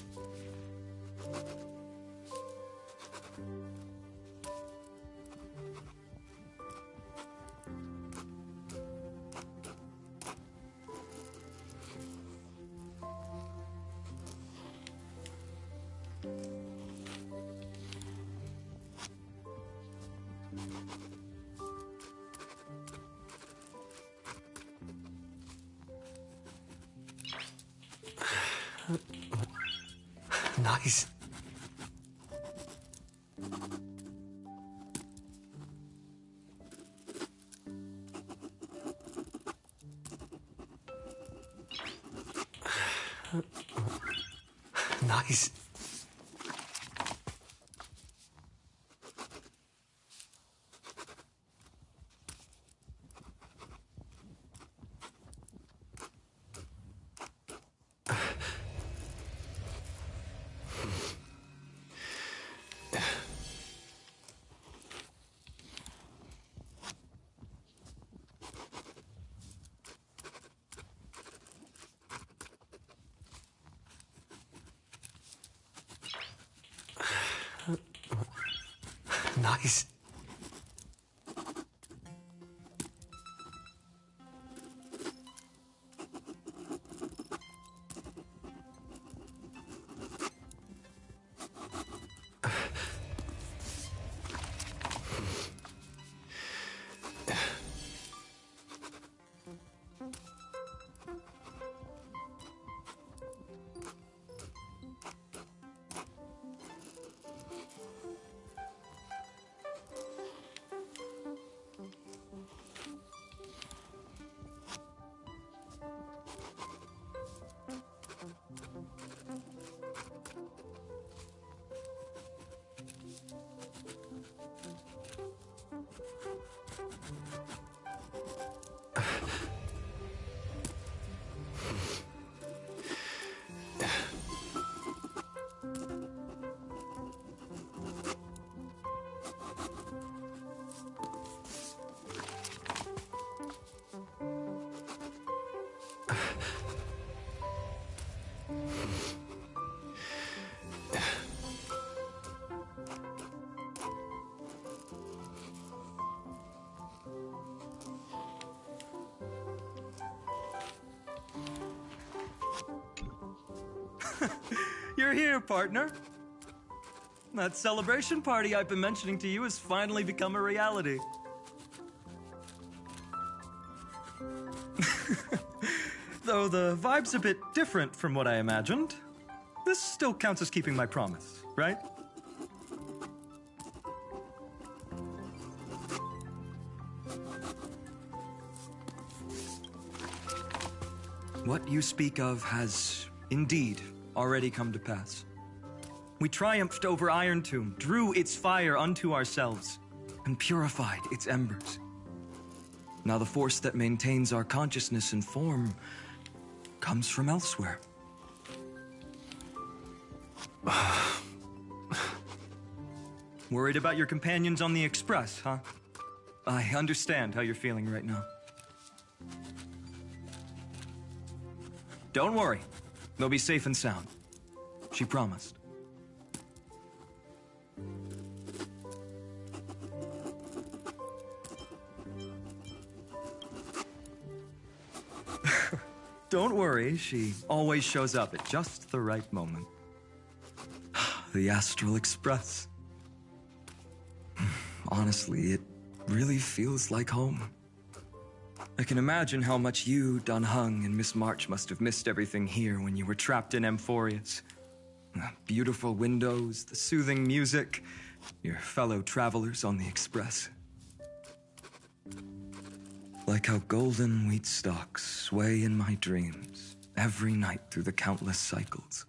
S1: Nice. Nice. Nice.
S17: You're here, partner. That celebration party I've been mentioning to you has finally become a reality. Though the vibe's a bit different from what I imagined, this still counts as keeping my promise, right? What you speak of has indeed already come to pass. We triumphed over Irontomb, drew its fire unto ourselves, and purified its embers. Now the force that maintains our consciousness and form comes from elsewhere. Worried about your companions on the Express, huh? I understand how you're feeling right now. Don't worry. They'll be safe and sound. She promised. Don't worry, she always shows up at just the right moment. The Astral Express. Honestly, it really feels like home. I can imagine how much you, Dan Heng, and Miss March must have missed everything here when you were trapped in Amphorius. The beautiful windows, the soothing music, your fellow travelers on the Express. Like how golden wheat stalks sway in my dreams every night through the countless cycles.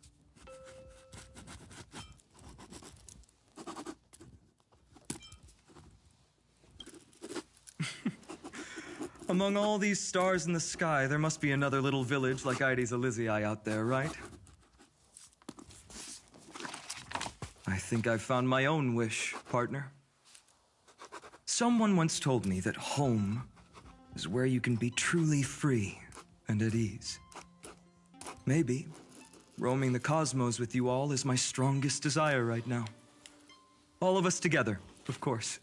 S17: Among all these stars in the sky, there must be another little village like Ides Elysiae out there, right? I think I've found my own wish, partner. Someone once told me that home is where you can be truly free and at ease. Maybe roaming the cosmos with you all is my strongest desire right now. All of us together, of course.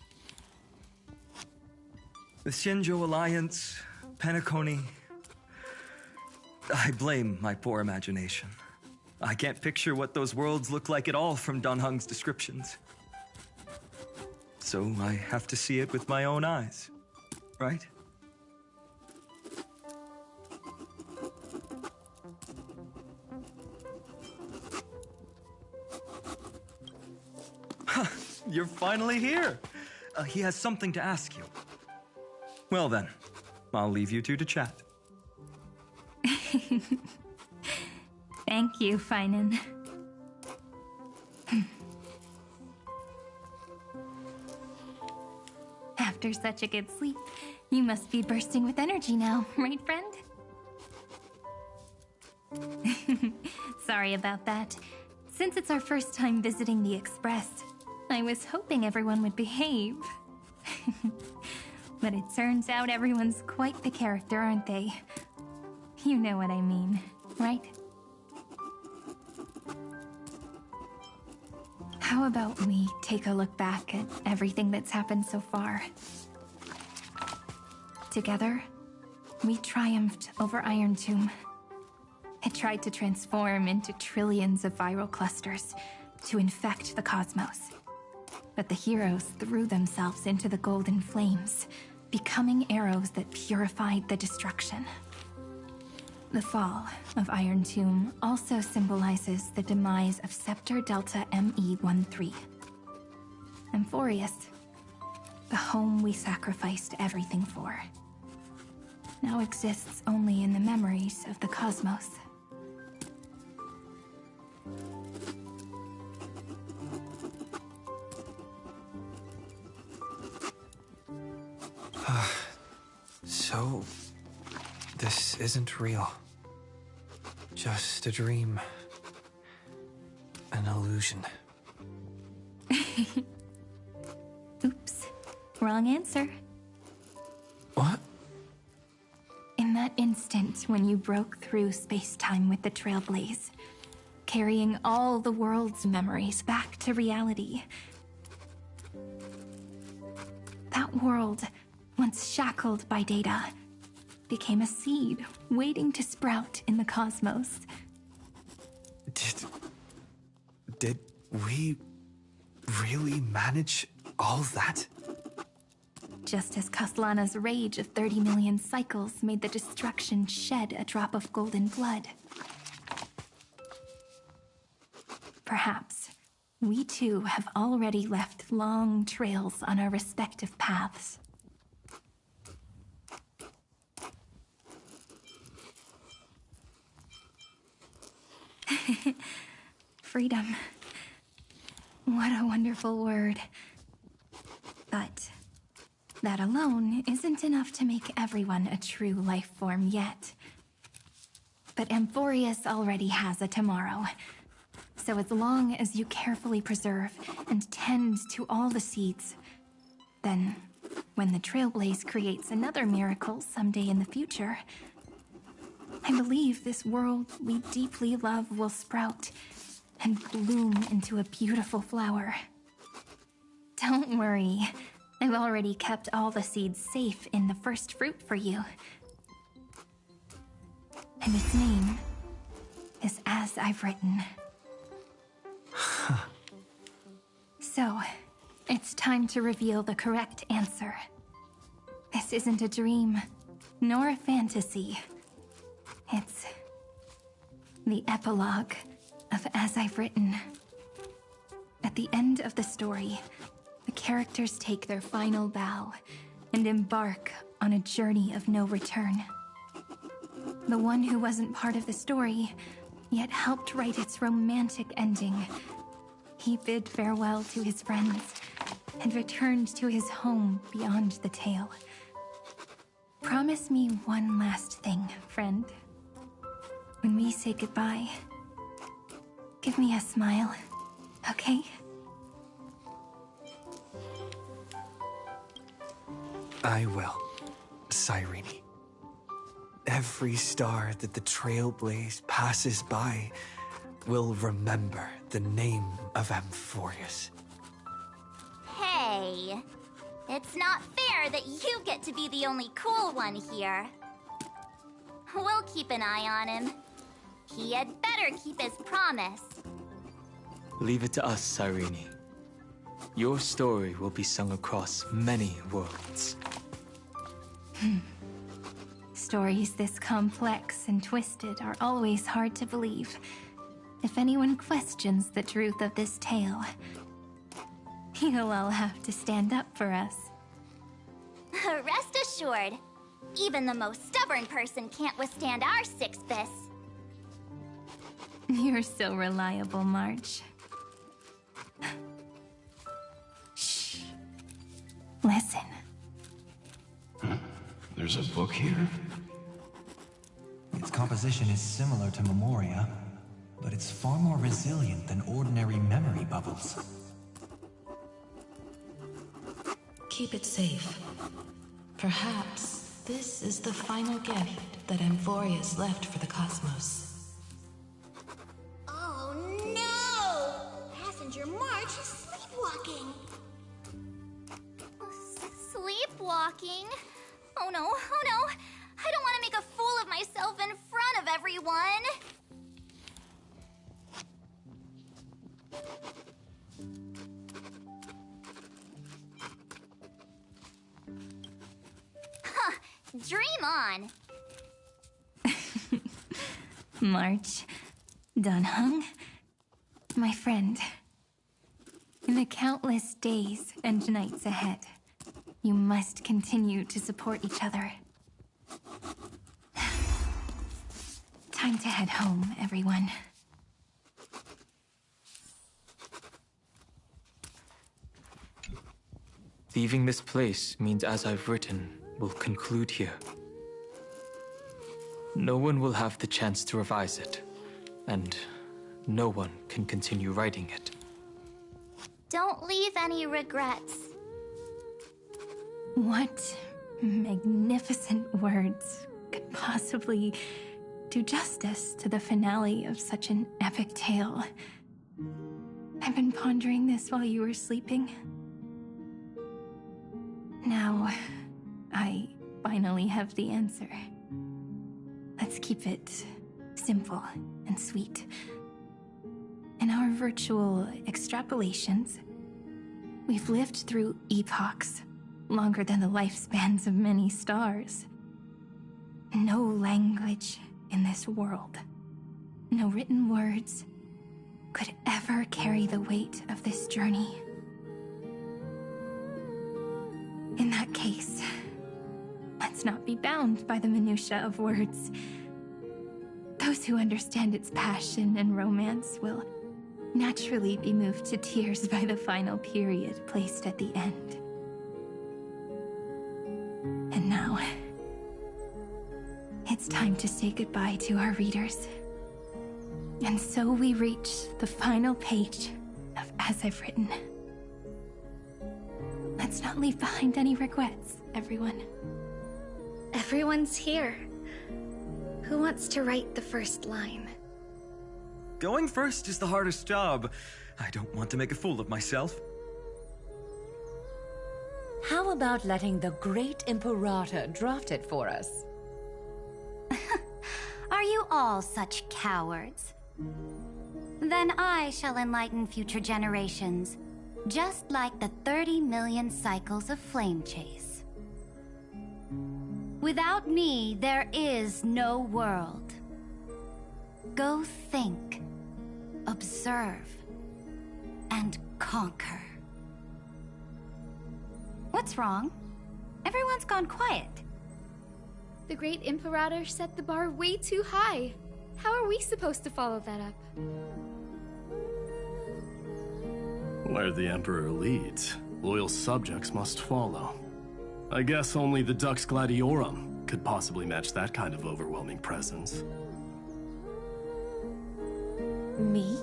S17: The Shinjo Alliance, Penacony. I blame my poor imagination. I can't picture what those worlds look like at all from Dan Heng's descriptions. So I have to see it with my own eyes, right? You're finally here. He has something to ask you. Well then, I'll leave you two to chat.
S3: Thank you, Feinen. After such a good sleep, you must be bursting with energy now, right, friend? Sorry about that. Since it's our first time visiting the Express, I was hoping everyone would behave. But it turns out everyone's quite the character, aren't they? You know what I mean, right? How about we take a look back at everything that's happened so far? Together, we triumphed over Irontomb. It tried to transform into trillions of viral clusters to infect the cosmos. But the heroes threw themselves into the golden flames, becoming arrows that purified the destruction. The fall of Irontomb also symbolizes the demise of Scepter Delta ME-13. Amphorius, the home we sacrificed everything for, now exists only in the memories of the cosmos.
S1: So, this isn't real. Just a dream. An illusion.
S3: Oops. Wrong answer.
S1: What?
S3: In that instant when you broke through space-time with the Trailblaze, carrying all the world's memories back to reality, that world, once shackled by data, became a seed waiting to sprout in the cosmos.
S1: Did we really manage all that?
S3: Just as Kaslana's rage of 30 million cycles made the destruction shed a drop of golden blood. Perhaps we too have already left long trails on our respective paths. Freedom. What a wonderful word. But that alone isn't enough to make everyone a true life form yet. But Amphorius already has a tomorrow. So as long as you carefully preserve and tend to all the seeds, then when the Trailblaze creates another miracle someday in the future, I believe this world we deeply love will sprout and bloom into a beautiful flower. Don't worry, I've already kept all the seeds safe in the first fruit for you. And its name is As I've Written. So, it's time to reveal the correct answer. This isn't a dream, nor a fantasy. It's the epilogue of As I've Written. At the end of the story, the characters take their final bow and embark on a journey of no return. The one who wasn't part of the story, yet helped write its romantic ending. He bid farewell to his friends and returned to his home beyond the tale. Promise me one last thing, friend. When we say goodbye, give me a smile, okay?
S1: I will, Cyrene. Every star that the Trailblaze passes by will remember the name of Amphorius.
S4: Hey, it's not fair that you get to be the only cool one here. We'll keep an eye on him. He had better keep his promise.
S8: Leave it to us, Cyrene. Your story will be sung across many worlds.
S3: Stories this complex and twisted are always hard to believe. If anyone questions the truth of this tale, you'll all have to stand up for us.
S4: Rest assured, even the most stubborn person can't withstand our six fists.
S3: You're so reliable, March. Shh. Listen.
S15: There's a book here?
S23: Its composition is similar to Memoria, but it's far more resilient than ordinary memory bubbles.
S20: Keep it safe. Perhaps this is the final gift that Amphorius left for the cosmos.
S11: Oh no! Passenger March is sleepwalking.
S4: Sleepwalking? Oh no, oh no! I don't want to make a fool of myself in front of everyone! Huh, dream on!
S3: March. Dunhung. My friend. In the countless days and nights ahead, you must continue to support each other. Time to head home, everyone.
S8: Leaving this place means As I've Written will conclude here. No one will have the chance to revise it, and no one can continue writing it.
S4: Don't leave any regrets.
S3: What magnificent words could possibly do justice to the finale of such an epic tale? I've been pondering this while you were sleeping. Now, I finally have the answer. Let's keep it simple and sweet. our virtual extrapolations, we've lived through epochs longer than the lifespans of many stars. No language in this world, no written words, could ever carry the weight of this journey. In that case, let's not be bound by the minutiae of words. Those who understand its passion and romance will naturally be moved to tears by the final period placed at the end. And now, it's time to say goodbye to our readers. And so we reach the final page of As I've Written. Let's not leave behind any regrets, everyone.
S14: Everyone's here. Who wants to write the first line?
S17: Going first is the hardest job. I don't want to make a fool of myself.
S16: How about letting the great Imperator draft it for us?
S7: Are you all such cowards? Then I shall enlighten future generations, just like the 30 million cycles of flame chase. Without me, there is no world. Go think, observe, and conquer. What's wrong? Everyone's gone quiet.
S14: The great Imperator set the bar way too high. How are we supposed to follow that up?
S12: Where the Emperor leads, loyal subjects must follow. I guess only the Dux Gladiorum could possibly match that kind of overwhelming presence.
S7: Me?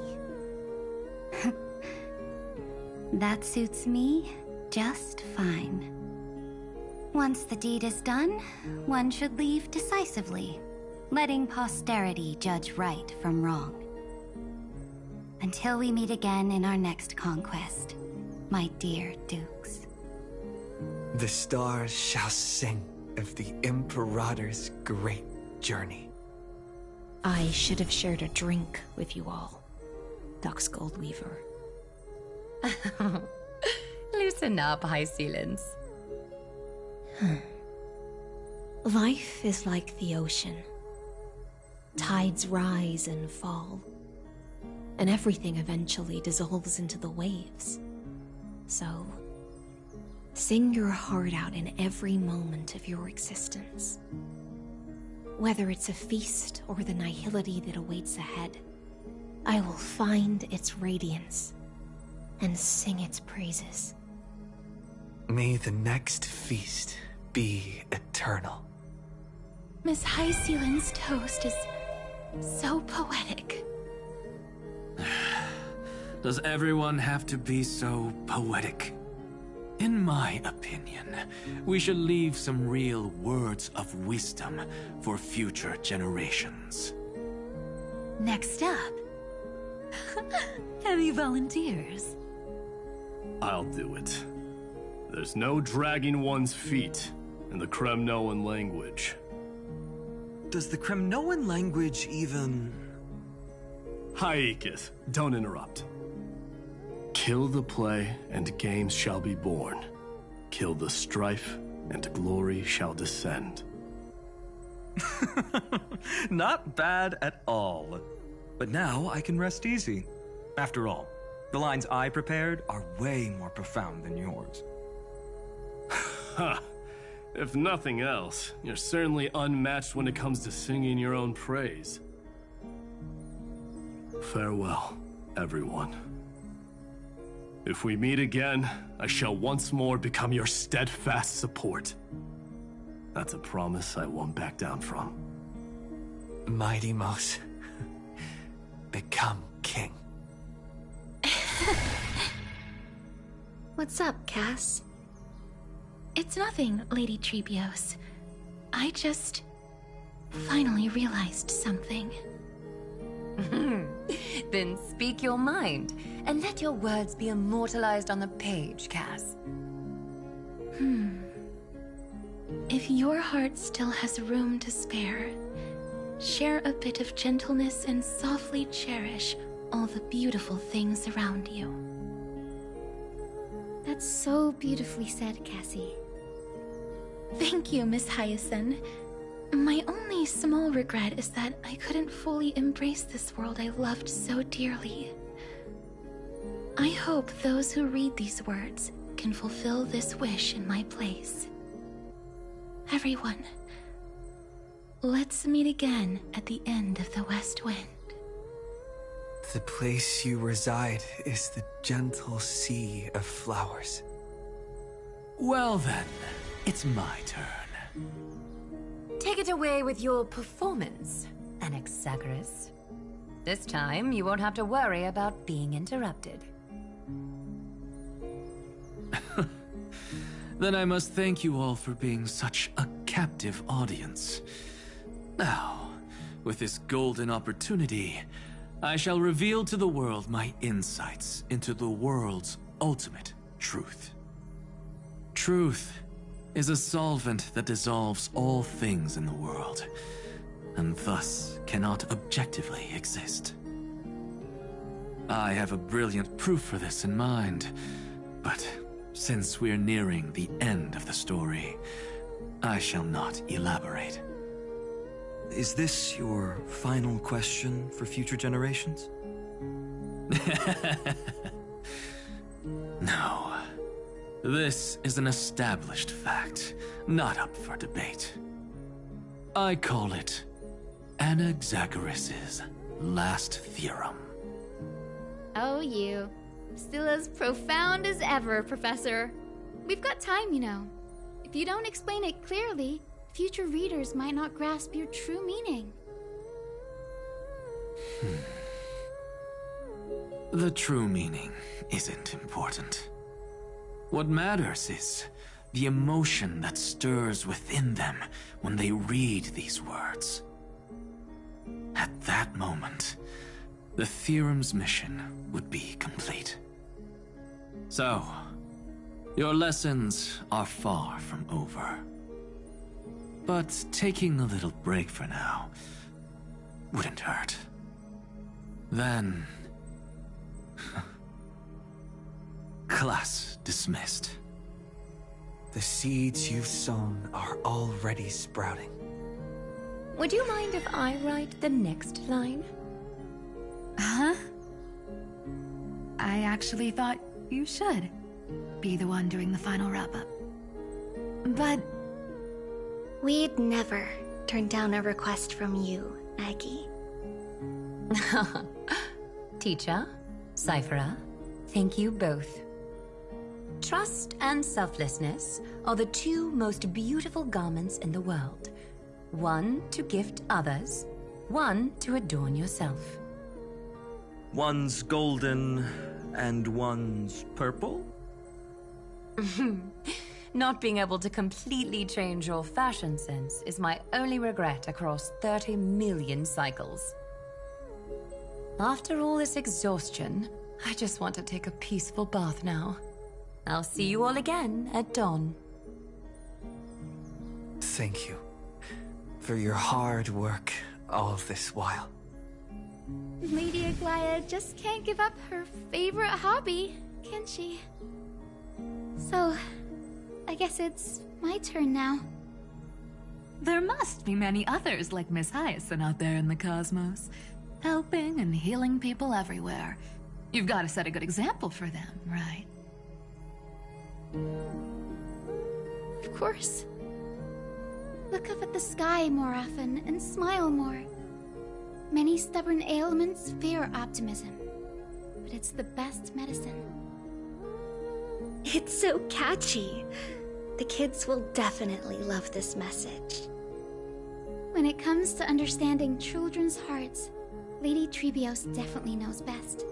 S7: That suits me just fine. Once the deed is done, one should leave decisively, letting posterity judge right from wrong. Until we meet again in our next conquest, my dear dukes.
S1: The stars shall sing of the Imperator's great journey.
S2: I should have shared a drink with you all, Dux Goldweaver.
S5: Loosen up, High Ceilings.
S2: Life is like the ocean. Tides rise and fall, and everything eventually dissolves into the waves. So, sing your heart out in every moment of your existence. Whether it's a feast or the nihility that awaits ahead, I will find its radiance and sing its praises.
S1: May the next feast be eternal.
S3: Miss High Ceiling's toast is so poetic.
S15: Does everyone have to be so poetic? In my opinion, we should leave some real words of wisdom for future generations.
S16: Next up. Any volunteers?
S12: I'll do it. There's no dragging one's feet in the Kremnoan language.
S17: Does the Kremnoan language even...
S12: Haikith, don't interrupt. Kill the play, and games shall be born. Kill the strife, and glory shall descend.
S17: Not bad at all. But now I can rest easy. After all, the lines I prepared are way more profound than yours.
S12: Ha! If nothing else, you're certainly unmatched when it comes to singing your own praise. Farewell, everyone. If we meet again, I shall once more become your steadfast support. That's a promise I won't back down from.
S1: Mighty Mouse, become king.
S14: What's up, Cass?
S3: It's nothing, Lady Trebios. I just finally realized something.
S5: Then speak your mind, and let your words be immortalized on the page, Cass.
S3: If your heart still has room to spare, share a bit of gentleness and softly cherish
S9: all the beautiful things around you.
S14: That's so beautifully said, Cassie.
S9: Thank you, Miss Hyacinth. My only small regret is that I couldn't fully embrace this world I loved so dearly. I hope those who read these words can fulfill this wish in my place. Everyone, let's meet again at the end of the West Wind.
S1: The place you reside is the gentle sea of flowers.
S15: Well then, it's my turn.
S16: Take it away with your performance, Anaxagoras. This time, you won't have to worry about being interrupted.
S15: Then I must thank you all for being such a captive audience. Now, with this golden opportunity, I shall reveal to the world my insights into the world's ultimate truth. Truth is a solvent that dissolves all things in the world, and thus cannot objectively exist. I have a brilliant proof for this in mind, but since we're nearing the end of the story, I shall not elaborate.
S17: Is this your final question for future generations?
S15: No. This is an established fact, not up for debate. I call it Anaxagoras' last theorem.
S14: Oh, you. Still as profound as ever, Professor. We've got time, you know. If you don't explain it clearly, future readers might not grasp your true meaning.
S15: The true meaning isn't important. What matters is the emotion that stirs within them when they read these words. At that moment, the theorem's mission would be complete. So, your lessons are far from over. But taking a little break for now wouldn't hurt. Then... class dismissed.
S1: The seeds you've sown are already sprouting.
S5: Would you mind if I write the next line?
S6: Huh? I actually thought you should be the one doing the final wrap-up. But...
S11: we'd never turn down a request from you, Aggie.
S5: Teacher, Cyphera, thank you both. Trust and selflessness are the two most beautiful garments in the world. One to gift others, one to adorn yourself.
S17: One's golden and one's purple?
S5: Not being able to completely change your fashion sense is my only regret across 30 million cycles. After all this exhaustion, I just want to take a peaceful bath now. I'll see you all again at dawn.
S1: Thank you for your hard work all this while.
S14: Lady Aglaia just can't give up her favorite hobby, can she? So, I guess it's my turn now.
S6: there must be many others like Miss Hyacinth out there in the cosmos, helping and healing people everywhere. You've got to set a good example for them, right?
S14: Of course. Look up at the sky more often and smile more. Many stubborn ailments fear optimism, but it's the best medicine.
S11: It's so catchy. The kids will definitely love this message.
S14: When it comes to understanding children's hearts, Lady Trebios definitely knows best.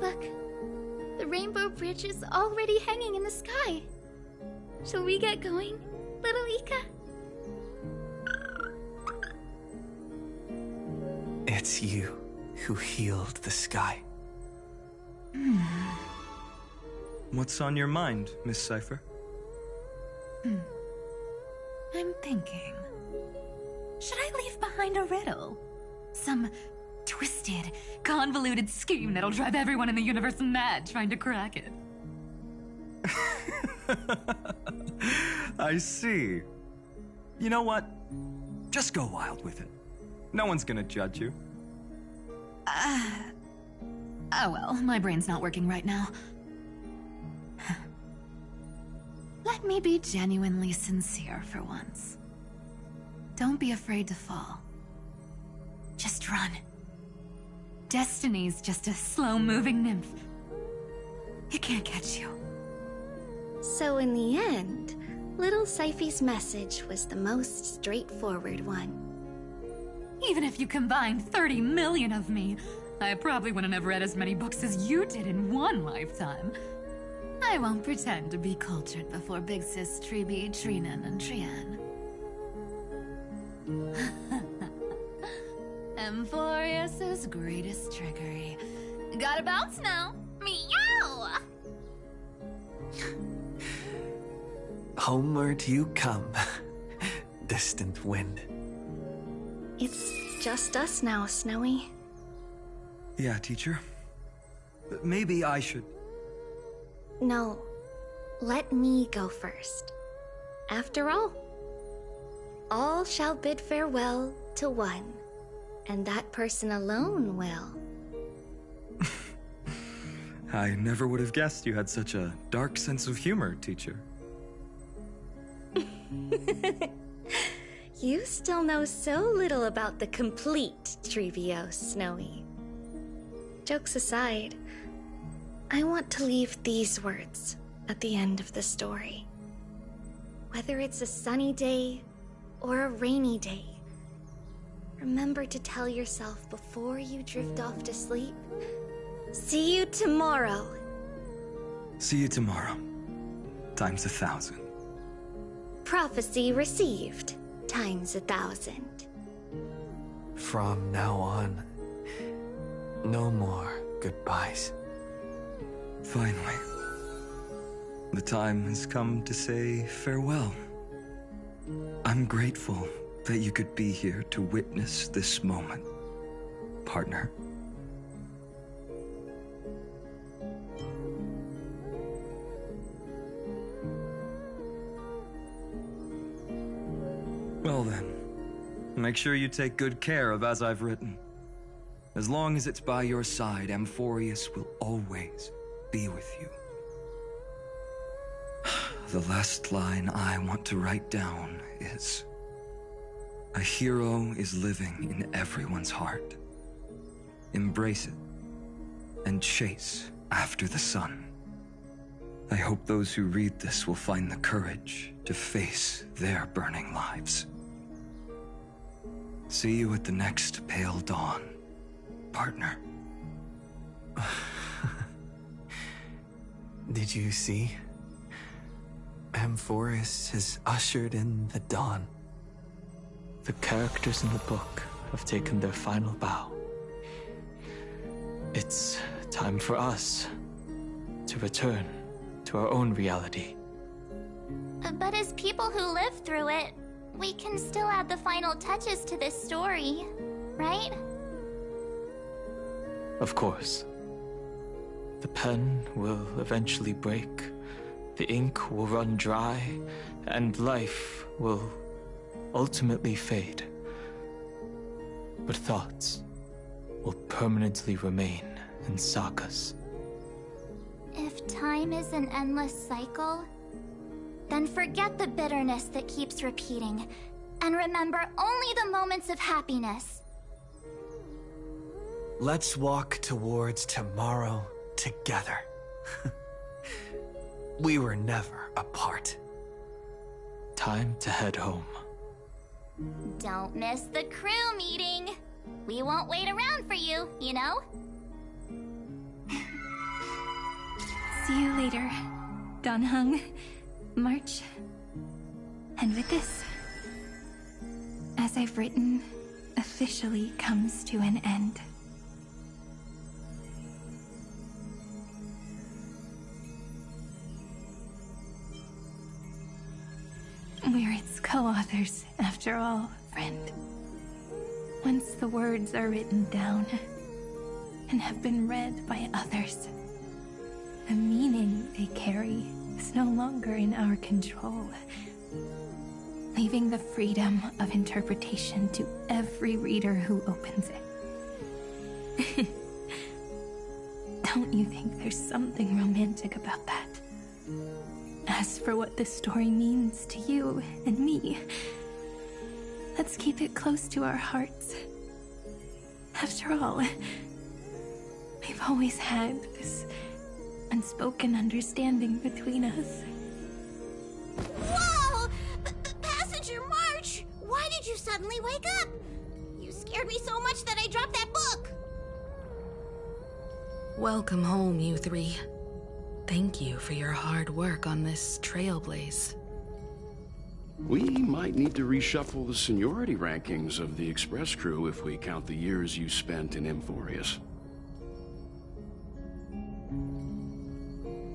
S14: Look, the Rainbow Bridge is already hanging in the sky. Shall we get going, little Ika?
S1: It's you who healed the sky.
S17: What's on your mind, Miss Cypher?
S6: I'm thinking. Should I leave behind a riddle? some twisted, convoluted scheme that'll drive everyone in the universe mad trying to crack it.
S17: I see. You know what? Just go wild with it. No one's gonna judge you.
S6: Oh well, my brain's not working right now. Let me be genuinely sincere for once. Don't be afraid to fall. Just run. Destiny's just a slow-moving nymph. It can't catch you.
S14: So in the end, little Syphi's message was the most straightforward one.
S6: Even if you combined 30 million of me, I probably wouldn't have read as many books as you did in one lifetime. I won't pretend to be cultured before Big Sis Treeby, Trinan, and Trian. Emphorius's greatest trickery. Gotta bounce now. Meow!
S1: Homeward you come, distant wind.
S14: It's just us now, Snowy.
S17: Yeah, teacher. Maybe I should...
S14: No, let me go first. After all shall bid farewell to one, and that person alone will.
S17: I never would have guessed you had such a dark sense of humor, teacher.
S14: You still know so little about the complete Trevios, Snowy. Jokes aside, I want to leave these words at the end of the story. Whether it's a sunny day or a rainy day, remember to tell yourself before you drift off to sleep, see you tomorrow.
S17: See you tomorrow. Times 1,000.
S14: Prophecy received. Times 1,000.
S1: From now on, no more goodbyes.
S17: Finally. The time has come to say farewell. I'm grateful that you could be here to witness this moment, partner. Well then, make sure you take good care of as I've written. As long as it's by your side, Amphorius will always be with you. The last line I want to write down is, a hero is living in everyone's heart. Embrace it and chase after the sun. I hope those who read this will find the courage to face their burning lives. See you at the next pale dawn, partner.
S1: Did you see? Amphorius has ushered in the dawn.
S8: The characters in the book have taken their final bow. It's time for us to return to our own reality.
S4: But as people who lived through it, we can still add the final touches to this story, right?
S8: Of course. The pen will eventually break, the ink will run dry, and life will ultimately fade. But thoughts will permanently remain in sagas.
S4: If time is an endless cycle, then forget the bitterness that keeps repeating, and remember only the moments of happiness.
S1: Let's walk towards tomorrow together. We were never apart.
S8: Time to head home.
S4: Don't miss the crew meeting. We won't wait around for you, you know?
S3: See you later, Donhung, March. And with this, as I've written, officially comes to an end. We're its co-authors, after all, friend. Once the words are written down and have been read by others, the meaning they carry is no longer in our control, leaving the freedom of interpretation to every reader who opens it. Don't you think there's something romantic about that? As for what this story means to you and me, let's keep it close to our hearts. After all, we've always had this unspoken understanding between us.
S11: Whoa! Passenger March! Why did you suddenly wake up? You scared me so much that I dropped that book!
S20: Welcome home, you three. Thank you for your hard work on this trailblaze.
S10: We might need to reshuffle the seniority rankings of the Express crew if we count the years you spent in Emphorius.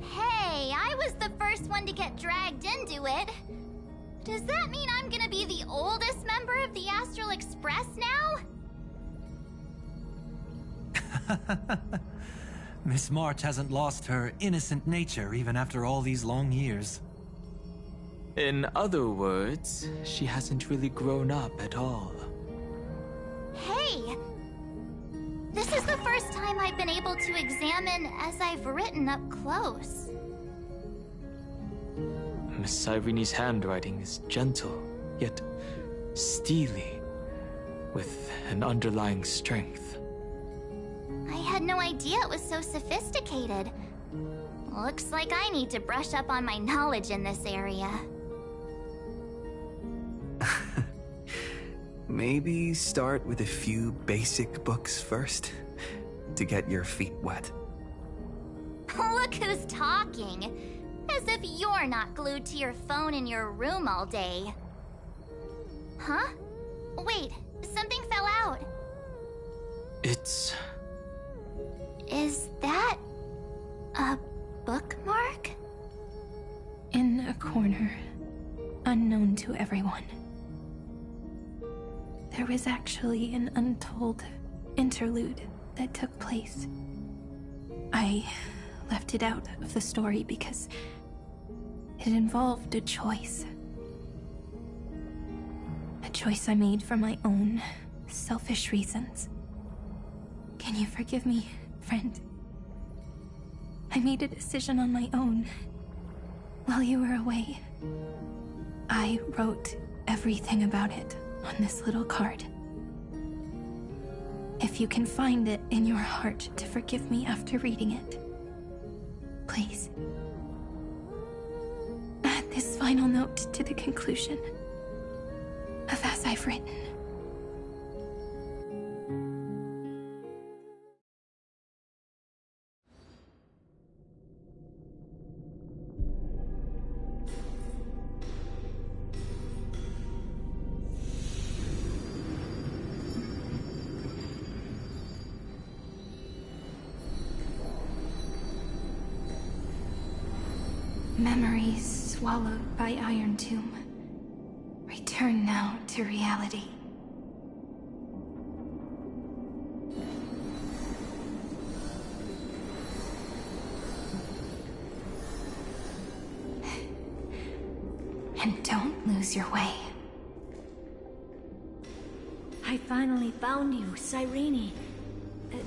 S4: Hey, I was the first one to get dragged into it. Does that mean I'm gonna be the oldest member of the Astral Express now?
S23: Miss March hasn't lost her innocent nature even after all these long years.
S8: In other words, she hasn't really grown up at all.
S4: Hey! This is the first time I've been able to examine as I've written up close.
S8: Miss Irene's handwriting is gentle, yet steely, with an underlying strength.
S4: I had no idea it was so sophisticated. Looks like I need to brush up on my knowledge in this area.
S1: Maybe start with a few basic books first, to get your feet wet.
S4: Look who's talking! As if you're not glued to your phone in your room all day. Huh? Wait, something fell out.
S8: It's...
S4: Is that... a bookmark?
S3: In a corner, unknown to everyone. There was actually an untold interlude that took place. I left it out of the story because it involved a choice. A choice I made for my own selfish reasons. Can you forgive me, friend? I made a decision on my own while you were away. I wrote everything about it on this little card. If you can find it in your heart to forgive me after reading it, please. Add this final note to the conclusion of As I've Written. Memories swallowed by Iron Tomb. Return now to reality. And don't lose your way.
S21: I finally found you, Cyrene.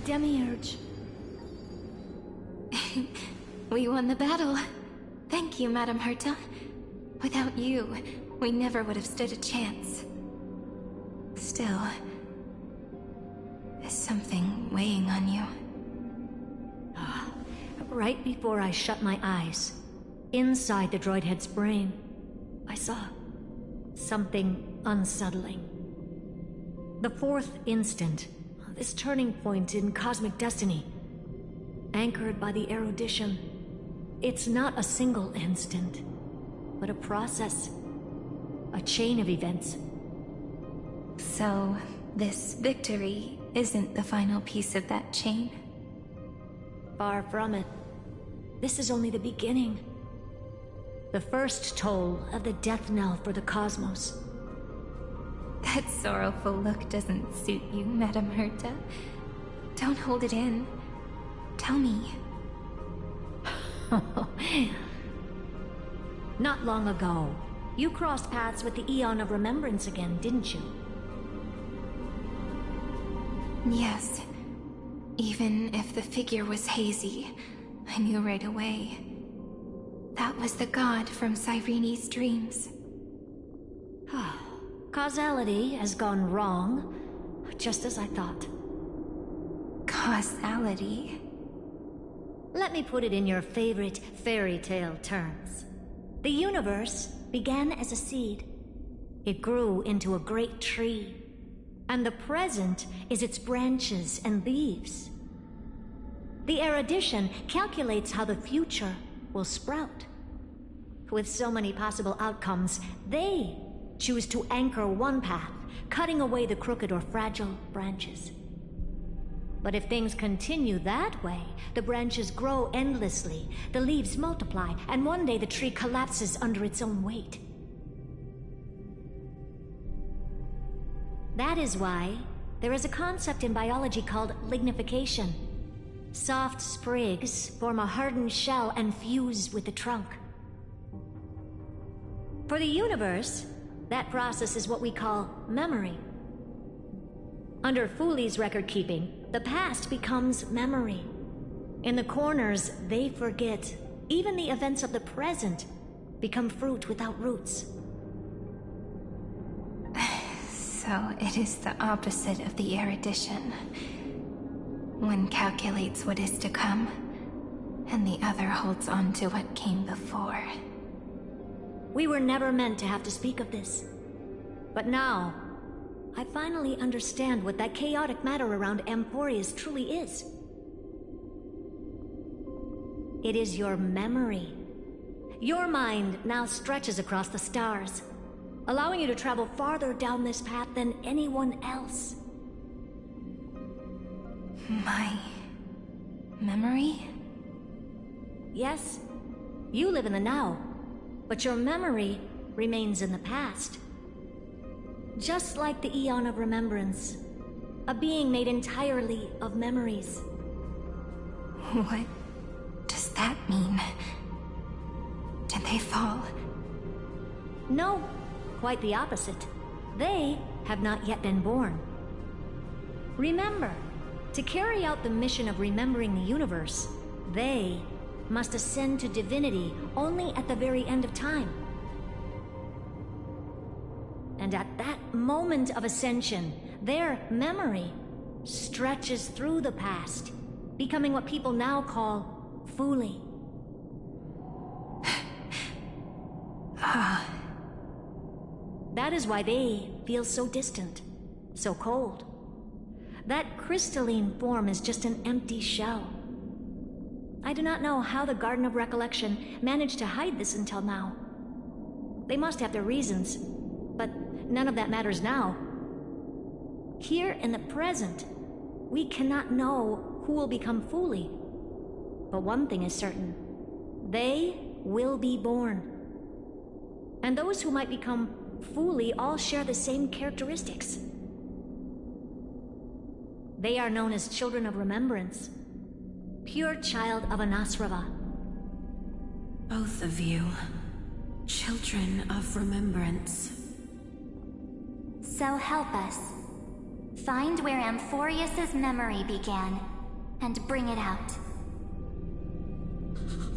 S21: Demiurge.
S3: We won the battle. Thank you, Madame Herta. Without you, we never would have stood a chance. Still, there's something weighing on you.
S21: Right before I shut my eyes, inside the droid head's brain, I saw something unsettling. The fourth instant, this turning point in cosmic destiny, anchored by the erudition. It's not a single instant, but a process. A chain of events.
S3: So, this victory isn't the final piece of that chain?
S21: Far from it. This is only the beginning. The first toll of the death knell for the cosmos.
S3: That sorrowful look doesn't suit you, Madame Herta. Don't hold it in. Tell me.
S21: Not long ago, you crossed paths with the Eon of Remembrance again, didn't you?
S3: Yes. Even if the figure was hazy, I knew right away. That was the god from Cyrene's dreams.
S21: Causality has gone wrong, just as I thought.
S3: Causality?
S21: Let me put it in your favorite fairy tale terms. The universe began as a seed. It grew into a great tree. And the present is its branches and leaves. The erudition calculates how the future will sprout. With so many possible outcomes, they choose to anchor one path, cutting away the crooked or fragile branches. But if things continue that way, the branches grow endlessly, the leaves multiply, and one day the tree collapses under its own weight. That is why there is a concept in biology called lignification. Soft sprigs form a hardened shell and fuse with the trunk. For the universe, that process is what we call memory. Under Fooley's record-keeping, the past becomes memory. In the corners, they forget. Even the events of the present become fruit without roots.
S3: So it is the opposite of the erudition. One calculates what is to come, and the other holds on to what came before.
S21: We were never meant to have to speak of this. But now, I finally understand what that chaotic matter around Amphorius truly is. It is your memory. Your mind now stretches across the stars, allowing you to travel farther down this path than anyone else.
S3: My memory?
S21: Yes, you live in the now, but your memory remains in the past. Just like the Eon of Remembrance, a being made entirely of memories.
S3: What does that mean? Did they fall?
S21: No, quite the opposite. They have not yet been born. Remember, to carry out the mission of remembering the universe, they must ascend to divinity only at the very end of time. And at that moment of ascension, their memory stretches through the past, becoming what people now call Fooley. That is why they feel so distant, so cold. That crystalline form is just an empty shell. I do not know how the Garden of Recollection managed to hide this until now. They must have their reasons, but none of that matters now. Here in the present, we cannot know who will become Fooley. But one thing is certain. They will be born. And those who might become Fooley all share the same characteristics. They are known as Children of Remembrance. Pure child of Anasrava.
S20: Both of you. Children of Remembrance.
S4: So help us. Find where Amphorius's memory began, and bring it out.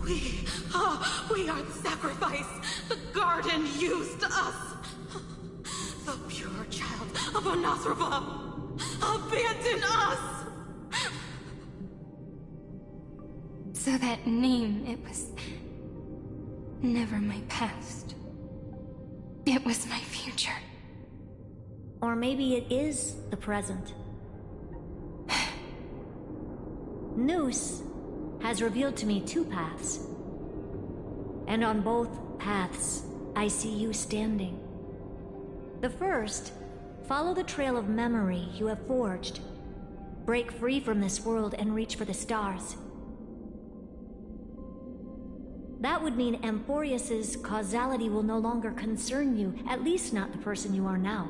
S13: We are the sacrifice the garden used us. The pure child of Anasrava. Abandon us!
S3: So that name, it was never my past. It was my future.
S21: Or maybe it is the present. Noose has revealed to me two paths. And on both paths, I see you standing. The first, follow the trail of memory you have forged. Break free from this world and reach for the stars. That would mean Amphorius's causality will no longer concern you, at least not the person you are now.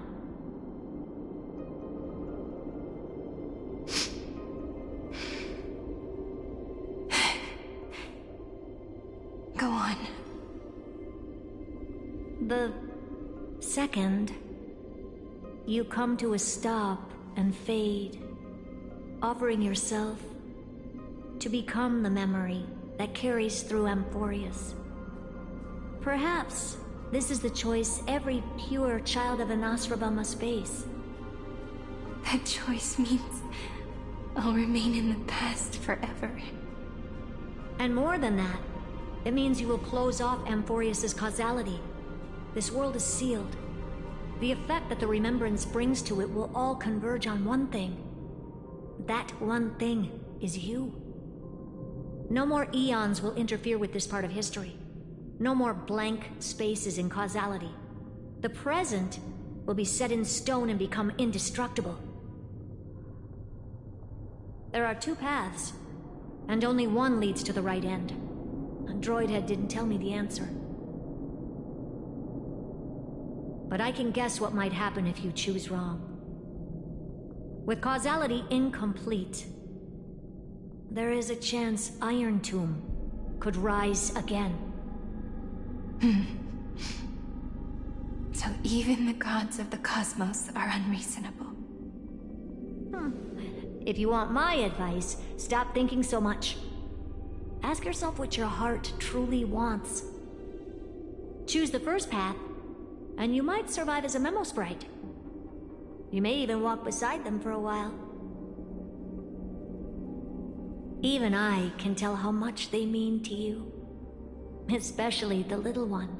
S21: The second you come to a stop and fade, offering yourself to become the memory that carries through Amphorius. Perhaps this is the choice every pure child of Anasraba must face.
S3: That choice means I'll remain in the past forever.
S21: And more than that, it means you will close off Amphorius' causality. This world is sealed. The effect that the remembrance brings to it will all converge on one thing. That one thing is you. No more eons will interfere with this part of history. No more blank spaces in causality. The present will be set in stone and become indestructible. There are two paths, and only one leads to the right end. A droid head didn't tell me the answer. But I can guess what might happen if you choose wrong. With causality incomplete, there is a chance Iron Tomb could rise again.
S3: So even the gods of the cosmos are unreasonable.
S21: If you want my advice, stop thinking so much. Ask yourself what your heart truly wants. Choose the first path, and you might survive as a memo sprite. You may even walk beside them for a while. Even I can tell how much they mean to you, especially the little one.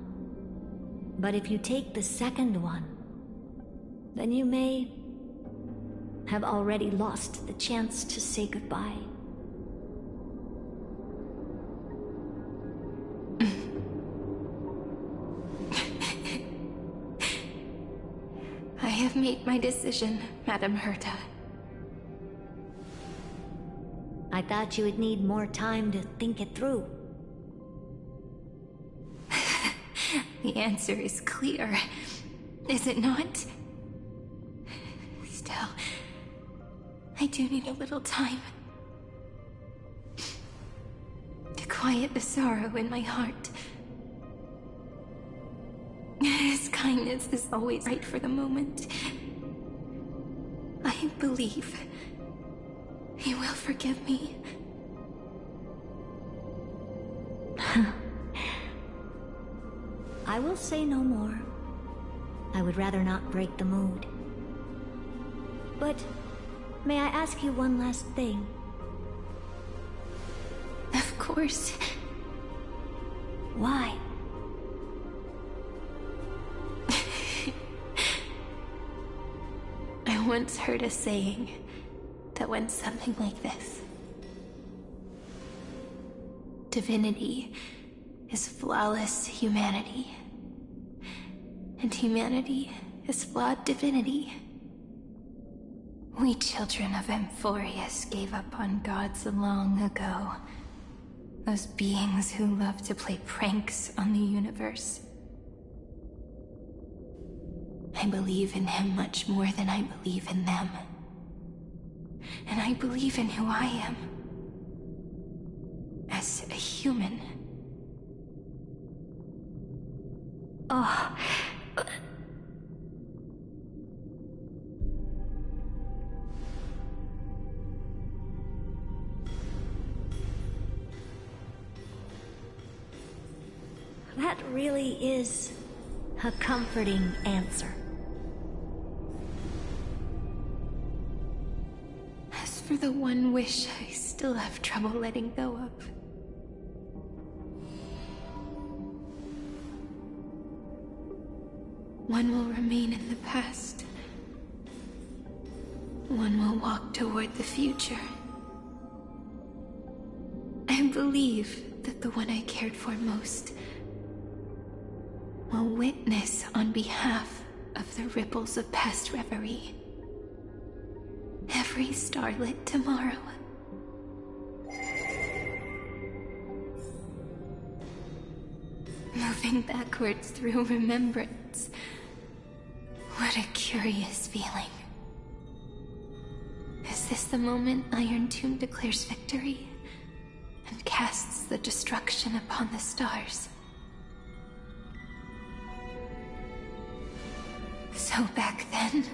S21: But if you take the second one, then you may have already lost the chance to say goodbye.
S3: I have made my decision, Madam Herta.
S21: I thought you would need more time to think it through.
S3: The answer is clear, is it not? Still, I do need a little time to quiet the sorrow in my heart. His kindness is always right for the moment. I believe he will forgive me.
S21: I will say no more. I would rather not break the mood. But may I ask you one last thing?
S3: Of course.
S21: Why?
S3: I once heard a saying that went something like this. Divinity is flawless humanity, and humanity is flawed divinity. We children of Amphorius gave up on gods long ago. Those beings who love to play pranks on the universe. I believe in him much more than I believe in them. And I believe in who I am. As a human.
S21: Oh. That really is a comforting answer.
S3: As for the one wish I still have trouble letting go of. One will remain in the past. One will walk toward the future. I believe that the one I cared for most will witness on behalf of the ripples of past reverie. Every starlit tomorrow. Moving backwards through remembrance. What a curious feeling. Is this the moment Iron Tomb declares victory and casts the destruction upon the stars? So back then,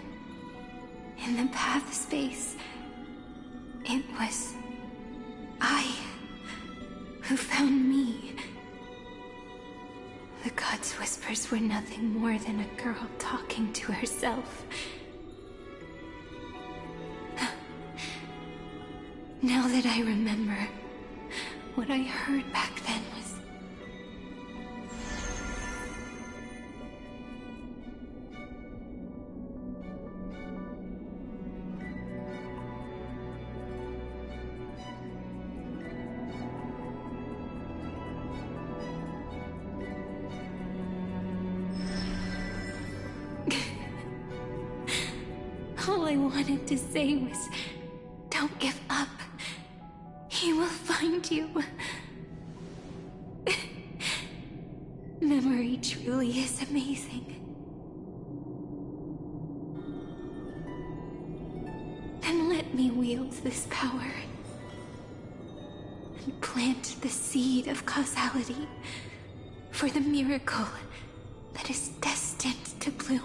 S3: in the path space, it was I who found me. The god's whispers were nothing more than a girl talking to herself. Now that I remember, what I heard back then was... All I wanted to say was, don't give up. He will find you. Memory truly is amazing. Then let me wield this power and plant the seed of causality for the miracle that is destined to bloom.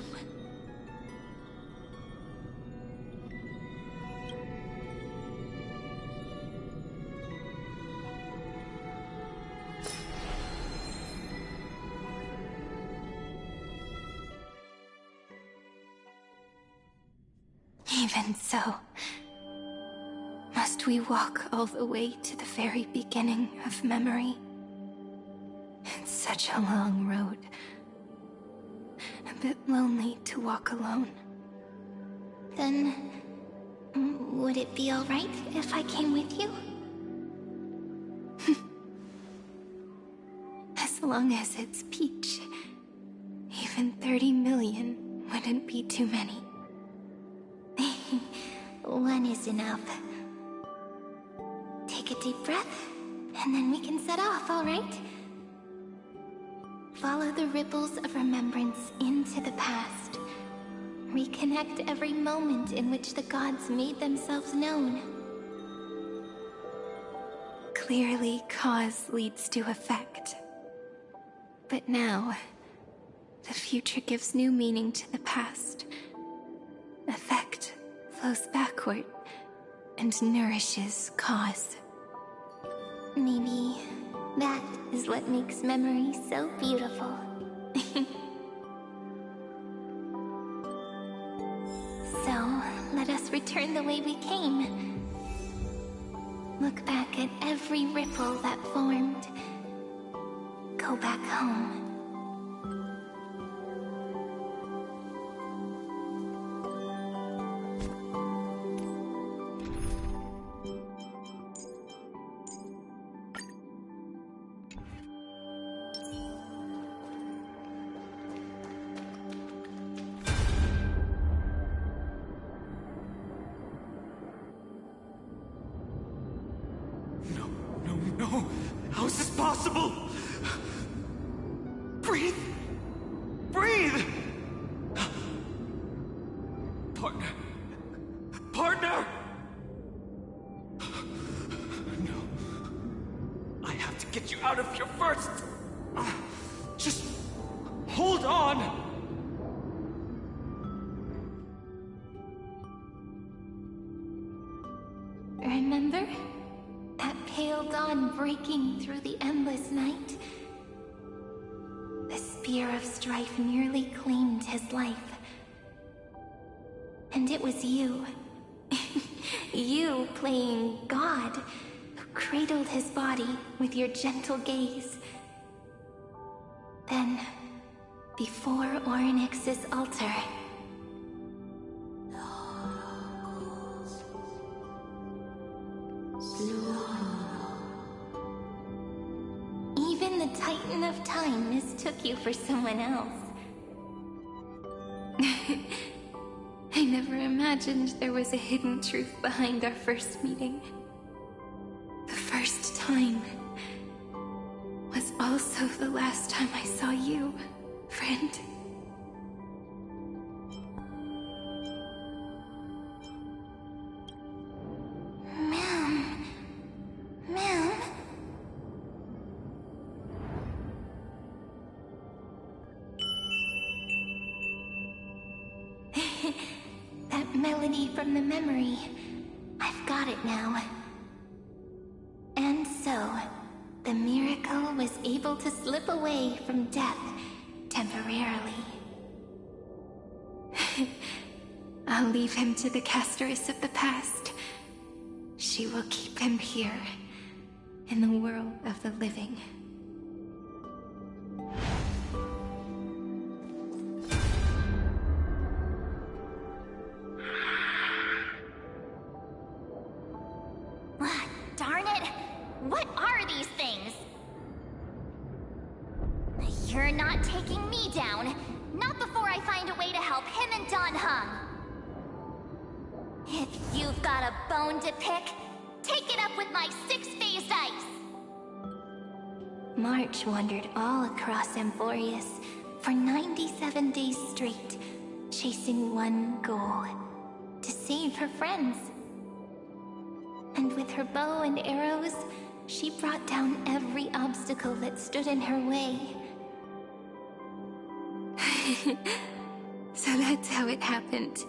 S3: Even so, must we walk all the way to the very beginning of memory? It's such a long road. A bit lonely to walk alone.
S4: Then, would it be alright if I came with you?
S3: As long as it's Peach, even 30 million wouldn't be too many.
S4: One is enough. Take a deep breath, and then we can set off, alright? Follow the ripples of remembrance into the past. Reconnect every moment in which the gods made themselves known.
S3: Clearly, cause leads to effect. But now, the future gives new meaning to the past. Effect flows backward and nourishes cause.
S4: Maybe that is what makes memory so beautiful. So, let us return the way we came. Look back at every ripple that formed. Go back home.
S1: No! How is this possible? Breathe! Breathe! Partner! Partner! No. I have to get you out of here first! Just hold on!
S3: Remember? That pale dawn breaking through the endless night? The spear of strife nearly claimed his life. And it was you. You playing God, who cradled his body with your gentle gaze. Then, before Orynyx's altar, even the Titan of Time mistook you for someone else. I never imagined there was a hidden truth behind our first meeting. The first time was also the last time I saw you, friend.
S4: Ma'am?
S3: That melody from the memory. I've got it now. And so, the miracle was able to slip away from death temporarily. I'll leave him to the casteress of the past. She will keep him here, in the world of the living.
S4: Darn it! What are these things? You're not taking me down. Not before I find a way to help him and Don Hung. If you've got a bone to pick, take it up with my six-phased ice!
S3: March wandered all across Amphorius for 97 days straight, chasing one goal: to save her friends. And with her bow and arrows, she brought down every obstacle that stood in her way. So that's how it happened.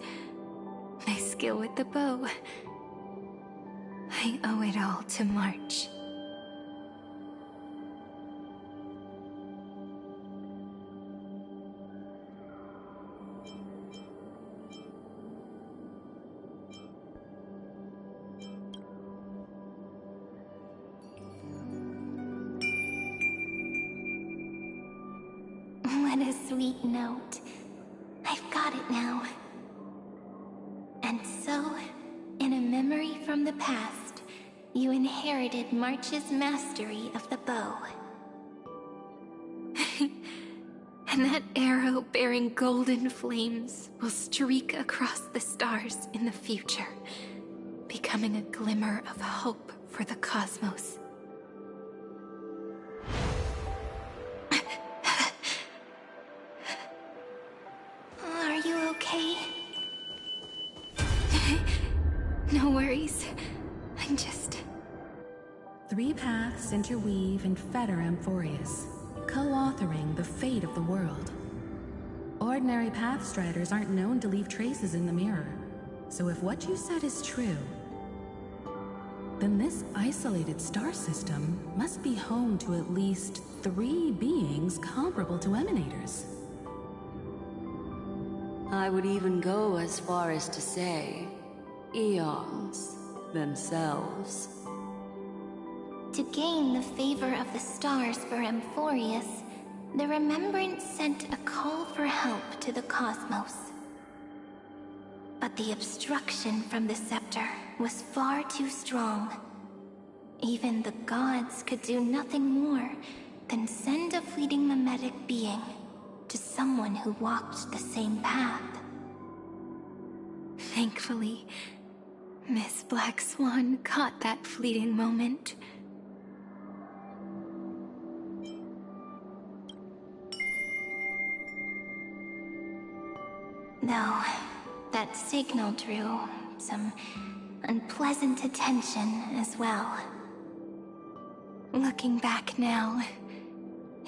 S3: My skill with the bow. I owe it all to March. What a sweet note. I've got it now. And so, in a memory from the past, you inherited March's mastery of the bow. And that arrow bearing golden flames will streak across the stars in the future, becoming a glimmer of hope for the cosmos. Are you okay? No worries. I'm just...
S5: 3 paths interweave and fetter Amphorius, co-authoring the fate of the world. Ordinary pathstriders aren't known to leave traces in the mirror, so if what you said is true, then this isolated star system must be home to at least 3 beings comparable to Emanators.
S16: I would even go as far as to say, eons themselves.
S3: To gain the favor of the stars for Amphorius, the Remembrance sent a call for help to the cosmos. But the obstruction from the scepter was far too strong. Even the gods could do nothing more than send a fleeting mimetic being to someone who walked the same path. Thankfully, Miss Black Swan caught that fleeting moment. Though, that signal drew some unpleasant attention as well. Looking back now,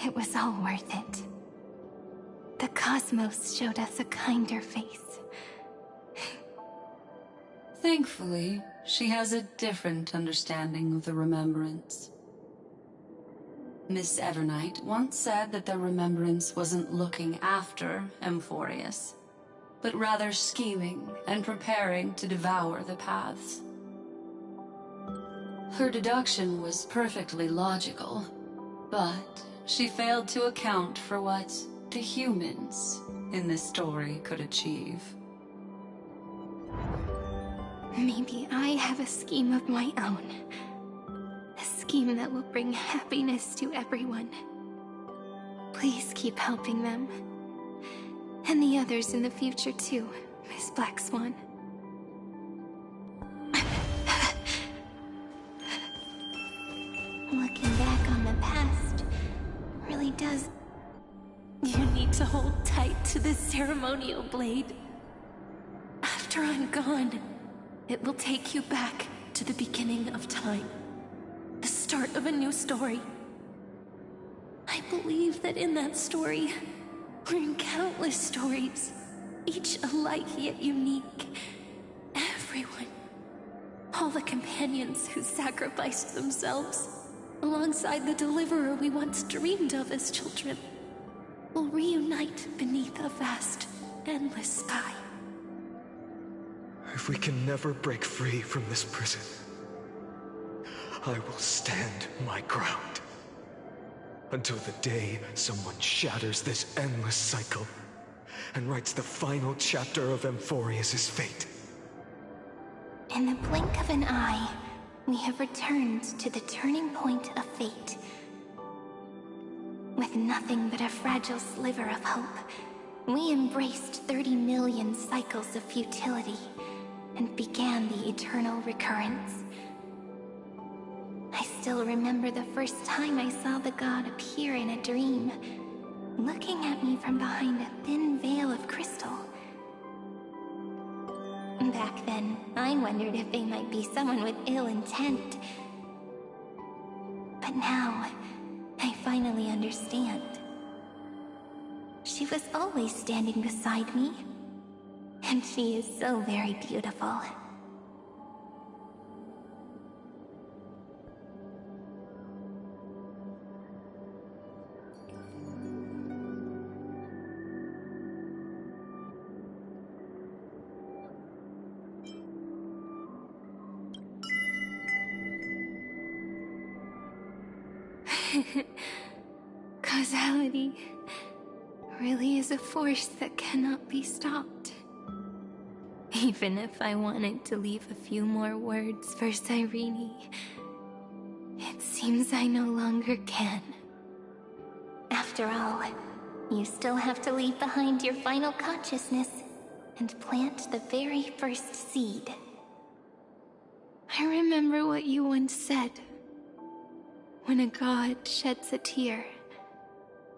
S3: it was all worth it. The cosmos showed us a kinder face.
S16: Thankfully, she has a different understanding of the Remembrance. Miss Evernight once said that the Remembrance wasn't looking after Amphorius, but rather scheming and preparing to devour the paths. Her deduction was perfectly logical, but she failed to account for what the humans in this story could achieve.
S3: Maybe I have a scheme of my own. A scheme that will bring happiness to everyone. Please keep helping them. And the others in the future too, Miss Black Swan. Looking back on the past really does... You need to hold tight to this ceremonial blade. After I'm gone, it will take you back to the beginning of time. The start of a new story. I believe that in that story, or in countless stories,
S9: each alike yet unique. Everyone, all the companions who sacrificed themselves, alongside the deliverer we once dreamed of as children, will reunite beneath a vast, endless sky.
S1: If we can never break free from this prison, I will stand my ground. Until the day someone shatters this endless cycle and writes the final chapter of Amphorius' fate.
S3: In the blink of an eye, we have returned to the turning point of fate. With nothing but a fragile sliver of hope, we embraced 30 million cycles of futility and began the eternal recurrence. I still remember the first time I saw the god appear in a dream, looking at me from behind a thin veil of crystal. Back then, I wondered if they might be someone with ill intent. But now, I finally understand. She was always standing beside me, and she is so very beautiful.
S9: Causality really is a force that cannot be stopped. Even if I wanted to leave a few more words for Cyrene, it seems I no longer can.
S3: After all, you still have to leave behind your final consciousness and plant the very first seed.
S9: I remember what you once said. When a god sheds a tear,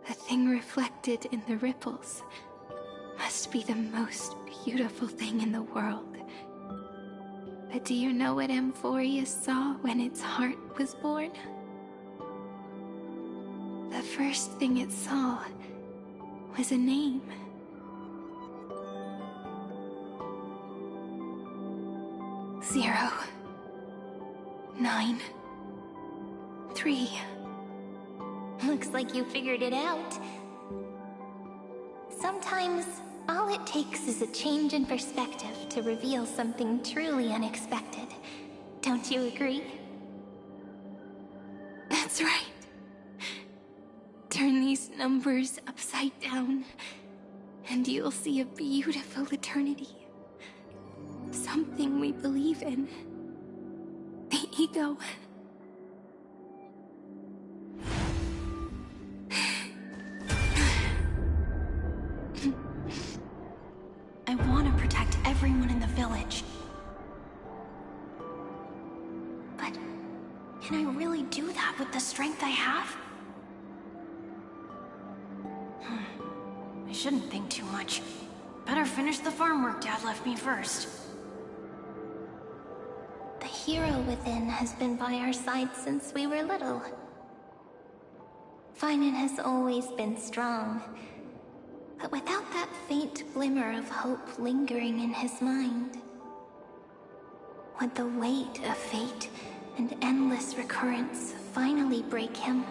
S9: the thing reflected in the ripples must be the most beautiful thing in the world. But do you know what Amphorius saw when its heart was born? The first thing it saw was a name. Zero. 9. 3.
S3: Looks like you figured it out. Sometimes, all it takes is a change in perspective to reveal something truly unexpected. Don't you agree?
S9: That's right. Turn these numbers upside down, and you'll see a beautiful eternity. Something we believe in. The ego.
S3: I want to protect everyone in the village. But can I really do that with the strength I have? I shouldn't think too much. Better finish the farm work Dad left me first. The hero within has been by our side since we were little. Finan has always been strong, but without that faint glimmer of hope lingering in his mind, would the weight of fate and endless recurrence finally break him?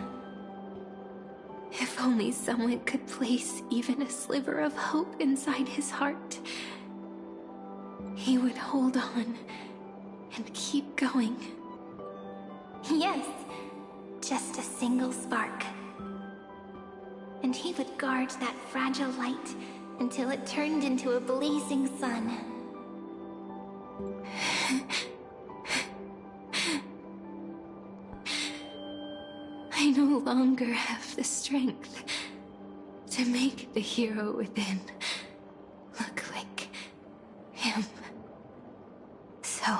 S9: If only someone could place even a sliver of hope inside his heart, he would hold on and keep going.
S3: Yes, just a single spark. And he would guard that fragile light until it turned into a blazing sun.
S9: I no longer have the strength to make the hero within look like him. So,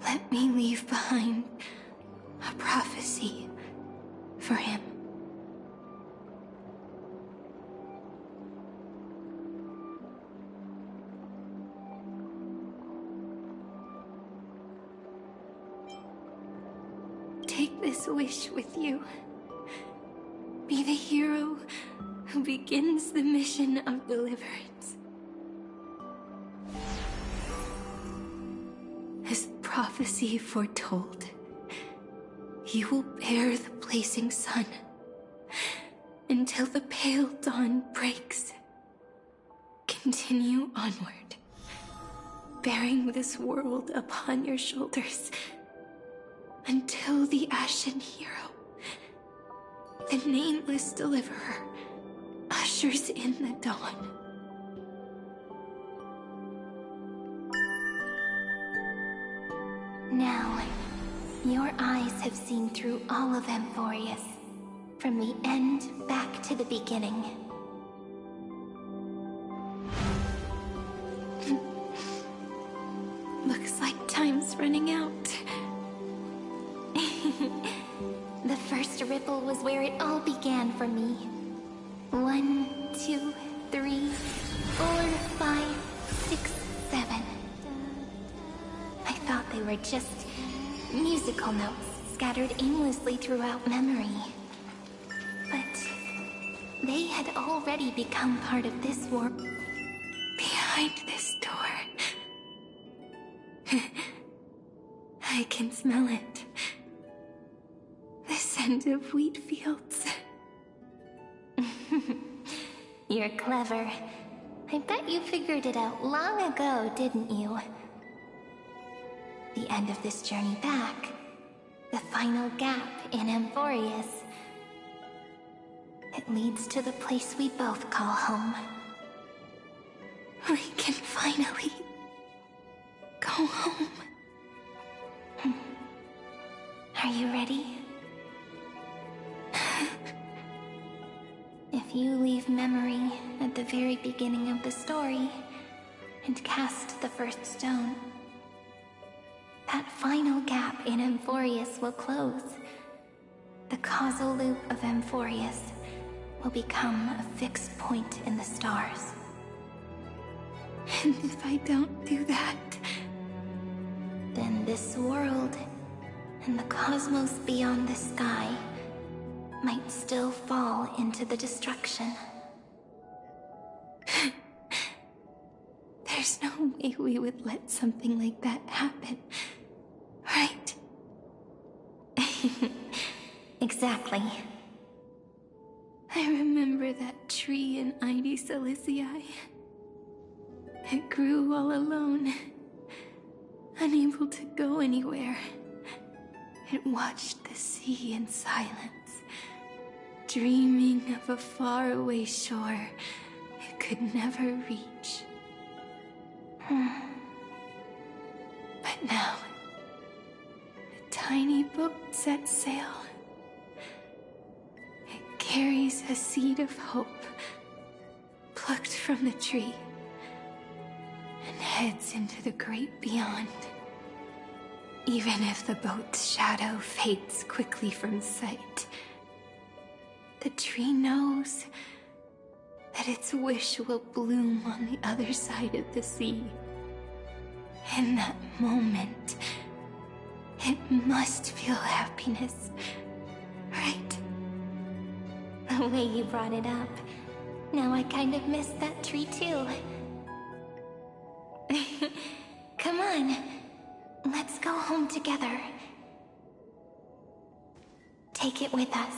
S9: let me leave behind a prophecy for him. Take this wish with you. Be the hero who begins the mission of deliverance. As prophecy foretold, you will bear the blazing sun until the pale dawn breaks. Continue onward, bearing this world upon your shoulders until the Ashen Hero, the nameless deliverer, ushers in the dawn.
S3: Now, your eyes have seen through all of Amphorius, from the end back to the beginning.
S9: Looks like time's running out.
S3: The first ripple was where it all began for me. 1, 2, 3, 4, 5, 6, 7. I thought they were just musical notes scattered aimlessly throughout memory. But they had already become part of this warp.
S9: Behind this door. I can smell it. The scent of wheat fields.
S3: You're clever. I bet you figured it out long ago, didn't you? The end of this journey back, the final gap in Amphorius. It leads to the place we both call home.
S9: We can finally go home.
S3: Are you ready? If you leave memory at the very beginning of the story and cast the first stone, that final gap in Amphorius will close. The causal loop of Amphorius will become a fixed point in the stars.
S9: And if I don't do that,
S3: then this world and the cosmos beyond the sky might still fall into the destruction.
S9: There's no way we would let something like that happen, right?
S3: Exactly.
S9: I remember that tree in Ide Silicii. It grew all alone, unable to go anywhere. It watched the sea in silence, dreaming of a faraway shore it could never reach. But now, a tiny boat sets sail. It carries a seed of hope, plucked from the tree, and heads into the great beyond. Even if the boat's shadow fades quickly from sight, the tree knows that its wish will bloom on the other side of the sea. In that moment, it must feel happiness, right?
S3: The way you brought it up, now I kind of miss that tree too. Come on, let's go home together. Take it with us,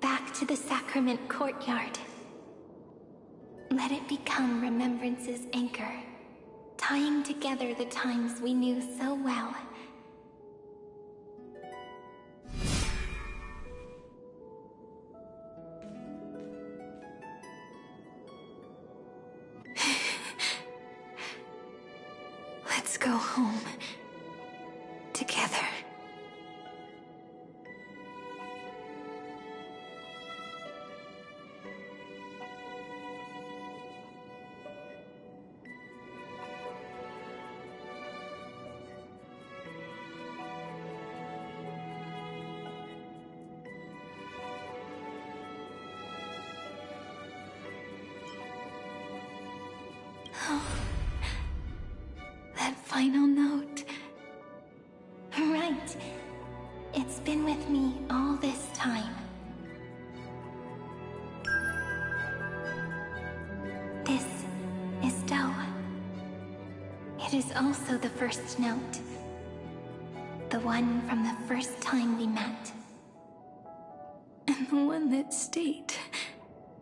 S3: back to the sacrament courtyard. Let it become Remembrance's anchor, tying together the times we knew so well.
S9: Let's go home together. That final note.
S3: Right. It's been with me all this time. It is also the first note. The one from the first time we met.
S9: And the one that stayed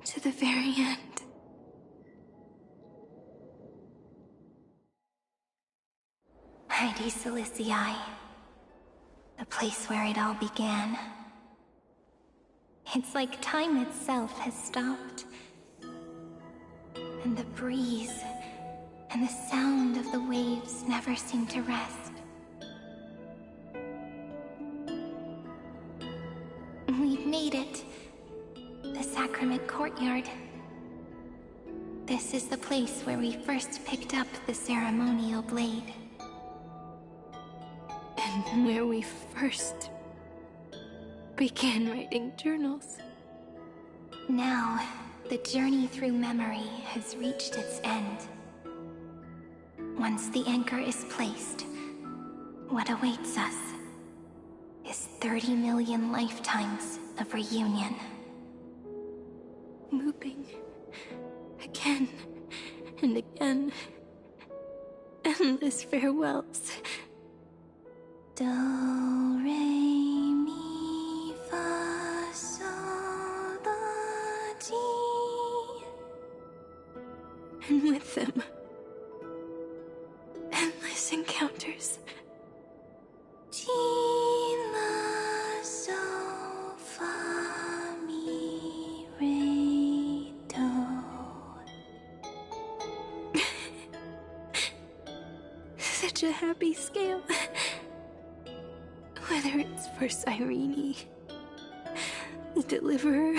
S9: to the very end.
S3: Heidi Silicii. The place where it all began. It's like time itself has stopped. And the breeze and the sound of the waves never seem to rest. We've made it. The Sacrament Courtyard. This is the place where we first picked up the ceremonial blade.
S9: And where we first began writing journals.
S3: Now, the journey through memory has reached its end. Once the anchor is placed, what awaits us is 30 million lifetimes of reunion.
S9: Looping again and again. Endless farewells.
S3: Do, re, mi, fa, sol, la, ti.
S9: And with them, endless encounters.
S3: Ti, la, sol, fa, mi, re, do.
S9: Such a happy scale. Whether it's for Cyrene, the Deliverer,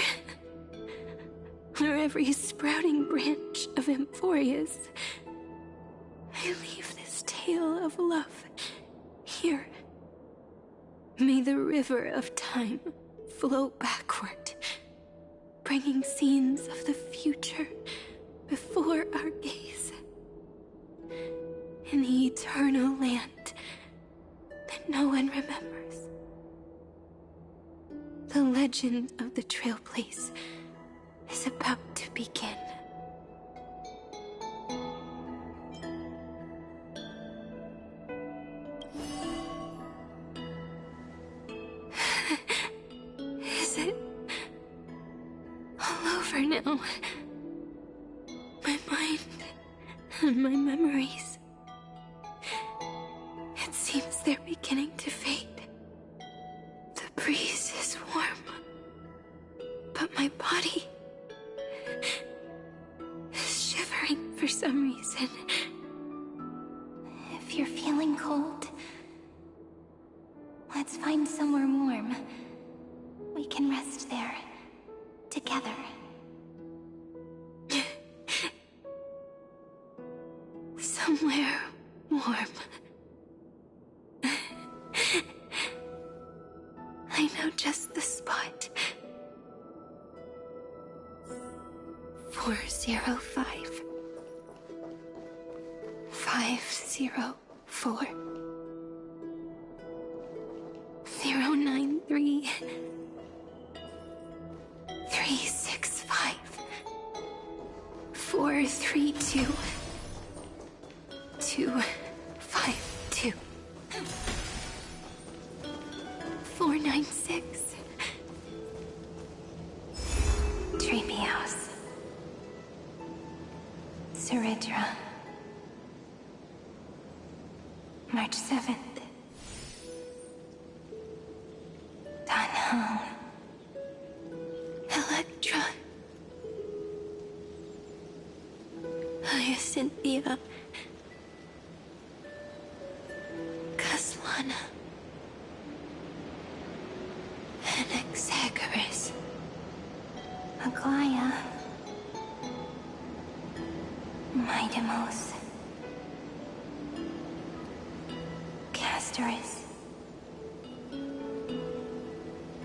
S9: or every sprouting branch of Emphorius, I leave this tale of love here. May the river of time flow backward, bringing scenes of the future before our gaze. In the eternal land that no one remembers. The legend of the Trail Place is about to begin. Is it all over now? My mind and my memories. It seems they're beginning to fade. The breeze is warm, but my body is shivering for some reason.
S3: If you're feeling cold, let's find somewhere warm. We can rest there, together.
S9: Somewhere warm. I know just the spot. 405. 504. 093. 365. 432. 252. 496.
S3: Treehouse. Suridra. March 7th. Danhong.
S9: Electra. Hyacinthia. Caslana. Anaxagoras.
S3: Aglaya. Midemos. Castoris.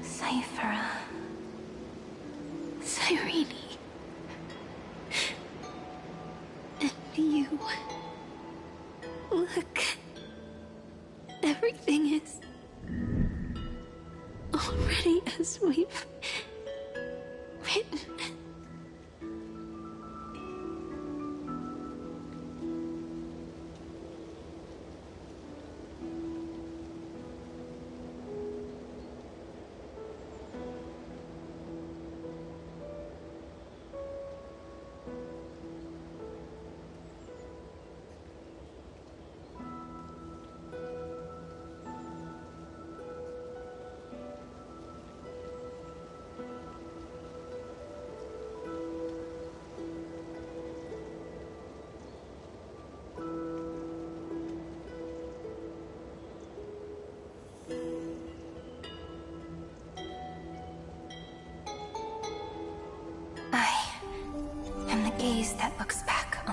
S3: Cyphera.
S9: Cyrene. And you. Look. Everything is already as we've written.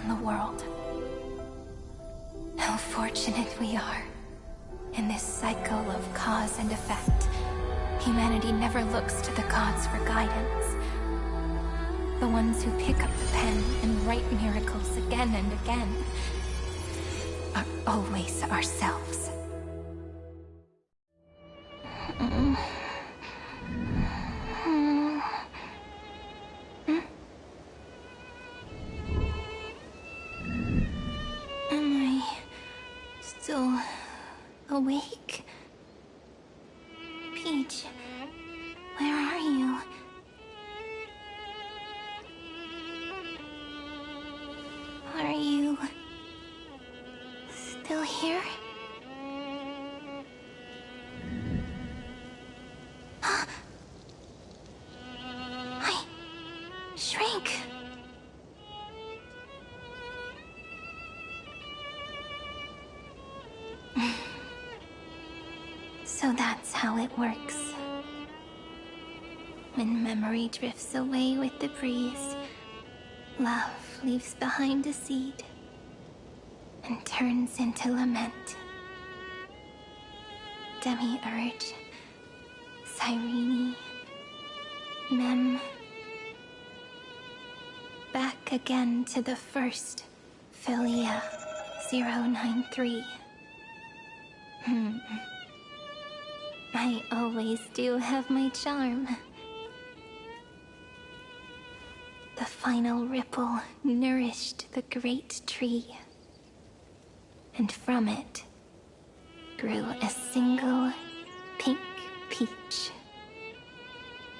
S3: on the world. How fortunate we are. In this cycle of cause and effect, humanity never looks to the gods for guidance. The ones who pick up the pen and write miracles again and again are always ourselves. Am I still awake? Peach, where are you? Are you still here? I shrank. So that's how it works. When memory drifts away with the breeze, love leaves behind a seed and turns into lament. Demiurge, Cyrene, Mem. Back again to the first, Philia 093. I always do have my charm. The final ripple nourished the great tree, and from it grew a single pink peach.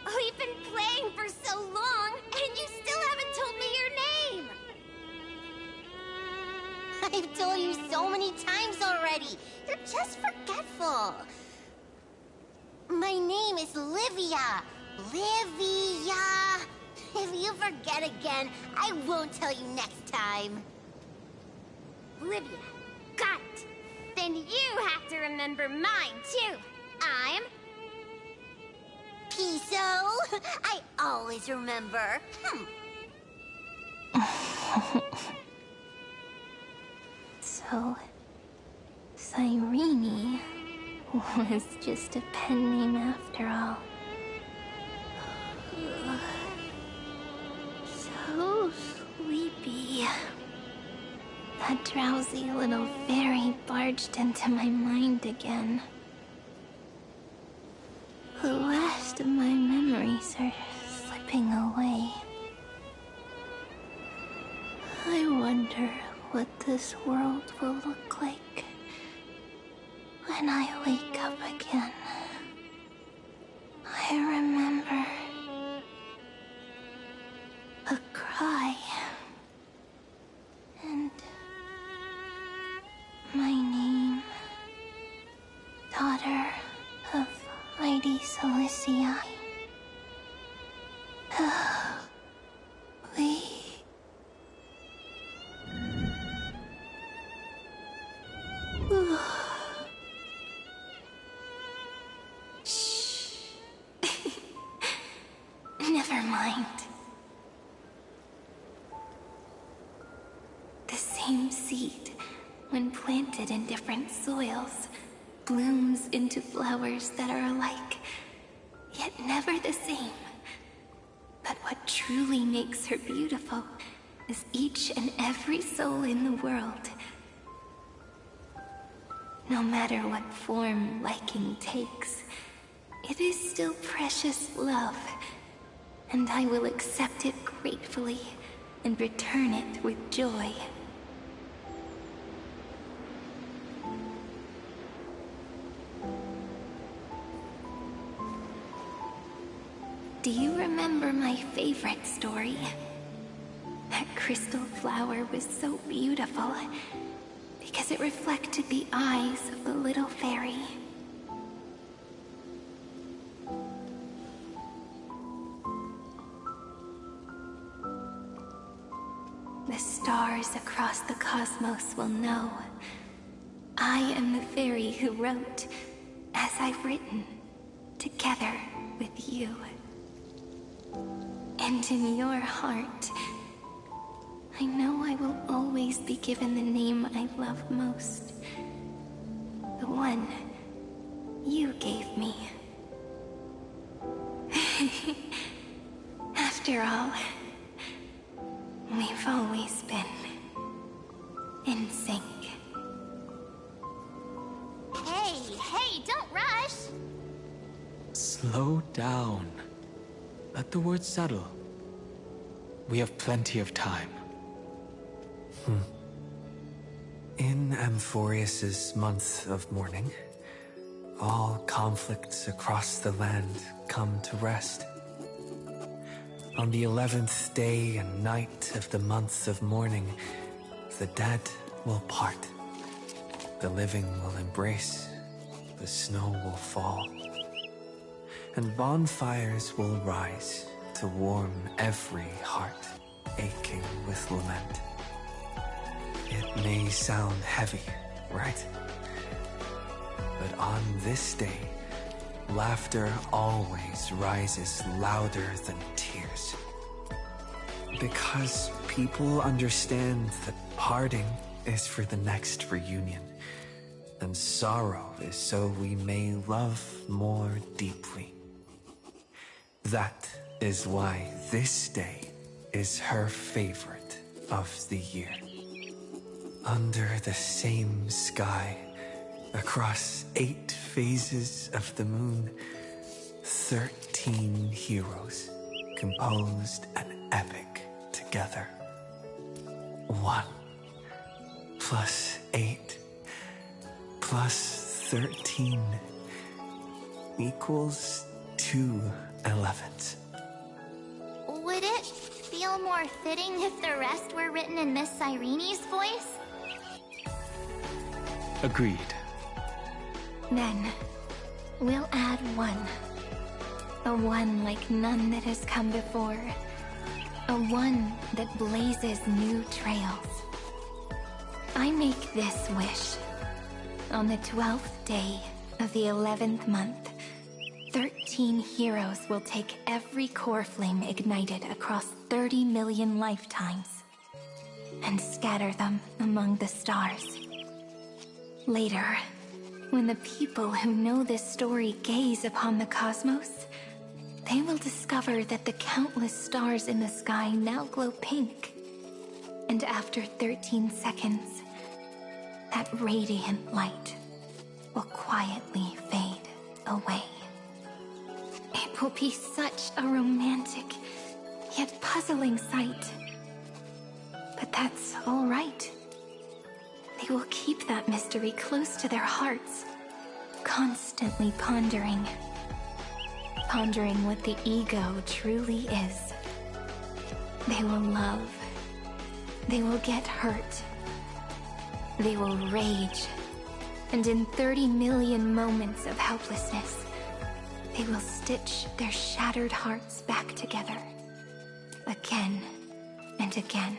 S11: We've been playing for so long, and you still haven't told me your name! I've told you so many times already. You're just forgetful. My name is Livia. Livia. If you forget again, I won't tell you next time. Livia. Got it. Then you have to remember mine, too. I'm... Piso. I always remember.
S3: So, Cyrene was just a pen name after all. So sleepy. That drowsy little fairy barged into my mind again. The last of my memories are slipping away. I wonder what this world will look like when I wake up again. I remember a cry and my name, daughter of Mighty Celestii. Shh. Never mind. The same seed, when planted in different soils, blooms into flowers that are alike, yet never the same. But what truly makes her beautiful is each and every soul in the world. No matter what form liking takes, it is still precious love, and I will accept it gratefully and return it with joy. Do you remember my favorite story? That crystal flower was so beautiful because it reflected the eyes of the little fairy. The stars across the cosmos will know. I am the fairy who wrote, as I've written, together with you. And in your heart, I know I will always be given the name I love most. The one you gave me. After all, we've always been in sync.
S4: Hey, don't rush!
S8: Slow down. Let the words settle. We have plenty of time.
S1: In Amphorius's month of mourning, all conflicts across the land come to rest. On the 11th day and night of the month of mourning, the dead will part. The living will embrace. The snow will fall. And bonfires will rise to warm every heart aching with lament. It may sound heavy, right? But on this day, laughter always rises louder than tears. Because people understand that parting is for the next reunion, and sorrow is so we may love more deeply. That is why this day is her favorite of the year. Under the same sky, across 8 phases of the moon, 13 heroes composed an epic together. 1 plus 8 plus 13 equals 2 11s.
S4: Would it feel more fitting if the rest were written in Miss Cyrene's voice?
S8: Agreed.
S3: Then, we'll add 1. A 1 like none that has come before. A 1 that blazes new trails. I make this wish. On the 12th day of the 11th month, 13 heroes will take every core flame ignited across 30 million lifetimes and scatter them among the stars. Later, when the people who know this story gaze upon the cosmos, they will discover that the countless stars in the sky now glow pink. And after 13 seconds, that radiant light will quietly fade away. It will be such a romantic, yet puzzling sight. But that's all right. They will keep that mystery close to their hearts, constantly pondering. Pondering what the ego truly is. They will love. They will get hurt. They will rage. And in 30 million moments of helplessness, they will stitch their shattered hearts back together. Again and again.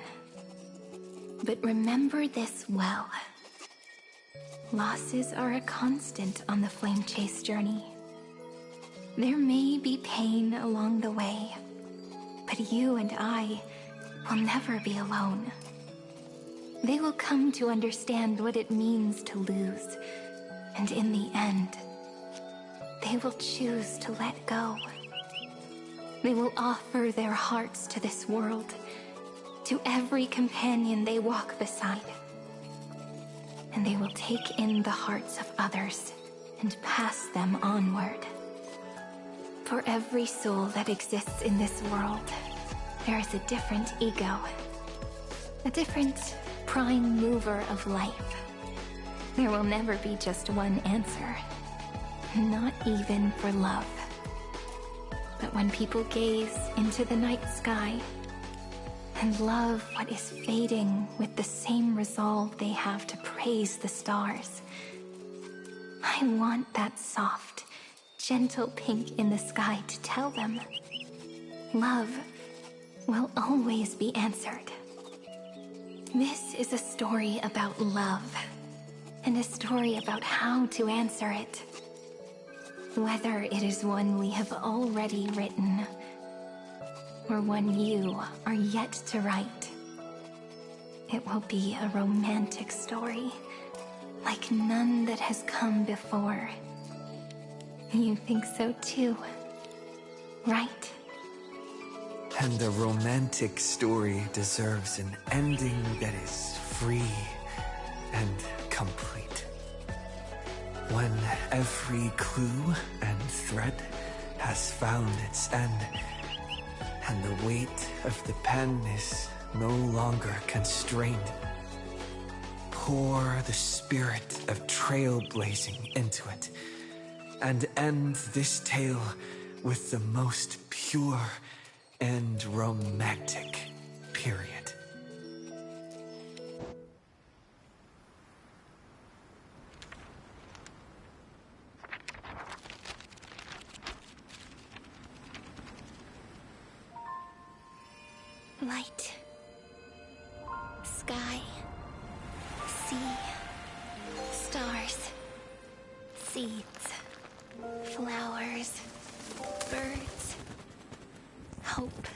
S3: But remember this well. Losses are a constant on the flame chase journey. There may be pain along the way, but you and I will never be alone. They will come to understand what it means to lose, and in the end, they will choose to let go. They will offer their hearts to this world, to every companion they walk beside. And they will take in the hearts of others and pass them onward. For every soul that exists in this world, there is a different ego, a different prime mover of life. There will never be just one answer, not even for love. But when people gaze into the night sky and love what is fading with the same resolve they have to praise the stars, I want that soft, gentle pink in the sky to tell them, love will always be answered. This is a story about love, and a story about how to answer it. Whether it is one we have already written, or one you are yet to write. It will be a romantic story, like none that has come before. You think so too, right?
S1: And a romantic story deserves an ending that is free and complete. When every clue and thread has found its end, and the weight of the pen is no longer constrained, pour the spirit of trailblazing into it, and end this tale with the most pure and romantic period.
S3: Light, sky, sea, stars, seeds, flowers, birds, hope,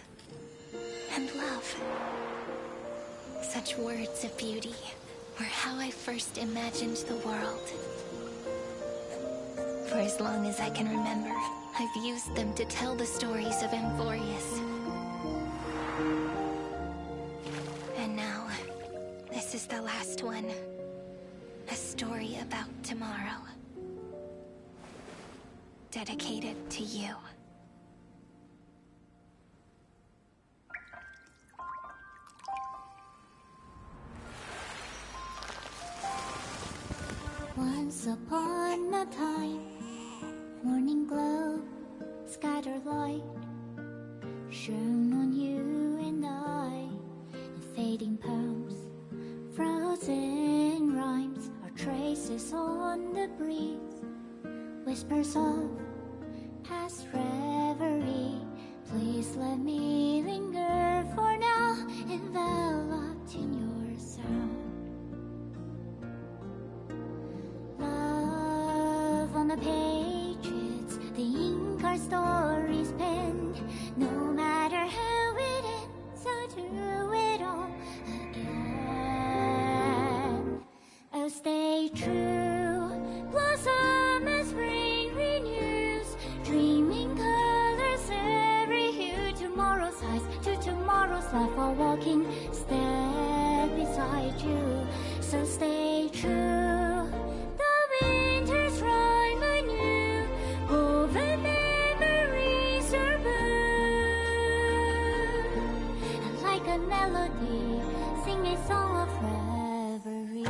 S3: and love. Such words of beauty were how I first imagined the world. For as long as I can remember, I've used them to tell the stories of Amphorius. And now, this is the last one. A story about tomorrow. Dedicated to you.
S18: Once upon a time, morning glow, scattered light, shone on you and I. Fading poems, frozen rhymes, are traces on the breeze, whispers of past reverie. Please let me linger for now, enveloped in your sound. Love on the pages, the ink our stories penned. No matter how it ends, I'll do it all again. Oh, stay true, blossom as spring renews, dreaming colors every hue. Tomorrow's eyes to tomorrow's life, while walking step beside you. So stay true. The winters rhyme anew, woven memories are blue, and like a melody, sing a song of reverie.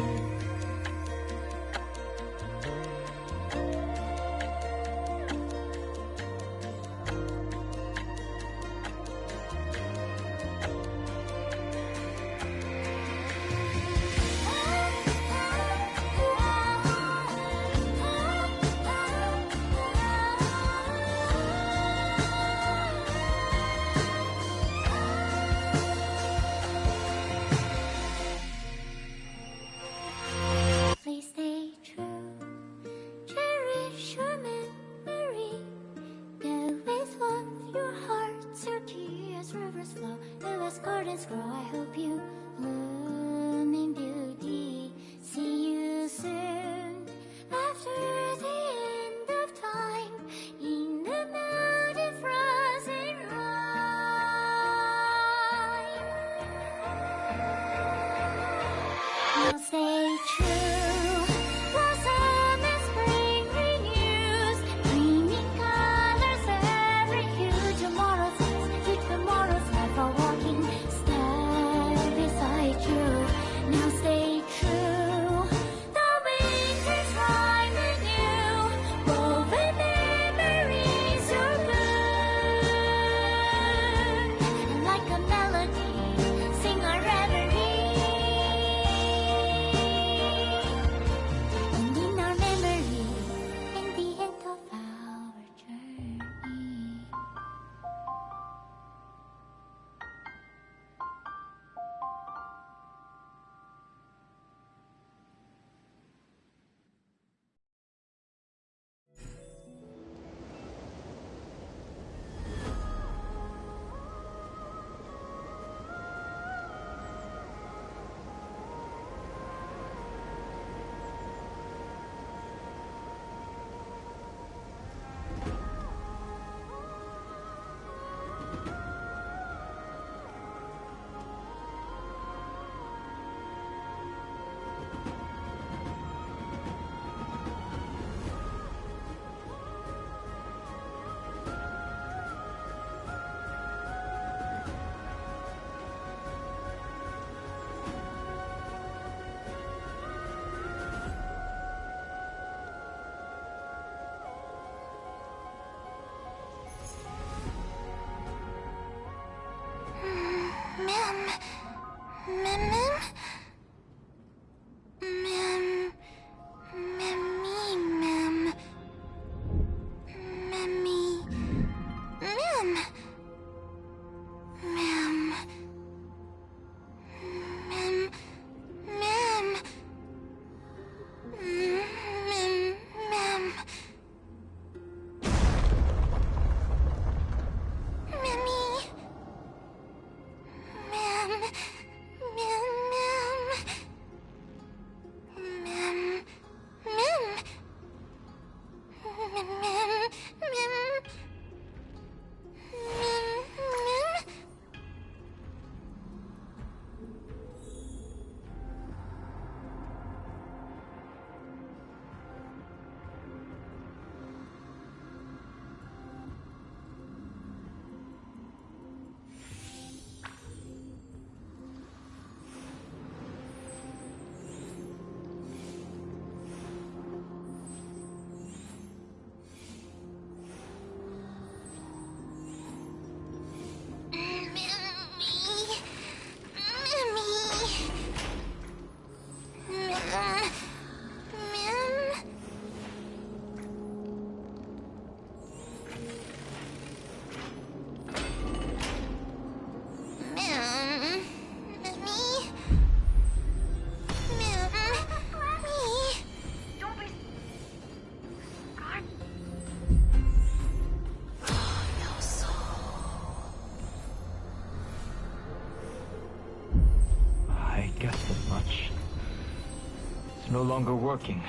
S8: no longer working.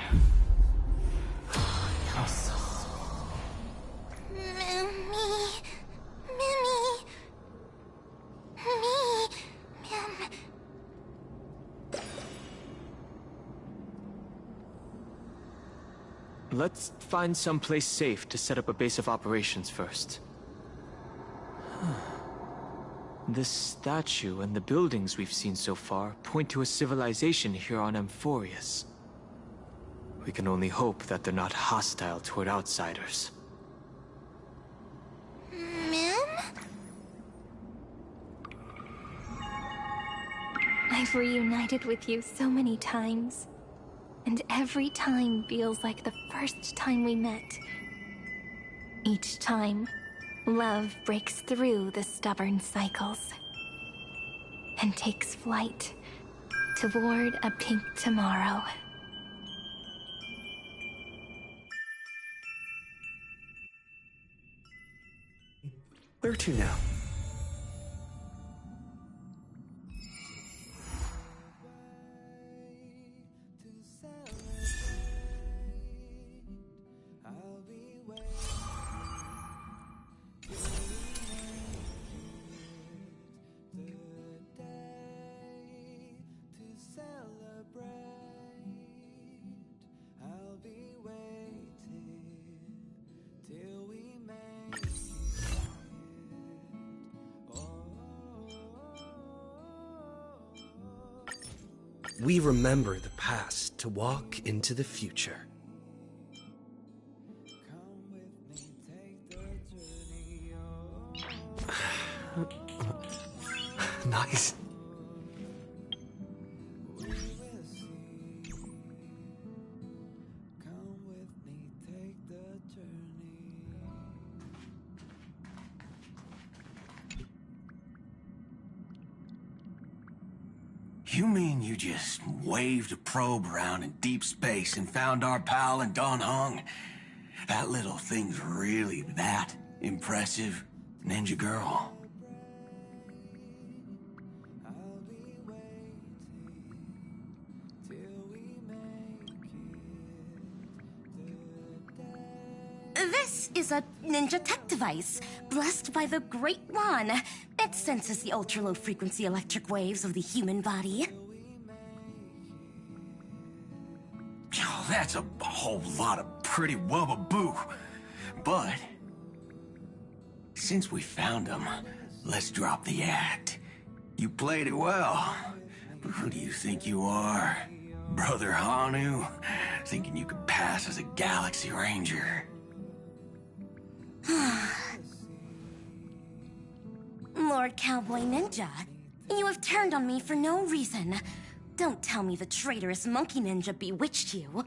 S1: Let's find someplace safe to set up a base of operations first. This statue and the buildings we've seen so far point to a civilization here on Amphorius. We can only hope that they're not hostile toward outsiders.
S3: I've reunited with you so many times, and every time feels like the first time we met. Each time, love breaks through the stubborn cycles and takes flight toward a pink tomorrow.
S1: Where to now? We remember the past to walk into the future. Nice.
S15: You mean you just waved a probe around in deep space and found our pal and Don Hung? That little thing's really that impressive, ninja girl?
S7: This is a ninja tech device, blessed by the Great One. It senses the ultra-low frequency electric waves of the human body.
S15: Oh, that's a whole lot of pretty wubba-boo. But since we found him, let's drop the act. You played it well. But who do you think you are? Brother Hanu? Thinking you could pass as a Galaxy Ranger?
S7: Lord Cowboy Ninja, you have turned on me for no reason. Don't tell me the traitorous monkey ninja bewitched you.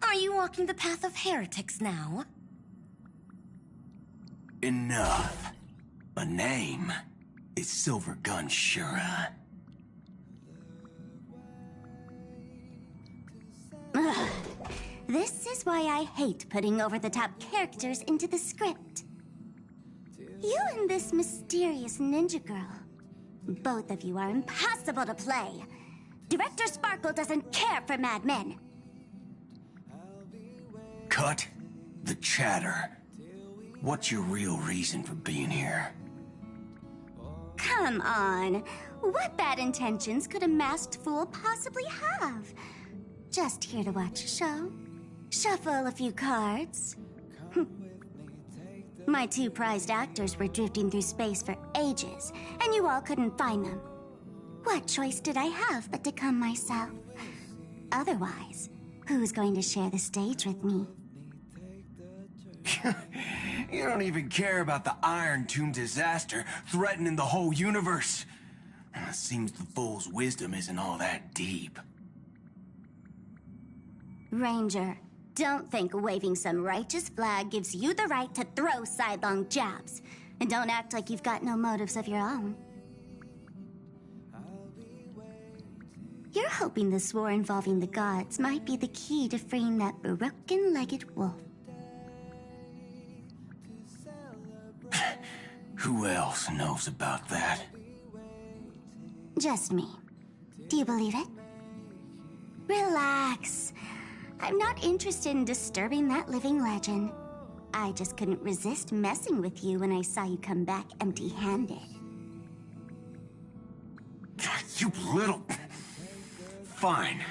S7: Are you walking the path of heretics now?
S15: Enough. A name is Silvergun Shura.
S7: Ugh. This is why I hate putting over-the-top characters into the script. You and this mysterious ninja girl, both of you are impossible to play. Director Sparkle doesn't care for madmen.
S15: Cut the chatter. What's your real reason for being here?
S7: Come on. What bad intentions could a masked fool possibly have? Just here to watch a show. Shuffle a few cards. My two prized actors were drifting through space for ages, and you all couldn't find them. What choice did I have but to come myself? Otherwise, who's going to share the stage with me?
S15: You don't even care about the Iron Tomb disaster threatening the whole universe. It seems the fool's wisdom isn't all that deep.
S7: Ranger, don't think waving some righteous flag gives you the right to throw sidelong jabs. And don't act like you've got no motives of your own. You're hoping this war involving the gods might be the key to freeing that broken-legged wolf.
S15: Who else knows about that?
S7: Just me. Do you believe it? Relax. I'm not interested in disturbing that living legend. I just couldn't resist messing with you when I saw you come back empty-handed.
S2: You little... Fine.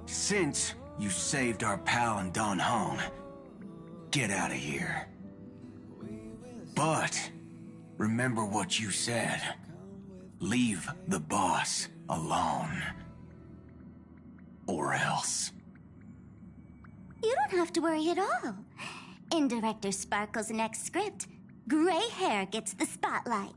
S2: Since you saved our pal and done home, get out of here. But remember what you said. Leave the boss alone. Or else.
S7: You don't have to worry at all. In Director Sparkle's next script, gray hair gets the spotlight.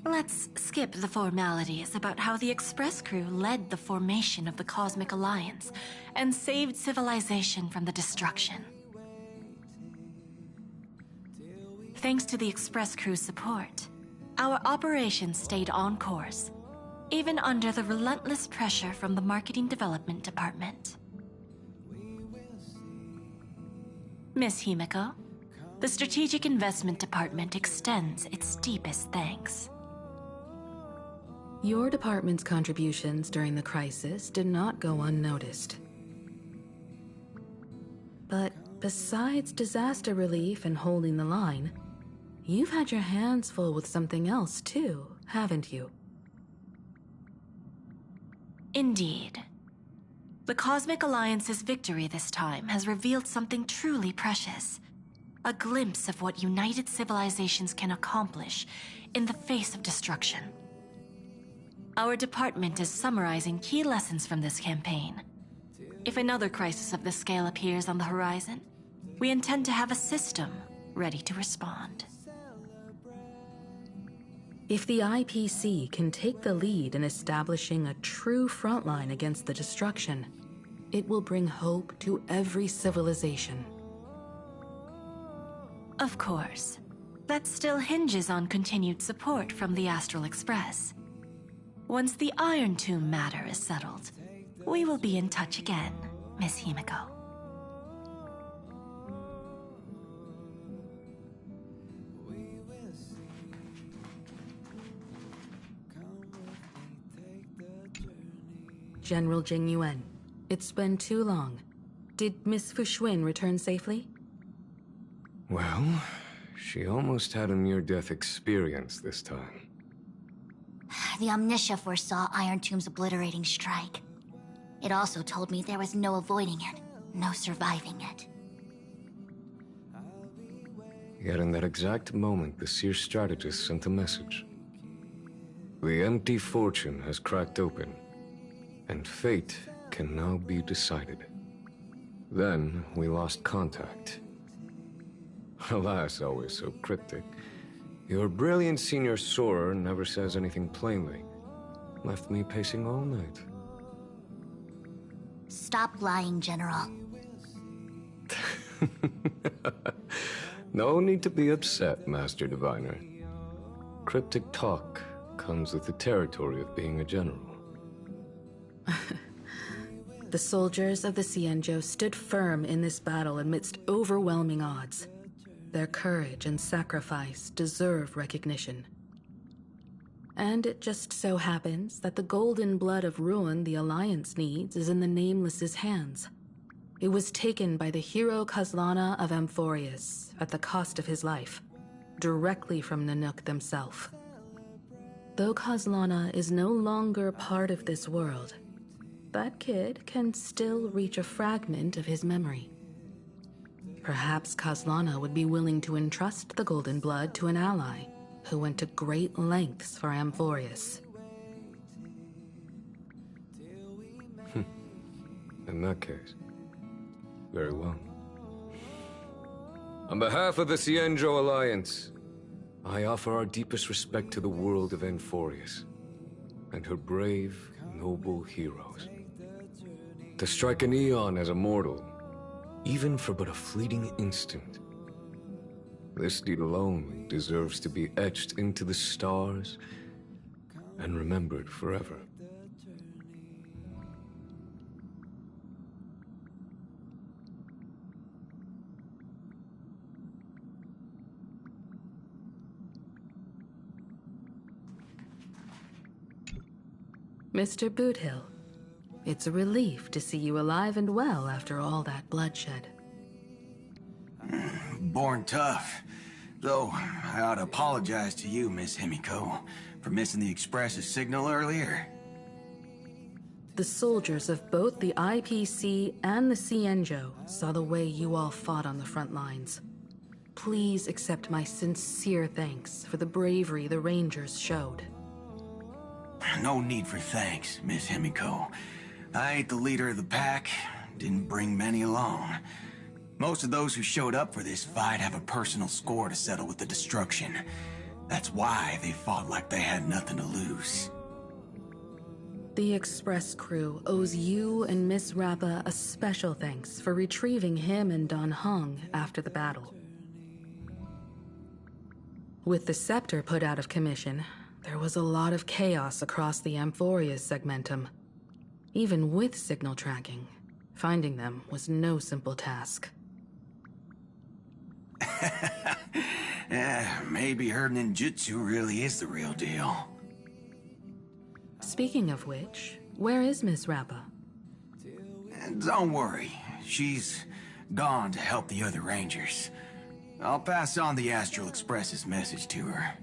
S19: Let's skip the formalities about how the Express crew led the formation of the Cosmic Alliance and saved civilization from the destruction. Thanks to the Express crew's support, our operations stayed on course, even under the relentless pressure from the Marketing Development Department. Miss Himiko, the Strategic Investment Department extends its deepest thanks.
S20: Your department's contributions during the crisis did not go unnoticed. But besides disaster relief and holding the line, you've had your hands full with something else too, haven't you?
S19: Indeed. The Cosmic Alliance's victory this time has revealed something truly precious. A glimpse of what united civilizations can accomplish in the face of destruction. Our department is summarizing key lessons from this campaign. If another crisis of this scale appears on the horizon, we intend to have a system ready to respond.
S20: If the IPC can take the lead in establishing a true frontline against the destruction, it will bring hope to every civilization.
S19: Of course, that still hinges on continued support from the Astral Express. Once the Iron Tomb matter is settled, we will be in touch again, Miss Himiko.
S20: General Jing Yuan, it's been too long. Did Miss Fuxuan return safely?
S22: Well, she almost had a near-death experience this time.
S7: The Omniscia foresaw Iron Tomb's obliterating strike. It also told me there was no avoiding it, no surviving it.
S22: Yet in that exact moment, the Seer strategist sent a message. The empty fortune has cracked open, and fate can now be decided. Then we lost contact. Alas, always so cryptic. Your brilliant senior soarer never says anything plainly. Left me pacing all night.
S7: Stop lying, General.
S22: No need to be upset, Master Diviner. Cryptic talk comes with the territory of being a general.
S20: The soldiers of the Xianzhou stood firm in this battle amidst overwhelming odds. Their courage and sacrifice deserve recognition. And it just so happens that the golden blood of ruin the Alliance needs is in the Nameless's hands. It was taken by the hero Kazlana of Amphorius at the cost of his life, directly from Nanook themselves. Though Kazlana is no longer part of this world, that kid can still reach a fragment of his memory. Perhaps Kazlana would be willing to entrust the golden blood to an ally who went to great lengths for Amphorius.
S22: In that case, very well. On behalf of the Xianzhou Alliance, I offer our deepest respect to the world of Amphorius and her brave, noble heroes. To strike an eon as a mortal, even for but a fleeting instant, this deed alone deserves to be etched into the stars and remembered forever.
S20: Mr. Boothill, it's a relief to see you alive and well after all that bloodshed.
S2: Born tough. Though, I ought to apologize to you, Miss Himiko, for missing the Express's signal earlier.
S20: The soldiers of both the IPC and the Cienjo saw the way you all fought on the front lines. Please accept my sincere thanks for the bravery the Rangers showed.
S2: No need for thanks, Miss Himiko. I ain't the leader of the pack, didn't bring many along. Most of those who showed up for this fight have a personal score to settle with the destruction. That's why they fought like they had nothing to lose.
S20: The Express crew owes you and Miss Rappa a special thanks for retrieving him and Don Hung after the battle. With the Scepter put out of commission, there was a lot of chaos across the Amphoria's segmentum. Even with signal tracking, finding them was no simple task.
S2: Maybe her ninjutsu really is the real deal.
S20: Speaking of which, where is Miss Rappa?
S2: Don't worry, she's gone to help the other Rangers. I'll pass on the Astral Express's message to her.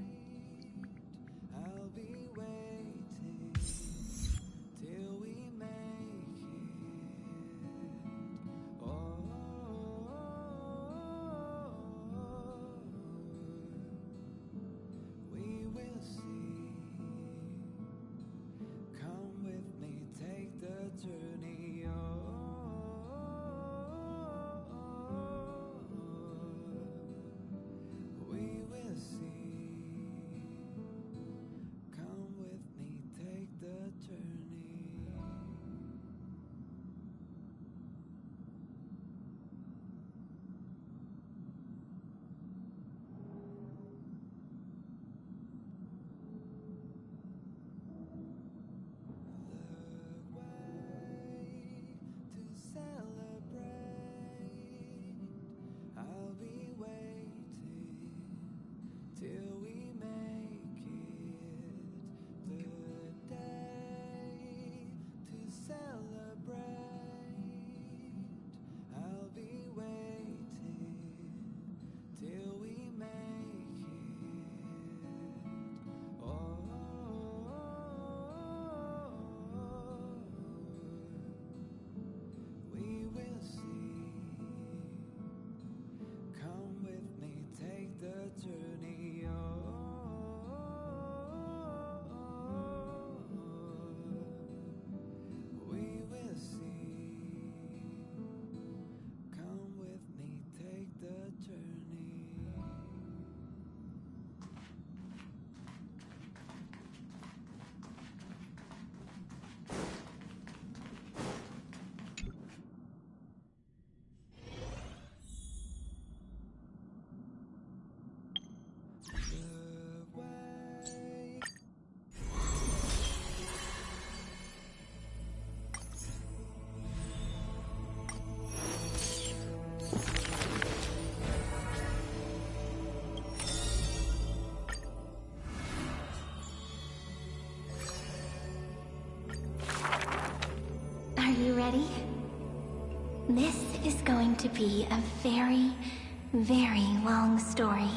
S3: Are you ready? This is going to be a very, very long story.